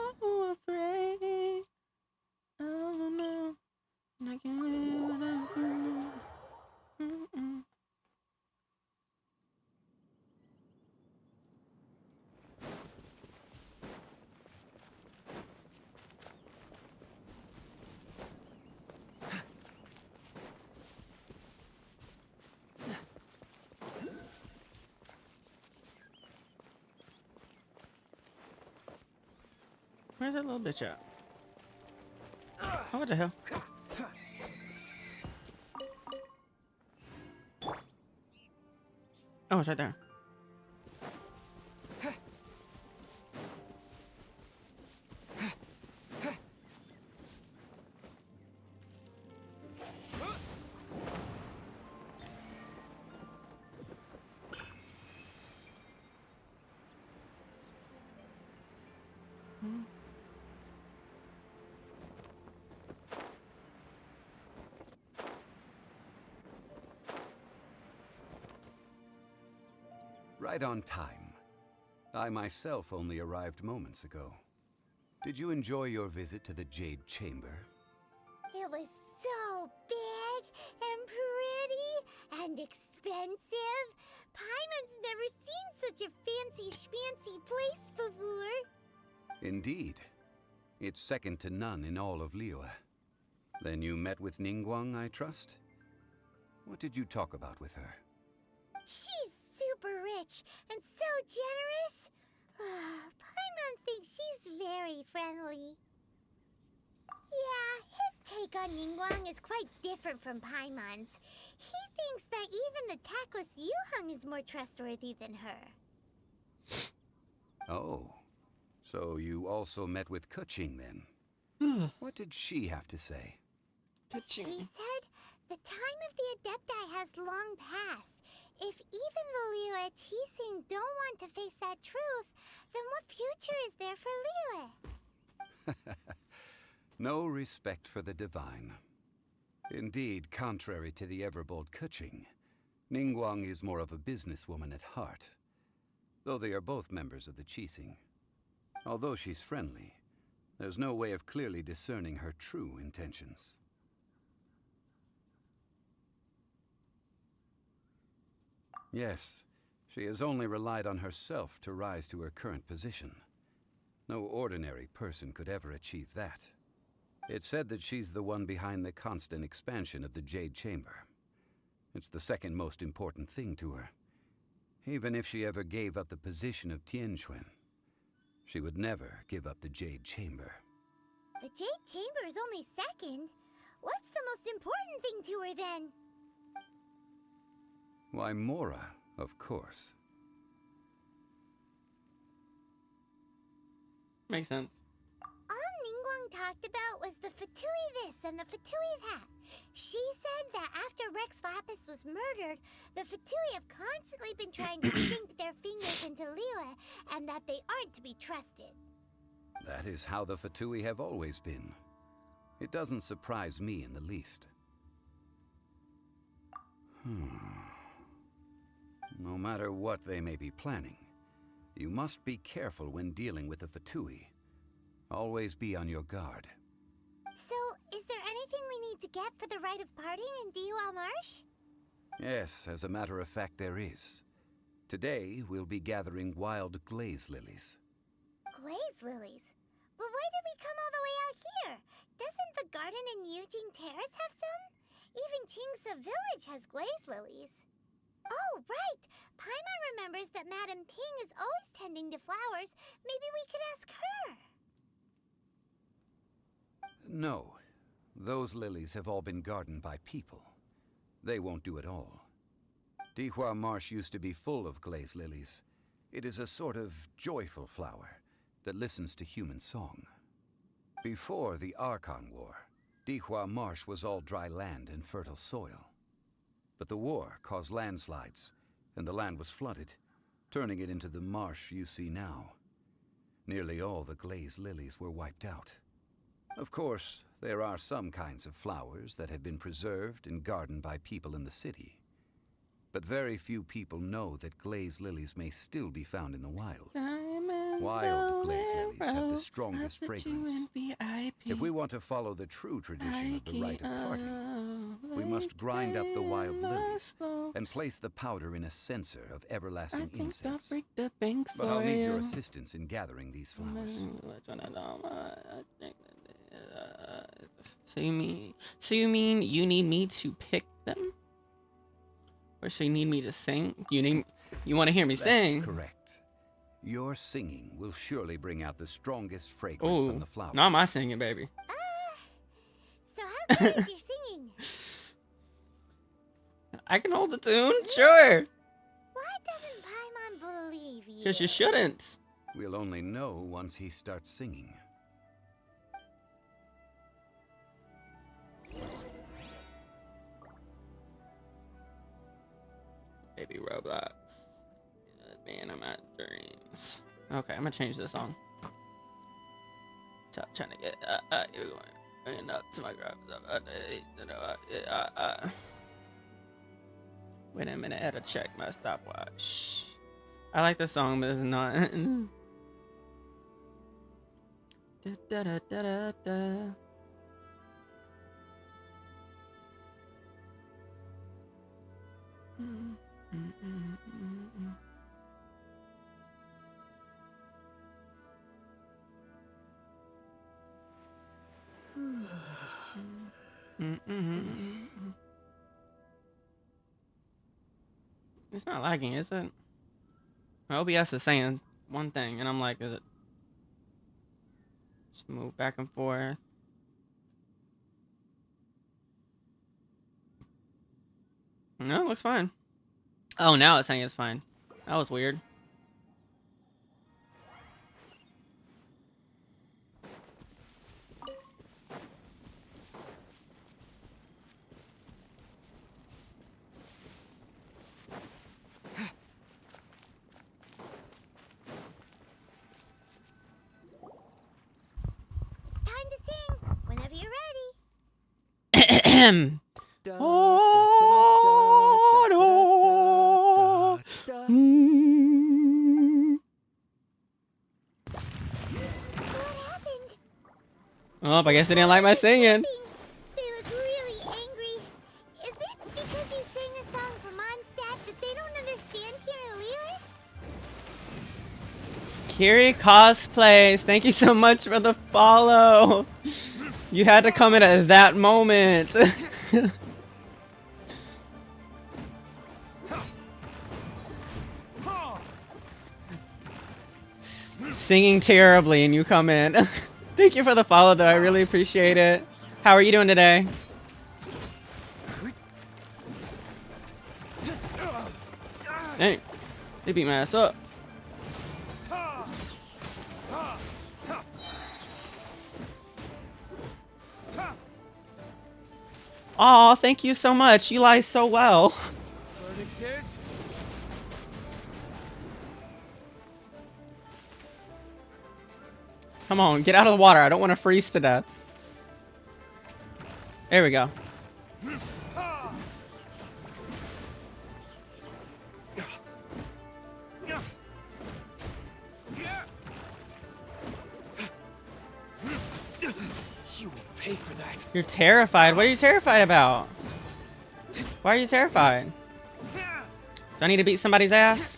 afraid. I don't know. I can't live without you. Where's that little bitch at? Oh, what the hell? Oh, it's right there. Right on time. I myself only arrived moments ago. Did you enjoy your visit to the Jade Chamber? It was so big and pretty and expensive. Paimon's never seen such a fancy schmancy place before. Indeed. It's second to none in all of Liyue. Then you met with Ningguang, I trust? What did you talk about with her? She's super rich and so generous. Paimon thinks she's very friendly. Yeah, his take on Ningguang is quite different from Paimon's. He thinks that even the tactless Yuheng is more trustworthy than her. Oh, so you also met with Keqing then? What did she have to say? She said the time of the Adepti has long passed. If even the Liyue Qixing don't want to face that truth, then what future is there for Liyue? No respect for the divine. Indeed, contrary to the ever-bold Keqing, Ningguang is more of a businesswoman at heart, though they are both members of the Qixing. Although she's friendly, there's no way of clearly discerning her true intentions. Yes, she has only relied on herself to rise to her current position. No ordinary person could ever achieve that. It's said that she's the one behind the constant expansion of the Jade Chamber. It's the second most important thing to her. Even if she ever gave up the position of Tianquan, she would never give up the Jade Chamber. The Jade Chamber is only second. What's the most important thing to her then? Why, Mora, of course. Makes sense. All Ningguang talked about was the Fatui this and the Fatui that. She said that after Rex Lapis was murdered, the Fatui have constantly been trying to sink their fingers into Liyue, and that they aren't to be trusted. That is how the Fatui have always been. It doesn't surprise me in the least. No matter what they may be planning, you must be careful when dealing with the Fatui. Always be on your guard. So, is there anything we need to get for the rite of parting in Dihua Marsh? Yes, as a matter of fact, there is. Today, we'll be gathering wild glaze lilies. Glaze lilies? But why did we come all the way out here? Doesn't the garden in Yujing Terrace have some? Even Qingce Village has glaze lilies. Oh, right! Paimon remembers that Madame Ping is always tending to flowers. Maybe we could ask her. No. Those lilies have all been gardened by people. They won't do it all. Dihua Marsh used to be full of glaze lilies. It is a sort of joyful flower that listens to human song. Before the Archon War, Dihua Marsh was all dry land and fertile soil. But the war caused landslides, and the land was flooded, turning it into the marsh you see now. Nearly all the glaze lilies were wiped out. Of course, there are some kinds of flowers that have been preserved and gardened by people in the city. But very few people know that glaze lilies may still be found in the wild. Wild glaze lilies have the strongest fragrance. If we want to follow the true tradition of the rite of parting, we must grind up the wild lilies and place the powder in a censer of everlasting incense. But I'll need your assistance in gathering these flowers. So you mean you need me to pick them? Or so you need me to sing? You want to hear me sing? That's correct. Your singing will surely bring out the strongest fragrance from the flowers. Not my singing, baby. So how good is your singing? I can hold the tune, sure. Why doesn't Paimon believe you? Because you shouldn't. We'll only know once he starts singing. Baby Roblox. Man, I'm at dreams. Okay, I'm gonna change this song. Stop trying to get you're going up to my grab. Wait a minute, I had to check my stopwatch. I like the song, but it's not. Da-da-da-da-da. It's not lagging, is it? My OBS is saying one thing, and I'm like, is it? Just move back and forth. No, it looks fine. Oh, now it's saying it's fine. That was weird. It's time to sing whenever you're ready. Oh, I guess they didn't like my singing. They look really angry. Is it because you sang a song for Mondstadt that they don't understand here in Liyue? Kiri cosplays. Thank you so much for the follow. You had to come in at that moment. Singing terribly and you come in. Thank you for the follow though. I really appreciate it. How are you doing today? Dang. They beat my ass up. Aw, thank you so much. You lie so well. Come on, get out of the water. I don't want to freeze to death. There we go. You will pay for that. You're terrified. What are you terrified about? Why are you terrified? Do I need to beat somebody's ass?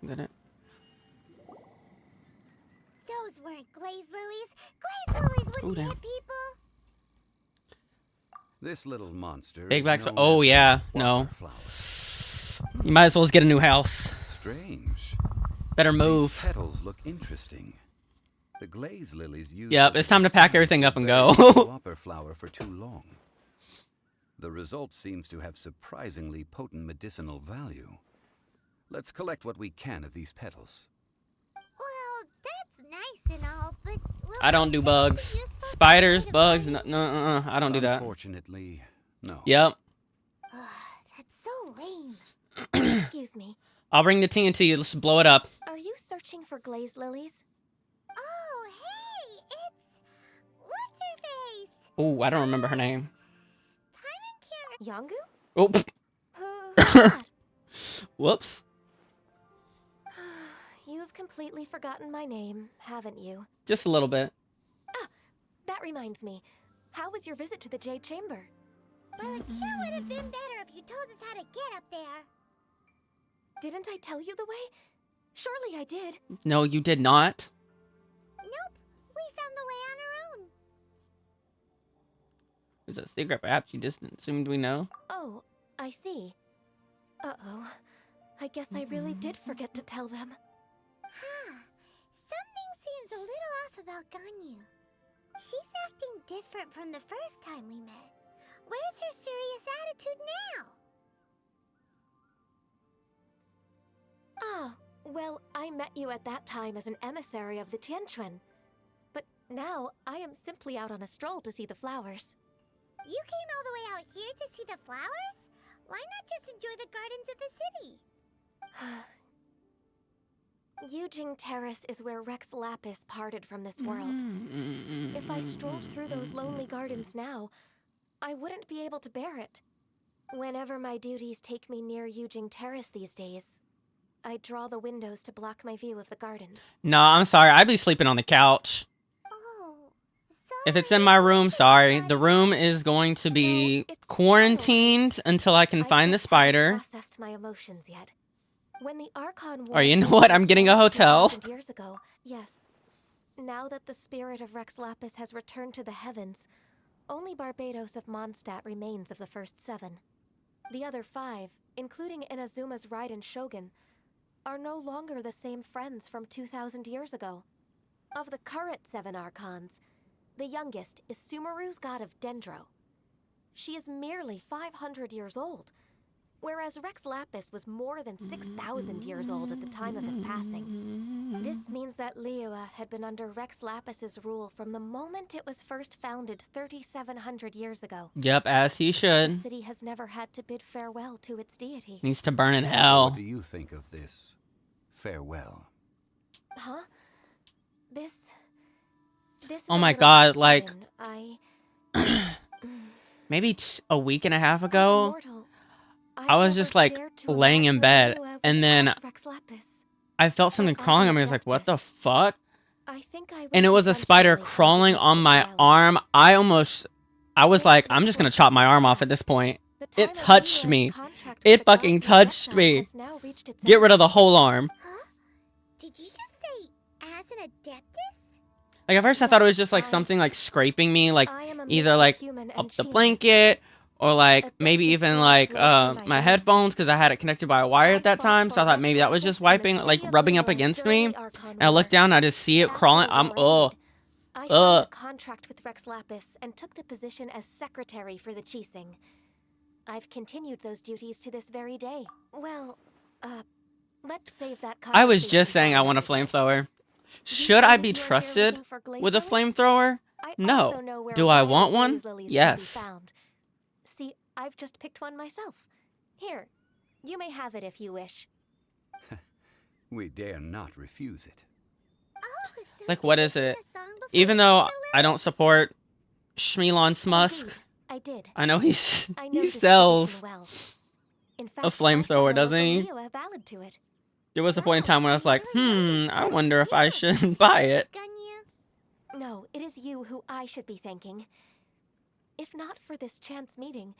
Did it? Those weren't glaze lilies. Glaze lilies wouldn't damn. hit people. This little monster. Big is black. known Oh as yeah, the no. Whopperflower. You might as well just get a new house. Strange. Better These move. petals look interesting. The glaze lilies use. Yep, this it's time to pack excuse everything up and go. bury the Whopperflower for too long. The result seems to have surprisingly potent medicinal value. Let's collect what we can of these petals. Well, that's nice and all, but I don't do bugs. Spiders, bugs, no, I don't do that. Unfortunately, no. Yep. That's so lame. Excuse me. I'll bring the TNT. Let's blow it up. Are you searching for glaze lilies? Oh, hey, it's what's her face? Oh, I don't remember her name. Yangu? Oh. Who's that? Whoops. You have completely forgotten my name, haven't you? Just a little bit. That reminds me. How was your visit to the Jade Chamber? Well, it sure would have been better if you told us how to get up there. Didn't I tell you the way? Surely I did. No, you did not. Nope, we found the way on our own. It's a secret. Perhaps you just assumed we know. Oh, I see. Uh-oh. I guess I really did forget to tell them. Huh. Something seems a little off about Ganyu. She's acting different from the first time we met. Where's her serious attitude now? Oh, well, I met you at that time as an emissary of the Tianquan. But now, I am simply out on a stroll to see the flowers. You came all the way out here to see the flowers? Why not just enjoy the gardens of the city? Yujing Terrace is where Rex Lapis parted from this world. If I strolled through those lonely gardens now, I wouldn't be able to bear it. Whenever my duties take me near Yujing Terrace these days, I draw the windows to block my view of the gardens. No, I'm sorry. I'd be sleeping on the couch. If it's in my room, sorry. The room is going to be quarantined until I can find the spider. Processed my emotions yet. When the Archon Or you know what? I'm getting a hotel. Years ago, yes. Now that the spirit of Rex Lapis has returned to the heavens, only Barbados of Mondstadt remains of the first 7. The other 5, including Inazuma's Raiden Shogun, are no longer the same friends from 2,000 years ago. Of the current 7 Archons, the youngest is Sumeru's god of Dendro. She is merely 500 years old, whereas Rex Lapis was more than 6,000 years old at the time of his passing. This means that Liyue had been under Rex Lapis's rule from the moment it was first founded 3,700 years ago. Yep, as he The should. city has never had to bid farewell to its deity. Needs to burn in So hell. what do you think of this farewell? Huh? This is Oh a my little god, like sudden. maybe a week and a half ago, mortal, I was just like laying in bed, and then Rex Lapis. I felt something crawling on me. I was like, what the fuck? I think I And it was a spider crawling on my arm. I was like, I'm just gonna chop my arm off at this point. It touched me. It fucking touched me. Get rid of the whole arm. Did you just say as an adeptus? Like at first I thought it was just like something like scraping me, like either like up the blanket or like maybe even like my headphones because I had it connected by a wire at that time. So I thought maybe that was just wiping, like rubbing up against me. And I look down and I just see it crawling. I'm I signed a contract with Rex Lapis and took the position as secretary for the Qixing. I've continued those duties to this very day. Well, let's save that I was just saying I want a flamethrower. Should I be trusted with a flamethrower? No. Do I want one? Yes. See, I've just picked one myself. Here, you may have it if you wish. We dare not refuse it. Like, what is it? Even though I don't support Shmilon Smusk, I did. I know he this sells tradition well. In fact, a flamethrower, doesn't he? Liyue valid to it. There was a point in time when I was like, I wonder if I should buy it. No, it is you who I should be thanking. If not for this chance meeting,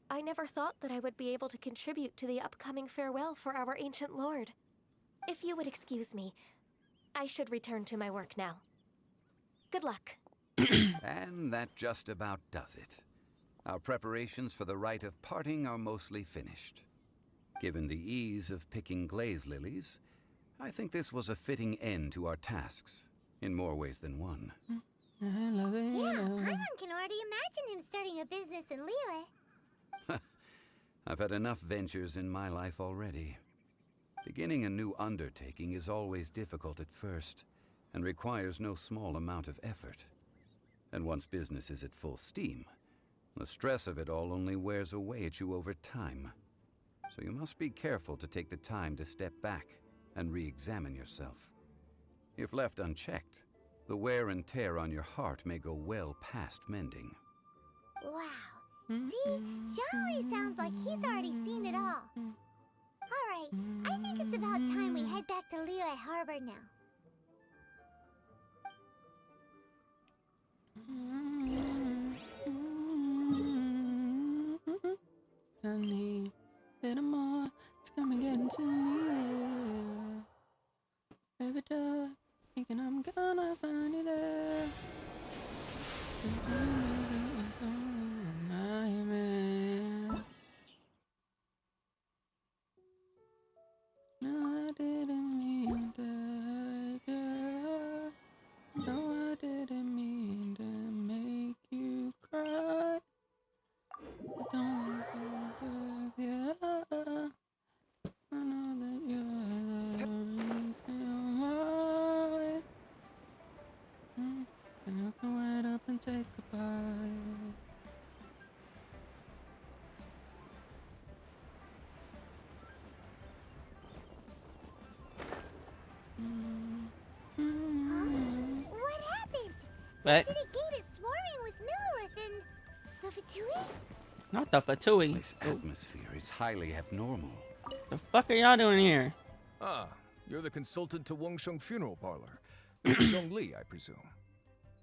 I never thought that I would be able to contribute to the upcoming farewell for our ancient lord. If you would excuse me, I should return to my work now. Good luck. And that just about does it. Our preparations for the rite of parting are mostly finished. Given the ease of picking glaze lilies, I think this was a fitting end to our tasks, in more ways than one. Yeah, Paimon can already imagine him starting a business in Liyue. I've had enough ventures in my life already. Beginning a new undertaking is always difficult at first, and requires no small amount of effort. And once business is at full steam, the stress of it all only wears away at you over time. So you must be careful to take the time to step back and re-examine yourself. If left unchecked, the wear and tear on your heart may go well past mending. Wow. See? Jolly sounds like he's already seen it all. Alright, I think it's about time we head back to Liyue Harbor now. I need a little more. It's coming getting to me. Every day, thinking I'm gonna find you there. No, I didn't mean that, girl. No, I didn't mean to make you cry. Don't yeah. I know that you're the reason why. And I can wait up and say goodbye. What happened? What? The city gate is swarming with Millilith and... the Fatui? Not the Fatui. This atmosphere is highly abnormal. The fuck are y'all doing here? Ah, you're the consultant to Wangsheng Funeral Parlor. Mr. Zhongli, I presume.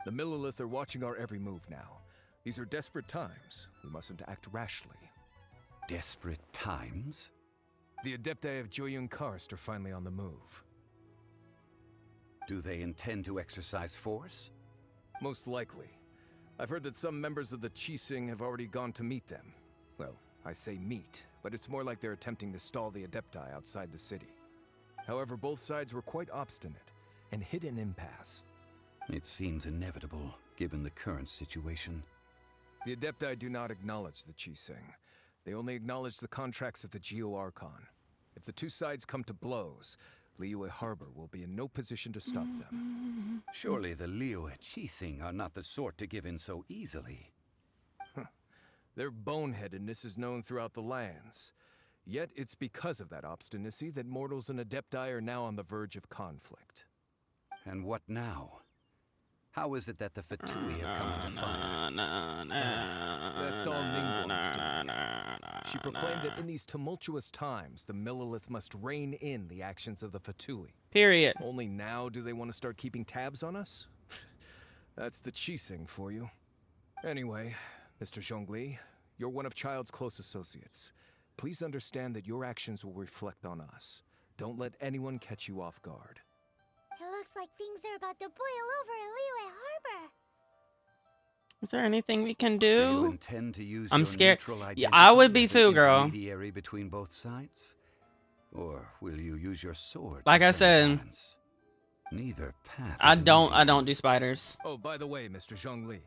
The Millilith are watching our every move now. These are desperate times. We mustn't act rashly. Desperate times? The Adepti of Joyun Karst are finally on the move. Do they intend to exercise force? Most likely. I've heard that some members of the Qixing have already gone to meet them. Well, I say meet, but it's more like they're attempting to stall the Adepti outside the city. However, both sides were quite obstinate and hit an impasse. It seems inevitable, given the current situation. The Adepti do not acknowledge the Qixing. They only acknowledge the contracts of the Geo Archon. If the two sides come to blows, Liyue Harbor will be in no position to stop them. Surely the Liyue Qixing are not the sort to give in so easily. Their boneheadedness is known throughout the lands. Yet it's because of that obstinacy that mortals and Adepti are now on the verge of conflict. And what now? How is it that the Fatui have come into fire? That's all Ningguang's doing. She proclaimed that in these tumultuous times, the Millilith must rein in the actions of the Fatui. Period. Only now do they want to start keeping tabs on us? That's the Qixing for you. Anyway, Mr. Zhongli, you're one of Child's close associates. Please understand that your actions will reflect on us. Don't let anyone catch you off guard. It looks like things are about to boil over in Liyue Harbor. Is there anything we can Do you do? intend to use I'm your scared. neutral identity Yeah, I would be as an too, girl. intermediary between both sides? Or will you use your sword? Like I said, neither path. I is an don't. easy I don't do spiders. Oh, by the way, Mr. Zhongli,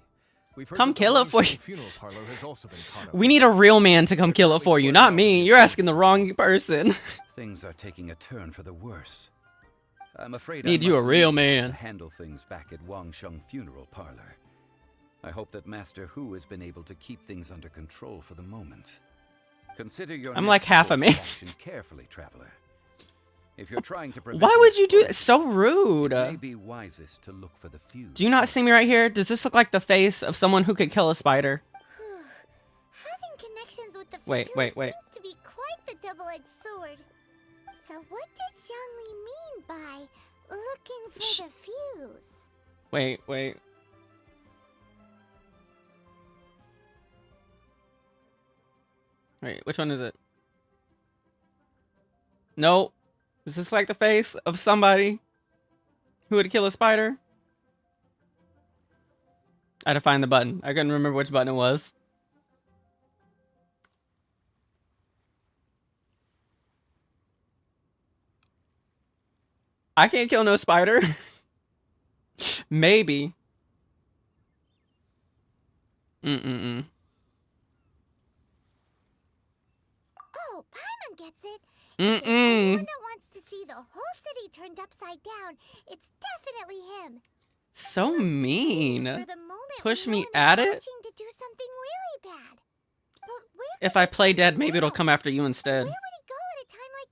we've heard Come that the kill it for Wangsheng you. Funeral Parlor has also been caught up. We need a real man to come kill it for you, not me. You're asking the wrong person. Things are taking a turn for the worse. I'm afraid Need I you a must real leave man. to handle things back at Wangsheng Funeral Parlor. I hope that Master Hu has been able to keep things under control for the moment. Consider your I'm next like half a course man. of action carefully, traveler. If you're trying to prevent Why would an you do it? explosion, So rude. it may be wisest to look for the fuse. Do you not see me right here? Does this look like the face of someone who could kill a spider? Having connections with the Wait, Fatui wait, wait. seems to be quite the double-edged sword. So what does Zhongli mean by looking for the fuse? Wait, wait. Wait, which one is it? No. Is this like the face of somebody who would kill a spider? I had to find the button. I couldn't remember which button it was. I can't kill no spider. Maybe. Mm-mm-mm. Oh, Paimon gets it. Mm-mm. Anyone that wants to see the whole city turned upside down, it's definitely him. So mean. For the moment Push when me no one is at it? watching to do something really bad. But where If I play dead, maybe it'll come after you instead. would he go at a time like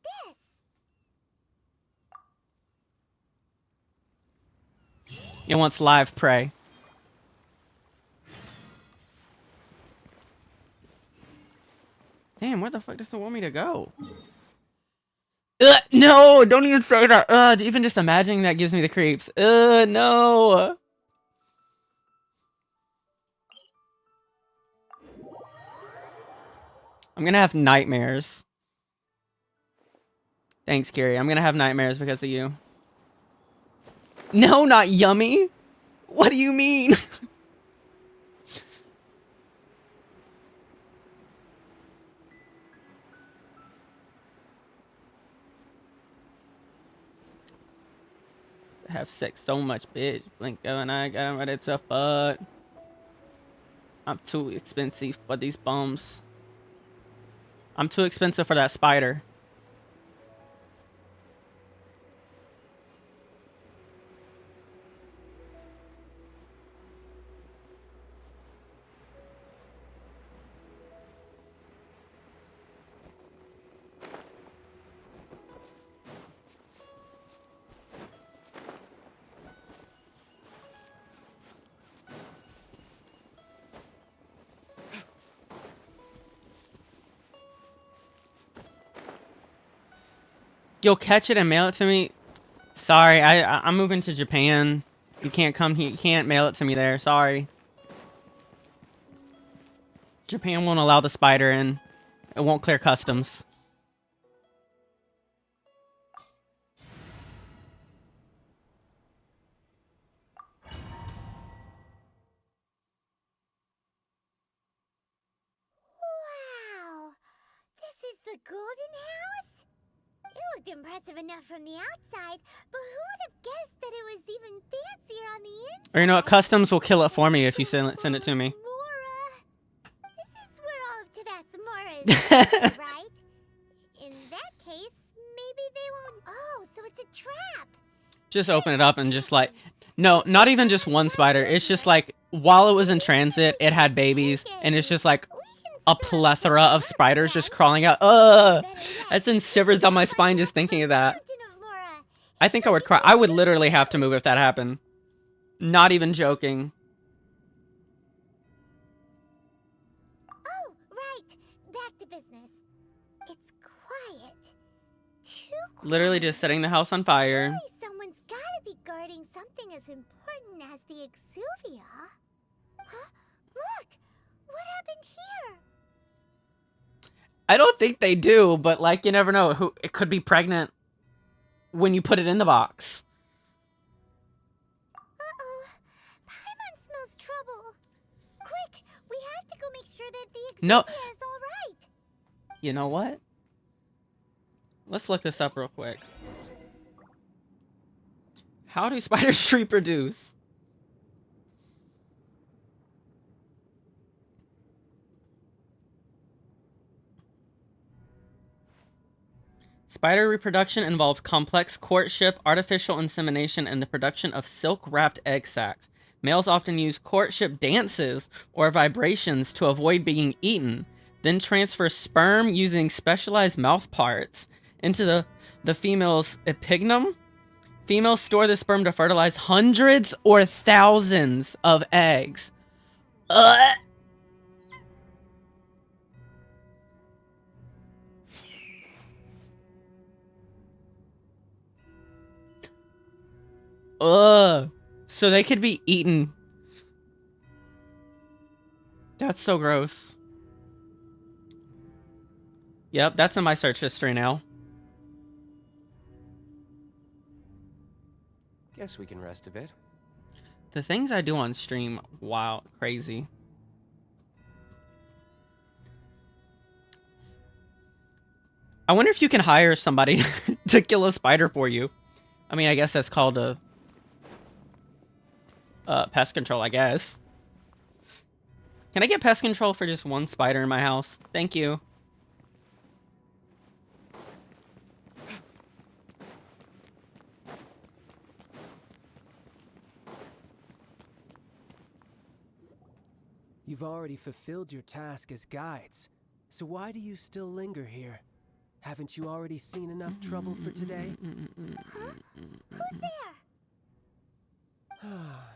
this? It wants live prey. Damn, where the fuck does it want me to go? No, don't even say that. Even just imagining that gives me the creeps. No. I'm gonna have nightmares. Thanks, Kiri. I'm gonna have nightmares because of you. No, not yummy. What do you mean? Have sex so much, bitch. Blink and I got ready to fuck. I'm too expensive for these bums. I'm too expensive for that spider. You'll catch it and mail it to me? Sorry, I'm moving to Japan. You can't come here. You can't mail it to me there. Sorry. Japan won't allow the spider in. It won't clear customs. Wow! This is the Golden House? It looked impressive enough from the outside, but who would have guessed that it was even fancier on the inside? Or you know what? Customs will kill it for me if you send it to me. This is where all of Tibet's Mora is, right? In that case, maybe they won't... Oh, so it's a trap! Just open it up and just like... No, not even just one spider. It's just like, while it was in transit, it had babies, and it's just like a plethora of spiders just crawling out. Ugh! That sends shivers down my spine just thinking of that. I think I would cry. I would literally have to move if that happened. Not even joking. Oh, right. Back to business. It's quiet. Too quiet. Literally just setting the house on fire. Surely someone's gotta be guarding something as important as the Exuvia. Huh? Look! What happened here? I don't think they do, but like, you never know. Who it could be pregnant when you put it in the box. Uh-oh. Paimon smells trouble. Quick! We have to go make sure that the Exuvia No. is alright. You know what? Let's look this up real quick. How do spiders reproduce? Spider reproduction involves complex courtship, artificial insemination, and the production of silk-wrapped egg sacs. Males often use courtship dances or vibrations to avoid being eaten, then transfer sperm using specialized mouth parts into the female's epignum. Females store the sperm to fertilize hundreds or thousands of eggs. Ugh. Ugh. So they could be eaten. That's so gross. Yep, that's in my search history now. Guess we can rest a bit. The things I do on stream, wow, crazy. I wonder if you can hire somebody to kill a spider for you. I mean, I guess that's called a pest control, I guess. Can I get pest control for just one spider in my house? Thank you. You've already fulfilled your task as guides, so why do you still linger here? Haven't you already seen enough trouble for today? Huh? Who's there?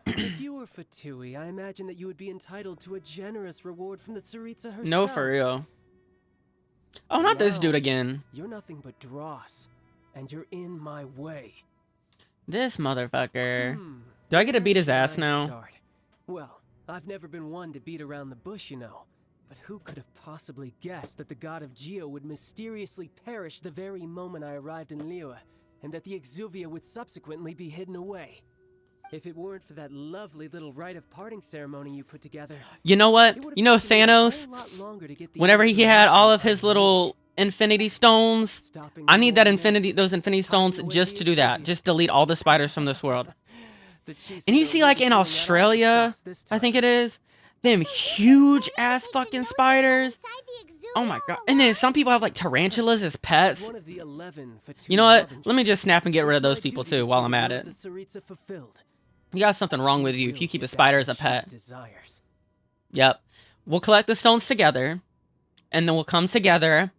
If you were Fatui, I imagine that you would be entitled to a generous reward from the Tsaritsa herself. No, for real. Oh, not this dude again. You're nothing but dross, and you're in my way. This motherfucker. Do I get to beat his ass now? Start. Well, I've never been one to beat around the bush, you know. But who could have possibly guessed that the god of Geo would mysteriously perish the very moment I arrived in Liyue, and that the Exuvia would subsequently be hidden away? If it weren't for that lovely little rite of parting ceremony you put together... You know what? You know Thanos? Whenever he had all of his little infinity stones, I need those infinity stones just to do that. Just delete all the spiders from this world. And you see, like, in Australia, I think it is, them huge ass fucking spiders. Oh my god. And then some people have like tarantulas as pets. You know what? Let me just snap and get rid of those people too while I'm at it. You got something wrong with you if you keep a spider as a pet. Yep. We'll collect the stones together, and then we'll come together,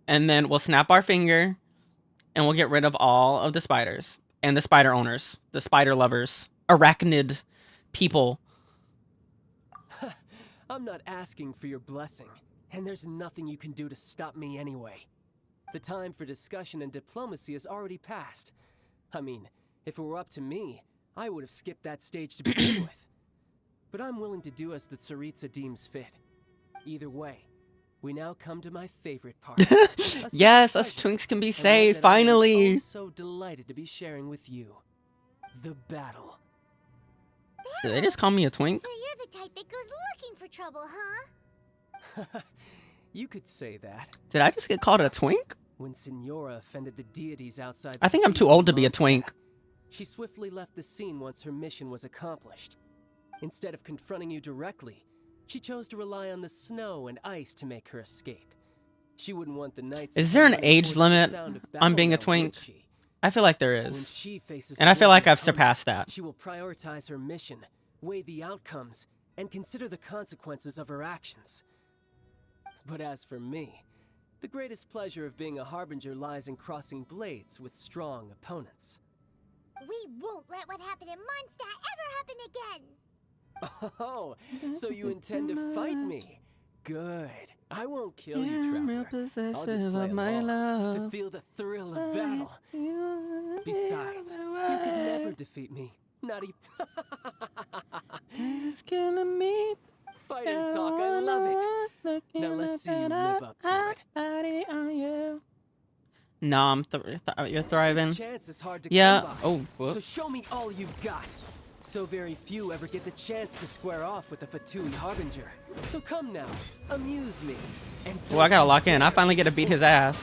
and then we'll snap our finger, and we'll get rid of all of the spiders. And the spider owners. The spider lovers. Arachnid people. I'm not asking for your blessing, and there's nothing you can do to stop me anyway. The time for discussion and diplomacy has already passed. I mean, if it were up to me, I would have skipped that stage to begin with. But I'm willing to do as the Tsaritsa deems fit. Either way, we now come to my favorite part. Yes, us twinks can be saved, finally! I'm so delighted to be sharing with you. The battle. Did they just call me a twink? So you're the type that goes looking for trouble, huh? You could say that. Did I just get called a twink? When Signora offended the deities outside I think I'm too old to be a twink. She swiftly left the scene once her mission was accomplished. Instead of confronting you directly, she chose to rely on the snow and ice to make her escape. She wouldn't want the knights. Is there an age limit on being a twink? I feel like there is. And I feel like I've surpassed that. She will prioritize her mission, weigh the outcomes, and consider the consequences of her actions. But as for me, the greatest pleasure of being a harbinger lies in crossing blades with strong opponents. We won't let what happened in Mondstadt ever happen again! Oh, so you intend to fight me? Good. I won't kill you, Traveler. I'll just play along to feel the thrill of battle. Besides, you could never defeat me. Not even... It's killing me. Fighting talk, I love it. Now let's see you live up to it. No, you're thriving. This chance is hard to yeah. come by. Oh, whoops. So show me all you've got. So very few ever get the chance to square off with the Fatui Harbinger. So come now, amuse me. And well, I gotta lock in. I finally get to beat his ass.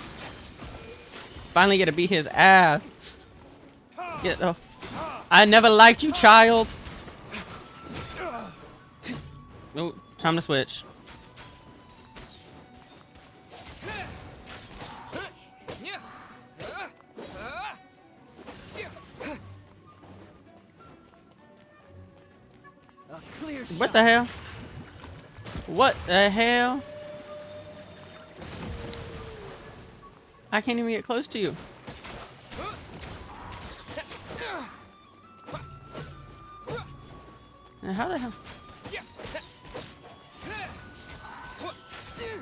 Finally get to beat his ass. Get the... I never liked you, child. Oh, time to switch. What the hell? What the hell? I can't even get close to you. How the hell?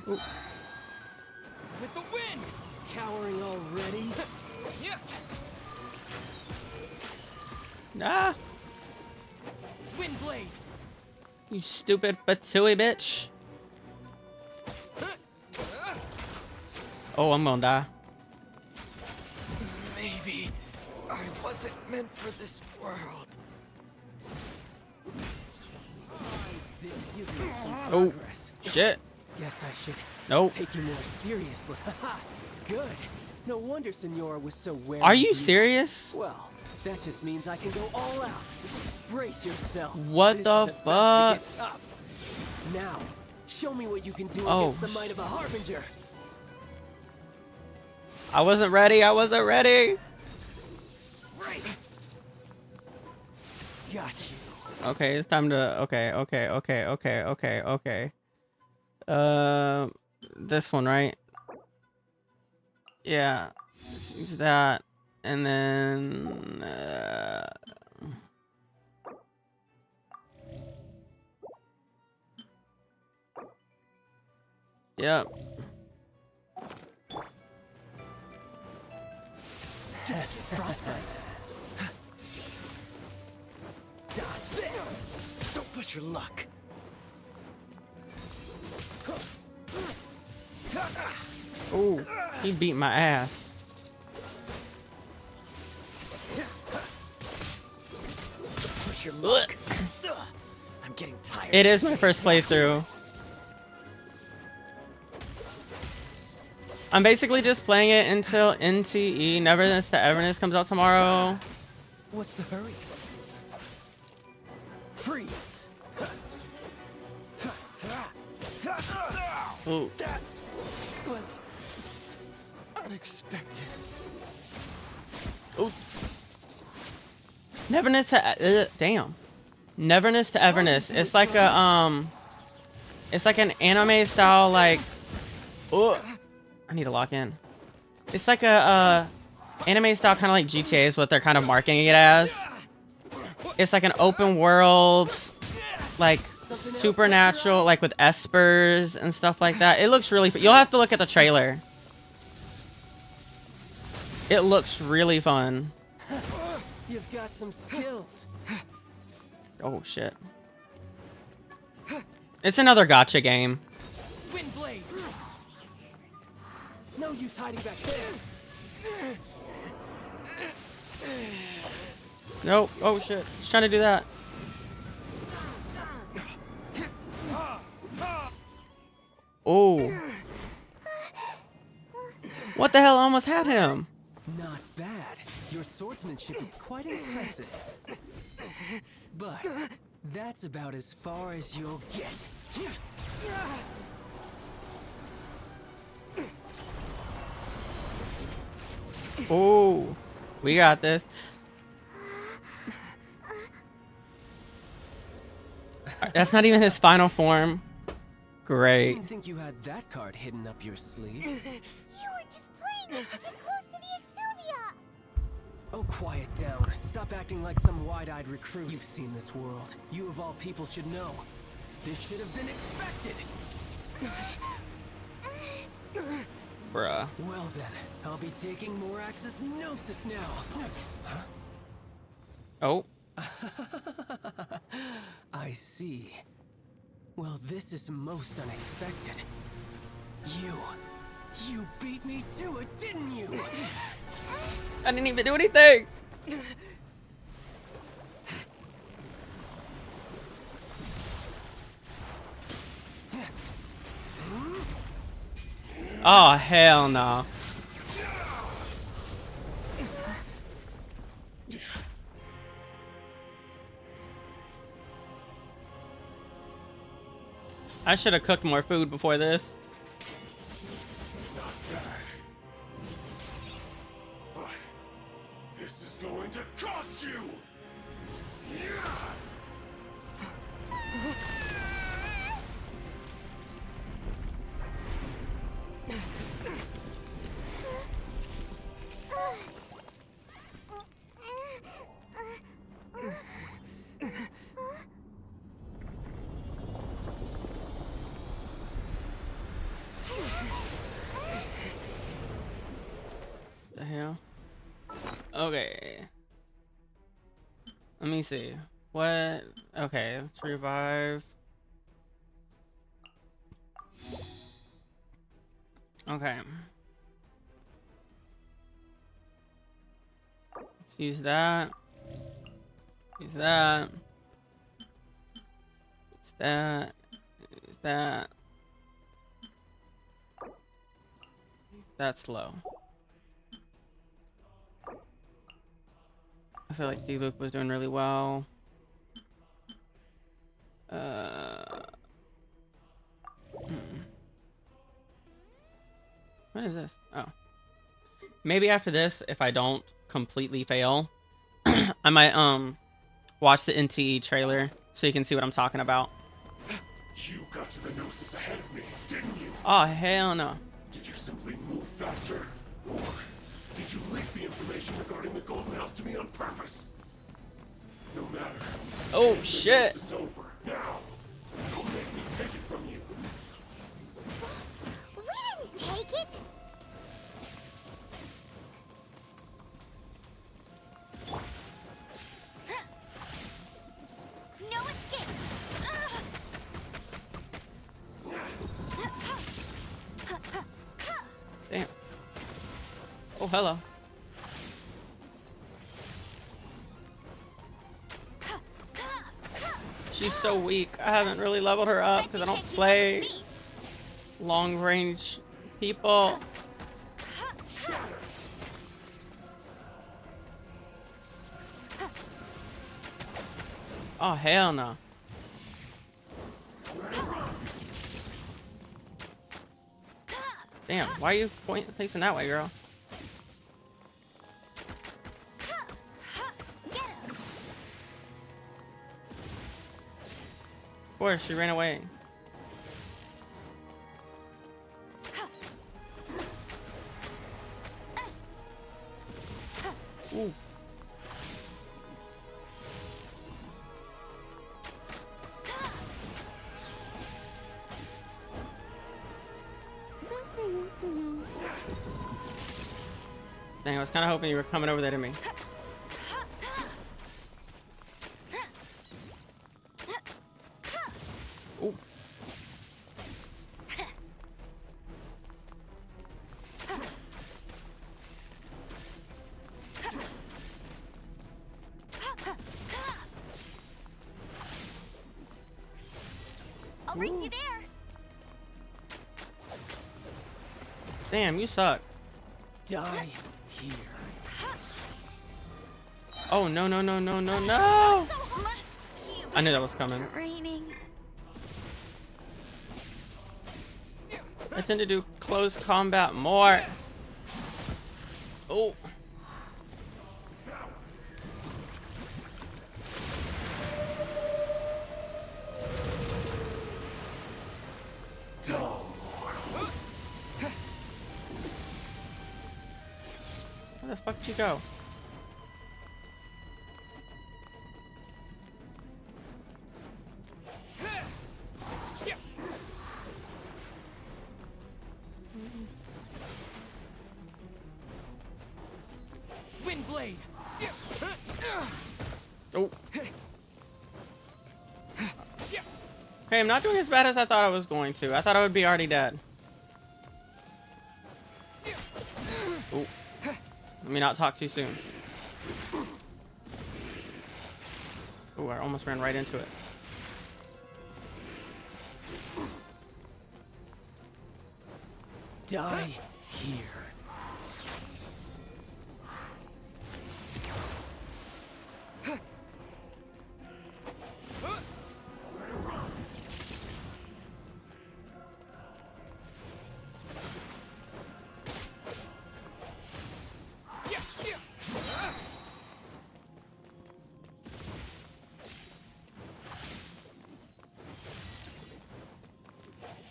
Ooh. With the wind! Cowering already? Ah! Wind blade! You stupid Fatui bitch. Oh, I'm gonna die. Maybe I wasn't meant for this world. Oh, shit. Guess I should take you more seriously. Good. No wonder Signora was so wary. Are you serious? Well, that just means I can go all out. Brace yourself. What this the is about to fuck? get tough. Now, show me what you can do Oh. against the might of a harbinger. I wasn't ready. I wasn't ready. Right. Got you. Okay, it's time to. Okay. This one, right? Yeah. Let's use that, and then. Yep. Death frostbite. Dodge this. Don't push your luck. Oh, he beat my ass. Push your luck. I'm getting tired. It is my first playthrough. I'm basically just playing it until NTE, Neverness to Everness, comes out tomorrow. What's the hurry? Freeze. Ooh. That was unexpected. Ooh. Neverness to damn. Neverness to Everness. It's like a it's like an anime style like. Oh, I need to lock in. It's like a anime style kind of like GTA is what they're kind of marketing it as. It's like an open world, like supernatural, like with espers and stuff like that. It looks really. You'll have to look at the trailer. It looks really fun. You've got some skills. Oh shit. It's another gotcha game. Wind blade. No use hiding back there. Nope. Oh shit. Just trying to do that. Oh. What the hell almost had him? Not bad. Your swordsmanship is quite impressive. But that's about as far as you'll get. Oh. We got this. That's not even his final form. Great. Didn't think you had that card hidden up your sleeve. You were just playing us to get close to the Exuvia! Oh, quiet down. Stop acting like some wide-eyed recruit. You've seen this world. You of all people should know. This should have been expected. Bruh. Well then, I'll be taking Morax's Gnosis now. Huh? Oh. I see. Well, this is most unexpected. You beat me to it, didn't you? I didn't even do anything. Oh, hell no. I should have cooked more food before this. Not bad. But this is going to cost you! The hell? Okay. Let me see. What? Okay, let's revive. Okay. Let's use that. Use that. Use that. Use that. That's low. I feel like D-Luke was doing really well. What is this? Oh. Maybe after this, if I don't completely fail, I might watch the NTE trailer so you can see what I'm talking about. You got to the Gnosis ahead of me, didn't you? Oh, hell no. Did you simply move faster? Or did you leak the information regarding the Golden House to me on purpose? No matter. Oh, shit. This is over. Now, don't make me take it from you. We didn't take it! No escape! Damn. Oh, hello. She's so weak. I haven't really leveled her up because I don't play long range people. Oh, hell no. Damn, why are you facing that way, girl? Of course, she ran away. Ooh. Dang, I was kind of hoping you were coming over there to me. Ooh. I'll race you there. Damn, you suck. Die here. Oh, no, no, no, no, no, no! I knew that was coming. Raining. I tend to do close combat more. Oh. Where the fuck did you go? Windblade. Oh. Okay, I'm not doing as bad as I thought I was going to. I thought I would be already dead. Oh. Let me not talk too soon. Oh, I almost ran right into it. Die here.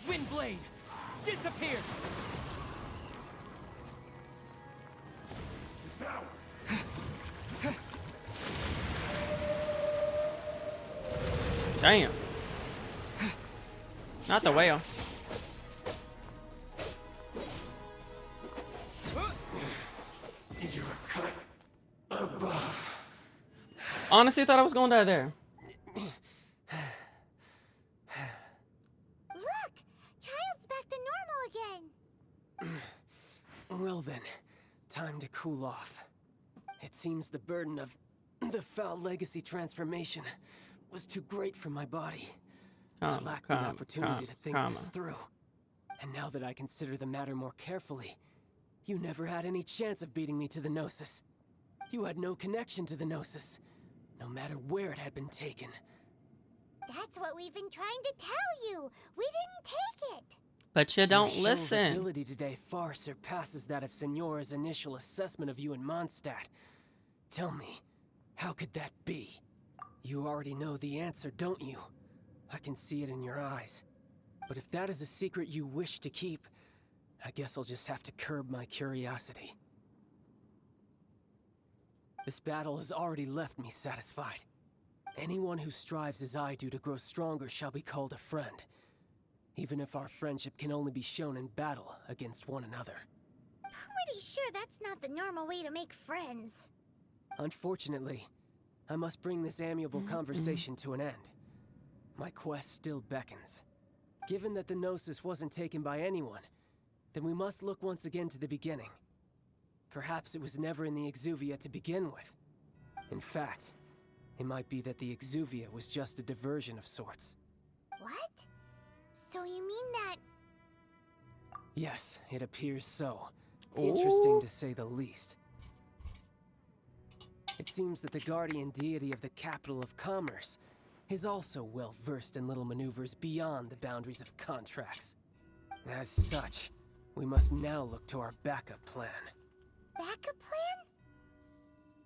Windblade, disappear. Damn. Not the whale. You're cut above. Honestly, thought I was gonna die there. Look! Child's back to normal again. Well then, time to cool off. It seems the burden of the foul legacy transformation was too great for my body. I lacked the opportunity to think this through. And now that I consider the matter more carefully, you never had any chance of beating me to the Gnosis. You had no connection to the Gnosis, no matter where it had been taken. That's what we've been trying to tell you. We didn't take it. But you don't Your show of listen. ability today far surpasses that of Signora's initial assessment of you in Mondstadt. Tell me, how could that be? You already know the answer, don't you? I can see it in your eyes. But if that is a secret you wish to keep, I guess I'll just have to curb my curiosity. This battle has already left me satisfied. Anyone who strives as I do to grow stronger shall be called a friend, even if our friendship can only be shown in battle against one another. Pretty sure that's not the normal way to make friends. Unfortunately, I must bring this amiable conversation to an end. My quest still beckons. Given that the Gnosis wasn't taken by anyone, then we must look once again to the beginning. Perhaps it was never in the Exuvia to begin with. In fact, it might be that the Exuvia was just a diversion of sorts. What? So you mean that... Yes, it appears so. Interesting Ooh. to say the least. It seems that the guardian deity of the capital of commerce is also well versed in little maneuvers beyond the boundaries of contracts. As such, we must now look to our backup plan. Backup plan?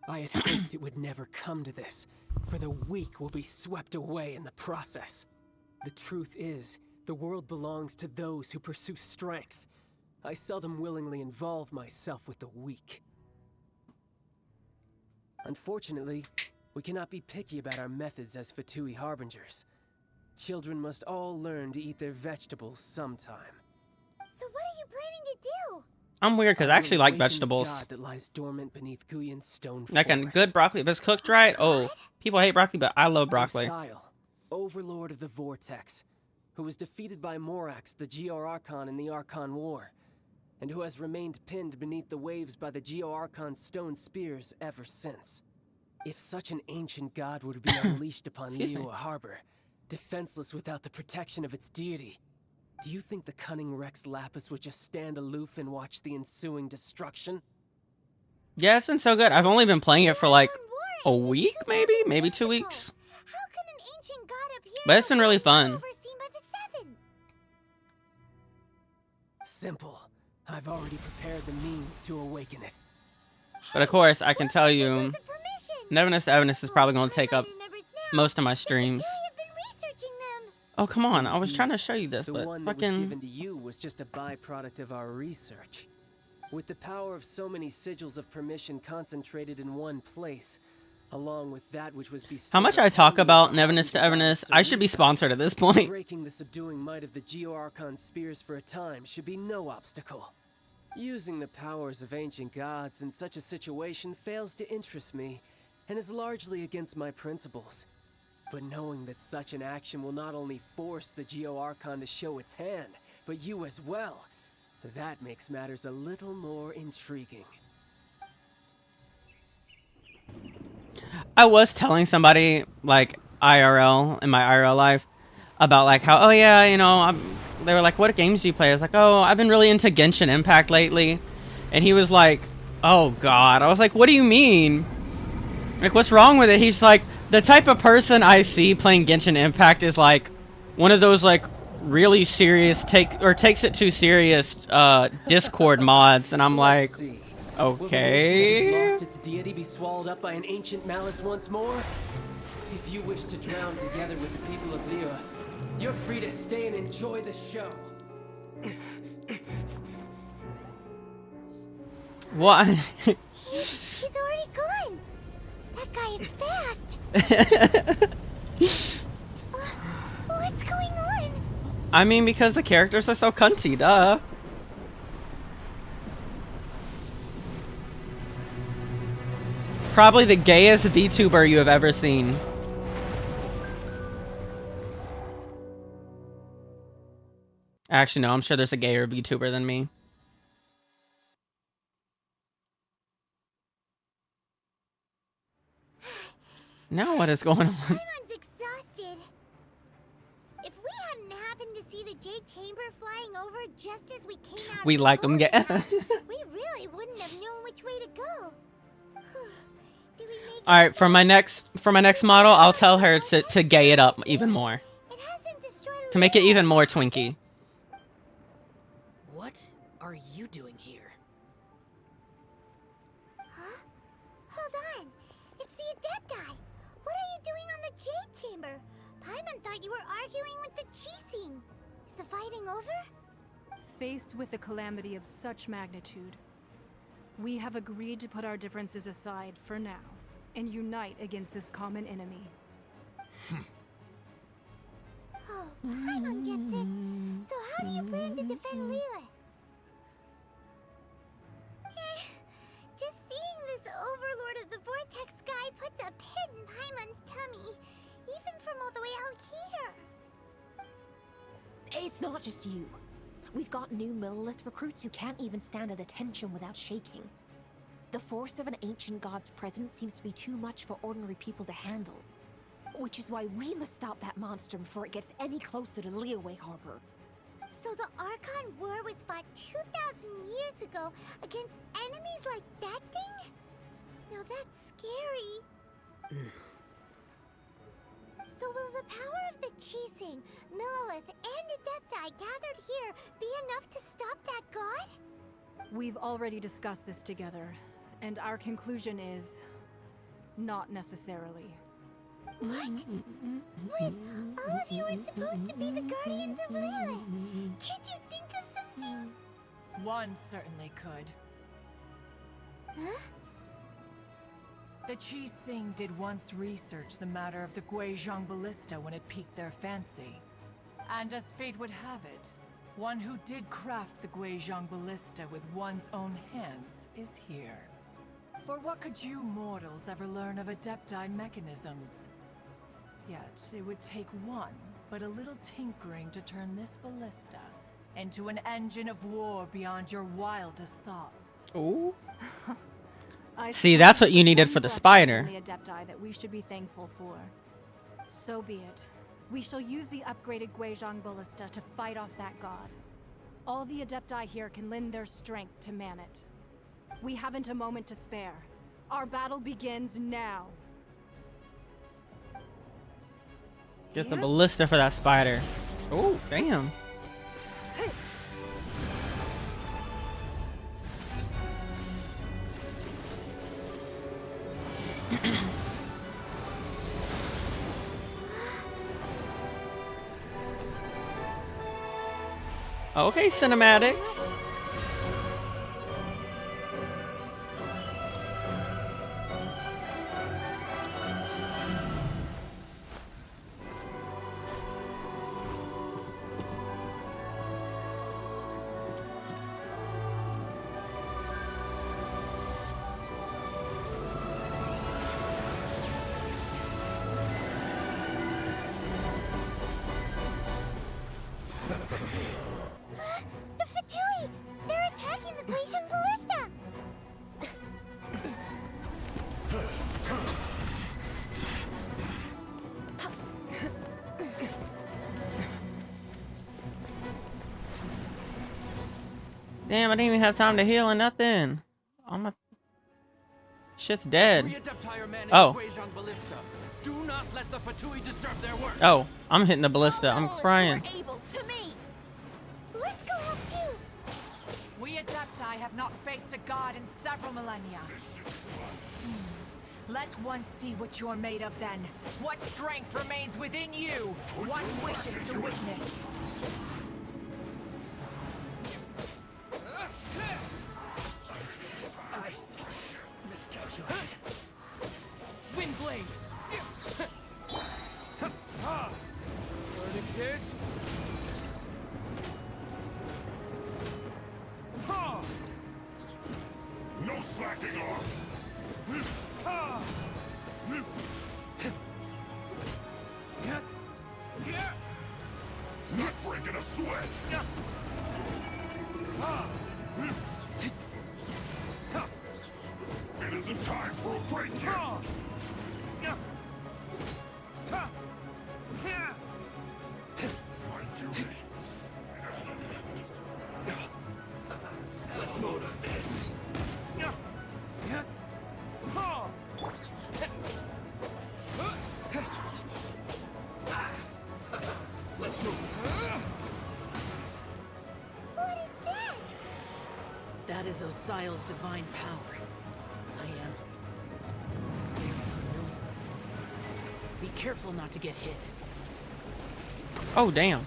I had hoped it would never come to this, for the weak will be swept away in the process. The truth is, the world belongs to those who pursue strength. I seldom willingly involve myself with the weak. Unfortunately, we cannot be picky about our methods as Fatui Harbingers. Children must all learn to eat their vegetables sometime. So what are you planning to do? I'm weird because I actually like awaken the vegetables. god that lies dormant beneath Guyan's stone Like a forest. good broccoli, if it's cooked right. Oh, people hate broccoli, but I love broccoli. Osile, overlord of the Vortex, who was defeated by Morax, the Geo-Archon in the Archon War, and who has remained pinned beneath the waves by the Geo-Archon's stone spears ever since. If such an ancient god were to be unleashed upon Liyue Harbor, defenseless without the protection of its deity, do you think the cunning Rex Lapis would just stand aloof and watch the ensuing destruction? Yeah, it's been so good. I've only been playing it for like a week, maybe 2 weeks. But it's been really fun. Simple. I've already prepared the means to awaken it. But of course, I can tell you, Neverness to Everness is probably going to take up most of my streams. Oh, come on. I was trying to show you this, The but one that was fucking... given to you was just a byproduct of our research. With the power of so many sigils of permission concentrated in one place, along with that which was bestowed... How much I talk about Neverness to Everness, I should be sponsored at this point. Breaking the subduing might of the Geo-Archon spears for a time should be no obstacle. Using the powers of ancient gods in such a situation fails to interest me, and is largely against my principles. But knowing that such an action will not only force the Geo-Archon to show its hand, but you as well, that makes matters a little more intriguing. I was telling somebody, like, IRL, in my IRL life, about, like, how, oh, yeah, you know, they were like, what games do you play? I was like, oh, I've been really into Genshin Impact lately. And he was like, oh, God. I was like, what do you mean? Like, what's wrong with it? He's like, the type of person I see playing Genshin Impact is, like, one of those, like, really serious, takes it too serious, Discord mods. And I'm like, okay. Will the nation that has lost its deity be swallowed up by an ancient malice once more? If you wish to drown together with the people of Liyue, you're free to stay and enjoy the show. What? He's already gone. That guy is fast. What's going on? I mean, because the characters are so cunty, duh. Probably the gayest VTuber you have ever seen. Actually, no, I'm sure there's a gayer VTuber than me. Now what is going on? Paimon's exhausted. If we hadn't happened to see the Jade Chamber flying over just as we came out We of like the them golden gay. path, we really wouldn't have known which way to go. All right, for my next model, I'll tell her to gay it up even more. To make it even more twinky. What are you doing here? Huh? Hold on. It's the Adepti. What are you doing on the Jade Chamber? Paimon thought you were arguing with the Qixing. Is the fighting over? Faced with a calamity of such magnitude, we have agreed to put our differences aside for now and unite against this common enemy. Oh, Paimon gets it. So how do you plan to defend Liyue? Just seeing this Overlord of the Vortex guy puts a pit in Paimon's tummy, even from all the way out here. It's not just you. We've got new Millilith recruits who can't even stand at attention without shaking. The force of an ancient god's presence seems to be too much for ordinary people to handle. Which is why we must stop that monster before it gets any closer to Liyue Harbor. So the Archon War was fought 2,000 years ago against enemies like that thing? Now that's scary. So will the power of the Qixing, Millilith, and Adepti gathered here be enough to stop that god? We've already discussed this together, and our conclusion is not necessarily. What? Wait, all of you were supposed to be the guardians of Liyue. Can't you think of something? One certainly could. Huh? The Qixing did once research the matter of the Guizhong Ballista when it piqued their fancy. And as fate would have it, One who did craft the Guizhong ballista with one's own hands is here. For what could you mortals ever learn of Adepti mechanisms? Yet, it would take one, but a little tinkering to turn this ballista into an engine of war beyond your wildest thoughts. Oh. I See, that's what suppose you it's needed one for the blessing spider. from the Adepti that we should be thankful for. So be it. We shall use the upgraded Guizhong ballista to fight off that god. All the Adepti here can lend their strength to man it. We haven't a moment to spare. Our battle begins now. Get the ballista for that spider. Oh, damn. Okay, cinematics. The Fatui! They're attacking the Guizhong ballista! Damn, I didn't even have time to heal or nothing. All my shit's dead. Oh. Do not let the Fatui disturb their work. Oh, I'm hitting the ballista. I'm crying. Able to me. Let's go help too! We Adepti have not faced a god in several millennia. Let one see what you're made of then. What strength remains within you? What wishes to witness? I miscalculated. Windblade. Verdict is. No slacking off! Not breaking a sweat! It isn't time for a break yet! My duty. Let's move to this. Let's move. What is that? That is Osial's divine power. I am very familiar with it. Be careful not to get hit. Oh, damn.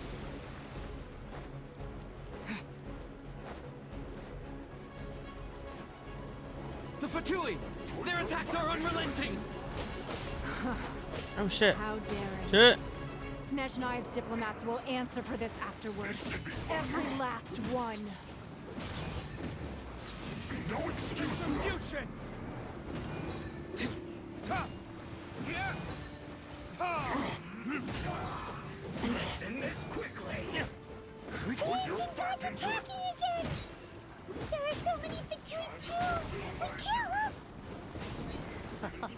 The Fatui! Their attacks are unrelenting! Oh, shit. How daring. Shit. Snezhnai's diplomats will answer for this afterward. Every last one. No excuse. Retribution! Let's end this quickly. Genshin God's attacking again! There are so many Fatui too! We kill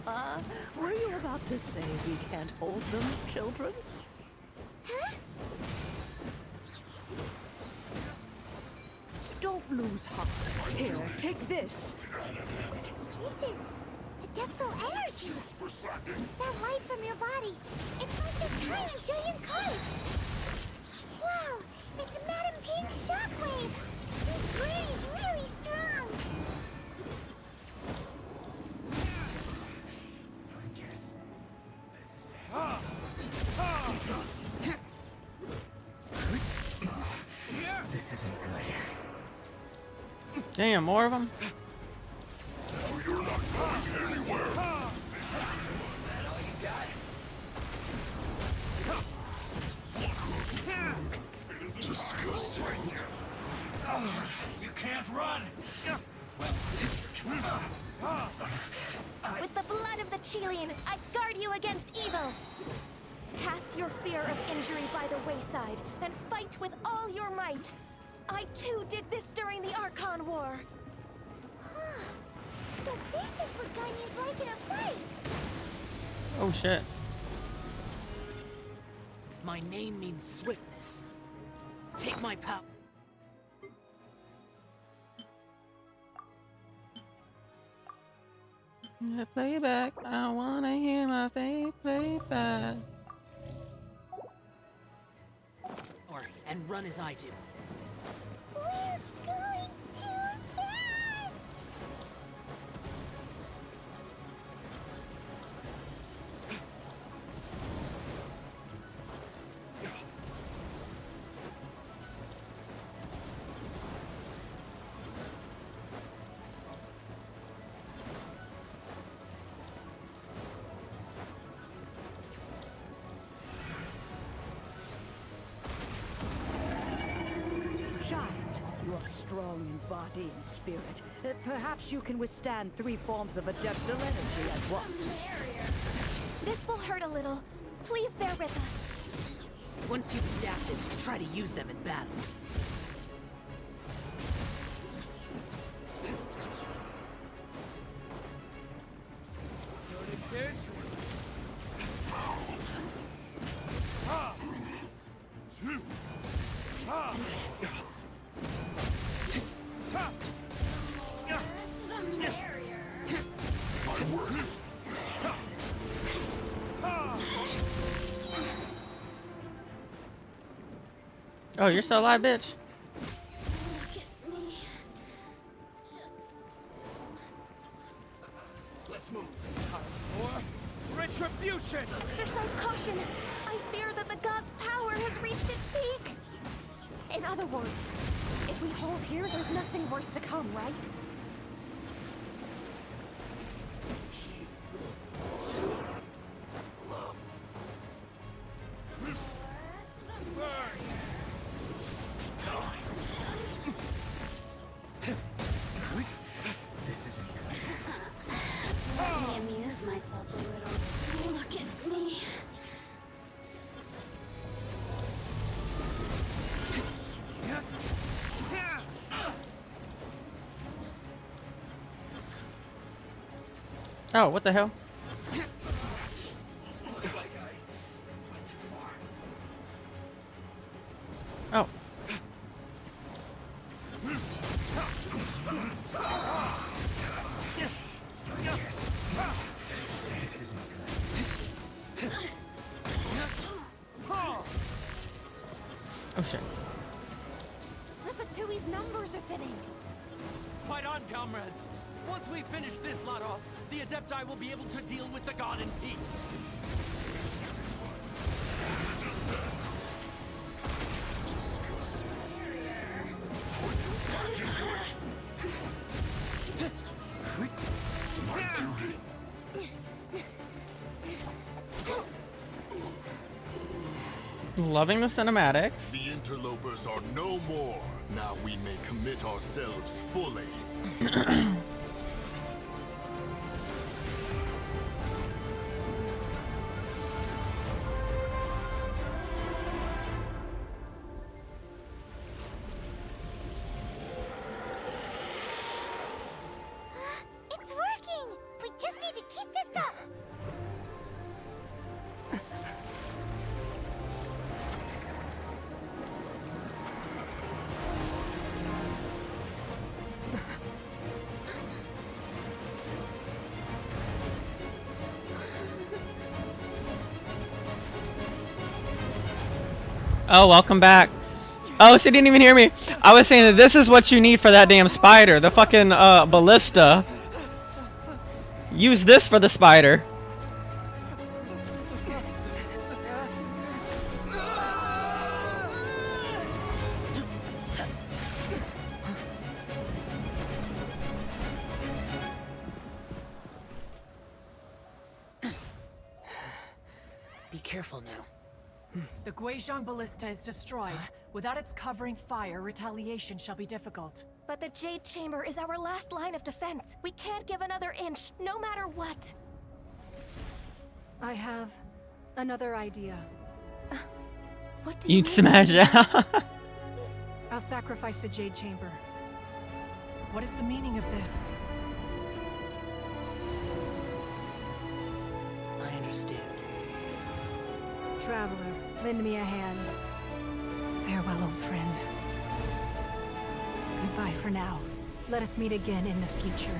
them! Were you about to say we can't hold them, children? Huh? Don't lose heart. Here, take this. This is Adeptal energy! That light from your body! It's like the tiny giant cars! Wow! It's Madam Pink's shockwave! This brain's really strong! This isn't good. Damn, more of them? You're not going anywhere. That all you got? It is disgusting. You can't run! With the blood of the Chilean, I guard you against evil! Cast your fear of injury by the wayside, and fight with all your might! I too did this during the Archon War! So this is what Ganyu's like in a fight! Oh shit. My name means swiftness. Take my power. Playback. I wanna hear my fake playback. And run as I do. We're going too fast! Child, you are strong in body and spirit. Perhaps you can withstand 3 forms of adeptal energy at once. This will hurt a little. Please bear with us. Once you've adapted, try to use them in battle. Oh, you're still alive, bitch. Let's move. Time for retribution! Exercise caution! I fear that the god's power has reached its peak! In other words, if we hold here, there's nothing worse to come, right? This isn't good. Let me amuse myself a little. Look at me. Oh, what the hell? Oh. This isn't good. Oh shit. The Fatui's numbers are thinning. Fight on, comrades! Once we finish this lot off, the Adepti will be able to deal with the god in peace. Loving the cinematics. The interlopers are no more. Now we may commit ourselves fully. It's working! We just need to keep this up! Oh, welcome back. Oh, she didn't even hear me. I was saying that this is what you need for that damn spider. The fucking ballista. Use this for the spider. Be careful now. The Guizhong Ballista is destroyed. Without its covering fire, retaliation shall be difficult. But the Jade Chamber is our last line of defense. We can't give another inch, no matter what. I have another idea. What do you You'd smash out. I'll sacrifice the Jade Chamber. What is the meaning of this? I understand. Traveler, lend me a hand. Farewell, old friend. Goodbye for now. Let us meet again in the future.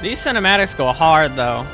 These cinematics go hard though.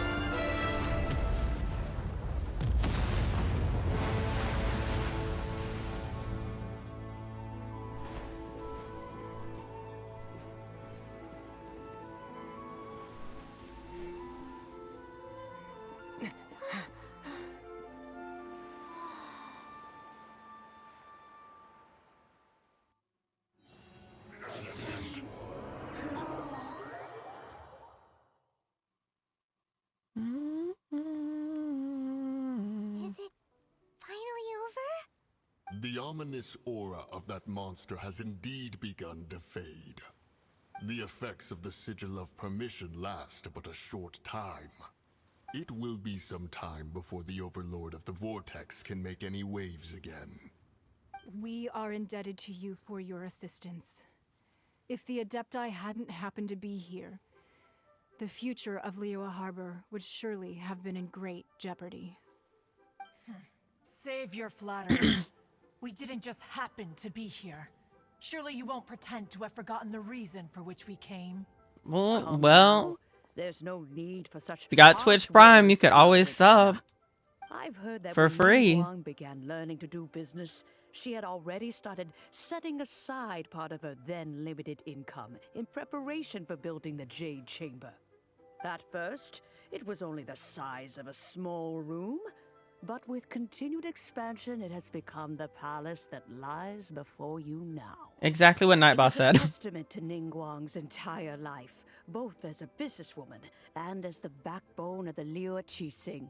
Is it finally over? The ominous aura of that monster has indeed begun to fade. The effects of the Sigil of Permission last but a short time. It will be some time before the Overlord of the Vortex can make any waves again. We are indebted to you for your assistance. If the Adepti hadn't happened to be here, the future of Liyue Harbor would surely have been in great jeopardy. Save your flattery. We didn't just happen to be here. Surely you won't pretend to have forgotten the reason for which we came. Well, there's no need for such. if you got Twitch Prime, you could always sub I've heard that for when free. Wang began learning to do business, she had already started setting aside part of her then limited income in preparation for building the Jade Chamber. At first, it was only the size of a small room, but with continued expansion, it has become the palace that lies before you now. Exactly what Nightboss said. It is a testament to Ningguang's entire life, both as a businesswoman and as the backbone of the Liyue Qixing.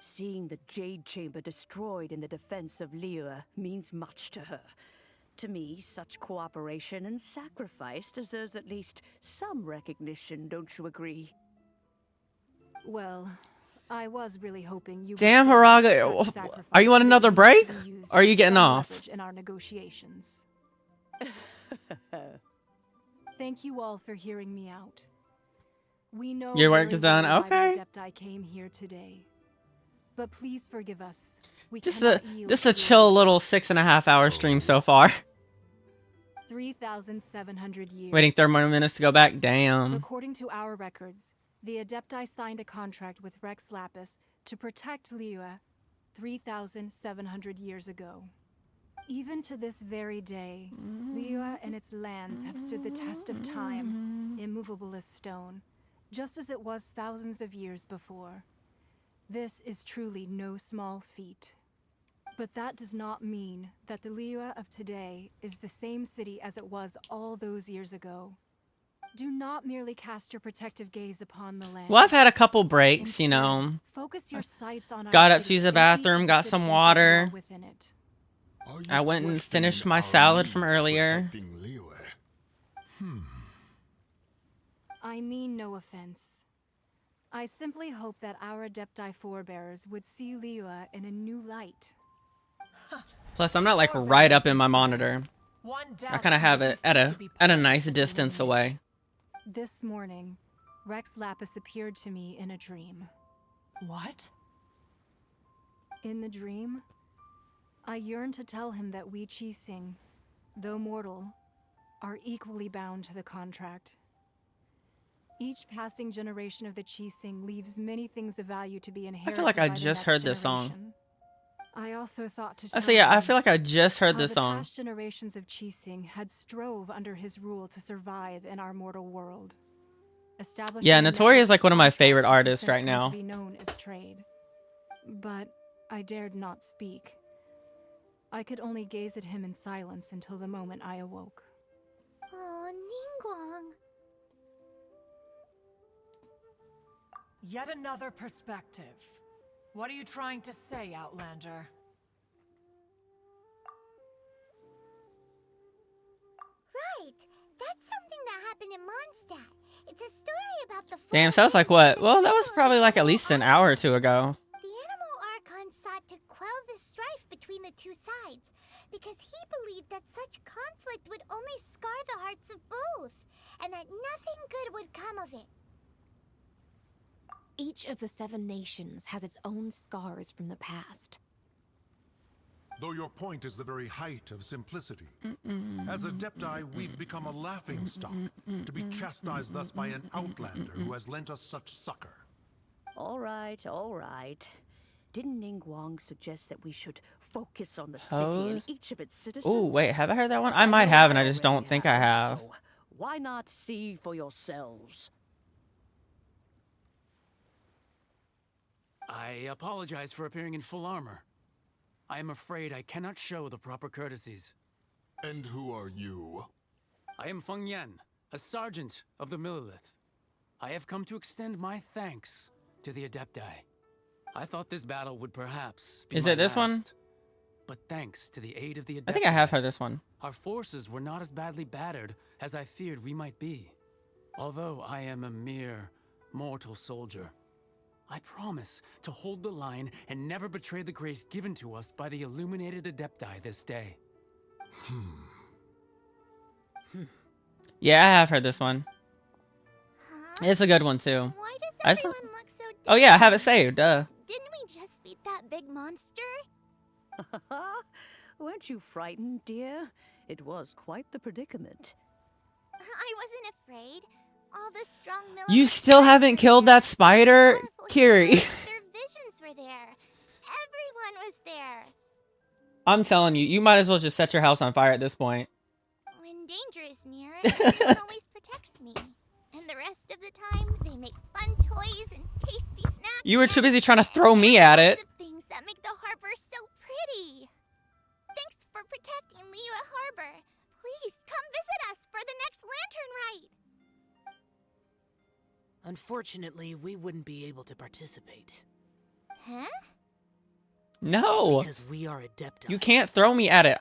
Seeing the Jade Chamber destroyed in the defense of Liyue means much to her. To me, such cooperation and sacrifice deserves at least some recognition, don't you agree? Well, I was really hoping you. Damn, Haraga, are you on another break? Or are you getting off? In our negotiations. Thank you all for hearing me out. We know your work very is done. well why the Okay. Adepti came here today, but please forgive us. We Just cannot a yield just to a your chill little 6.5 hour stream so far. 3,700 years. Waiting 30 more minutes to go back. Damn. According to our records, the Adepti signed a contract with Rex Lapis to protect Liyue 3,700 years ago. Even to this very day, Liyue and its lands have stood the test of time, immovable as stone, just as it was thousands of years before. This is truly no small feat. But that does not mean that the Liyue of today is the same city as it was all those years ago. Do not merely cast your protective gaze upon the land. Well, I've had a couple breaks, you know. Focus your sights on Got our up to city use the and each bathroom, of the got some citizens that water. dwell within it. I went and finished my salad from earlier. I mean no offense. I simply hope that our Adepti forebears would see Liyue in a new light. Plus, I'm not like right up in my monitor. I kind of have it at a nice distance away. This morning, Rex Lapis appeared to me in a dream. What? In the dream, I yearned to tell him that we Qixing, though mortal, are equally bound to the contract. Each passing generation of the Qixing leaves many things of value to be inherited. I feel like I by the just next heard this song. generation. I also thought to I tell say, yeah, I him feel like I just heard how this the song. past generations of Qixing had strove under his rule to survive in our mortal world. Establishing Yeah, a Notori is network like of one of my contracts favorite which has artists since right come now. to be known as trade. But I dared not speak. I could only gaze at him in silence until the moment I awoke. Oh, Ningguang. Yet another perspective. What are you trying to say, Outlander? Right. That's something that happened in Mondstadt. It's a story about the Damn, sounds like what? Well, that was probably like at least an hour or two ago. The Animal Archon sought to quell the strife between the two sides because he believed that such conflict would only scar the hearts of both, and that nothing good would come of it. Each of the 7 nations has its own scars from the past. Though your point is the very height of simplicity. As Adepti, we've become a laughingstock, to be chastised thus by an outlander who has lent us such succor. All right, all right. Didn't Ningguang suggest that we should focus on the city and Hose? each of its citizens? Oh, wait, have I heard that one? I might have, and I just don't think I have. So why not see for yourselves? I apologize for appearing in full armor. I am afraid I cannot show the proper courtesies. And who are you? I am Feng Yan, a sergeant of the Millelith. I have come to extend my thanks to the Adepti. I thought this battle would perhaps be Is my it this one? last, but thanks to the aid of the Adepti, I think I have heard this one. our forces were not as badly battered as I feared we might be. Although I am a mere mortal soldier, I promise to hold the line and never betray the grace given to us by the illuminated Adepti this day. Yeah, I have heard this one. It's a good one too. Why does I just- everyone look so Oh yeah, I have it saved. Duh. Didn't we just beat that big monster? Weren't you frightened, dear? It was quite the predicament. I wasn't afraid. All the strong You still haven't killed that spider, Kiri. Their visions were there. Everyone was there. I'm telling you, you might as well just set your house on fire at this point. When danger is near, everyone always protects me. And the rest of the time, they make fun toys and tasty snacks. You were too busy trying to throw me at it. Lots of things that make the harbor so pretty. Thanks for protecting Liyue Harbor. Please come visit us for the next lantern rite. Unfortunately, we wouldn't be able to participate. Huh? No. Because we are Adepti. You can't throw me at it.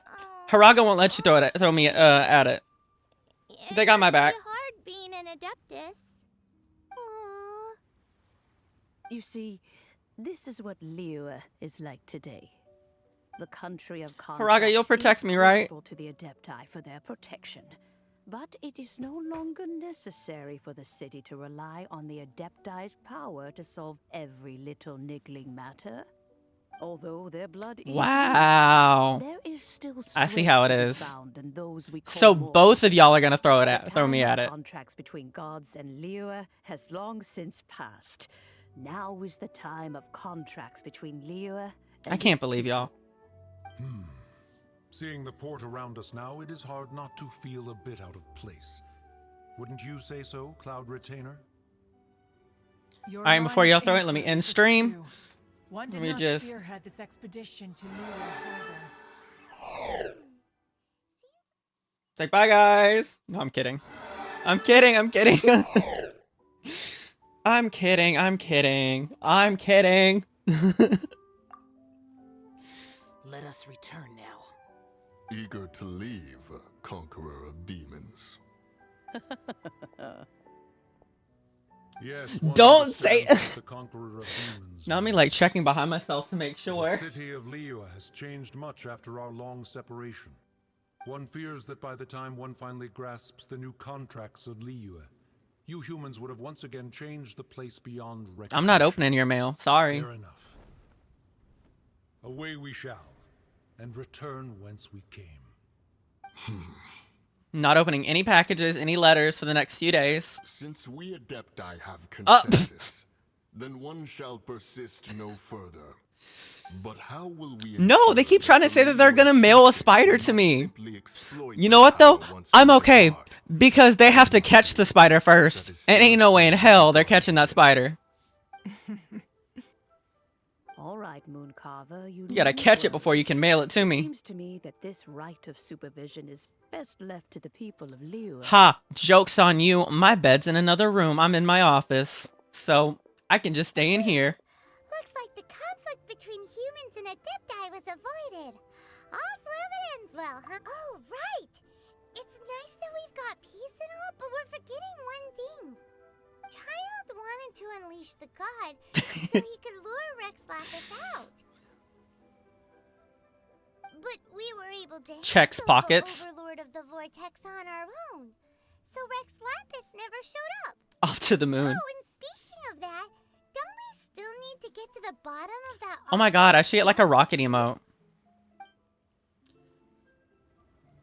Haraga won't let you throw me at it. They got my back. Hard being an Adeptus. Aww. You see, this is what Liyue is like today. The country of Haraga, you'll contracts protect is me, right? grateful to the Adepti for their protection. But it is no longer necessary for the city to rely on the Adepti's power to solve every little niggling matter. Although their blood is Wow. there is still I see how it strength to be is. found in those we call So mortals. both of y'all are gonna throw The me time at of it. Contracts between gods and Liyue has long since passed. Now is the time of contracts between Liyue and I can't its believe y'all. Seeing the port around us now, it is hard not to feel a bit out of place. Wouldn't you say so, Cloud Retainer? Alright, before y'all throw it, let me end stream. One did Let me not just. spearhead this expedition to Liyue Harbor. Say bye, guys. No, I'm kidding. I'm kidding. I'm kidding. I'm kidding. I'm kidding. I'm kidding. Let us return now. Eager to leave, conqueror of demons. Yes. Don't say. The conqueror of demons. Now me like checking behind myself to make The sure. city of Liyue has changed much after our long separation. One fears that by the time one finally grasps the new contracts of Liyue, you humans would have once again changed the place beyond recognition. I'm not opening your mail. Sorry. Fair enough. Away we shall, and return whence we came. Not opening any packages, any letters for the next few days. Since we Adepti have consensus, then one shall persist no further. But how will we... No, they keep trying to say that they're gonna mail a spider to me. You know what though? I'm okay. Because they have to catch the spider first. And ain't no way in hell they're catching that spider. All right. right, Mooncarver. You gotta catch it before you can mail it to me. Seems to me that this right of supervision is best left to the people of Liyue. Ha! Joke's on you. My bed's in another room. I'm in my office. So, I can just stay in here. Looks like the conflict between humans and Adepti was avoided. All's well that ends well, huh? Oh, right! It's nice that we've got peace and all, but we're forgetting one thing. Child wanted to unleash the god so he could lure Rex Lapis out. But we were able to Checks handle pockets. the Overlord of the Vortex on our own. So Rex Lapis never showed up. Off to the moon. Oh, and speaking of that, don't we still need to get to the bottom of that? Oh my god, I should get like a rocket emote.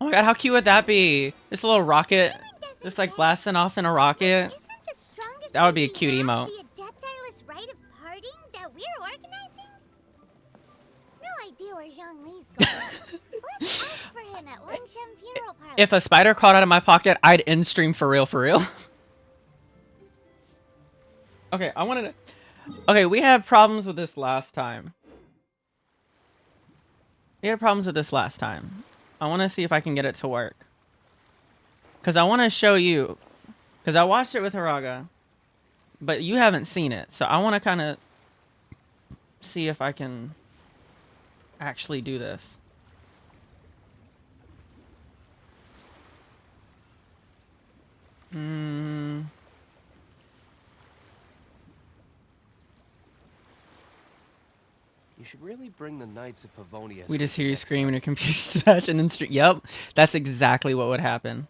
Oh my god, how cute would that be? This little rocket, just like blasting off in a rocket. That would be a cute emote. The Adepti-less rite of parting that we're organizing? No idea where Zhongli's going. Let's ask for him at Wangshem Funeral Parlor. If a spider crawled out of my pocket, I'd end stream for real, for real. Okay, I wanted to... Okay, we had problems with this last time. We had problems with this last time. I want to see if I can get it to work. Because I want to show you. Because I watched it with Haraga. But you haven't seen it. So I want to kind of see if I can actually do this. You should really bring the Knights of Favonius. We just hear you screaming your computer smash and then stream. Yep, that's exactly what would happen.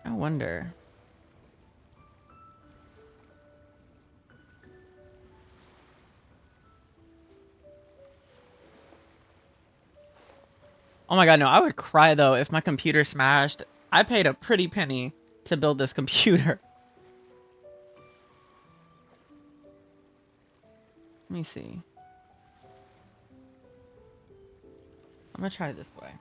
I wonder. Oh my god, no, I would cry though if my computer smashed. I paid a pretty penny to build this computer. Let me see. I'm gonna try it this way.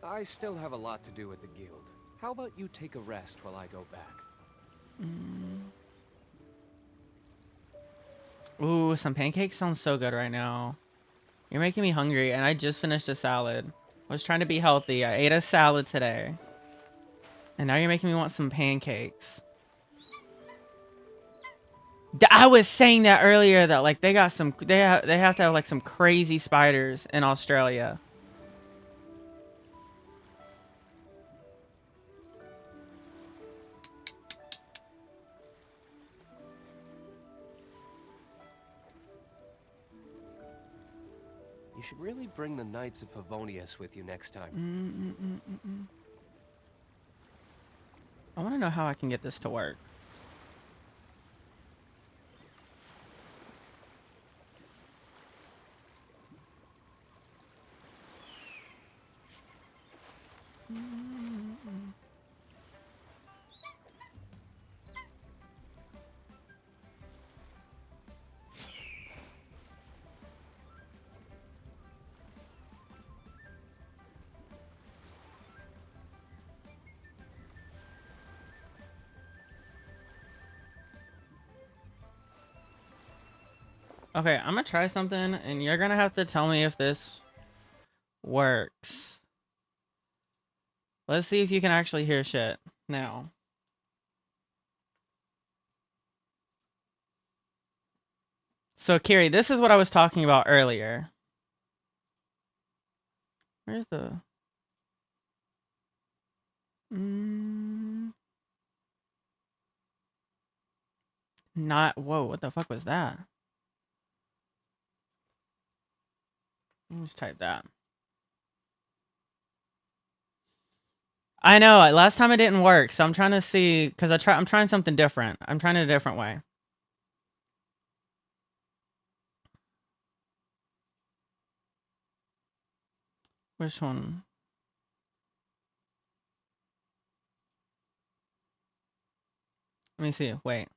I still have a lot to do at the guild. How about you take a rest while I go back? Ooh, some pancakes sound so good right now. You're making me hungry, and I just finished a salad. I was trying to be healthy. I ate a salad today. And now you're making me want some pancakes. I was saying that earlier that like they got some they have to have like some crazy spiders in Australia. You should really bring the Knights of Favonius with you next time. I want to know how I can get this to work. Okay, I'm gonna try something, and you're gonna have to tell me if this works. Let's see if you can actually hear shit now. So, Kiri, this is what I was talking about earlier. Where's the... Not... Whoa, what the fuck was that? Let me just type that. I know, last time it didn't work, so I'm trying to see... Because I'm trying something different. I'm trying it a different way. Which one? Let me see. Wait.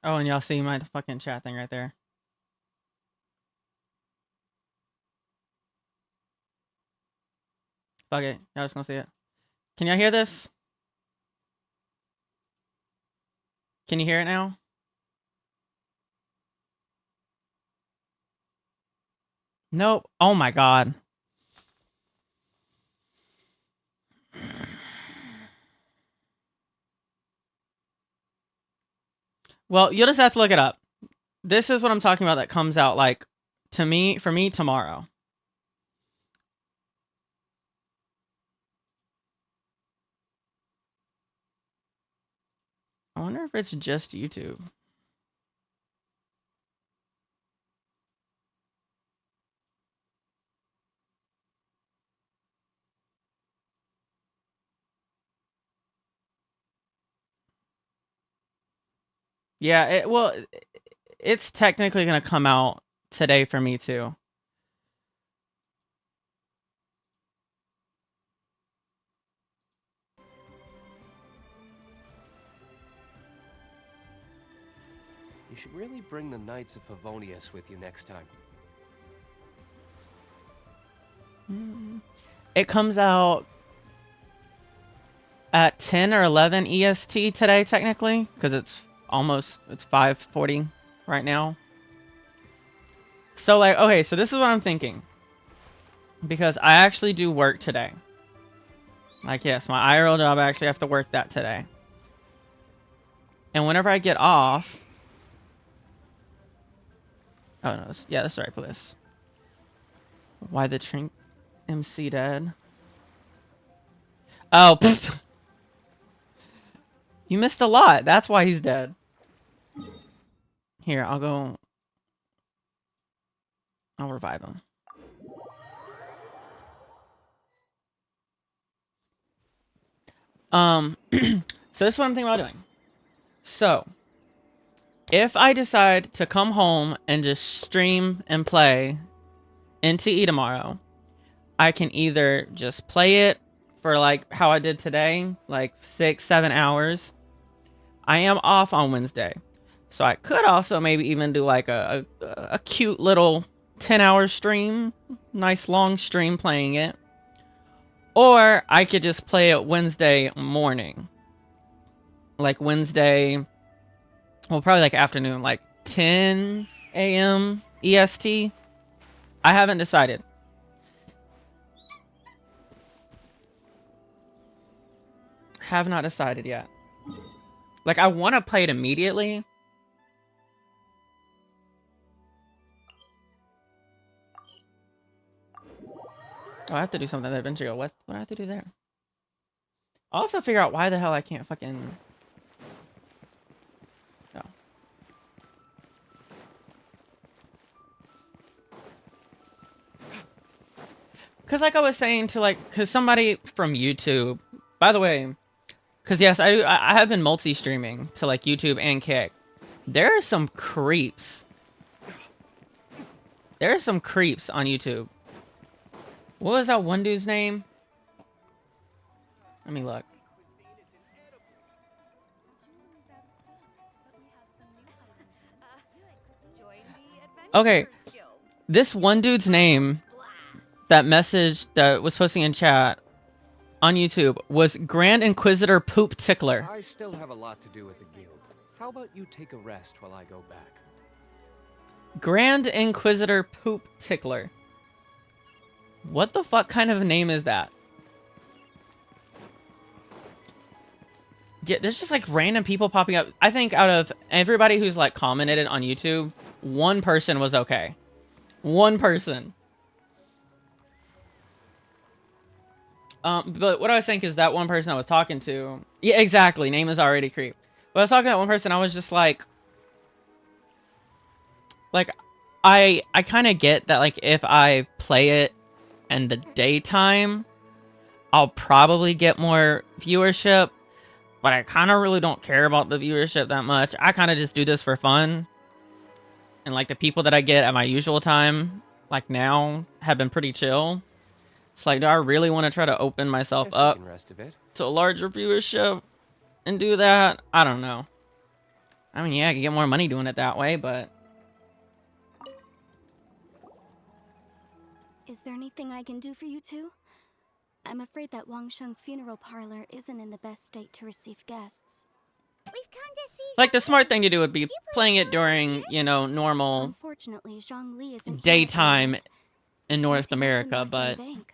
Oh, and y'all see my fucking chat thing right there. Fuck it. Y'all just gonna see it. Can y'all hear this? Can you hear it now? Nope. Oh my god. Well, you'll just have to look it up. This is what I'm talking about that comes out like for me tomorrow. I wonder if it's just YouTube. Yeah, it's technically going to come out today for me too. You should really bring the Knights of Favonius with you next time. It comes out at 10 or 11 EST today, technically, because it's 5:40 right now. So like, okay, so this is what I'm thinking. Because I actually do work today. Like, yes, my IRL job, I actually have to work that today. And whenever I get off... Oh, no, yeah, that's the right place. Why the Trink MC dead? Oh, pfft. You missed a lot. That's why he's dead. Here, I'll revive him. So this is what I'm thinking about doing. So, if I decide to come home and just stream and play NTE tomorrow, I can either just play it for like how I did today, like 6-7 hours. I am off on Wednesday, so I could also maybe even do like a cute little 10-hour stream, nice long stream playing it. Or I could just play it Wednesday morning. Like Wednesday, well, probably like afternoon, like 10 a.m. EST. I haven't decided. Have not decided yet. Like, I want to play it immediately. Oh, I have to do something that eventually go, what do I have to do there? I'll also figure out why the hell I can't fucking... Oh. Because like I was saying to like... Because somebody from YouTube... By the way... Because yes, I have been multi-streaming to like YouTube and Kick. There are some creeps. There are some creeps on YouTube. What was that one dude's name? Let me look. Okay. This one dude's name, that message that was posting in chat on YouTube, was Grand Inquisitor Poop Tickler. I still have a lot to do at the guild. How about you take a rest while I go back? Grand Inquisitor Poop Tickler. What the fuck kind of name is that? Yeah, there's just like random people popping up. I think out of everybody who's like commented it on YouTube, one person was okay. One person. But what I was saying is that one person I was talking to... Yeah, exactly. Name is already creep. But I was talking to that one person, I was just like... Like, I kind of get that, like, if I play it in the daytime, I'll probably get more viewership. But I kind of really don't care about the viewership that much. I kind of just do this for fun. And, like, the people that I get at my usual time, like now, have been pretty chill. It's like, do I really want to try to open myself up to a larger viewership and do that? I don't know. I mean, yeah, I could get more money doing it that way, but... Is there anything I can do for you two? I'm afraid that Wangsheng Funeral Parlor isn't in the best state to receive guests. We've come to see Like, the smart thing to do would be playing it during, you know, normal Unfortunately, Zhongli isn't daytime here in North since he went to America, but Bank.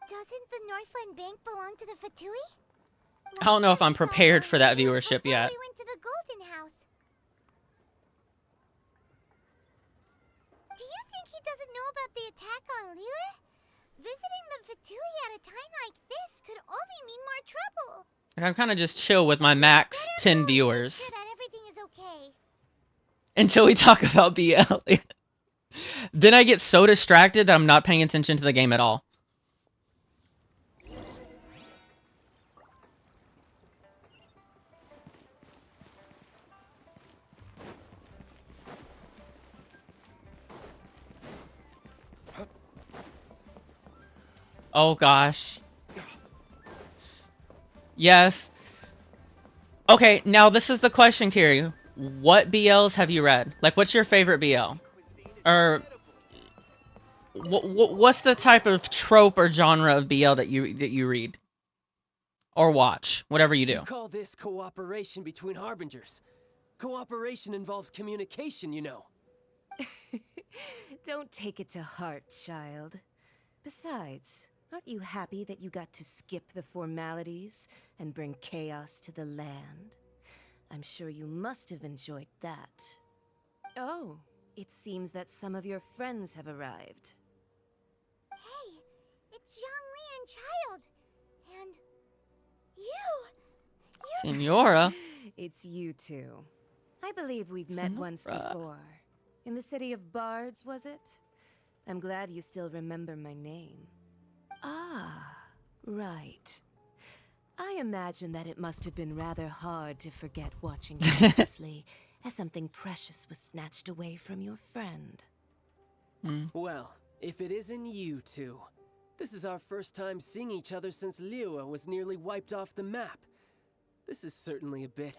Doesn't the Northland Bank belong to the Fatui? I don't know if I'm prepared for that viewership yet. We went to the Golden House. Do you think he doesn't know about the attack on Liyue? Visiting the Fatui at a time like this could only mean more trouble. I'm kind of just chill with my max 10 viewers. Sure that everything is okay. Until we talk about BL. Then I get so distracted that I'm not paying attention to the game at all. Oh gosh. Yes. Okay, now this is the question, Kiri. What BLs have you read? Like, what's your favorite BL? Or what's the type of trope or genre of BL that you read or watch? Whatever you do. You call this cooperation between harbingers. Cooperation involves communication, you know. Don't take it to heart, child. Besides, aren't you happy that you got to skip the formalities and bring chaos to the land? I'm sure you must have enjoyed that. Oh, it seems that some of your friends have arrived. Hey, it's Zhongli and Child. And you. Senora? It's you two. I believe we've met once before. In the city of Bards, was it? I'm glad you still remember my name. Ah, right. I imagine that it must have been rather hard to forget watching helplessly as something precious was snatched away from your friend. Well, if it isn't you two. This is our first time seeing each other since Liyue was nearly wiped off the map. This is certainly a bit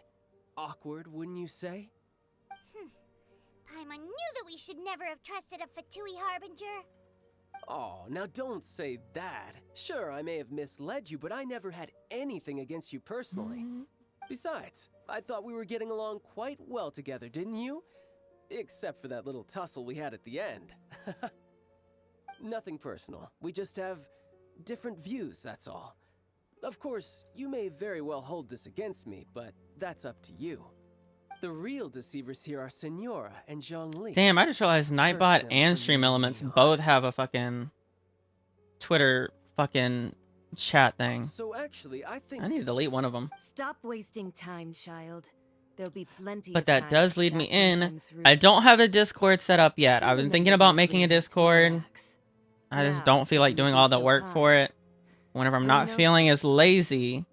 awkward, wouldn't you say? Paimon knew that we should never have trusted a Fatui Harbinger. Oh, now don't say that. Sure, I may have misled you, but I never had anything against you personally. Besides, I thought we were getting along quite well together, didn't you? Except for that little tussle we had at the end. Nothing personal. We just have different views, that's all. Of course, you may very well hold this against me, but that's up to you. The real deceivers here are Senora and Zhongli. Damn, I just realized Nightbot and Stream Elements both have a fucking Twitter fucking chat thing. So actually, I think I need to delete one of them. Stop wasting time, child. There'll be plenty But of that time does to lead me chat things in. through. I don't have a Discord set up yet. I've been thinking about making a Discord. I just don't feel like doing all the work for it. Whenever I'm not feeling as lazy,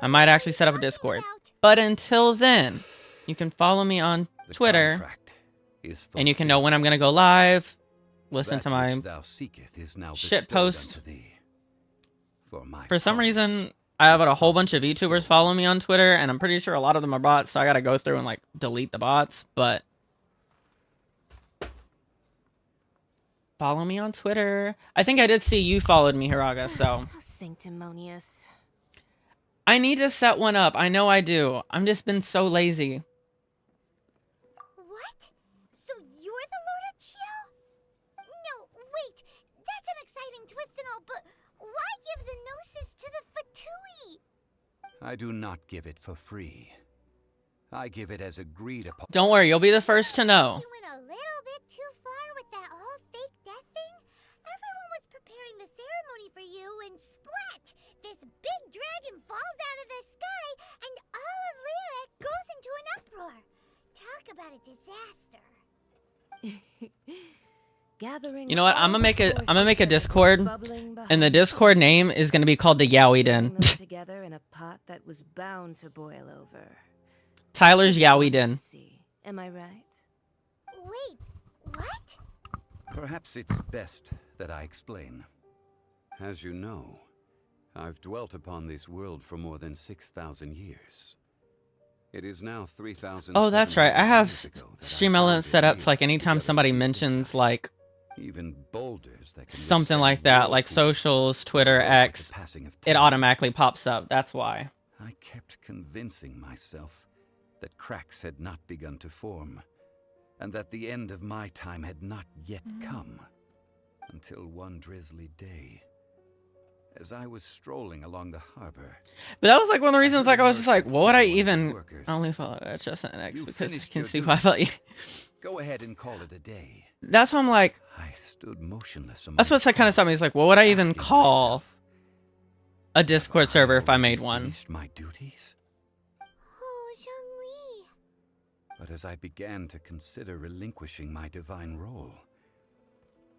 I might actually set up a Discord. But until then, you can follow me on Twitter, and you can know when I'm going to go live, listen to my shit post. For some reason, I have a whole bunch of YouTubers follow me on Twitter, and I'm pretty sure a lot of them are bots, so I got to go through and like delete the bots, but follow me on Twitter. I think I did see you followed me, Hiraga, so. How sanctimonious. I need to set one up. I know I do. I'm just been so lazy. What? So you're the Lord of Chio? No, wait. That's an exciting twist and all, but why give the Gnosis to the Fatui? I do not give it for free. I give it as agreed upon. Don't worry, you'll be the first to know. You went a little bit too far with that whole fake death thing. Everyone was preparing the ceremony for you, and splat! This big dragon falls out of the sky, and all of Liyue goes into an uproar. Talk about a disaster. Gathering You know what? I'm gonna make a Discord, and the Discord name is gonna be called the Yowie Den. together in a pot that was bound to boil over. Tyler's Yowie Den. Am I right? Wait, what? Perhaps it's best that I explain. As you know, I've dwelt upon this world for more than 6,000 years. It is now 3,000. Oh, that's right. I have Stream Elements set up so like anytime somebody mentions like Even boulders that can something withstand like that, like whirlpools socials, Twitter, will go with X, the passing of it time. automatically pops up. That's why. I kept convincing myself that cracks had not begun to form, and that the end of my time had not yet come, until one drizzly day, as I was strolling along the harbor. But that was like one of the reasons, like, I was just like, what would I even... I only follow HSNX because I can see why I felt you. Go ahead and call it a day. That's why I'm like... I stood motionless. That's what's that kind of stuff. It's like, what would I even call a Discord server if I made one? Finished my duties? Oh, Zhongli. But as I began to consider relinquishing my divine role,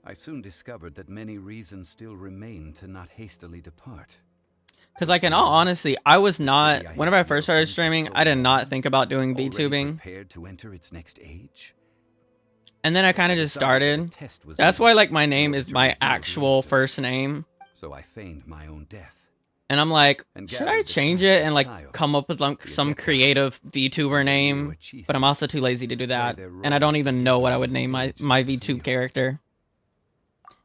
I soon discovered that many reasons still remained to not hastily depart. Because, like, in all honesty, I was not... Whenever I first started streaming, I did not think about doing VTubing. Prepared to enter its next age? And then I kind of just started. That's why, like, my name is my actual first name. So I feigned my own death. And I'm like, should I change it and, like, come up with, like, some creative VTuber name? But I'm also too lazy to do that. And I don't even know what I would name my VTube character.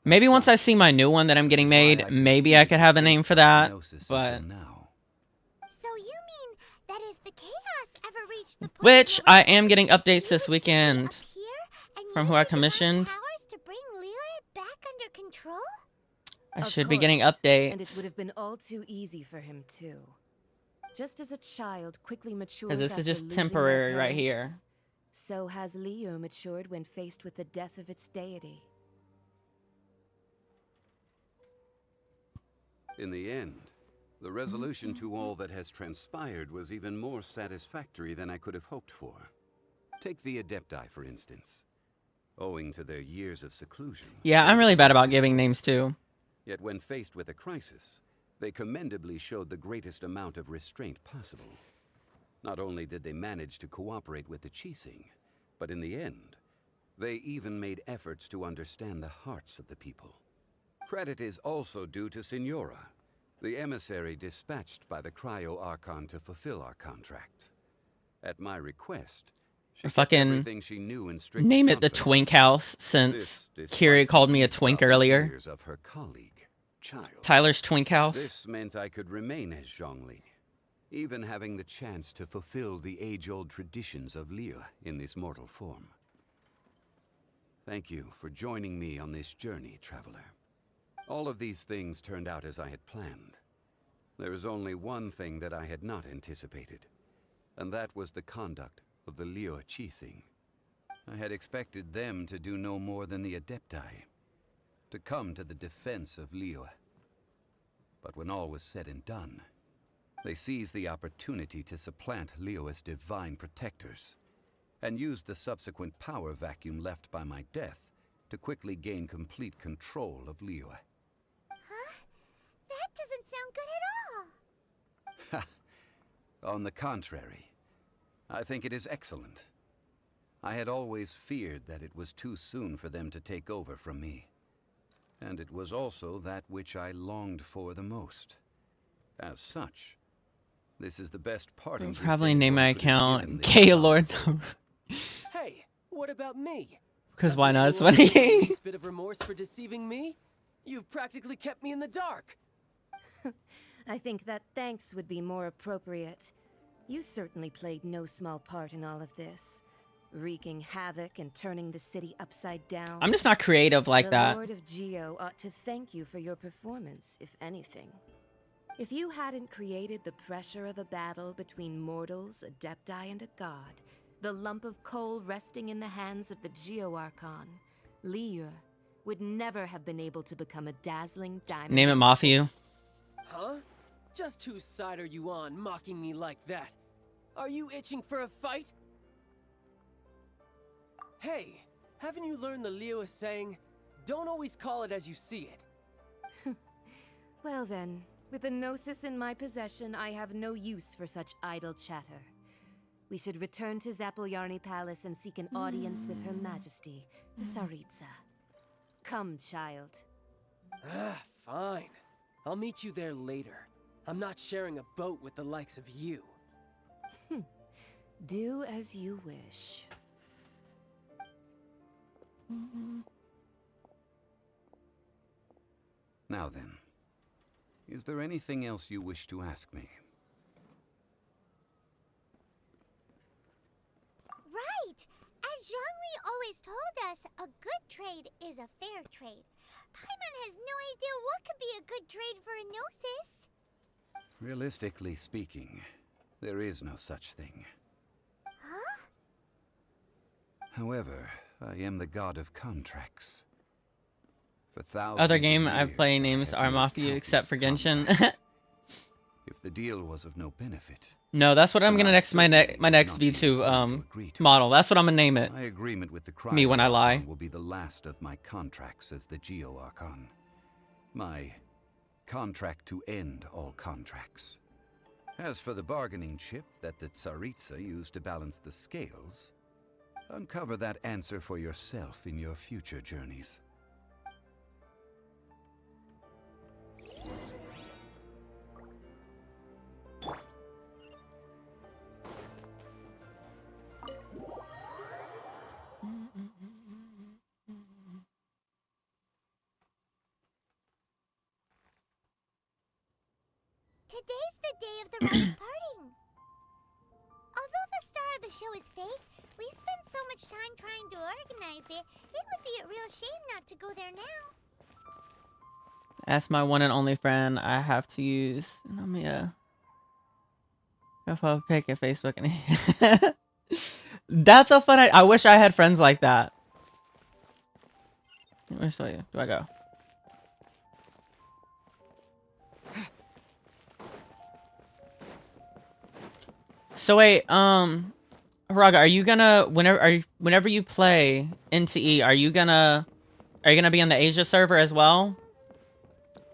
Maybe once I see my new one that I'm getting made, maybe I could have a name for that. But... So you mean that if the chaos ever reached the point which I am getting updates this weekend from who I commissioned. powers to bring Liyue back under control? I Of should be getting course, updates. And it would have been all too easy for him too. Just as a child quickly matures Because this after is just losing their temporary right parents, here. so has Liyue matured when faced with the death of its deity. In the end, the resolution to all that has transpired was even more satisfactory than I could have hoped for. Take the Adepti, for instance. Owing to their years of seclusion... Yeah, I'm really bad about giving names too. Yet when faced with a crisis, they commendably showed the greatest amount of restraint possible. Not only did they manage to cooperate with the Qixing, but in the end, they even made efforts to understand the hearts of the people. Credit is also due to Signora, the emissary dispatched by the Cryo Archon to fulfill our contract. At my request, she kept everything she knew in strict Name it the confidence. Twink House, since Kiri called me a twink earlier. Years of her colleague, child. Tyler's Twink House. This meant I could remain as Zhongli, even having the chance to fulfill the age-old traditions of Liyue in this mortal form. Thank you for joining me on this journey, traveler. All of these things turned out as I had planned. There is only one thing that I had not anticipated, and that was the conduct of the Liyue Qixing. I had expected them to do no more than the Adepti, to come to the defense of Liyue. But when all was said and done, they seized the opportunity to supplant Liyue as divine protectors, and used the subsequent power vacuum left by my death to quickly gain complete control of Liyue. That doesn't sound good at all. On the contrary, I think it is excellent. I had always feared that it was too soon for them to take over from me. And it was also that which I longed for the most. As such, this is the best parting I'll gift probably anyone name my could have account given this Gaylord. Hey, what about me? Because why not? It's Hasn't anyone funny. shown the least bit of remorse for deceiving me? You've practically kept me in the dark. I think that thanks would be more appropriate. You certainly played no small part in all of this, wreaking havoc and turning the city upside down. I'm just not creative like that. The Lord of Geo ought to thank you for your performance, if anything. If you hadn't created the pressure of a battle between mortals, Adepti, and a god, the lump of coal resting in the hands of the Geo Archon, Liyue would never have been able to become a dazzling diamond. Name it Matthew. Huh? Just whose side are you on, mocking me like that? Are you itching for a fight? Hey, haven't you learned the Liyue saying, don't always call it as you see it? Well then, with the Gnosis in my possession, I have no use for such idle chatter. We should return to Zapoljarny Palace and seek an audience with Her Majesty, the Tsaritsa. Come, child. Ah, fine. I'll meet you there later. I'm not sharing a boat with the likes of you. Do as you wish. Now then, is there anything else you wish to ask me? Right! As Zhongli always told us, a good trade is a fair trade. Paimon has no idea what could be a good trade for a Gnosis. Realistically speaking, there is no such thing. Huh? However, I am the god of contracts. For thousands Other of game I years, play names have are made Mafia except for countless Genshin. contracts. If the deal was of no benefit, No, that's what I'm then gonna I next my certainly would next not be V2 inclined to agree to model. That's what I'm gonna name it. My agreement with the Me when I lie. Cryo-Archon will be the last of my contracts as the Geo-Archon. My contract to end all contracts. As for the bargaining chip that the Tsaritsa used to balance the scales, uncover that answer for yourself in your future journeys. Today's the day of the rite of parting. Although the star of the show is fake, we spent so much time trying to organize it, it would be a real shame not to go there now. That's my one and only friend I have to use. Profile pic at Facebook and that's a fun. I wish I had friends like that. Which way do I go? So wait, Haraga, are you gonna whenever you play NTE, are you gonna be on the Asia server as well?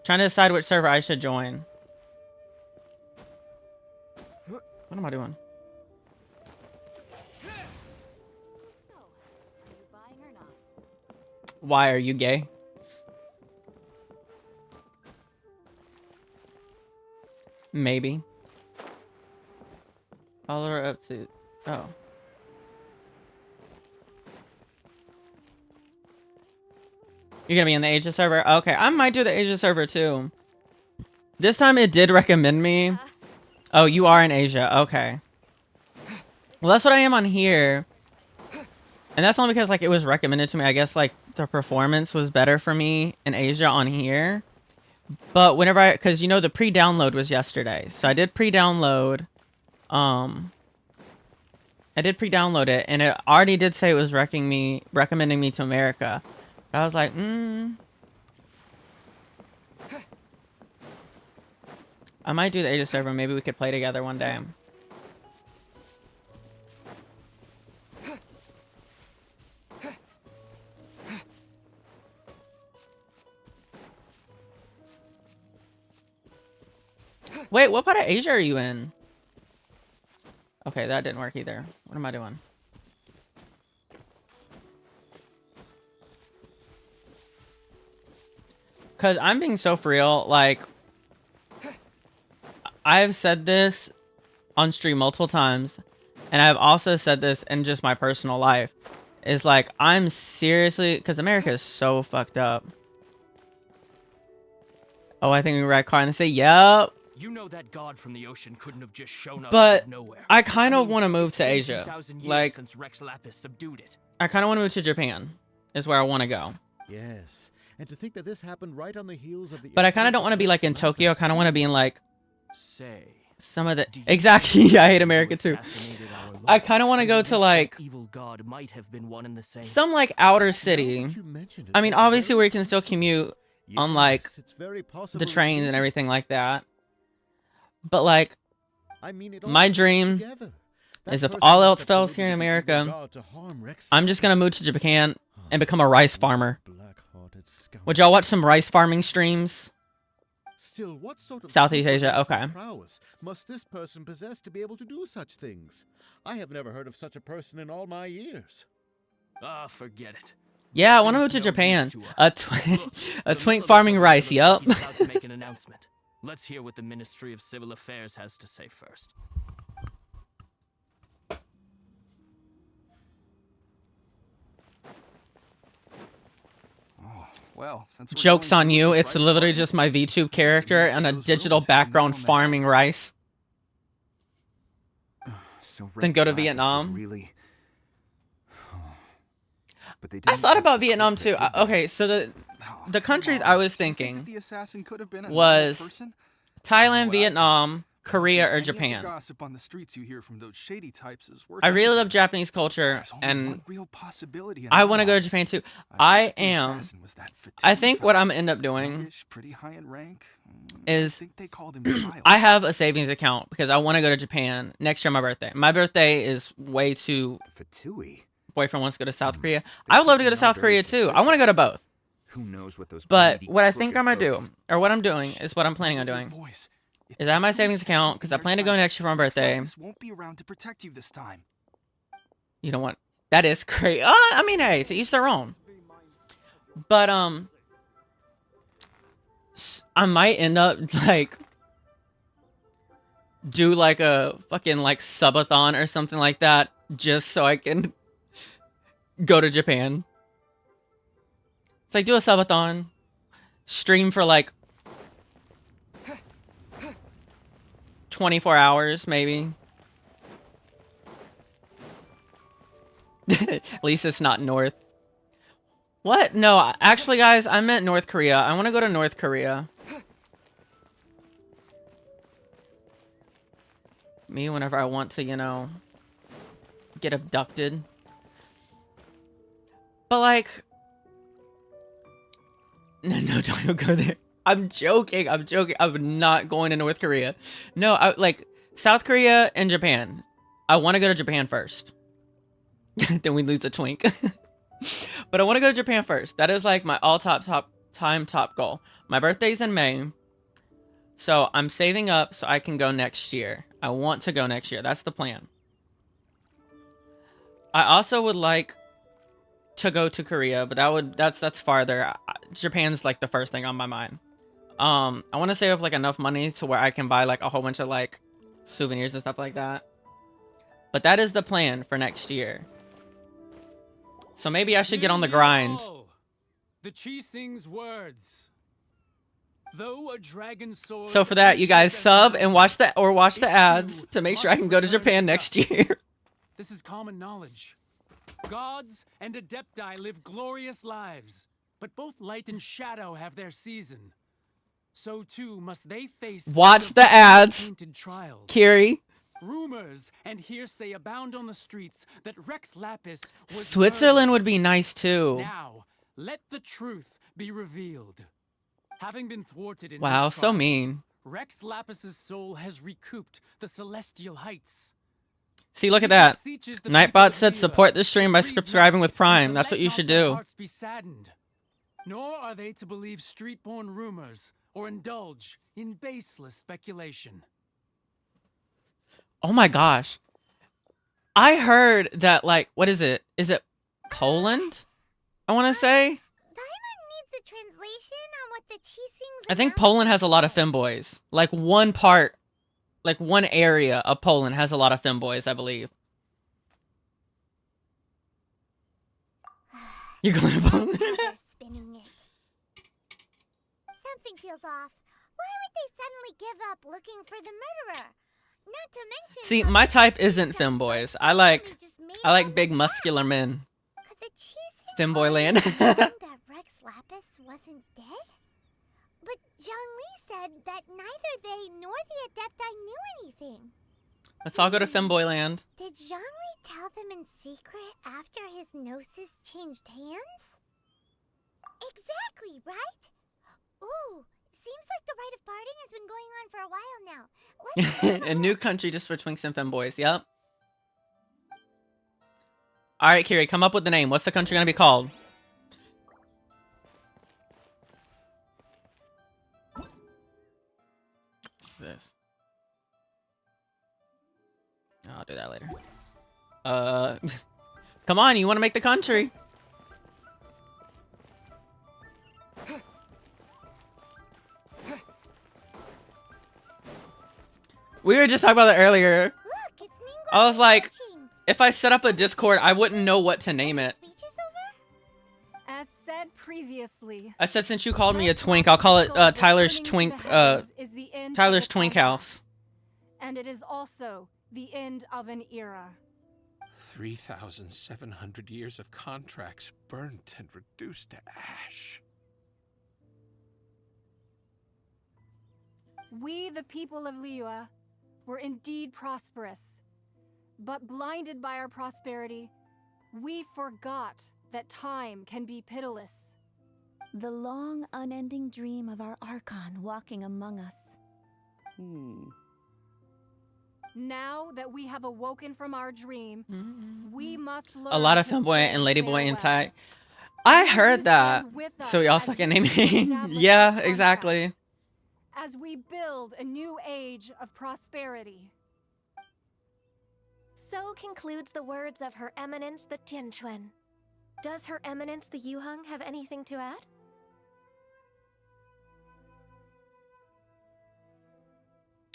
Trying to decide which server I should join. What am I doing? Why are you gay? Maybe. Follow her up to... Oh. You're gonna be in the Asia server? Okay, I might do the Asia server too. This time it did recommend me. Oh, you are in Asia. Okay. Well, that's what I am on here. And that's only because, like, it was recommended to me. I guess, like, the performance was better for me in Asia on here. But whenever because, you know, the pre-download was yesterday. So I did pre-download. I did pre-download it. And it already did say it was recommending me to America. But I was like, I might do the Asia server. Maybe we could play together one day. Wait, what part of Asia are you in? Okay, that didn't work either. What am I doing? Because I'm being so for real, like, I've said this on stream multiple times, and I've also said this in just my personal life. Is like, I'm seriously, because America is so fucked up. Oh, I think we were at car and they say, yep. You know that god from the ocean couldn't have just shown up out But of nowhere. I kind of mean, want to move to it's been Asia. 2,000 years Like, since Rex Lapis subdued it. I kind of want to move to Japan. Is where I want to go. Yes, and to think that this happened right on the heels of the. But I kind of don't want to be like in Tokyo. I kind of want to be in like Say, some of the exactly. I hate America too. I kind of want to go to like evil god might have been one and the same. some like outer city. I mean, obviously where you can still commute on like the trains and everything like that. But like, my dream is if all else fails here in America, I'm just gonna move to Japan and become a rice farmer. Would y'all watch some rice farming streams? Still, what sort of Southeast Asia, okay. prowess must this person possess to be able to do such things? I have never heard of such a person in all my years. Ah, forget it. Yeah, I want to move to Japan. A twink farming rice, yup. He's about to make an announcement. Let's hear what the Ministry of Civil Affairs has to say first. Well, since we're Joke's going on through you. this It's right literally party, just my VTube character and a digital background farming rice. So Then go to Rex Lapis is Vietnam. Really... But they I didn't thought catch about the Vietnam culprit, too. did they? Okay, so the countries I was thinking the assassin could have been a normal was person? Thailand, Vietnam, Korea, or Any of the Japan. gossip on the streets you hear from those shady types is worth I really anything. love Japanese culture, There's only and one real possibility in I my want to go to mind. Japan too. I think I the am. assassin was that I Fatui think what fella. I'm gonna end up doing Youngish, pretty high in rank. is I think they called him Child. I have a savings account because I want to go to Japan next year on my birthday. My birthday is way too. Fatui. Boyfriend wants to go to South Korea. I would love to go to South Korea too. I want to go to both. Who knows what those But greedy, what I think I'm gonna crooked do, folks- or what I'm doing, is what I'm planning on doing, is I have my savings account because I plan to go next year for my birthday. Lapis won't be around to protect you this time. You don't want that is great. I mean, hey, to each their own. But I might end up like do like a fucking like subathon or something like that just so I can go to Japan. It's like do a subathon, stream for like 24 hours maybe. At least it's not North. What? No, actually, guys, I meant North Korea. I want to go to North Korea. Me, whenever I want to, you know, get abducted. But, like... No, don't go there. I'm joking. I'm joking. I'm not going to North Korea. No, like, South Korea and Japan. I want to go to Japan first. Then we lose a twink. But I want to go to Japan first. That is like my top goal. My birthday's in May. So I'm saving up so I can go next year. I want to go next year. That's the plan. I also would like to go to Korea, but that's farther. Japan's like the first thing on my mind. I want to save up like enough money to where I can buy like a whole bunch of like souvenirs and stuff like that. But that is the plan for next year. So maybe I should get on the grind. The Chising's words. Though a dragon soars So for that, you guys sub and watch the ads to make sure I can go to Japan next year. This is common knowledge. Gods and Adepti live glorious lives, but both light and shadow have their season. So too must they face Watch the ads, trials. Kiri. Rumors and hearsay abound on the streets that Rex Lapis was Switzerland murdered. would be nice too. Now, let the truth be revealed. Having been thwarted in Wow, his so trial, mean. Rex Lapis's soul has recouped the celestial heights. See, look at that. Nightbot said support the stream by subscribing with Prime. That's what you should do. Hearts be saddened. Nor are they to believe street-born rumors or indulge in baseless speculation. Oh my gosh. I heard that, like, what is it? Is it Poland? I want to say? Needs a translation on what the Chisings I think Poland has a lot of femboys. Like, one part, like, one area of Poland has a lot of femboys, I believe. You're going to Poland? spinning it. Something feels off. Why would they suddenly give up looking for the murderer? Not to mention See, my type isn't femboys. I like big muscular men. Femboy land. that Rex Lapis wasn't dead? But Zhongli said that neither they nor the Adepti knew anything. Let's all go to femboy land. Did Zhongli tell them in secret after his gnosis changed hands? Exactly, right? Ooh, seems like the rite of parting has been going on for a while now. A new country just for twinks and femboys. Yep. All right, Kiri, come up with the name. What's the country gonna be called? What's this? I'll do that later. Come on, you want to make the country? We were just talking about that earlier. I was like, if I set up a Discord, I wouldn't know what to name it. As said said previously, I said since you called me a twink, I'll call it Tyler's twink. is the end Tyler's of the twink contract, house. and it is also the end of an era. 3,700 years of contracts burnt and reduced to ash. We, the people of Liyue, were indeed prosperous, but blinded by our prosperity, we forgot that time can be pitiless. The long, unending dream of our Archon walking among us. Now that we have awoken from our dream, we must learn A lot of to femboy say and ladyboy in farewell. tie. I Will you heard that. stand with So us y'all as sucking we name. reestablish Yeah, our exactly. contracts, as we build a new age of prosperity. So concludes the words of Her Eminence the Tianquan. Does Her Eminence the Yuheng have anything to add?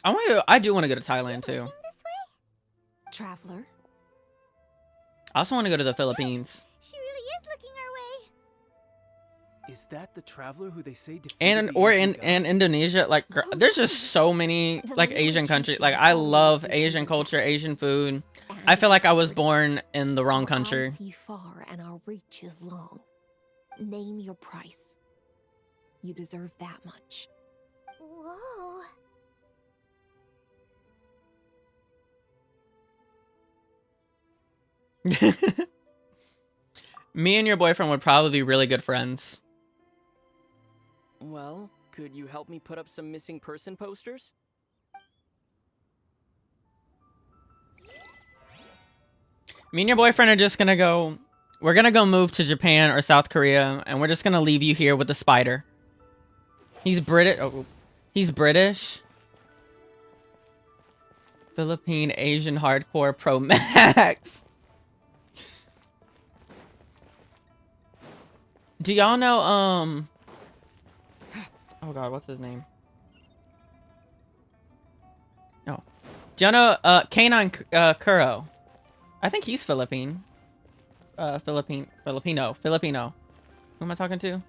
I do want to go to Thailand too. Traveler. I also want to go to the Philippines. She really is looking our way. Is that the traveler who they say defeated And the or ancient in and Indonesia, like there's just so many like Asian countries. Like I love Asian culture, Asian food. I feel like I was born in the wrong country. Our eyes see far and our reach is long. Name your price. You deserve that much. Whoa. Me and your boyfriend would probably be really good friends. Well, could you help me put up some missing person posters? Me and your boyfriend are just gonna go. We're gonna go move to Japan or South Korea, and we're just gonna leave you here with the spider. He's British. Oh, he's British. Philippine Asian hardcore pro max. Do y'all know oh god, what's his name? Oh. Do y'all know Kanon Kuro? I think he's Filipino. Filipino. Who am I talking to?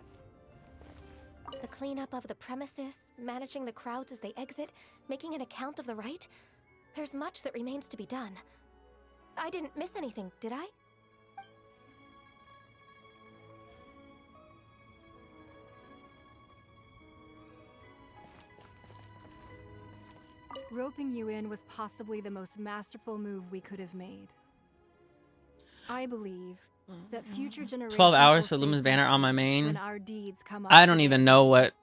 The cleanup of the premises, managing the crowds as they exit, making an account of the rite. There's much that remains to be done. I didn't miss anything, did I? Roping you in was possibly the most masterful move we could have made. I believe that future generations 12 hours will for say Lumen's banner on my thank you main. when our deeds come up I don't to even them. know what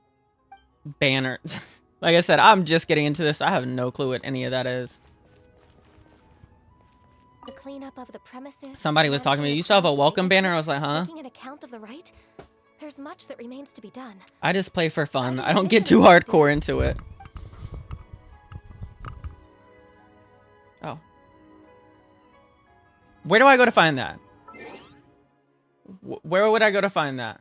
banner. Like I said, I'm just getting into this. I have no clue what any of that is. The cleanup of the premises. Somebody was talking to me. You still have a welcome banner? I was like, huh? Taking an account of the rite. There's much that remains to be done. I just play for fun. I don't get too hardcore into it. Oh. Where do I go to find that? Where would I go to find that?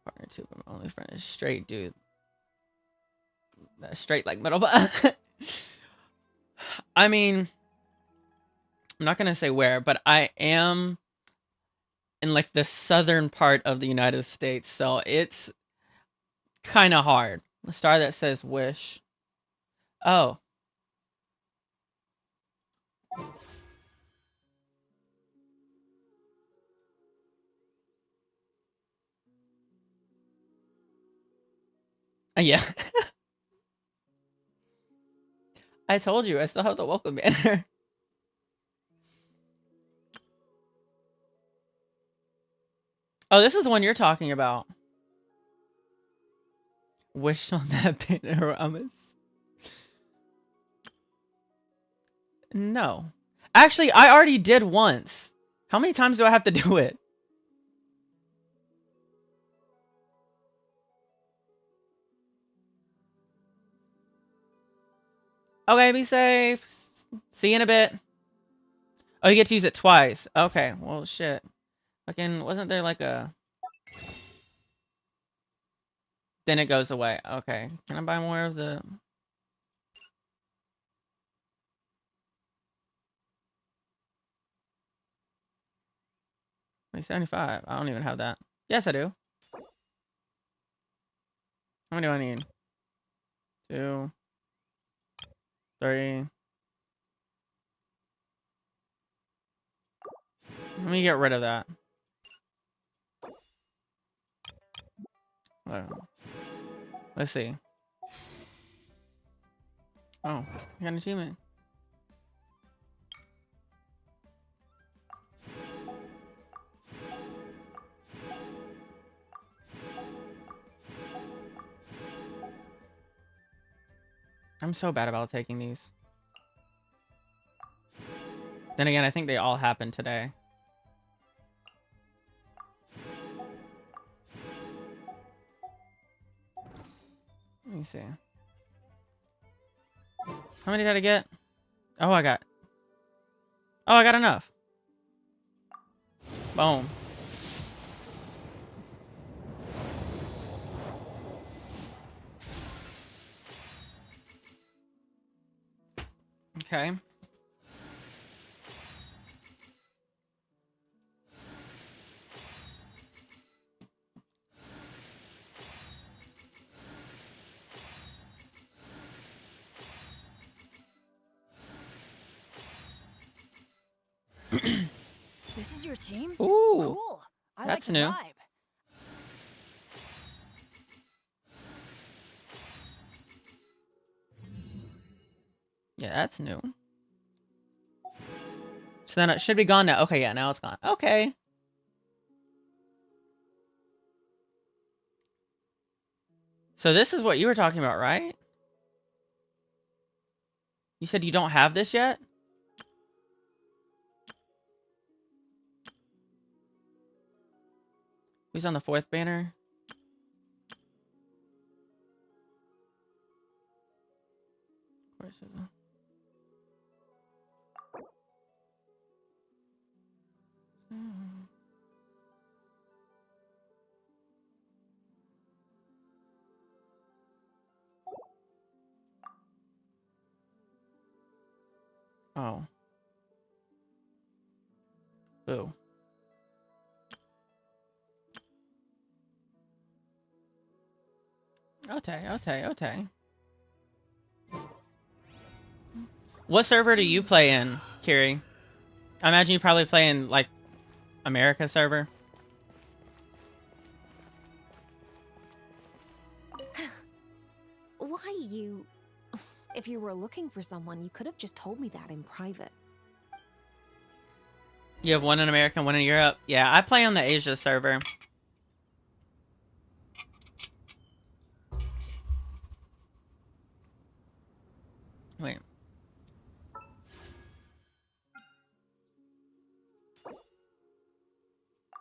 Partner too, but my only friend is straight, dude. That's straight like metal. I mean, I'm not gonna say where, but I am in like the southern part of the United States, so it's kind of hard. The star that says wish. Oh. Yeah. I told you, I still have the welcome banner. Oh, this is the one you're talking about. Wish on that banner, Ramus. No. Actually, I already did once. How many times do I have to do it? Okay, be safe. See you in a bit. Oh, you get to use it twice. Okay, well, shit. Fucking, wasn't there like a... Then it goes away. Okay. Can I buy more of the... Wait, 75. I don't even have that. Yes, I do. How many do I need? 2, 3. Let me get rid of that. Let's see. Oh, I got an achievement. I'm so bad about taking these. Then again, I think they all happened today. Let me see. How many did I get? Oh, I got enough. Boom. Okay. This is your team? Ooh, Cool. I that's like the new. vibe. Yeah, that's new. So then it should be gone now. Okay, yeah, now it's gone. Okay. So this is what you were talking about, right? You said you don't have this yet? Who's on the 4th banner? Where's it? Oh. Boo. Okay. What server do you play in, Kiri? I imagine you probably play in, like, America server. Why you... If you were looking for someone, you could have just told me that in private. You have one in America and one in Europe? Yeah, I play on the Asia server. Wait.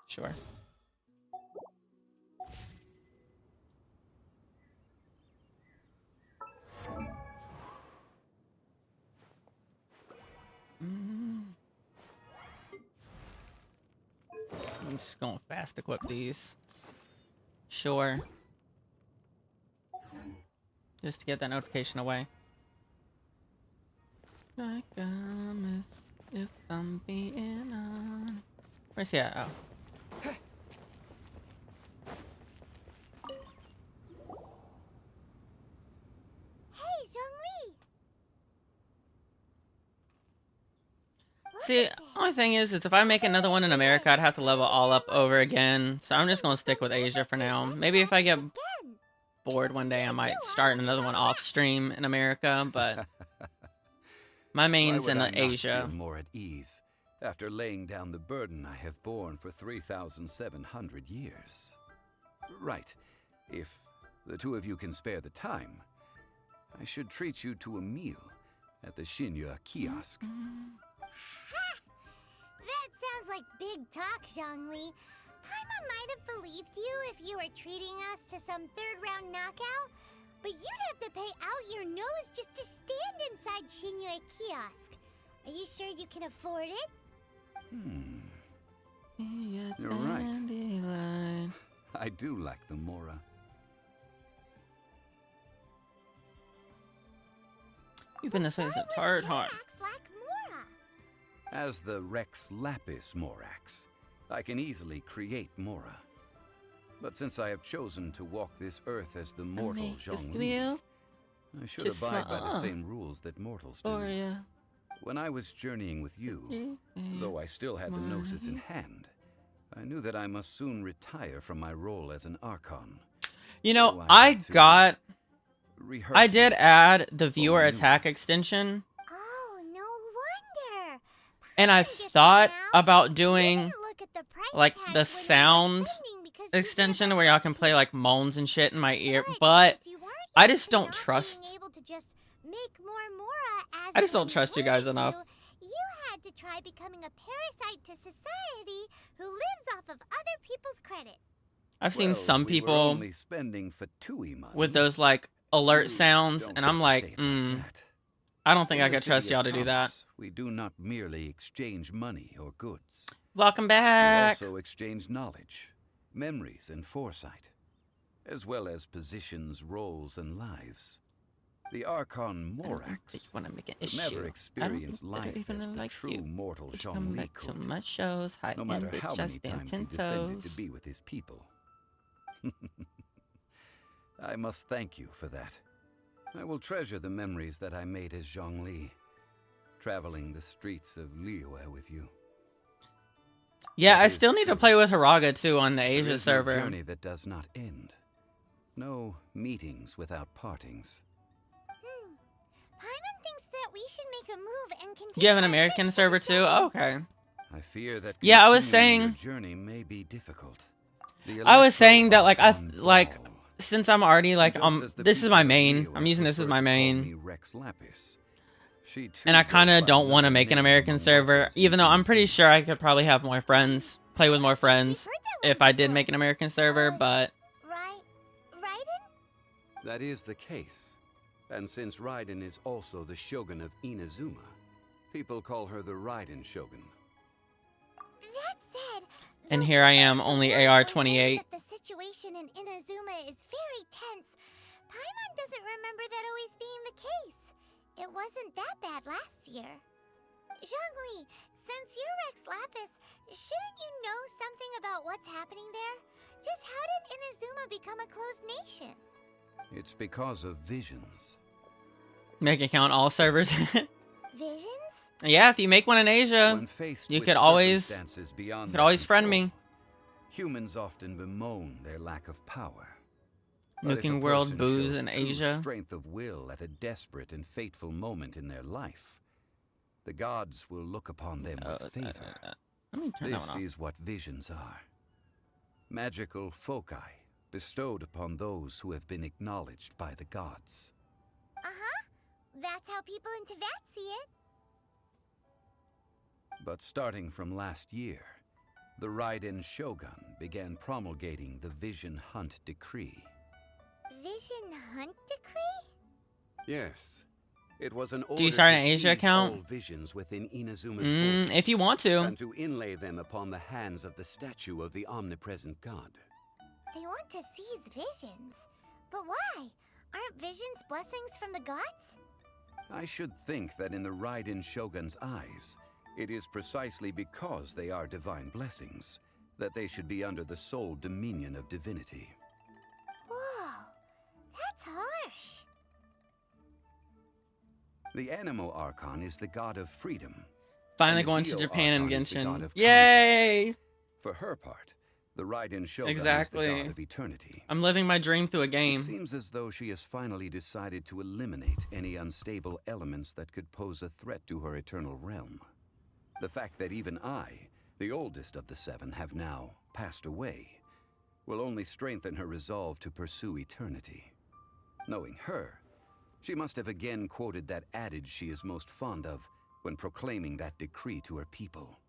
Sure. I'm just gonna fast equip these. Sure. Just to get that notification away. Like a miss if I'm being on. Where's he at? Oh. Hey, Zhongli! See, only thing is if I make another one in America, I'd have to level all up over again. So I'm just gonna stick with Asia for now. Maybe if I get bored one day, I might start another one off stream in America, but my main's in Why would I not Asia. feel more at ease after laying down the burden I have borne for 3,700 years? Right. If the two of you can spare the time, I should treat you to a meal at the Shinya kiosk. That sounds like big talk, Zhongli. Paimon might have believed you if you were treating us to some third-round knockout, but you'd have to pay out your nose just to stand inside Shinya kiosk. Are you sure you can afford it? You're right. I do like the Mora. You've been this way as a tart. Like Mora. As the Rex Lapis Morax, I can easily create Mora. But since I have chosen to walk this earth as the mortal Zhongli, I should abide by the same rules that mortals do. When I was journeying with you, though I still had the Gnosis in hand, I knew that I must soon retire from my role as an Archon. You know, I did add the viewer attack extension. Oh, no wonder. And I thought about doing like the sound extension where y'all can play like moans and shit in my ear, but I just don't trust. I just don't trust you guys enough. You had to try becoming a parasite to society who lives off of other people's credit. I've seen some we were people only spending Fatui money. with those like alert sounds, and I'm like, I don't think I could trust y'all to do that. We do not merely exchange money or goods. Welcome back. We also exchange knowledge, memories, and foresight, as well as positions, roles, and lives. The Archon Morax would never experience life as the true mortal Zhongli could, no matter how many times he descended to be with his people. I must thank you for that. I will treasure the memories that I made as Zhongli, traveling the streets of Liyue with you. Yeah, I still need to play with Haraga too on the Asia There is server. no journey that does not end. No meetings without partings. Paimon thinks that we should make a move and continue. You have an American server too? Oh, okay. I fear that yeah, I was continuing your saying. journey may be difficult. I was saying that like since I'm already like this is my main. I'm using this as my main. And I kind of don't want to make an American server, even though I'm pretty sure I could probably have more friends, play with more friends, if I did make an American server. But that is the case. And since Raiden is also the Shogun of Inazuma, people call her the Raiden Shogun. That said, and here I am, only AR-28. the situation in Inazuma is very tense. Paimon doesn't remember that always being the case. It wasn't that bad last year. Zhongli, since you're Rex Lapis, shouldn't you know something about what's happening there? Just how did Inazuma become a closed nation? It's because of visions. Make it count all servers. Visions? Yeah, if you make one in Asia, you could always friend me. Humans often bemoan their lack of power. Nuking World booze in true Asia. Strength of will at a desperate and fateful moment in their life, the gods will look upon them with favor. This is what visions are. Magical foci bestowed upon those who have been acknowledged by the gods. That's how people in Teyvat see it. But starting from last year, the Raiden Shogun began promulgating the Vision Hunt Decree. Vision Hunt Decree? Yes. It was an order Do you start an to Asia seize account? all visions within Inazuma's borders, if you want to. and to inlay them upon the hands of the statue of the omnipresent god. They want to seize visions. But why? Aren't visions blessings from the gods? I should think that in the Raiden Shogun's eyes, it is precisely because they are divine blessings that they should be under the sole dominion of divinity. Whoa, that's harsh. The Anemo Archon is the god of freedom. Finally and the going to Geo Japan and Archon is the god Genshin. of Yay! conflict. For her part, the Raiden Shogun is Exactly. the god of eternity. I'm living my dream through a It game. seems as though she has finally decided to eliminate any unstable elements that could pose a threat to her eternal realm. The fact that even I, the oldest of the seven, have now passed away, will only strengthen her resolve to pursue eternity. Knowing her, she must have again quoted that adage she is most fond of when proclaiming that decree to her people.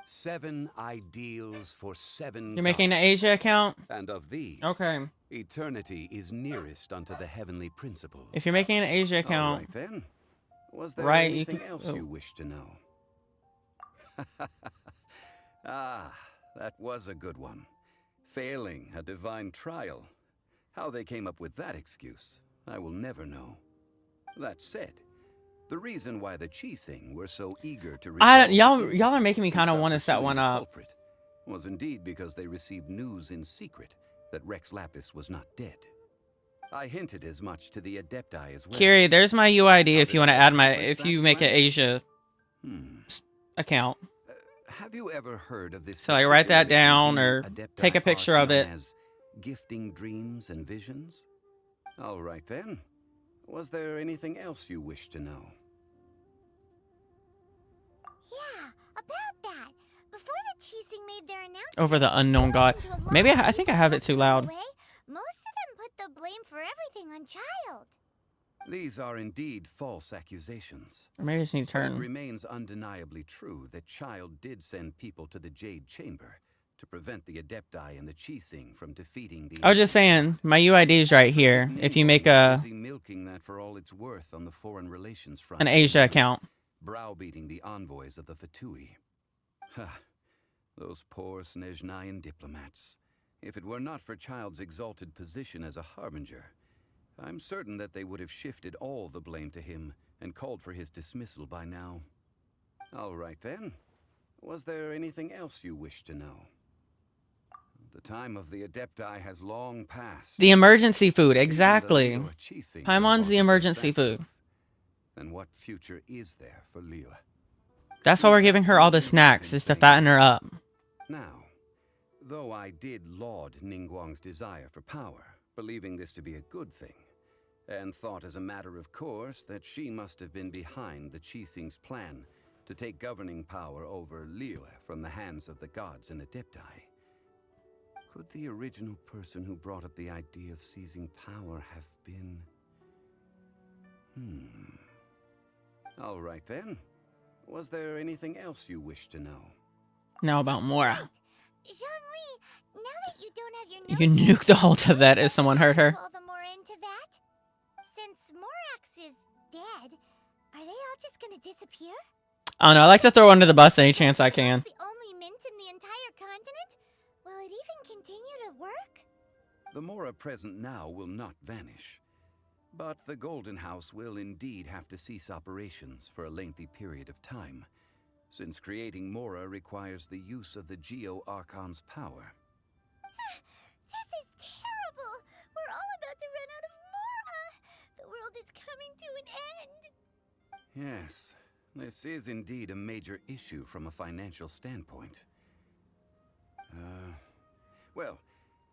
7 ideals for 7 You're making an gods, Asia account? and of these, Okay. eternity is nearest unto the heavenly principles. If you're making an Asia account, All right, then. Was there right, you anything can- else oh. you wish to know? Ah, that was a good one. Failing a divine trial. How they came up with that excuse, I will never know. That said, the reason why the Chising were so eager to I don't, resolve the y'all are making me incident kind of and want to start set one pursuing the up. culprit was indeed because they received news in secret that Rex Lapis was not dead. I hinted as much to the Adepti as well. Kiri, there's my UID if you want to add my, if you make an Asia account. Have you ever heard of this? So like write that particularly down or convenient take a Adepti picture art of it. known as gifting dreams and visions? All right then. Was there anything else you wish to know? Yeah, about that. Before the Cheesing made their announcement Over the unknown god. Maybe I think I have it too loud. away, most of them put the blame for everything on Child. These are indeed false accusations. Or maybe I just need to But turn. it remains undeniably true that Child did send people to the Jade Chamber to prevent the Adepti and the Cheesing from defeating the... I was just saying, my UID is right here. If you make a busy milking that for all it's worth on the foreign relations front, an Asia account. browbeating the envoys of the Fatui. Ha! Those poor Snezhnayan diplomats. If it were not for Child's exalted position as a harbinger, I'm certain that they would have shifted all the blame to him and called for his dismissal by now. All right then. Was there anything else you wish to know? The time of the Adepti has long passed. The emergency food, exactly. Paimon's the emergency food. Then what future is there for Liyue? That's why we're giving her all the snacks, is to fatten her up. Now, though I did laud Ningguang's desire for power, believing this to be a good thing, and thought as a matter of course that she must have been behind the Cheesing's plan to take governing power over Liyue from the hands of the gods and Adepti. Could the original person who brought up the idea of seizing power have been... All right then. Was there anything else you wish to know? Now about Mora. Zhongli, now that you don't have your You nuked the whole Tevet if someone hurt her. pull the Mora into that? Since Morax is dead, are they all just gonna disappear? I don't know, I like to throw under the bus any chance I can. The only mint in the entire continent? Will it even continue to work? The Mora present now will not vanish. But the Golden House will indeed have to cease operations for a lengthy period of time, since creating Mora requires the use of the Geo-Archon's power. This is terrible! We're all about to run out of Mora! The world is coming to an end! Yes, this is indeed a major issue from a financial standpoint. Well,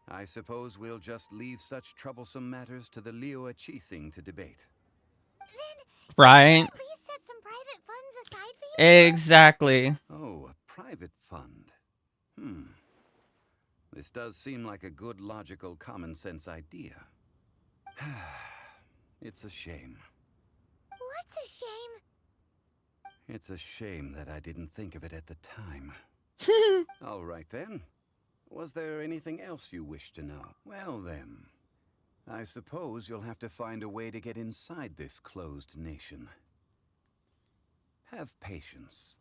I suppose we'll just leave such troublesome matters to the Liyue Cheesing to debate. Right? At least set some private funds aside for you? Exactly. Oh, a private fund. This does seem like a good, logical, common-sense idea. It's a shame. What's a shame? It's a shame that I didn't think of it at the time. All right then. Was there anything else you wish to know? Well then, I suppose you'll have to find a way to get inside this closed nation. Have patience.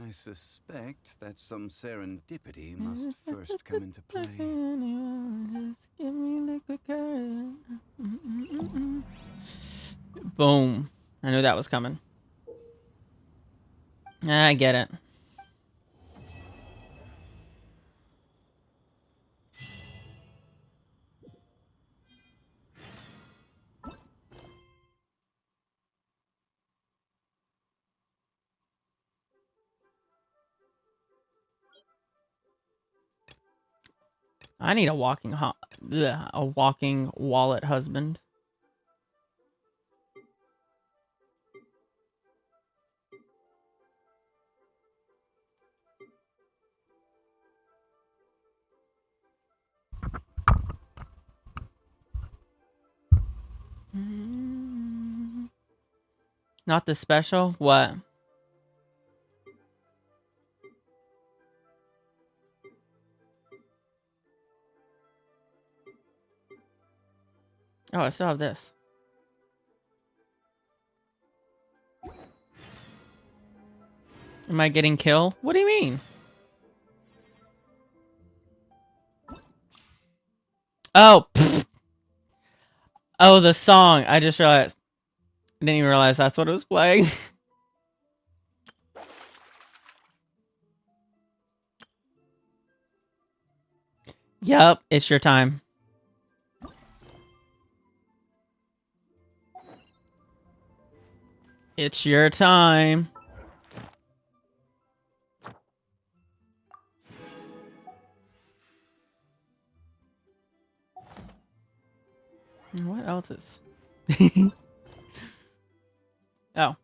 I suspect that some serendipity must first come into play. Just give me the quick Boom. I knew that was coming. I get it. I need a walking wallet husband. Not the special? What? Oh, I still have this. Am I getting kill? What do you mean? Oh, pfft. Oh, the song. I just realized. I didn't even realize that's what it was playing. Yep, it's your time. It's your time. What else is? Oh.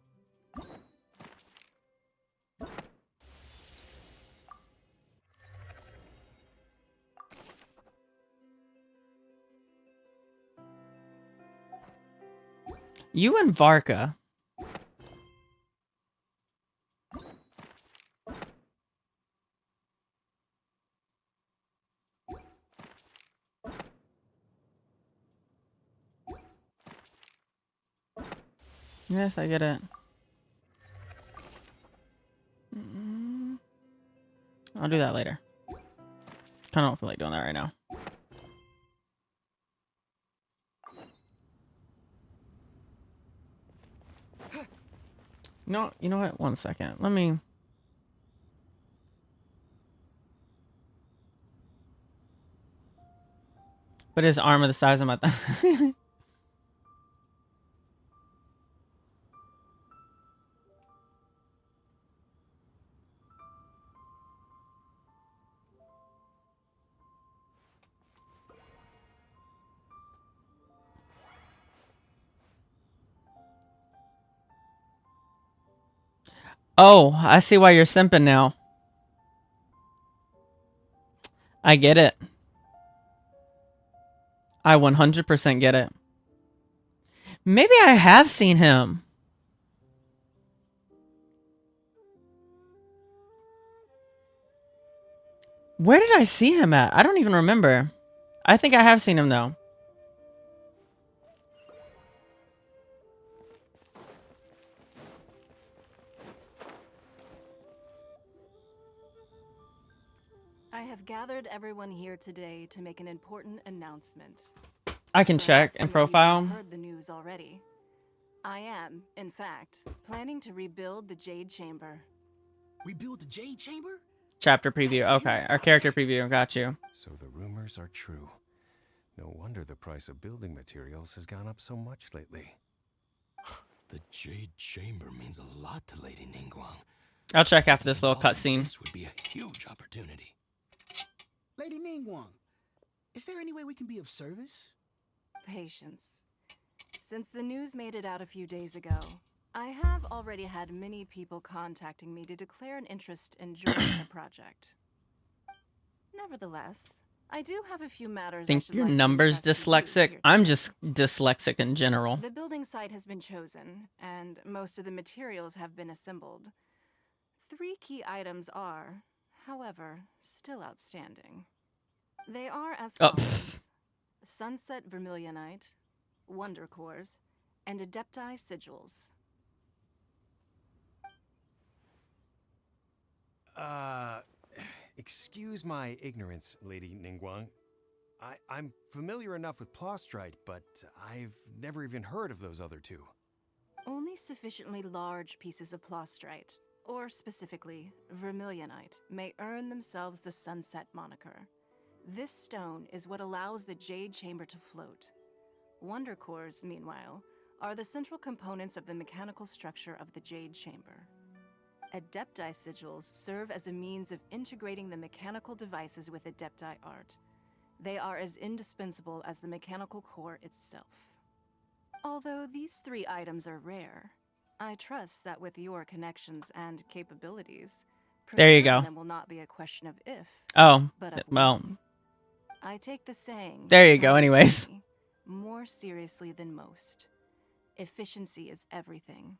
You and Varka. Yes, I get it. I'll do that later. Kind of don't feel like doing that right now. No, you know what? 1 second. Let me. But his arm of the size of my thumb. Oh, I see why you're simping now. I get it. I 100% get it. Maybe I have seen him. Where did I see him at? I don't even remember. I think I have seen him though. I have gathered everyone here today to make an important announcement. I can check Perhaps and some of you have profile. heard the news already. I am, in fact, planning to rebuild the Jade Chamber. Rebuild the Jade Chamber? Chapter preview. Okay, our character preview. Got you. So the rumors are true. No wonder the price of building materials has gone up so much lately. The Jade Chamber means a lot to Lady Ningguang. I'll check after this little cutscene. This would be a huge opportunity. Lady Ningguang, is there any way we can be of service? Patience. Since the news made it out a few days ago, I have already had many people contacting me to declare an interest in joining the project. Nevertheless, I do have a few matters. Think your number's dyslexic? I'm just dyslexic in general. The building site has been chosen, and most of the materials have been assembled. 3 key items are, however, still outstanding. They are as follows: Sunset Vermilionite, Wonder Cores, and Adepti Sigils. Excuse my ignorance, Lady Ningguang. I'm familiar enough with Plostrite, but I've never even heard of those other two. Only sufficiently large pieces of Plostrite, or specifically Vermilionite, may earn themselves the Sunset moniker. This stone is what allows the Jade Chamber to float. Wonder Cores, meanwhile, are the central components of the mechanical structure of the Jade Chamber. Adepti Sigils serve as a means of integrating the mechanical devices with Adepti art. They are as indispensable as the mechanical core itself. Although these 3 items are rare, I trust that with your connections and capabilities, there you go. them will not be a question of if, oh, but of well. when. I take the saying, There you go, anyways. More seriously than most. Efficiency is everything.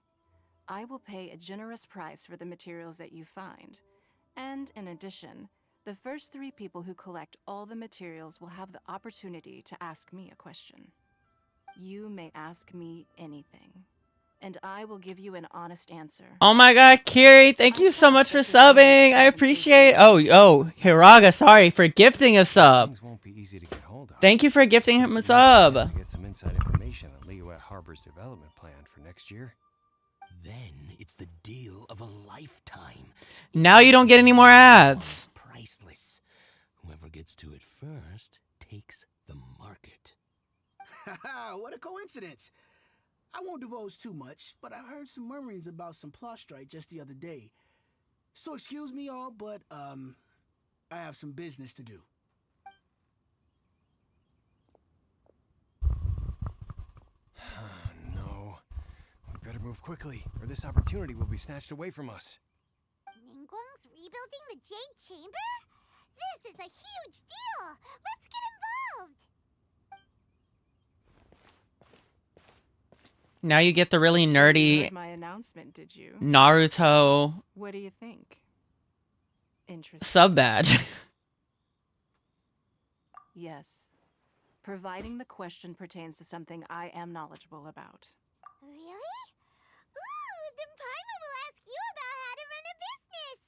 I will pay a generous price for the materials that you find. And in addition, the first 3 people who collect all the materials will have the opportunity to ask me a question. You may ask me anything, and I will give you an honest answer. Oh my god, Kiri, thank you so much for subbing. I appreciate. Oh, Hiraga, sorry for gifting a sub. Thank you for gifting him a sub. To get some inside information on Liyuet Harbor's development plan for next year. Then it's the deal of a lifetime. Now you don't get any more ads. Priceless. Whoever gets to it first Haha, what a coincidence. I won't divulge too much, but I heard some murmurings about some Plostrite just the other day. So excuse me all, but, I have some business to do. No. We better move quickly, or this opportunity will be snatched away from us. Ningguang's rebuilding the Jade Chamber? This is a huge deal! Let's get involved! Now you get the really nerdy Heard my announcement, did you? Naruto What do you think? Interesting. sub badge. Yes. Providing the question pertains to something I am knowledgeable about. Really? Ooh, then Paimon will ask you about how to run a business!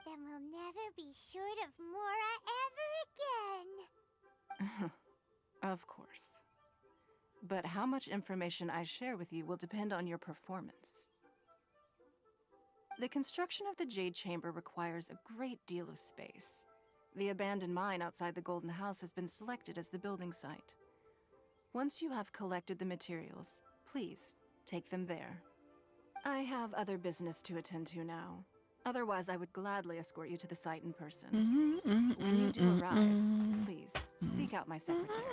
Then we'll never be short of Mora ever again. Of course. But how much information I share with you will depend on your performance. The construction of the Jade Chamber requires a great deal of space. The abandoned mine outside the Golden House has been selected as the building site. Once you have collected the materials, please take them there. I have other business to attend to now. Otherwise, I would gladly escort you to the site in person. When you do arrive, please seek out my secretary.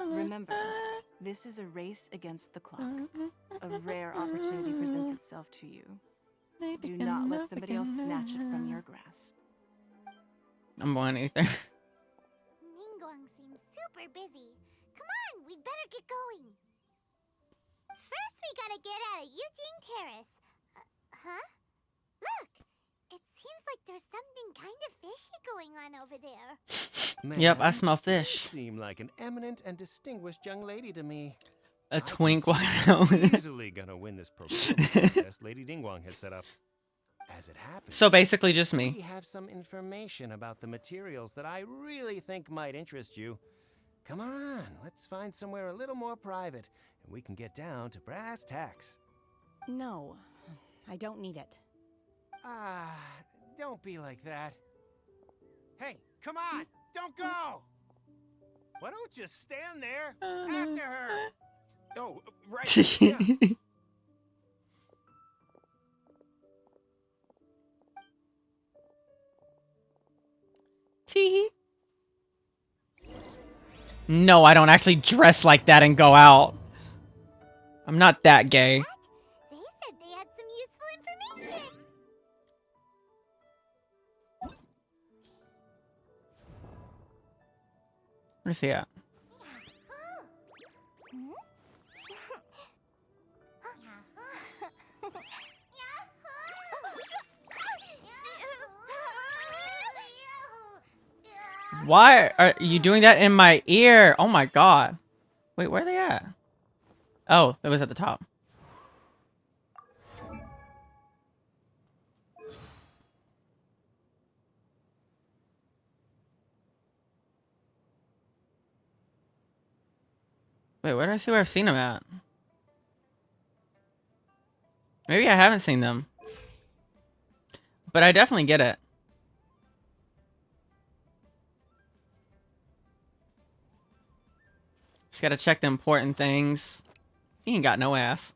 Remember, this is a race against the clock. A rare opportunity presents itself to you. Do not let somebody else snatch it from your grasp. I'm going either. Ningguang seems super busy. Come on, we'd better get going. First, we gotta get out of Eugene Terrace. Huh? Look, it seems like there's something kind of fishy going on over there. Yep, I Ma'am, smell you fish. seem like an eminent and distinguished young lady to me. A I can twink see while you're easily gonna win this procurement contest Lady Ningguang has set up. As it happens, So basically just me. we have some information about the materials that I really think might interest you. Come on, let's find somewhere a little more private, and we can get down to brass tacks. No, I don't need it. Ah, don't be like that. Hey, come on, don't go! Why don't you stand there after her? Oh, right. Yeah. Tee. No, I don't actually dress like that and go out. I'm not that gay. They said they had some useful information. Where's he at? Why are you doing that in my ear? Oh my god. Wait, where are they at? Oh, it was at the top. Wait, where did I see where I've seen them at? Maybe I haven't seen them. But I definitely get it. Just gotta check the important things. He ain't got no ass.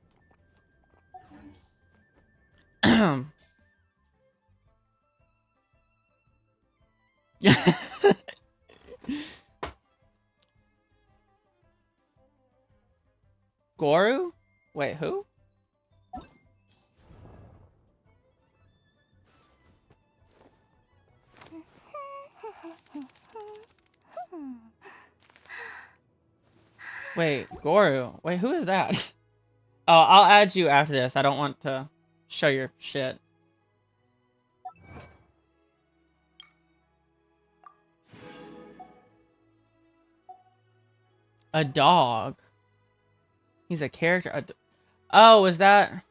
Goru? Wait, who? Wait, Goru. Wait, who is that? Oh, I'll add you after this. I don't want to show your shit. A dog. He's a character. Oh, is that...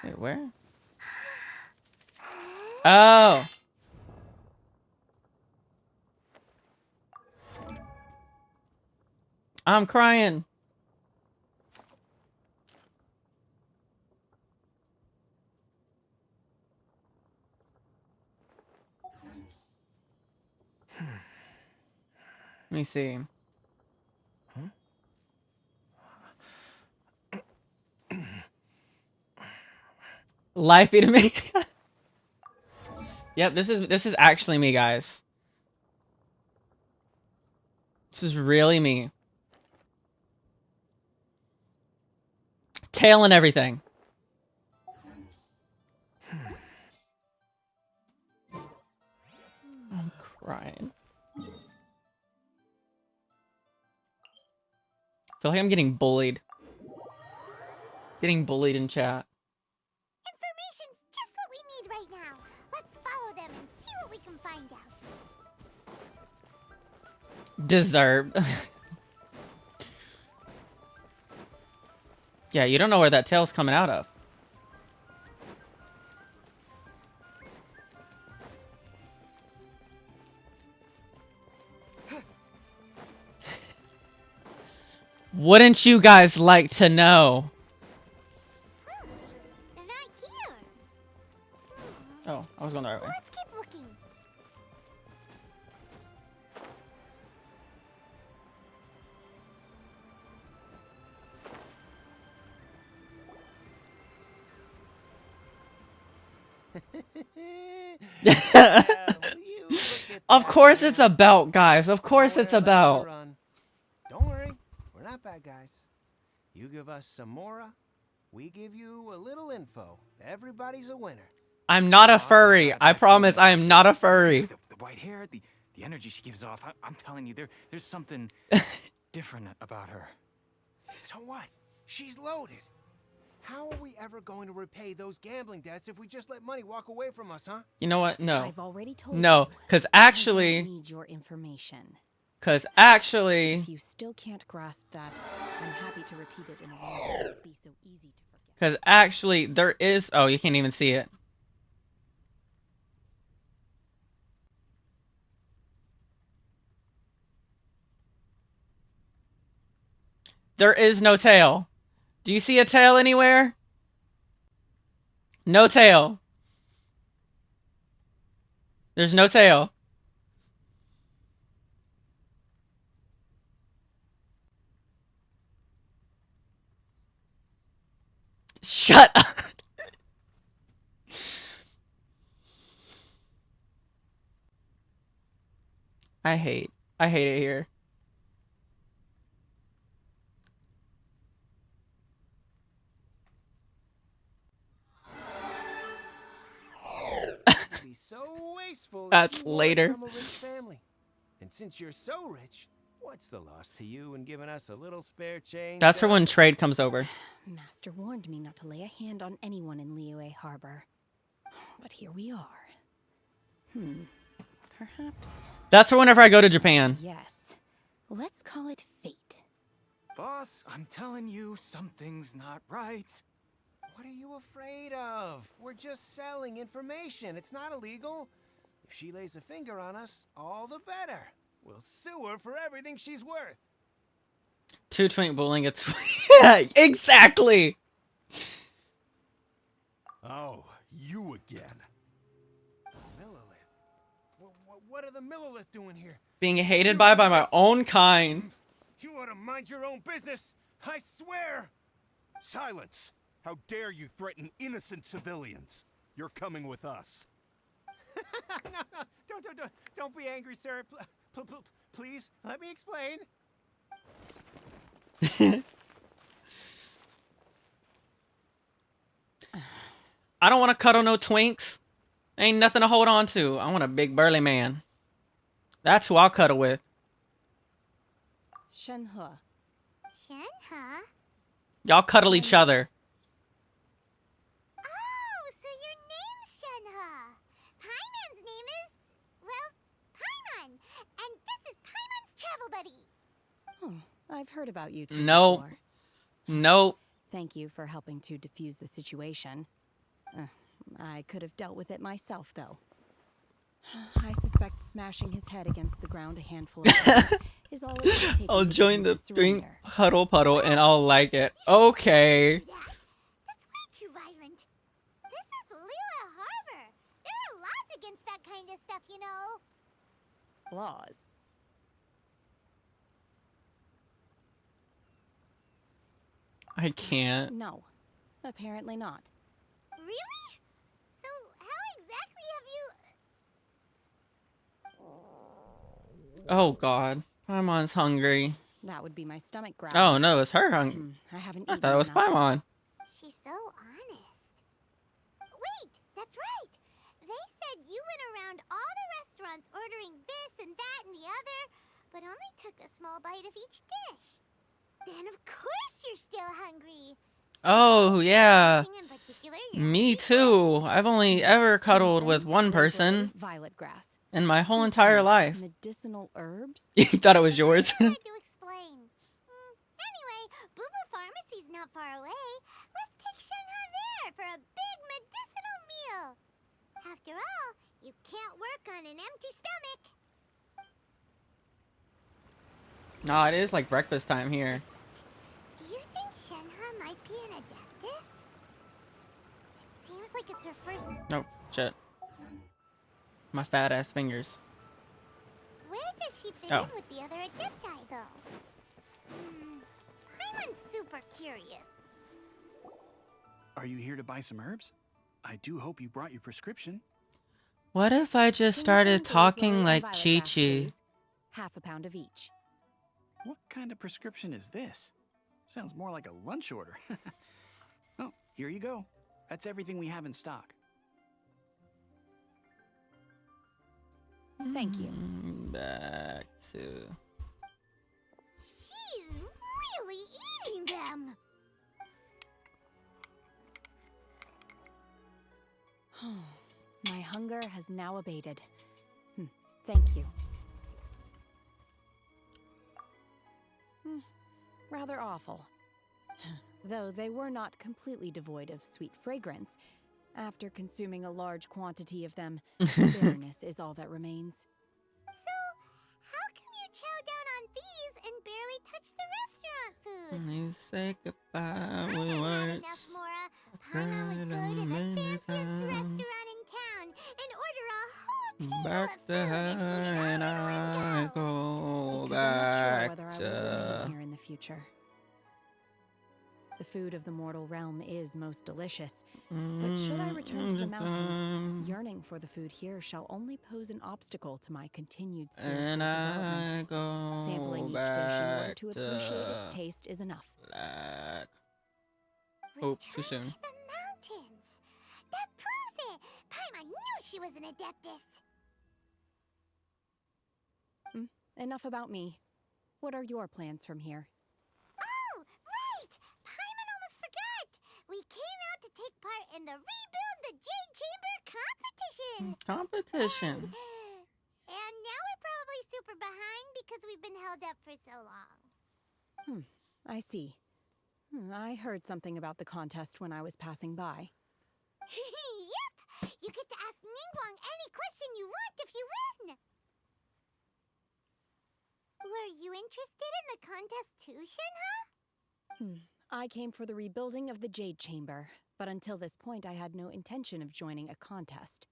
Wait, where? Oh. I'm crying. Let me see. Life eating me. Yep, this is actually me, guys. This is really me. Tail and everything. I'm crying. I feel like I'm getting bullied. Getting bullied in chat. Information's just what we need right now. Let's follow them and see what we can find out. Deserved. Yeah, you don't know where that tail's coming out of. Wouldn't you guys like to know? They're not here. Oh, I was going the right way. Let's keep looking. Of course it's a belt, guys. Of course it's a belt. Don't worry, we're not bad guys. You give us some Mora, we give you a little info. Everybody's a winner. I'm not a furry. I promise I am not a furry. The white hair, the energy she gives off, I'm telling you, there's something different about her. So what? She's loaded. How are we ever going to repay those gambling debts if we just let money walk away from us, huh? You know what? No. I've already told no, because I actually... don't need your information. Because actually... If you still can't grasp that, I'm happy to repeat it in a way that won't be so easy to forget. Because actually, there is... Oh, you can't even see it. There is no tail. Do you see a tail anywhere? No tail. There's no tail. Shut up. I hate it here. Be so wasteful. That's if you were later. From a rich family. And since you're so rich, what's the loss to you in giving us a little spare change? That's for when trade comes over. Master warned me not to lay a hand on anyone in Liyue Harbor. But here we are. Perhaps... That's for whenever I go to Japan. Yes. Let's call it fate. Boss, I'm telling you, something's not right. What are you afraid of? We're just selling information. It's not illegal. If she lays a finger on us, all the better. We'll sue her for everything she's worth. 2 twink bowling. It's yeah, exactly. Oh, you again. Millilith. What are the Millilith doing here? Being hated by my own kind. You ought to mind your own business. I swear. Silence! How dare you threaten innocent civilians? You're coming with us. No, don't be angry, sir. Please, let me explain. I don't want to cuddle no twinks. Ain't nothing to hold on to. I want a big burly man. That's who I'll cuddle with. Shenhe. Shenhe? Y'all cuddle each other. Oh, so your name's Shenhe. Paimon's name is, well, Paimon. And this is Paimon's travel buddy. Oh, I've heard about you two Nope. before. Nope. Thank you for helping to defuse the situation. I could have dealt with it myself, though. I suspect smashing his head against the ground a handful of times is all it would take. I'll to join get the him to drink surrender. puddle and I'll like it. Okay. That's way too violent. This is Liyue Harbor. There are laws against that kind of stuff, you know. Laws. I can't. No, apparently not. Really? So how exactly have you... Oh God, Paimon's hungry. That would be my stomach growling. Oh no, it's her hungry. I haven't I eaten thought it was enough. Paimon. She's so honest. Wait, that's right. They said you went around all the restaurants ordering this and that and the other, but only took a small bite of each dish. Then of course you're still hungry. Oh yeah, Anything in particular me too. I've only ever cuddled with one person Violet grass. in my whole entire life. Medicinal herbs? You thought it was yours? hard to explain. Anyway, Booba Pharmacy's not far away. Let's take Shenhe there for a big medicinal meal. After all, you can't work on an empty stomach. No, it is like breakfast time here. Do you think Shenhe might be an Adeptus? It seems like it's her first... Oh, shit. My fat ass fingers. Where does she fit Oh. in with the other Adepti, though? Paimon's super curious. Are you here to buy some herbs? I do hope you brought your prescription. What if I just started talking like Chi Chi? Half a pound of each. What kind of prescription is this? Sounds more like a lunch order. Oh, here you go. That's everything we have in stock. Thank you. Back to... She's really eating them. My hunger has now abated. Thank you. Rather awful. Though they were not completely devoid of sweet fragrance. After consuming a large quantity of them, bitterness is all that remains. So, how come you chow down on these and barely touch the restaurant food? You say goodbye I've with had words. enough, Mora. Paimon would go to the fanciest restaurant in town and order a whole table Back of to food her and eat it and all in one I go. go Because I'm not sure back whether I will remain to... here in the future. The food of the mortal realm is most delicious, but should I return to the mountains, yearning for the food here shall only pose an obstacle to my continued spiritual And development. I go Sampling each dish in order back to appreciate its taste is enough. black. Oh, too soon. To the mountains. That proves it. Paimon knew she was an Adeptus. Enough about me. What are your plans from here? Oh, right! Paimon almost forgot! We came out to take part in the Rebuild the Jade Chamber competition! Competition. And now we're probably super behind because we've been held up for so long. I see. I heard something about the contest when I was passing by. Yep! You get to ask Ningguang any question you want if you win! Were you interested in the contest too, Shenhe? I came for the rebuilding of the Jade Chamber, but until this point I had no intention of joining a contest.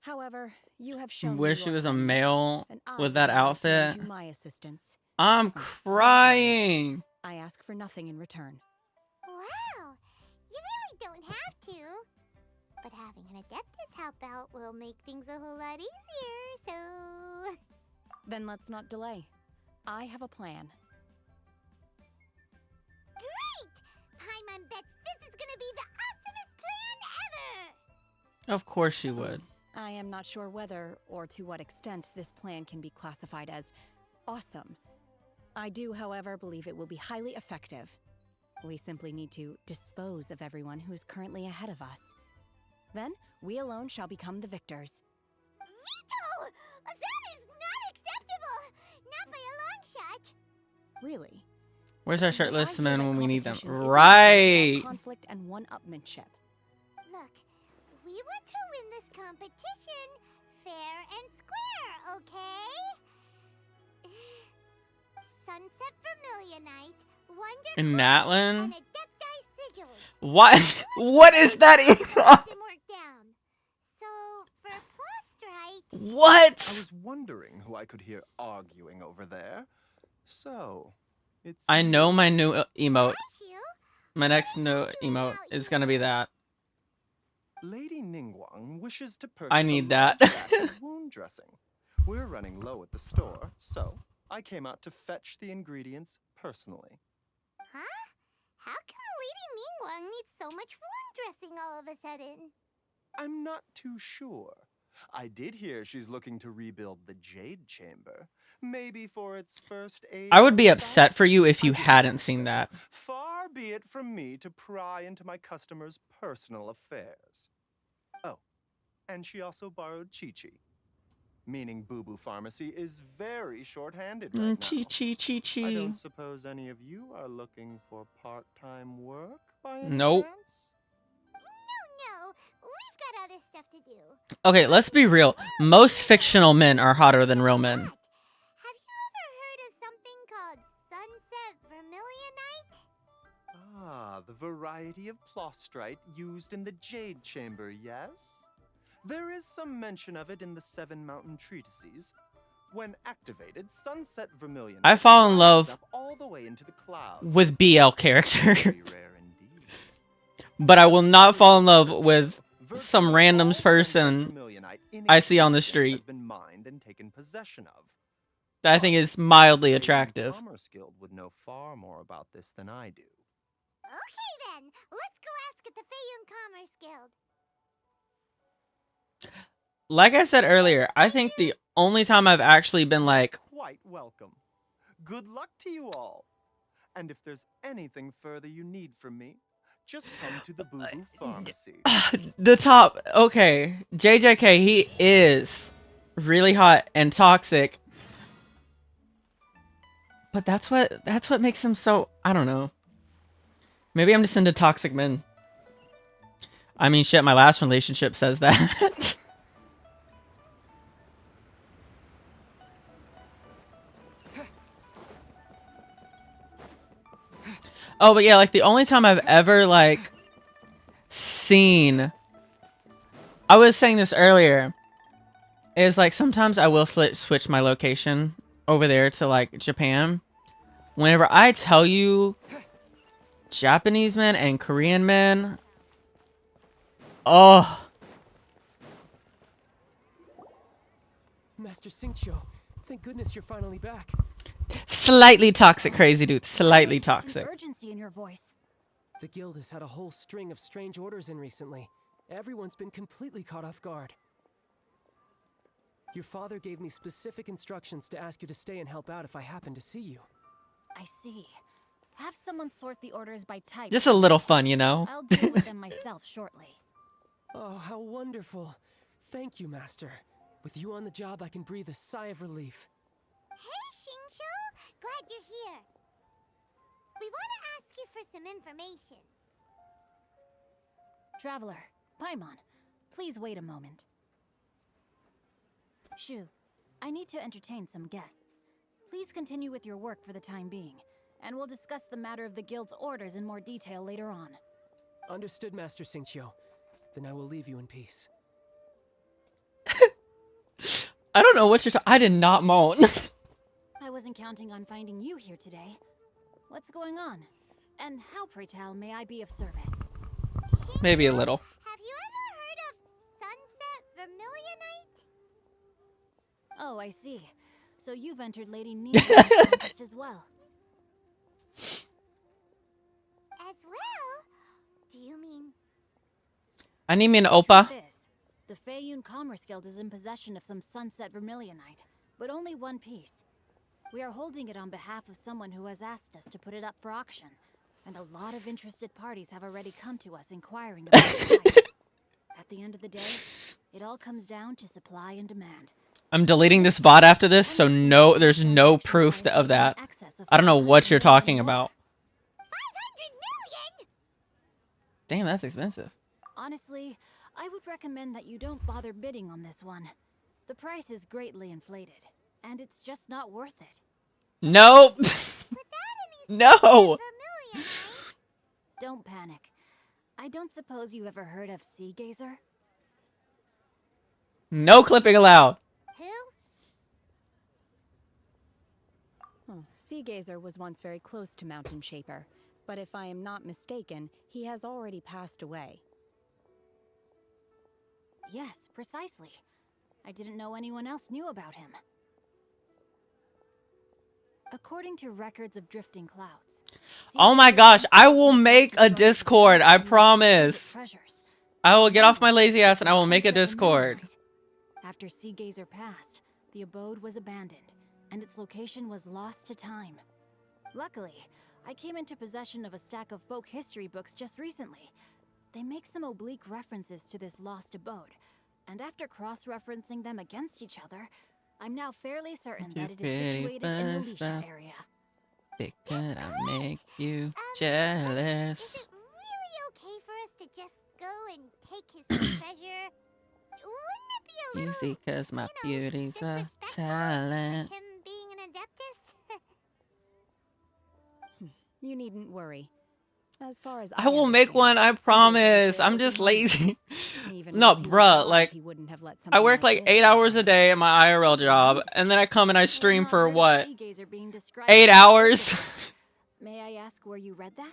However, you have shown me Wish your she was a kindness, male and I with that would like to lend outfit. you my assistance. I'm crying. I ask for nothing in return. Wow! You really don't have to. But having an Adeptus help out will make things a whole lot easier, so... Then let's not delay. I have a plan. Great! Paimon bets this is gonna be the awesomest plan ever! Of course she would. I am not sure whether or to what extent this plan can be classified as awesome. I do, however, believe it will be highly effective. We simply need to dispose of everyone who is currently ahead of us. Then, we alone shall become the victors. Veto! That is not acceptable! Not by a long shot! Really? Where's our shirtless I men hear when that we need them? competition is Right. about conflict and one-upmanship. Look, we want to win this competition fair and square, okay? Sunset Vermilionite, Wonder In Coins, Natlan? and Adepti Sigils. What? What is that even? Didn't work down. So, for Plustrite... What? I was wondering who I could hear arguing over there. So, it's... I know my new emote. You? My next no emote is gonna be that. Lady Ningguang wishes to purchase I need a that. large batch of wound dressing. We're running low at the store, so I came out to fetch the ingredients personally. Huh? How come Lady Ningguang needs so much wound dressing all of a sudden? I'm not too sure. I did hear she's looking to rebuild the Jade Chamber. Maybe for its first age. I would be on the side? upset for you if you I didn't hadn't think seen so. that. Far be it from me to pry into my customers' personal affairs. Oh, and she also borrowed Chi-Chi. Meaning Boo Boo Pharmacy is very short-handed right now. Chi. I don't suppose any of you are looking for part-time work by any Nope. chance? No, we've got other stuff to do. Okay, let's be real. Most fictional men are hotter than real men. Have you ever heard of something called Sunset Vermilionite? Ah, the variety of plostrite used in the Jade Chamber, yes? There is some mention of it in the Seven Mountain Treatises. When activated, Sunset Vermilion I fall in rises love up all the way into the clouds. with BL characters. Very rare indeed. But I will not fall in love with some random's person I see on the street Has been mined and taken possession of. that I think is mildly The attractive. Commerce Guild would know far more about this than I do. Okay then, let's go ask at the Feiyun Commerce Guild. Like I said earlier, I think the only time I've actually been like, Quite welcome. Good luck to you all. And if there's anything further you need from me, just come to the Boo Boo Pharmacy. the top, okay, JJK, he is really hot and toxic. But that's what makes him so, I don't know. Maybe I'm just into toxic men. I mean, shit, my last relationship says that. Oh, but yeah, like the only time I've ever like seen, I was saying this earlier, is like sometimes I will switch my location over there to like Japan. Whenever I tell you Japanese men and Korean men, oh. Master Xingqiu, thank goodness you're finally back. Slightly toxic, crazy dude. Slightly toxic. Urgency in your voice. The guild has had a whole string of strange orders in recently. Everyone's been completely caught off guard. Your father gave me specific instructions to ask you to stay and help out if I happen to see you. I see. Have someone sort the orders by type. Just a little fun, you know? I'll deal with them myself shortly. Oh, how wonderful. Thank you, Master. With you on the job, I can breathe a sigh of relief. Hey, Xingqiu! Glad you're here. We want to ask you for some information. Traveler, Paimon, please wait a moment. Shu, I need to entertain some guests. Please continue with your work for the time being, and we'll discuss the matter of the guild's orders in more detail later on. Understood, Master Xingqiu. Then I will leave you in peace. I don't know what you're I did not moan. I wasn't counting on finding you here today. What's going on? And how, pray tell, may I be of service? Maybe a little. Have you ever heard of Sunset Vermilionite? Oh, I see. So you've entered Lady Ningguang's list as well. As well? Do you mean... I need me an oppa. Truth is, the Feiyun Commerce Guild is in possession of some Sunset Vermilionite, but only one piece. We are holding it on behalf of someone who has asked us to put it up for auction, and a lot of interested parties have already come to us inquiring about the price. At the end of the day, it all comes down to supply and demand. I'm deleting this VOD after this, so no, there's no proof of that. I don't know what you're talking about. 500 million? Damn, that's expensive. Honestly, I would recommend that you don't bother bidding on this one. The price is greatly inflated, and it's just not worth it. Nope. No. Don't panic. I don't suppose you ever heard of Sea Gazer? No clipping allowed. Who? Sea Gazer was once very close to Mountain Shaper, But if I am not mistaken, he has already passed away. Yes, precisely. I didn't know anyone else knew about him. According to records of drifting clouds. Oh my gosh, I will make a Discord, I promise. I will get off my lazy ass and I will make a Discord. After Sea Gazer passed, the abode was abandoned, and its location was lost to time. Luckily, I came into possession of a stack of folk history books just recently. They make some oblique references to this lost abode, and after cross-referencing them against each other, I'm now fairly certain that it is situated in the Lisha area. Could I make you jealous? Is it really okay for us to just go and take his treasure? Wouldn't it be a little, Easy, cause my beauty's a disrespectful talent. him being an adeptus? You needn't worry. As far as I will make one, I promise. I'm just lazy. Even No, if he was bruh, alive, like, he wouldn't have let I something work like this 8 hours a day at my IRL job, and then I come and I stream for what? 8 hours? May I ask where you read that?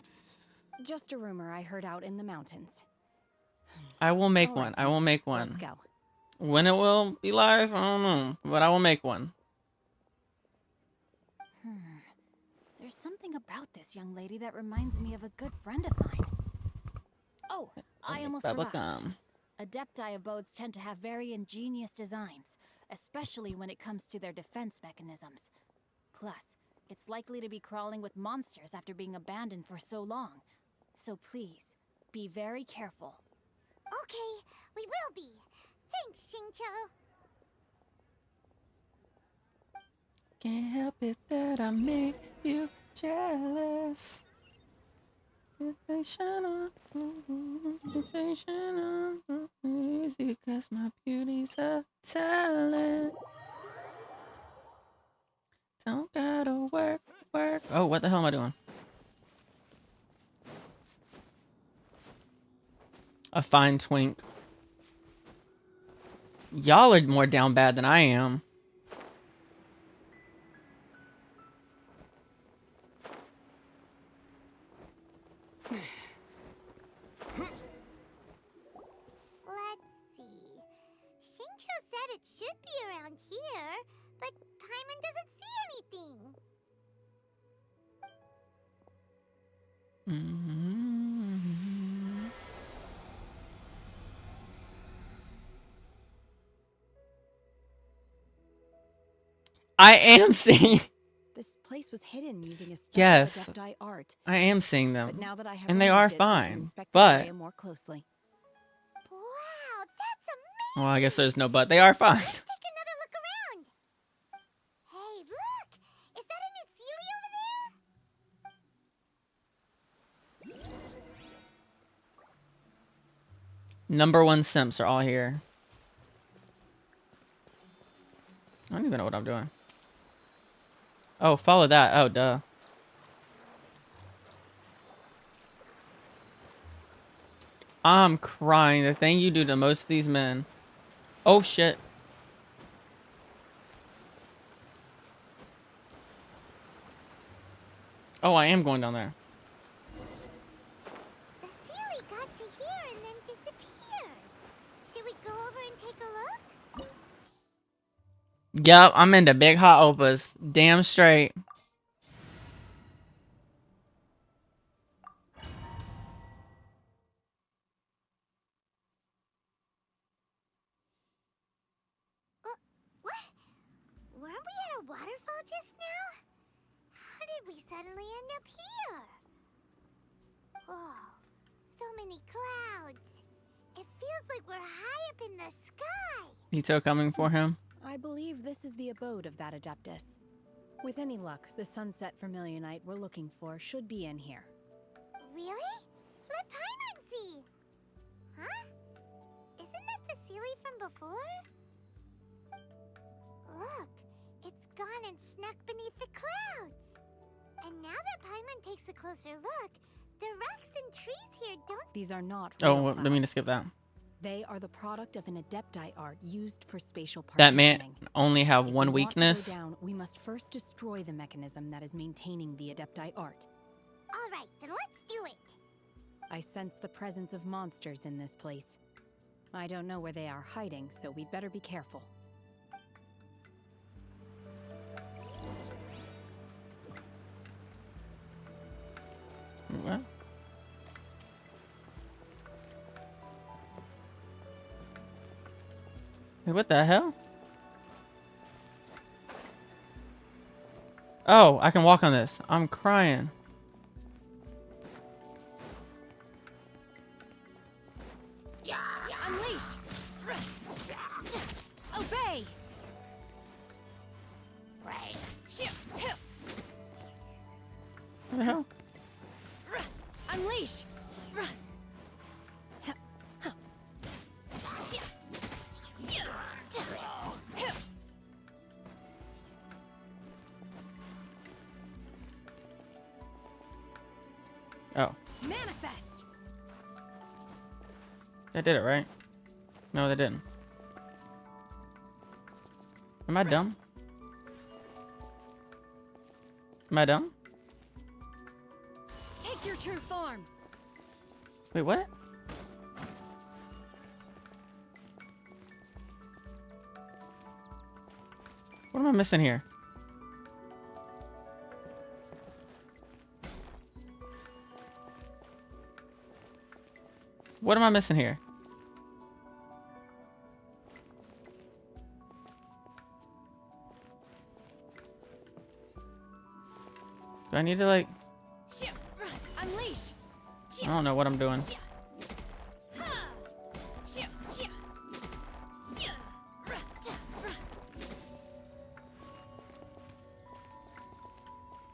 Just a rumor I heard out in the mountains. I will make one. I will make one. Let's go. When it will be live, I don't know, but I will make one. There's something about this young lady that reminds me of a good friend of mine. Oh, I almost forgot. Adepti abodes tend to have very ingenious designs, especially when it comes to their defense mechanisms. Plus, it's likely to be crawling with monsters after being abandoned for so long. So please, be very careful. Okay, we will be. Thanks, Xingqiu. Can't help it that I make you jealous. Easy, cause my beauty's a talent. Don't gotta work. Oh, what the hell am I doing? A fine twink. Y'all are more down bad than I am. Let's see. Xingqiu said it should be around here, but Paimon doesn't see anything. I am seeing. This place was hidden using a special Yes, adepti art. I am seeing them, But now that I have and they are removed it, I can fine. inspect the But area more closely. Wow, that's amazing! well, I guess there's no but. They are fine. Take another look around. Hey, look! Is that a new Sealy over there? #1 simps are all here. I don't even know what I'm doing. Oh, follow that. Oh, duh. I'm crying. The thing you do to most of these men. Oh, shit. Oh, I am going down there. The Sealy got to here and then disappeared. Should we go over and take a look? Yup, I'm into big hot opas. Damn straight. Weren't we at a waterfall just now? How did we suddenly end up here? Oh, so many clouds. It feels like we're high up in the sky. Nito coming for him. I believe this is the abode of that adeptus. With any luck, the sunset vermilionite we're looking for should be in here. Really? Let Paimon see. Huh? Isn't that the Sealy from before? Look, it's gone and snuck beneath the clouds. And now that Paimon takes a closer look, the rocks and trees here don't... These are not Oh, real well, didn't mean to skip that. They are the product of an adepti art used for spatial That partitioning. man only have If one we want to go weakness. down, we must first destroy the mechanism that is maintaining the adepti art. All right, then let's do it. I sense the presence of monsters in this place. I don't know where they are hiding, so we'd better be careful. What? Wait, what the hell? Oh, I can walk on this. I'm crying. Unleash! Obey! What the hell? Unleash! Oh. Manifest! They did it, right? No, they didn't. Am I dumb? Am I dumb? Take your true form! Wait, what? What am I missing here? What am I missing here? Do I need to like... Unleash! I don't know what I'm doing.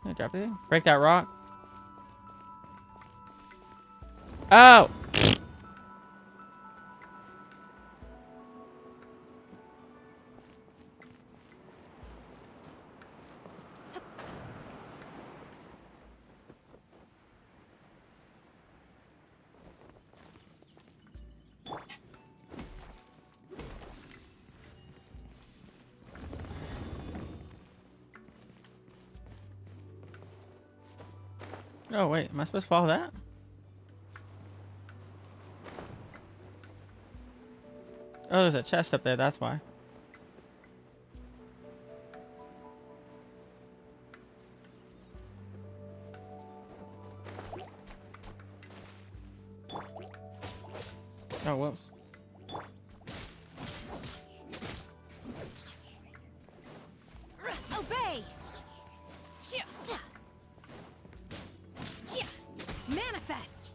Can I drop it? Break that rock. Oh! Oh wait, am I supposed to follow that? Oh, there's a chest up there, that's why. Oh, whoops. Obey! Manifest!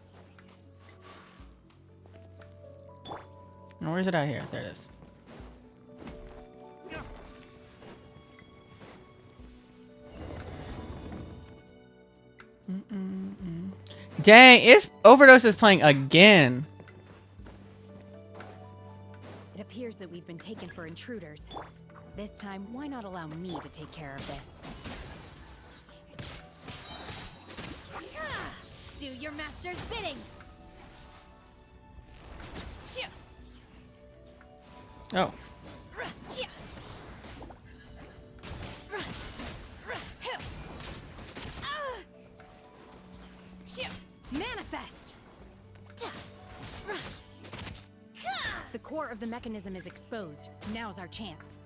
Now, where's it out here? There it is. Dang, it's Overdose is playing again. It appears that we've been taken for intruders. This time, why not allow me to take care of this? Do your master's bidding! Oh. Manifest! The core of the mechanism is exposed. Now's our chance.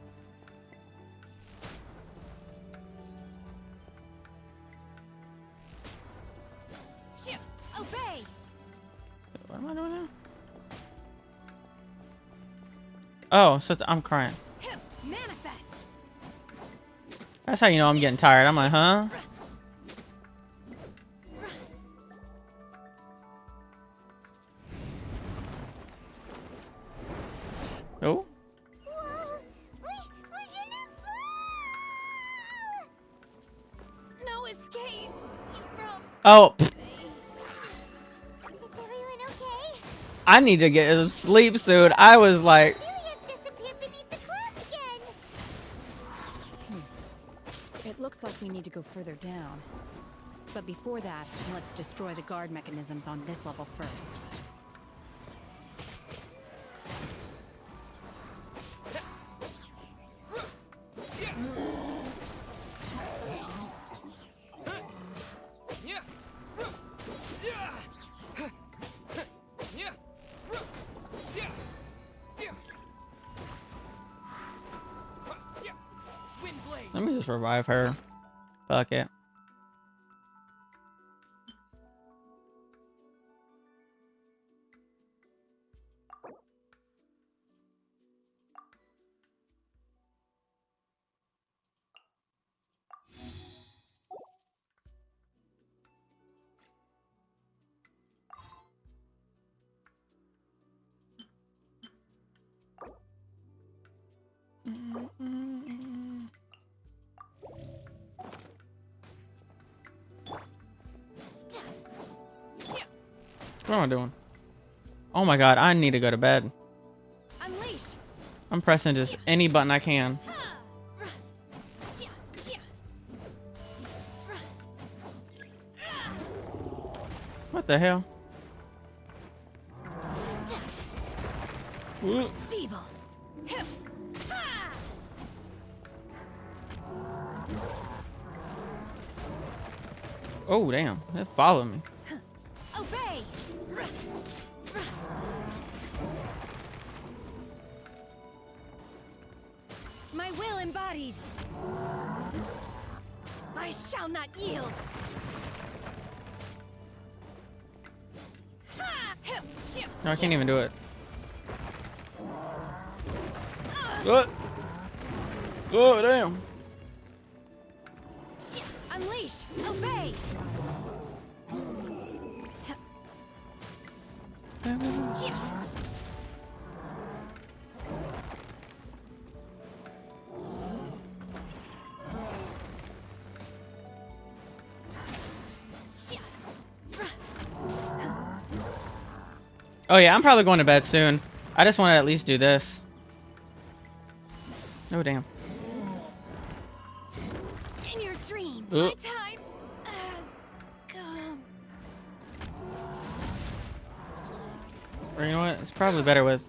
Obey! What am I doing now? Oh, so I'm crying. Manifest! That's how you know I'm getting tired. I'm like, huh? Oh? No escape from... Oh. Is everyone okay? I need to get some sleep soon. I was like... Disappeared beneath the clouds again. It looks like we need to go further down. But before that, let's destroy the guard mechanisms on this level first. just revive her. Fuck it. What am I doing? Oh my god, I need to go to bed. Unleash. I'm pressing just any button I can. What the hell? Feeble. Hip. Oh damn, it followed me. Obey. My will embodied. I shall not yield. No, I can't even do it. Oh, oh damn. Unleash. Obey. Oh yeah, I'm probably going to bed soon. I just want to at least do this. Oh damn. In your dreams, Oh. my time has come. Or you know what? It's probably better with.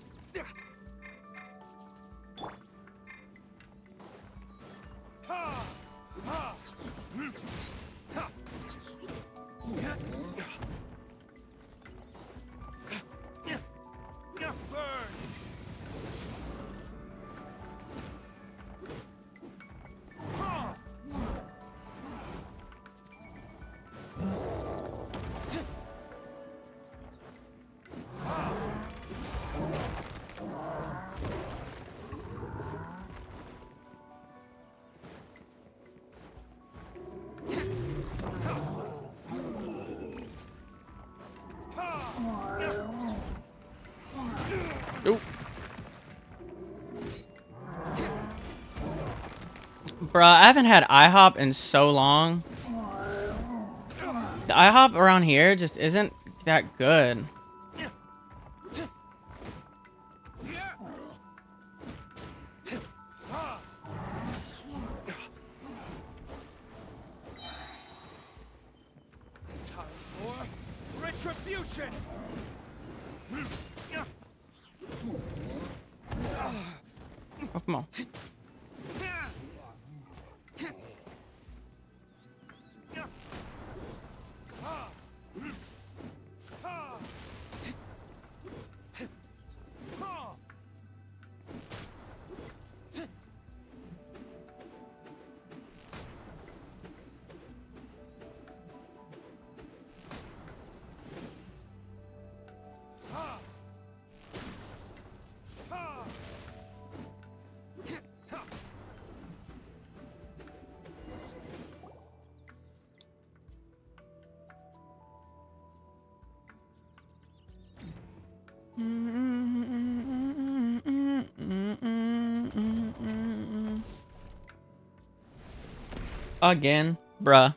Nope. Bruh, I haven't had IHOP in so long. The IHOP around here just isn't that good. Time for retribution. Oh, come on. Again, bruh.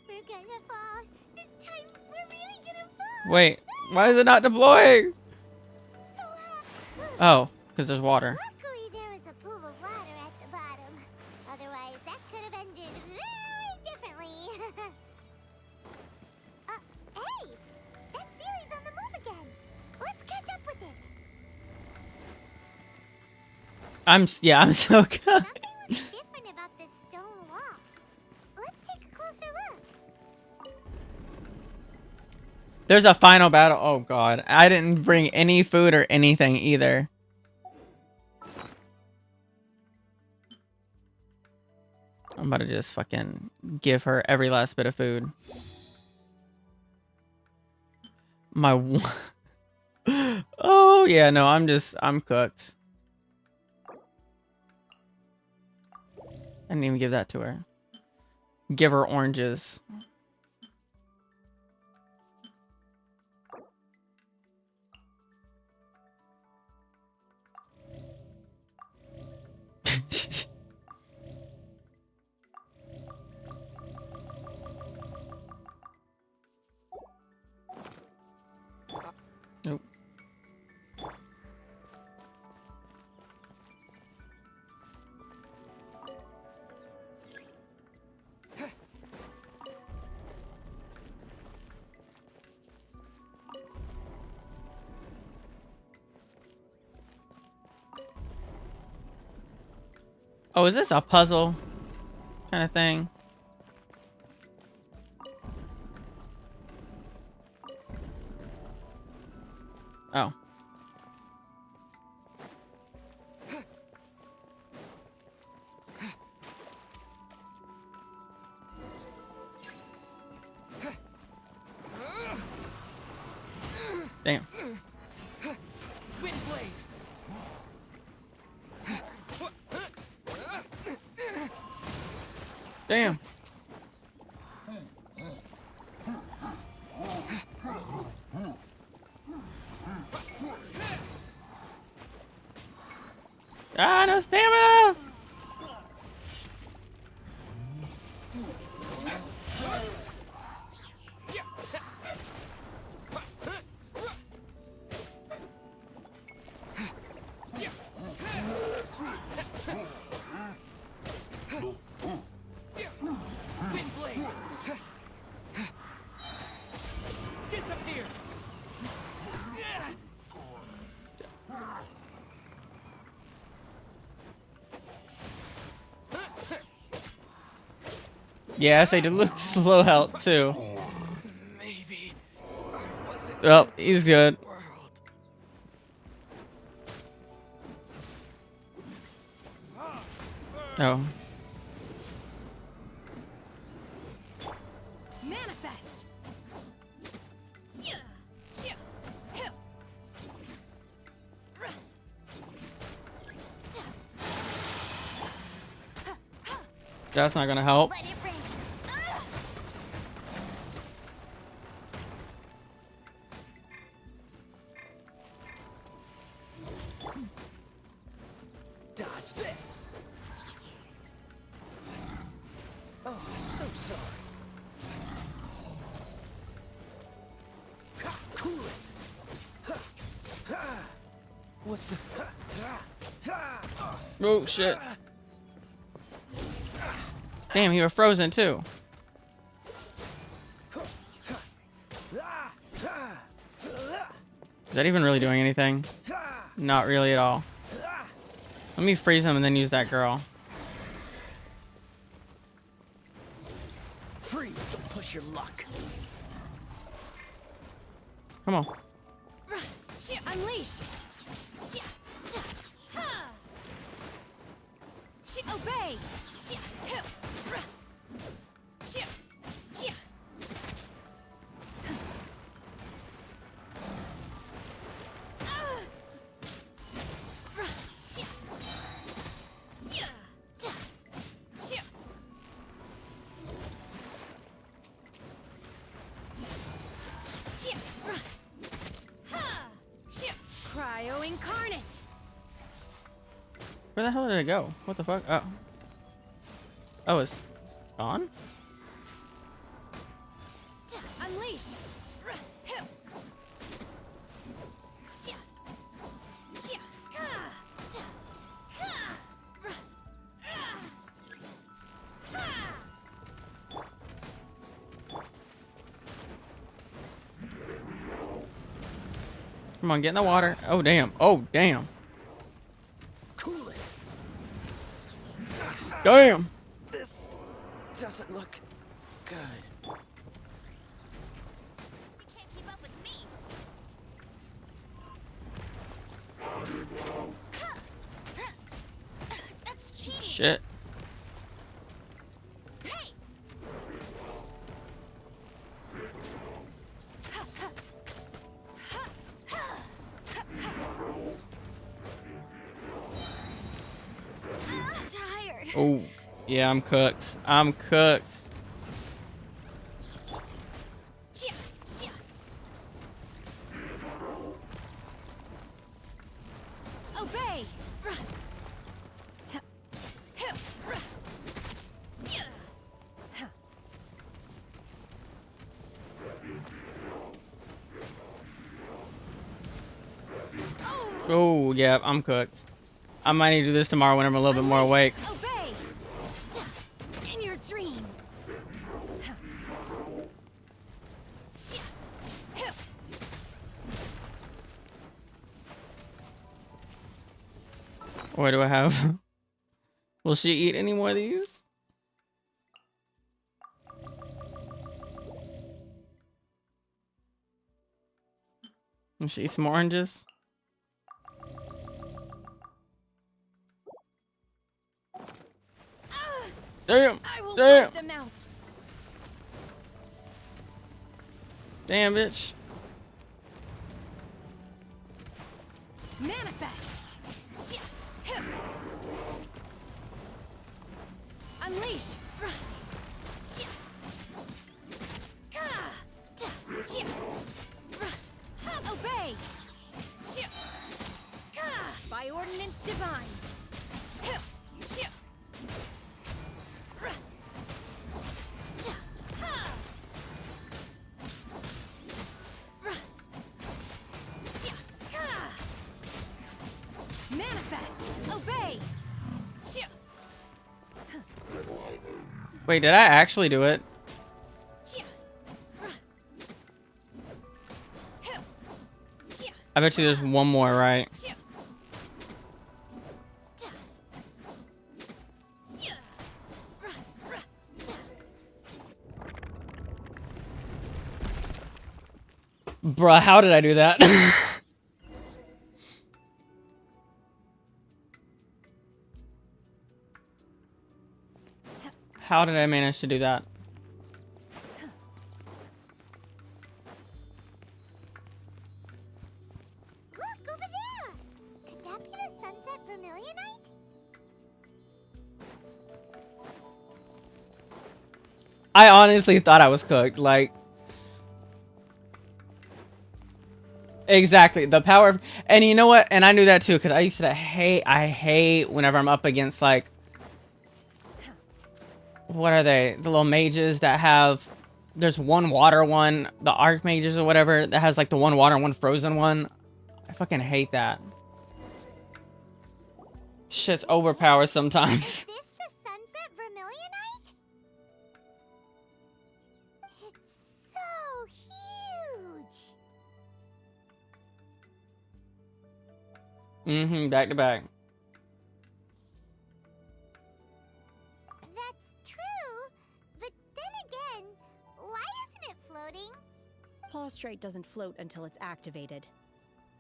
We're gonna fall. This time, we're really gonna fall. Wait, why is it not deploying? Oh, because there's water. Luckily, there was a pool of water at the bottom. Otherwise, that could have ended very differently. Hey! That Sealy's on the move again. Let's catch up with it. I'm so good. Something looks different about this stone wall. Let's take a closer look. There's a final battle. Oh god, I didn't bring any food or anything either. I'm about to just fucking give her every last bit of food. Oh yeah, no, I'm cooked. I didn't even give that to her. Give her oranges. Nope. Oh, is this a puzzle kind of thing? Oh. Damn. Windblade. Damn. Ah, no stamina. Windblade. Disappear. Yeah, I say to look slow health too. Maybe. Well, he's good. Oh. Manifest. That's not gonna help. Dodge this. Oh, so sorry. Ha, cool it. Ha, ha. What's the? Oh shit. Damn, you were frozen too. Is that even really doing anything? Not really at all. Let me freeze him and then use that girl. Free, don't push your luck. Come on. Unleash. Obey. Cryo incarnate. Where the hell did it go? What the fuck? Oh. Oh, it's gone? Unleash. Come on, get in the water. Oh, damn. Oh, damn. Cool it. Damn. This doesn't look good. That's cheating. Shit. Oh, yeah, I'm cooked. I'm cooked. Obey! Oh, yeah, I'm cooked. I might need to do this tomorrow when I'm a little bit more awake. Obey! In your dreams! What do I have? Will she eat any more of these? Will she eat some oranges? Damn! I will Damn! wipe them out. Damn, bitch. Manifest! Unleash! Obey! By ordinance divine! Manifest! Obey! Wait, did I actually do it? I bet you there's one more, right? Bruh, how did I do that? How did I manage to do that? Look, over there! Could that be the sunset vermilionite? I honestly thought I was cooked. Like, exactly the power. And you know what? And I knew that too, because I used to hate. I hate whenever I'm up against, like, what are they? The little mages that have. There's one water one, the archmages or whatever, that has like the one water and one frozen one. I fucking hate that. Shit's overpowered sometimes. Is this the sunset vermilionite? It's so huge. Mm-hmm, back to back. That's true, but then again, why isn't it floating? Plaustrite doesn't float until it's activated.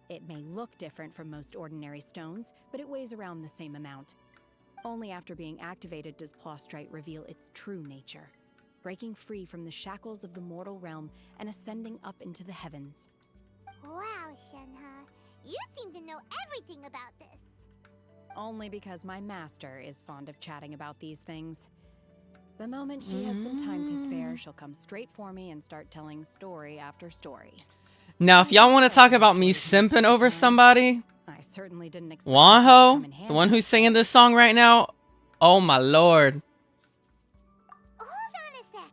It may look different from most ordinary stones, but it weighs around the same amount. Only after being activated does Plaustrite reveal its true nature, breaking free from the shackles of the mortal realm and ascending up into the heavens. Wow, Shenhe, you seem to know everything about this. Only because my master is fond of chatting about these things. The moment she has some time to spare, she'll come straight for me and start telling story after story. Now, if y'all want to talk about me simping over somebody, I certainly didn't expect Wanho, the one who's singing this song right now, oh my lord. Hold on a sec.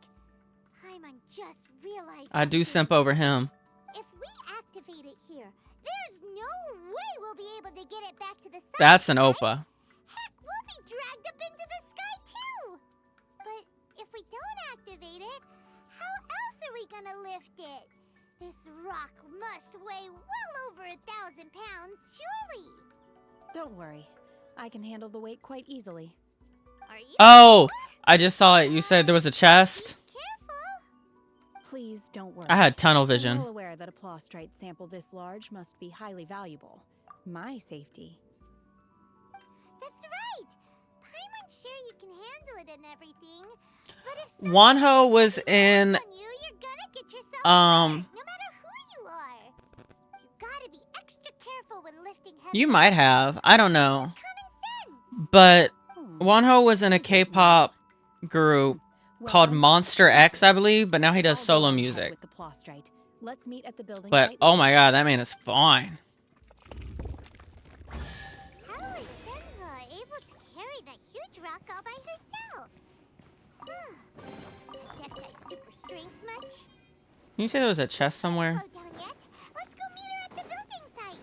Paimon just realized I do simp over him. if we activate it here, there's no way we'll be able to get it back to the sun. That's an Opa. Heck, we'll be dragged up into the sky too. But if we don't activate it, how else are we gonna lift it? This rock must weigh well over 1,000 pounds, surely. Don't worry. I can handle the weight quite easily. Are you? Oh, I just saw it. You said there was a chest. Please don't worry. I had tunnel I'm vision. well aware that a plaustrite sample this large must be highly valuable. My safety. That's right. Paimon's sure you can handle it and everything. But if Wanho was in you're gonna get yourself hurt, no matter who you are. You gotta be extra careful when lifting heavy. you might have. I don't know. But Wonho was in a K-pop group called Monster X, I believe, but now he does solo music. With the Plostrite. Let's meet at the building But site oh my later. god, that man is fine. How is Shenhe able to carry that huge rock all by herself? Adepti super strength much? Can you say there was a chest somewhere? Slow down yet. Let's go meet her at the building site.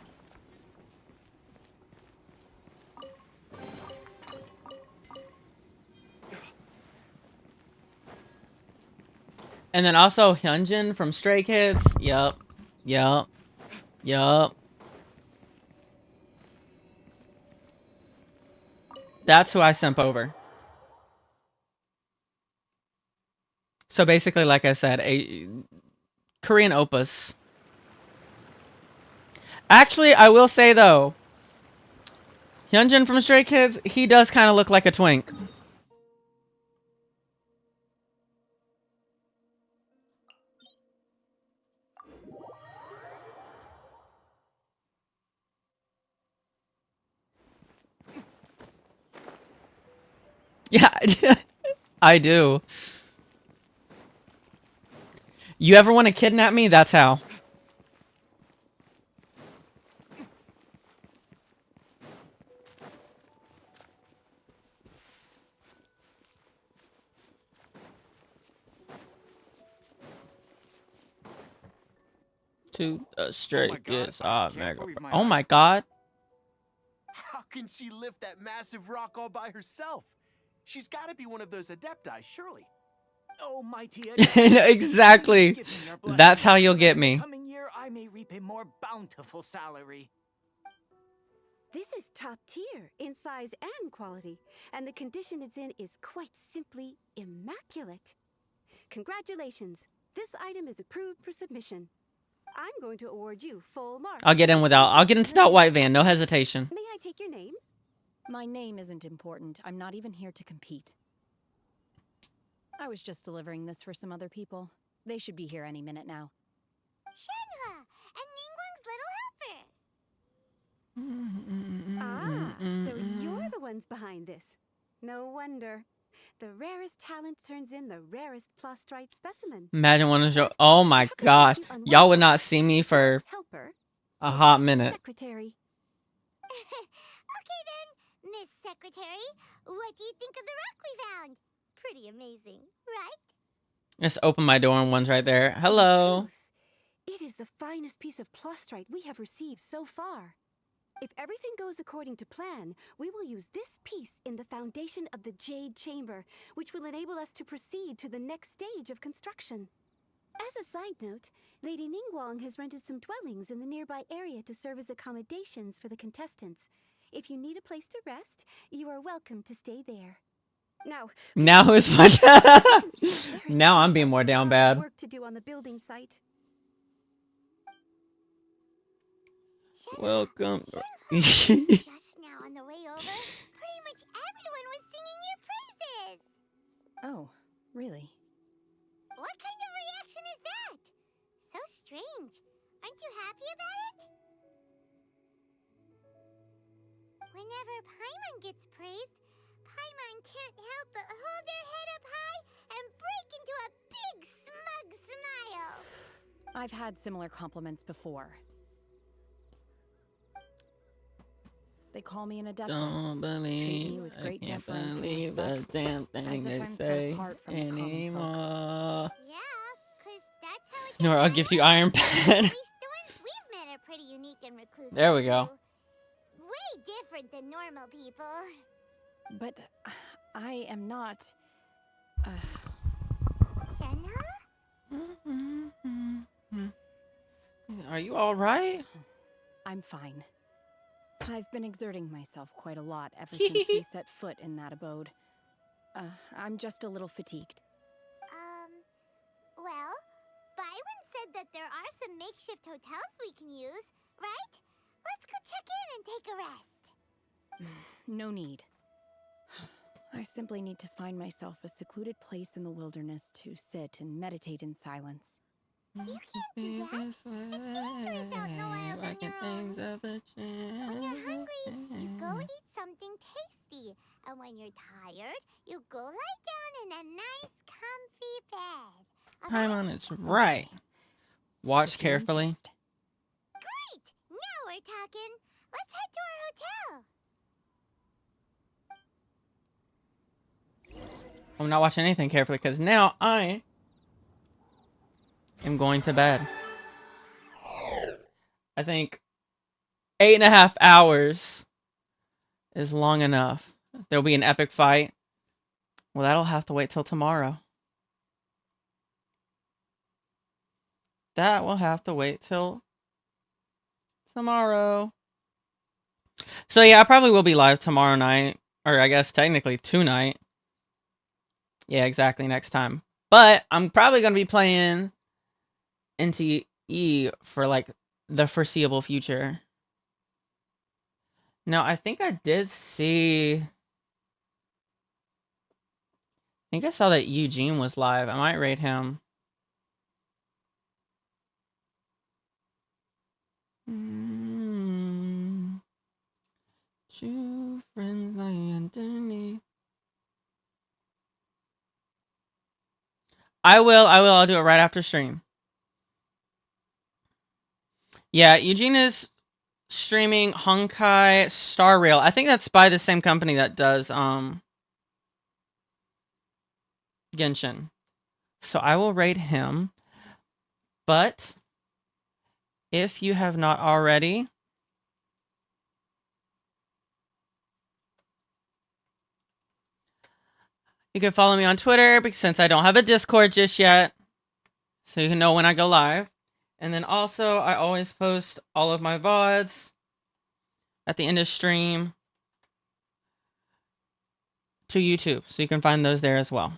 And then also Hyunjin from Stray Kids. Yup. Yup. Yup. That's who I simp over. So basically, like I said, a Korean opus. Actually, I will say though, Hyunjin from Stray Kids, he does kind of look like a twink. Yeah, I do. You ever want to kidnap me? That's how. To Stray Kids. Oh, mega. Oh my god. How can she lift that massive rock all by herself? She's got to be one of those adepti, surely. Oh, mighty Exactly. That's how you'll get me. Coming year, I may reap a more bountiful salary. This is top tier in size and quality, and the condition it's in is quite simply immaculate. Congratulations. This item is approved for submission. I'm going to award you full marks. I'll get into that white van, no hesitation. May I take your name? My name isn't important. I'm not even here to compete. I was just delivering this for some other people. They should be here any minute now. Shenhe and Ningguang's little helper. Ah, so you're the ones behind this. No wonder. The rarest talent turns in the rarest Plostrite specimen. Imagine one of your. Oh my gosh, y'all would not see me for a hot minute. Secretary. Okay then, Miss Secretary, what do you think of the rock we found? Pretty amazing, right? Just open my door and one's right there. Hello. It is the finest piece of Plostrite we have received so far. If everything goes according to plan, we will use this piece in the foundation of the Jade Chamber, which will enable us to proceed to the next stage of construction. As a side note, Lady Ningguang has rented some dwellings in the nearby area to serve as accommodations for the contestants. If you need a place to rest, you are welcome to stay there. Now who's my Now I'm being more down bad. Work to do on the building site. Welcome. Just now on the way over, pretty much everyone was singing your praises. Oh, really? What kind of reaction is that? So strange. Aren't you happy about it? Whenever Paimon gets praised, Paimon can't help but hold their head up high and break into a big smug smile. I've had similar compliments before. They call me an adeptus. Don't Treat me believe with I great can't deference and believe the respect, damn thing as if they I'm set say apart from the common folk. anymore. Yeah, 'cause that's how it You know what, I'll gift you Iron At Pen. least the ones we've met are pretty unique and reclusive. There we go. Too. Way different than normal people. But I am not. Shenhe? Are you all right? I'm fine. I've been exerting myself quite a lot ever since we set foot in that abode. I'm just a little fatigued. Well, Byron said that there are some makeshift hotels we can use, right? Let's go check in and take a rest. No need. I simply need to find myself a secluded place in the wilderness to sit and meditate in silence. You can't do that. It's dangerous out in the wild on your own. When you're hungry, you go eat something tasty tasty. And when you're tired, you go lie down in a nice, comfy bed. Paimon is right. Watch carefully. Great! Now we're talking. Let's head to our hotel. I'm not watching anything carefully because now I am going to bed. I think 8.5 hours is long enough. There'll be an epic fight. Well, that'll have to wait till tomorrow. That will have to wait till tomorrow. So yeah, I probably will be live tomorrow night. Or I guess technically tonight. Yeah, exactly, next time. But I'm probably going to be playing NTE for like the foreseeable future. Now, I think I did see... I think I saw that Eugene was live. I might raid him. Two friends lie underneath. I'll do it right after stream. Yeah, Eugene is streaming Honkai Star Rail. I think that's by the same company that does Genshin. So I will raid him. But if you have not already, you can follow me on Twitter, because since I don't have a Discord just yet, so you can know when I go live. And then also, I always post all of my VODs at the end of stream to YouTube, so you can find those there as well.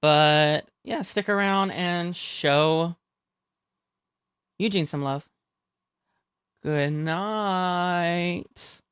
But yeah, stick around and show Eugene some love. Good night.